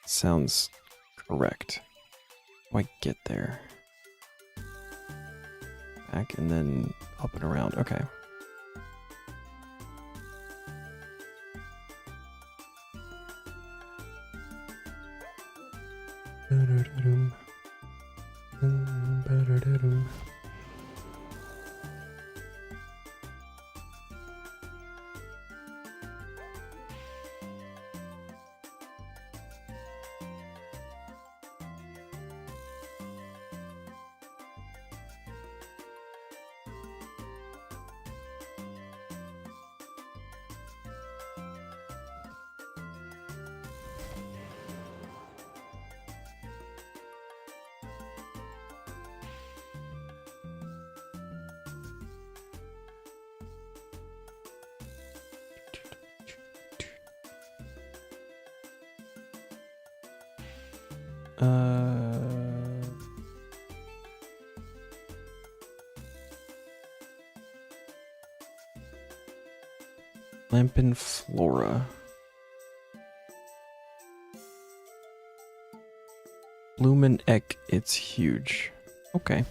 Sounds correct. How do I get there? Back and then up and around. Okay. Lampin Flora. Lumen Ek, it's huge. Okay.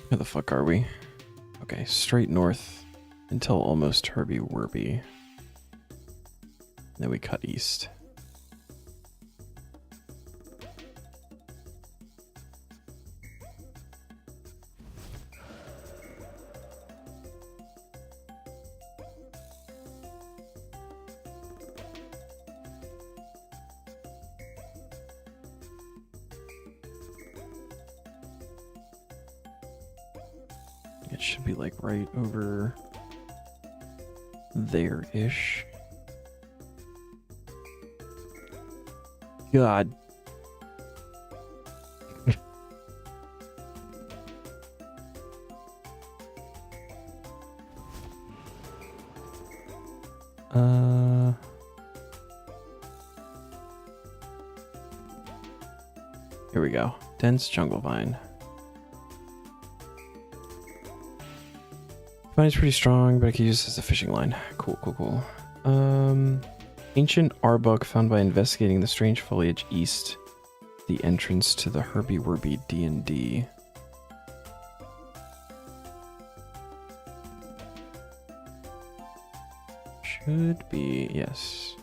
Where the fuck are we? Okay, straight north until almost Herbie Werby. Then we cut east. It should be like right over there-ish. God. Here we go. Dense jungle vine. Vine's pretty strong, but I can use this as a fishing line. Cool, cool, cool. Ancient arbok found by investigating the strange foliage east, the entrance to the Herbie Werby D&D. Should be, yes.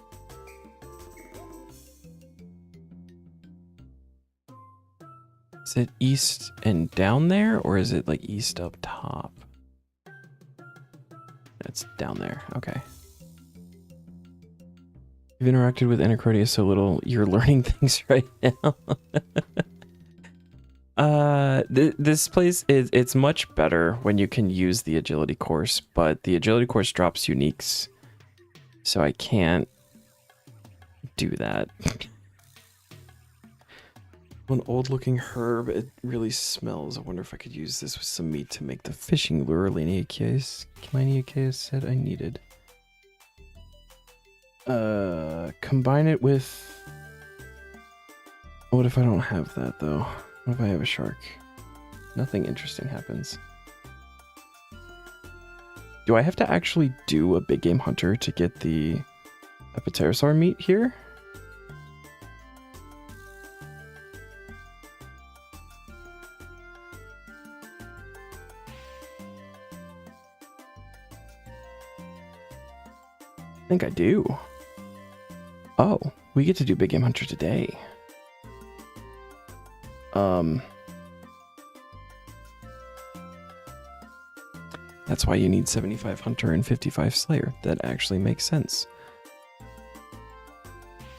Is it east and down there, or is it like east up top? It's down there. Okay. You've interacted with Necro so little, you're learning things right now. This place it's much better when you can use the agility course, but the agility course drops uniques, so I can't do that. An old looking herb. It really smells. I wonder if I could use this with some meat to make the fishing lure Laniakea said I needed. Combine it with... What if I don't have that though? What if I have a shark? Nothing interesting happens. Do I have to actually do a big game hunter to get the Epipterosaur meat here? I think I do. Oh, we get to do big game hunter today. That's why you need 75 hunter and 55 slayer. That actually makes sense.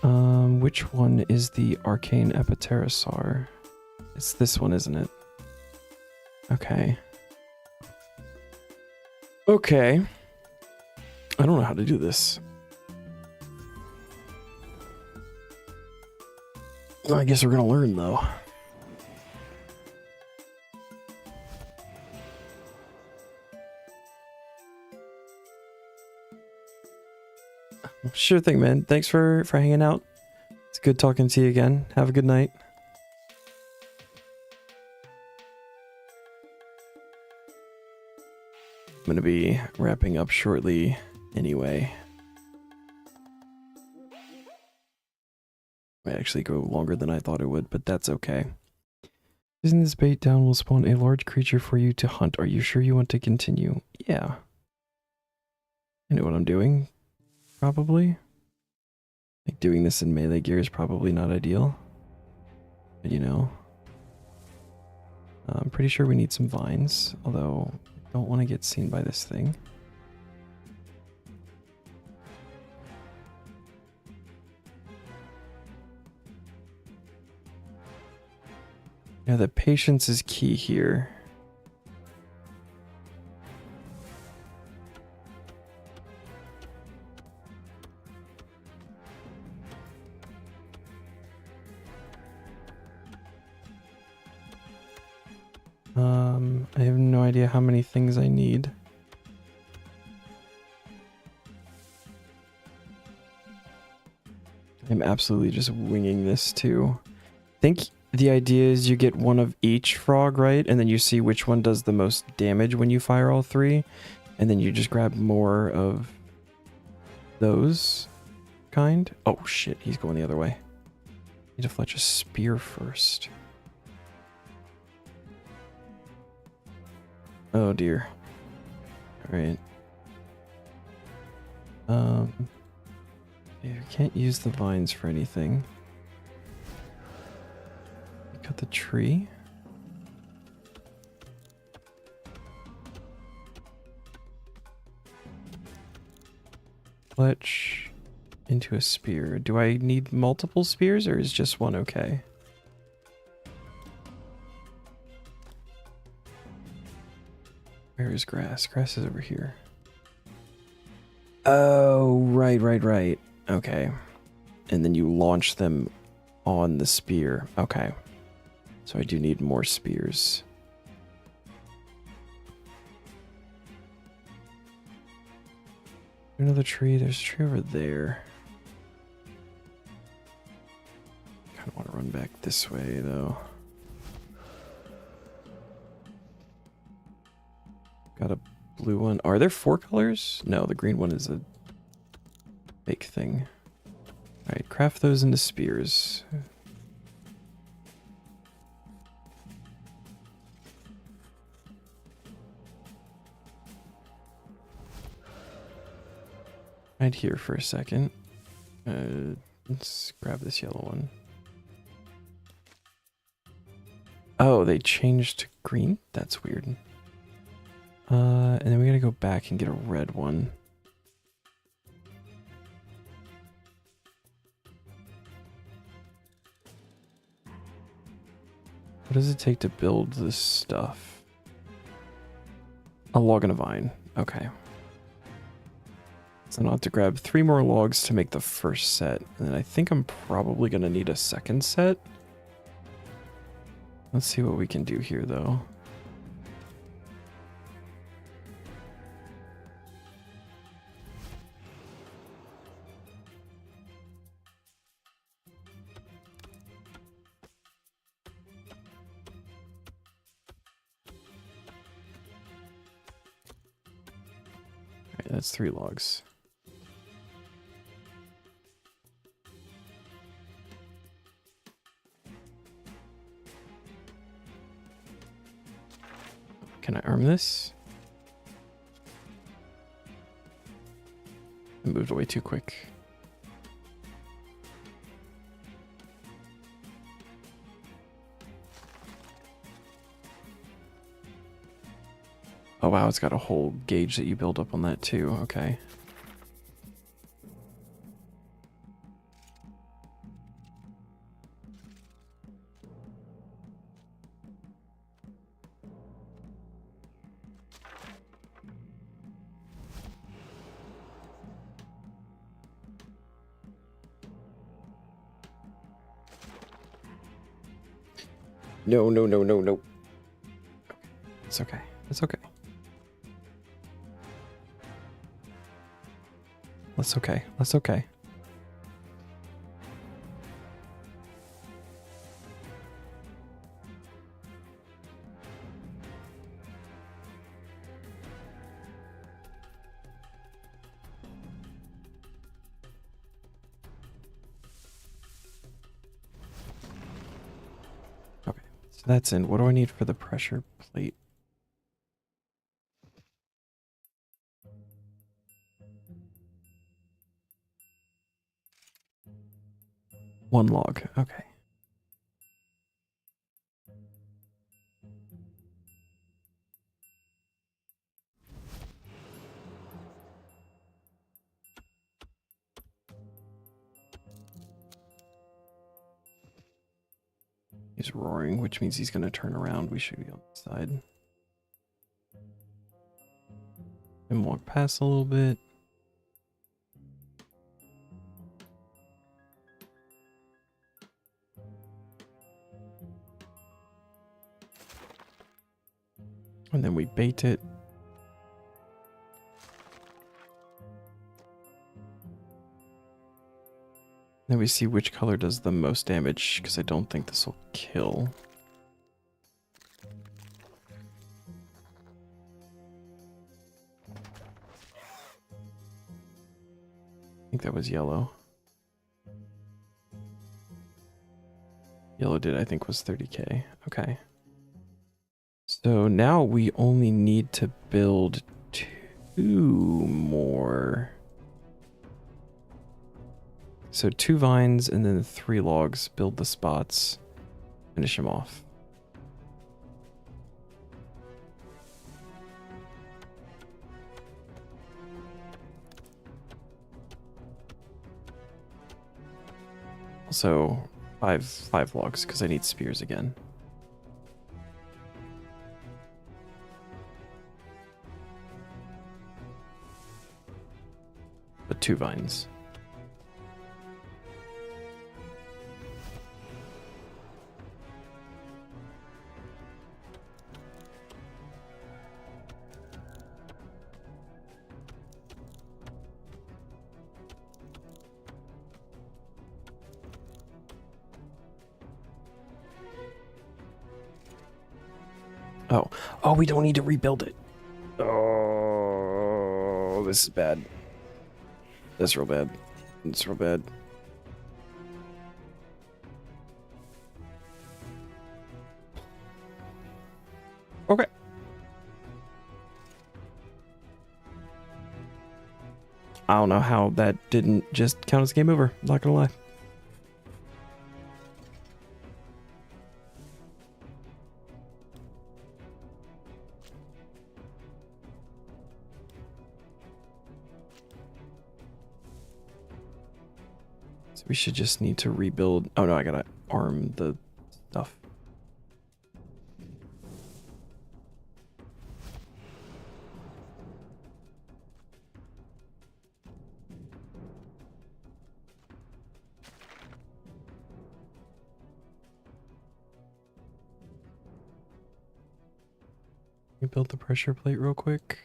Which one is the arcane Epipterosaur? It's this one, isn't it? Okay. Okay. I don't know how to do this. I guess we're gonna learn though. Sure thing, man. Thanks for hanging out. It's good talking to you again. Have a good night. I'm gonna be wrapping up shortly anyway. Might actually go longer than I thought it would, but that's okay. Using this bait down will spawn a large creature for you to hunt. Are you sure you want to continue? Yeah. I know what I'm doing. Probably. Like doing this in melee gear is probably not ideal. But you know. I'm pretty sure we need some vines, although I don't want to get seen by this thing. Yeah, the patience is key here. I have no idea how many things I need. I'm absolutely just winging this too. I think the idea is you get one of each frog, right? And then you see which one does the most damage when you fire all three. And then you just grab more of those kind. Oh shit, he's going the other way. Need to fletch a spear first. Oh dear. Alright. Yeah, you can't use the vines for anything. Cut the tree. Fletch into a spear. Do I need multiple spears or is just one okay? Where is grass? Grass is over here. Oh, right. Okay. And then you launch them on the spear. Okay. So I do need more spears. Another tree. There's a tree over there. Kind of want to run back this way, though. Got a blue one. Are there 4 colors? No, the green one is a fake thing. Alright, craft those into spears. Right here for a second. Let's grab this yellow one. Oh, they changed to green? That's weird. And then we gotta go back and get a red one. What does it take to build this stuff? A log and a vine. Okay. So I'll have to grab 3 more logs to make the first set. And then I think I'm probably gonna need a second set. Let's see what we can do here, though. Alright, that's 3 logs. Can I arm this? I moved away too quick. Oh wow, it's got a whole gauge that you build up on that too. Okay. No, no, no, no, no. It's okay. It's okay. That's okay. That's okay. Okay. So that's in. What do I need for the pressure plate? One log. Okay. He's roaring, which means he's going to turn around. We should be on the side. And walk past a little bit. And then we bait it. Then we see which color does the most damage, because I don't think this will kill. I think that was yellow. Yellow did, I think, was 30k. Okay. So now we only need to build 2 more. So 2 vines and then 3 logs. Build the spots. Finish them off. Also, five logs because I need spears again. But 2 vines. Oh, we don't need to rebuild it. Oh, this is bad. That's real bad. It's real bad. Okay. I don't know how that didn't just count as game over. Not gonna lie. So we should just need to rebuild. Oh no, I gotta arm the stuff. me build the pressure plate real quick.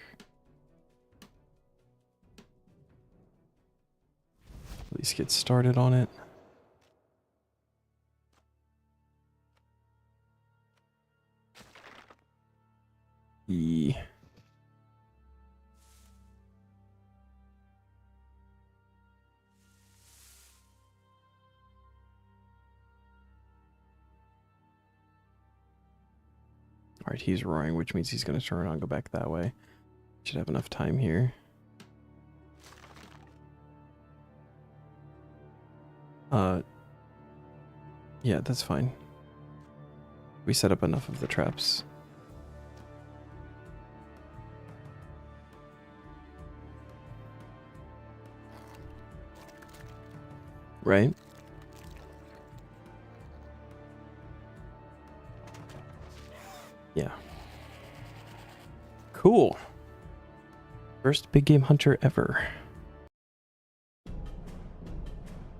At least get started on it. E. Alright, he's roaring, which means he's going to turn around and go back that way. Should have enough time here. Yeah, that's fine. We set up enough of the traps. Right? Yeah. Cool. First big game hunter ever.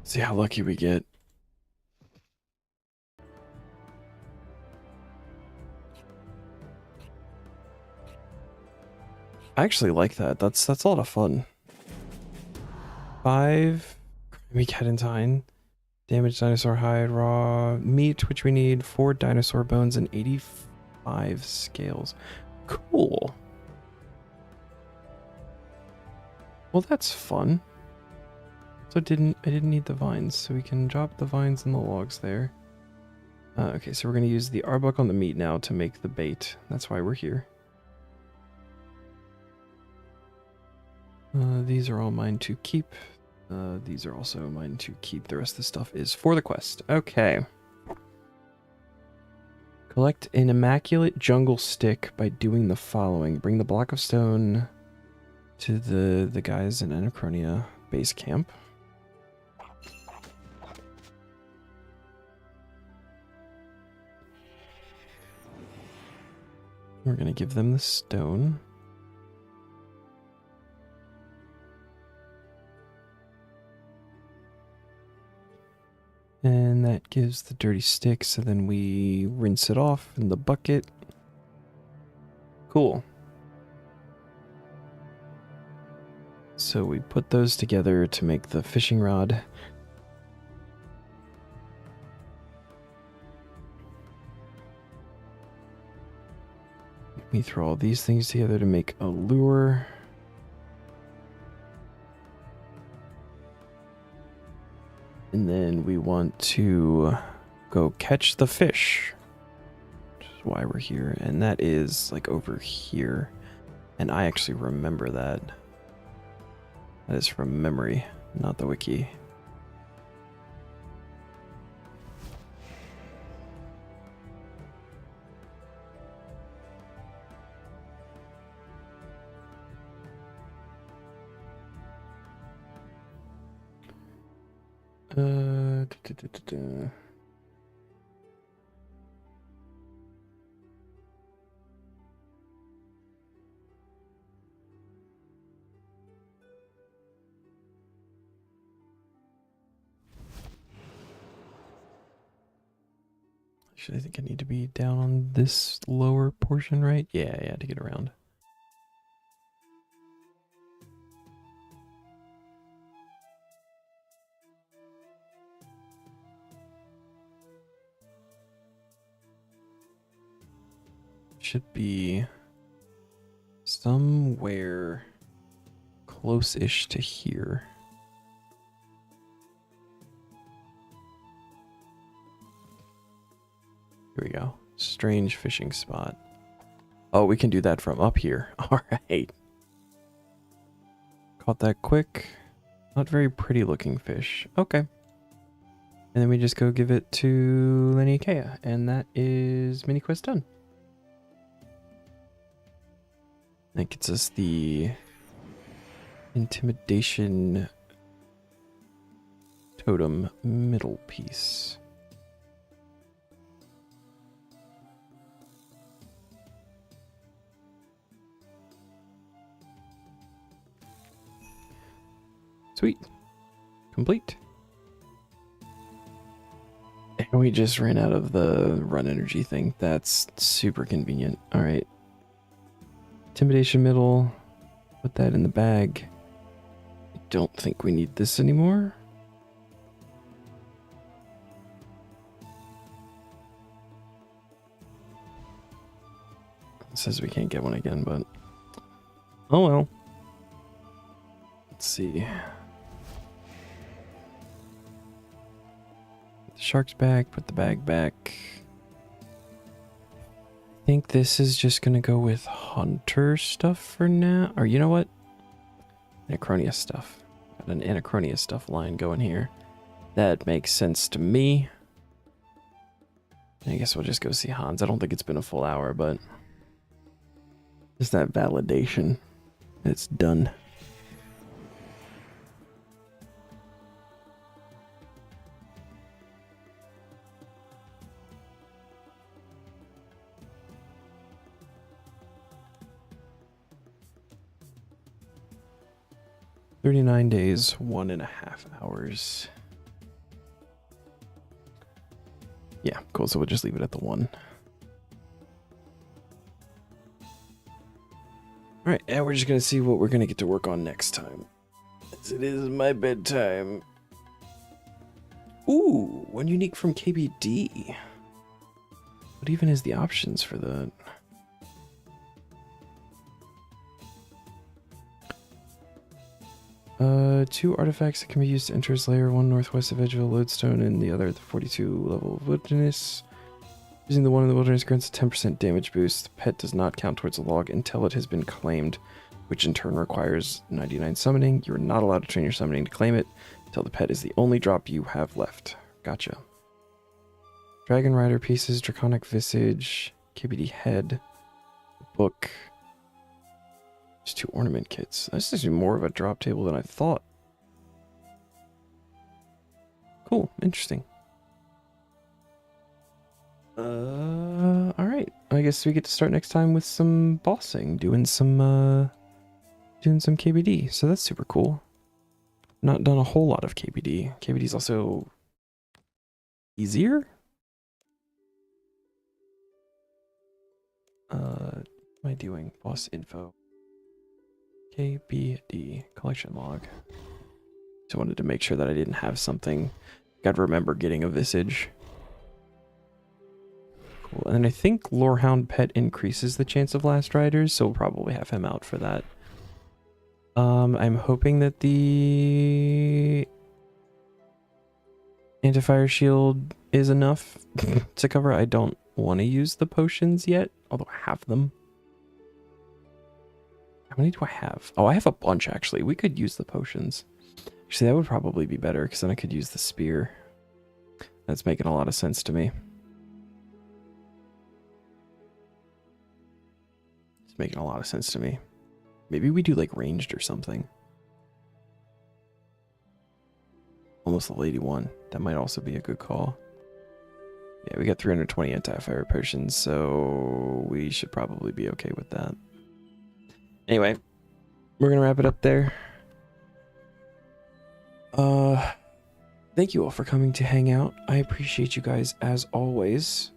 See how lucky we get. I actually like that. That's a lot of fun. 5 creamy cadentine, damaged dinosaur hide, raw meat, which we need, 4 dinosaur bones, and 85 scales. Cool. Well, that's fun. So I didn't need the vines, so we can drop the vines and the logs there. Okay, so we're gonna use the arbuck on the meat now to make the bait. That's why we're here. These are all mine to keep. These are also mine to keep. The rest of the stuff is for the quest. Okay. Collect an immaculate jungle stick by doing the following. Bring the block of stone to the guys in Anachronia base camp. We're going to give them the stone. And that gives the dirty stick, so then we rinse it off in the bucket. Cool. So we put those together to make the fishing rod. We throw all these things together to make a lure. And then we want to go catch the fish, which is why we're here. And that is like over here. And I actually remember that. That is from memory, not the wiki. Actually, I think I need to be down on this lower portion, right? Yeah, to get around. Should be somewhere close-ish to here. Here we go. Strange fishing spot. Oh, we can do that from up here. All right. Caught that quick. Not very pretty looking fish. Okay. And then we just go give it to Leniakea, and that is mini quest done. That gets us the intimidation totem middle piece. Sweet. Complete. And we just ran out of the run energy thing. That's super convenient. All right. Intimidation middle. Put that in the bag. I don't think we need this anymore. It says we can't get one again, but oh well. Let's see. Put the shark's back, put the bag back. I think this is just gonna go with hunter stuff for now. Or you know what? Anachronia stuff. Got an Anachronia stuff line going here. That makes sense to me. I guess we'll just go see Hans. I don't think it's been a full hour, but just that validation. It's done. $39 days, 1.5 hours. Yeah, cool. So we'll just leave it at the 1. Alright, and we're just gonna see what we're gonna get to work on next time. As it is my bedtime. Ooh, one unique from KBD. What even is the options for that? Two artifacts that can be used to enter his lair, one northwest of Edgeville Lodestone and the other at the 42 level of Wilderness. Using the one in the Wilderness grants a 10% damage boost. The pet does not count towards a log until it has been claimed, which in turn requires 99 summoning. You are not allowed to train your summoning to claim it until the pet is the only drop you have left. Gotcha. Dragon Rider pieces, Draconic Visage, KBD Head, book. Just 2 ornament kits. This is more of a drop table than I thought. Cool, interesting. Alright. I guess we get to start next time with some bossing, doing some KBD. So that's super cool. Not done a whole lot of KBD. KBD is also easier. What am I doing? Boss info. KBD collection log. Just wanted to make sure that I didn't have something. Gotta remember getting a visage. Cool. And then I think Lorehound Pet increases the chance of last riders, so we'll probably have him out for that. I'm hoping that the anti-fire shield is enough to cover. I don't want to use the potions yet, although I have them. How many do I have? Oh, I have a bunch, actually. We could use the potions. Actually, that would probably be better, because then I could use the spear. That's making a lot of sense to me. It's making a lot of sense to me. Maybe we do, like, ranged or something. Almost the lady one. That might also be a good call. Yeah, we got 320 anti-fire potions, so we should probably be okay with that. Anyway, we're gonna wrap it up there. Thank you all for coming to hang out. I appreciate you guys as always.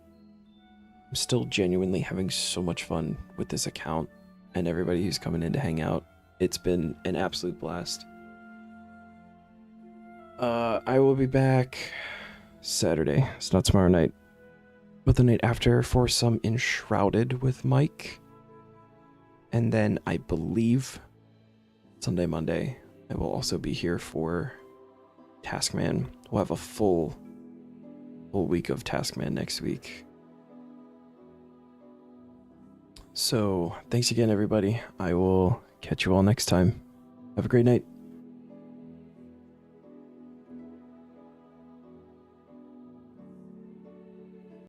I'm still genuinely having so much fun with this account and everybody who's coming in to hang out. It's been an absolute blast. I will be back Saturday. It's not tomorrow night, but the night after for some Enshrouded with Mike. And then I believe Sunday, Monday, I will also be here for Taskman. We'll have a full week of Taskman next week. So thanks again, everybody. I will catch you all next time. Have a great night.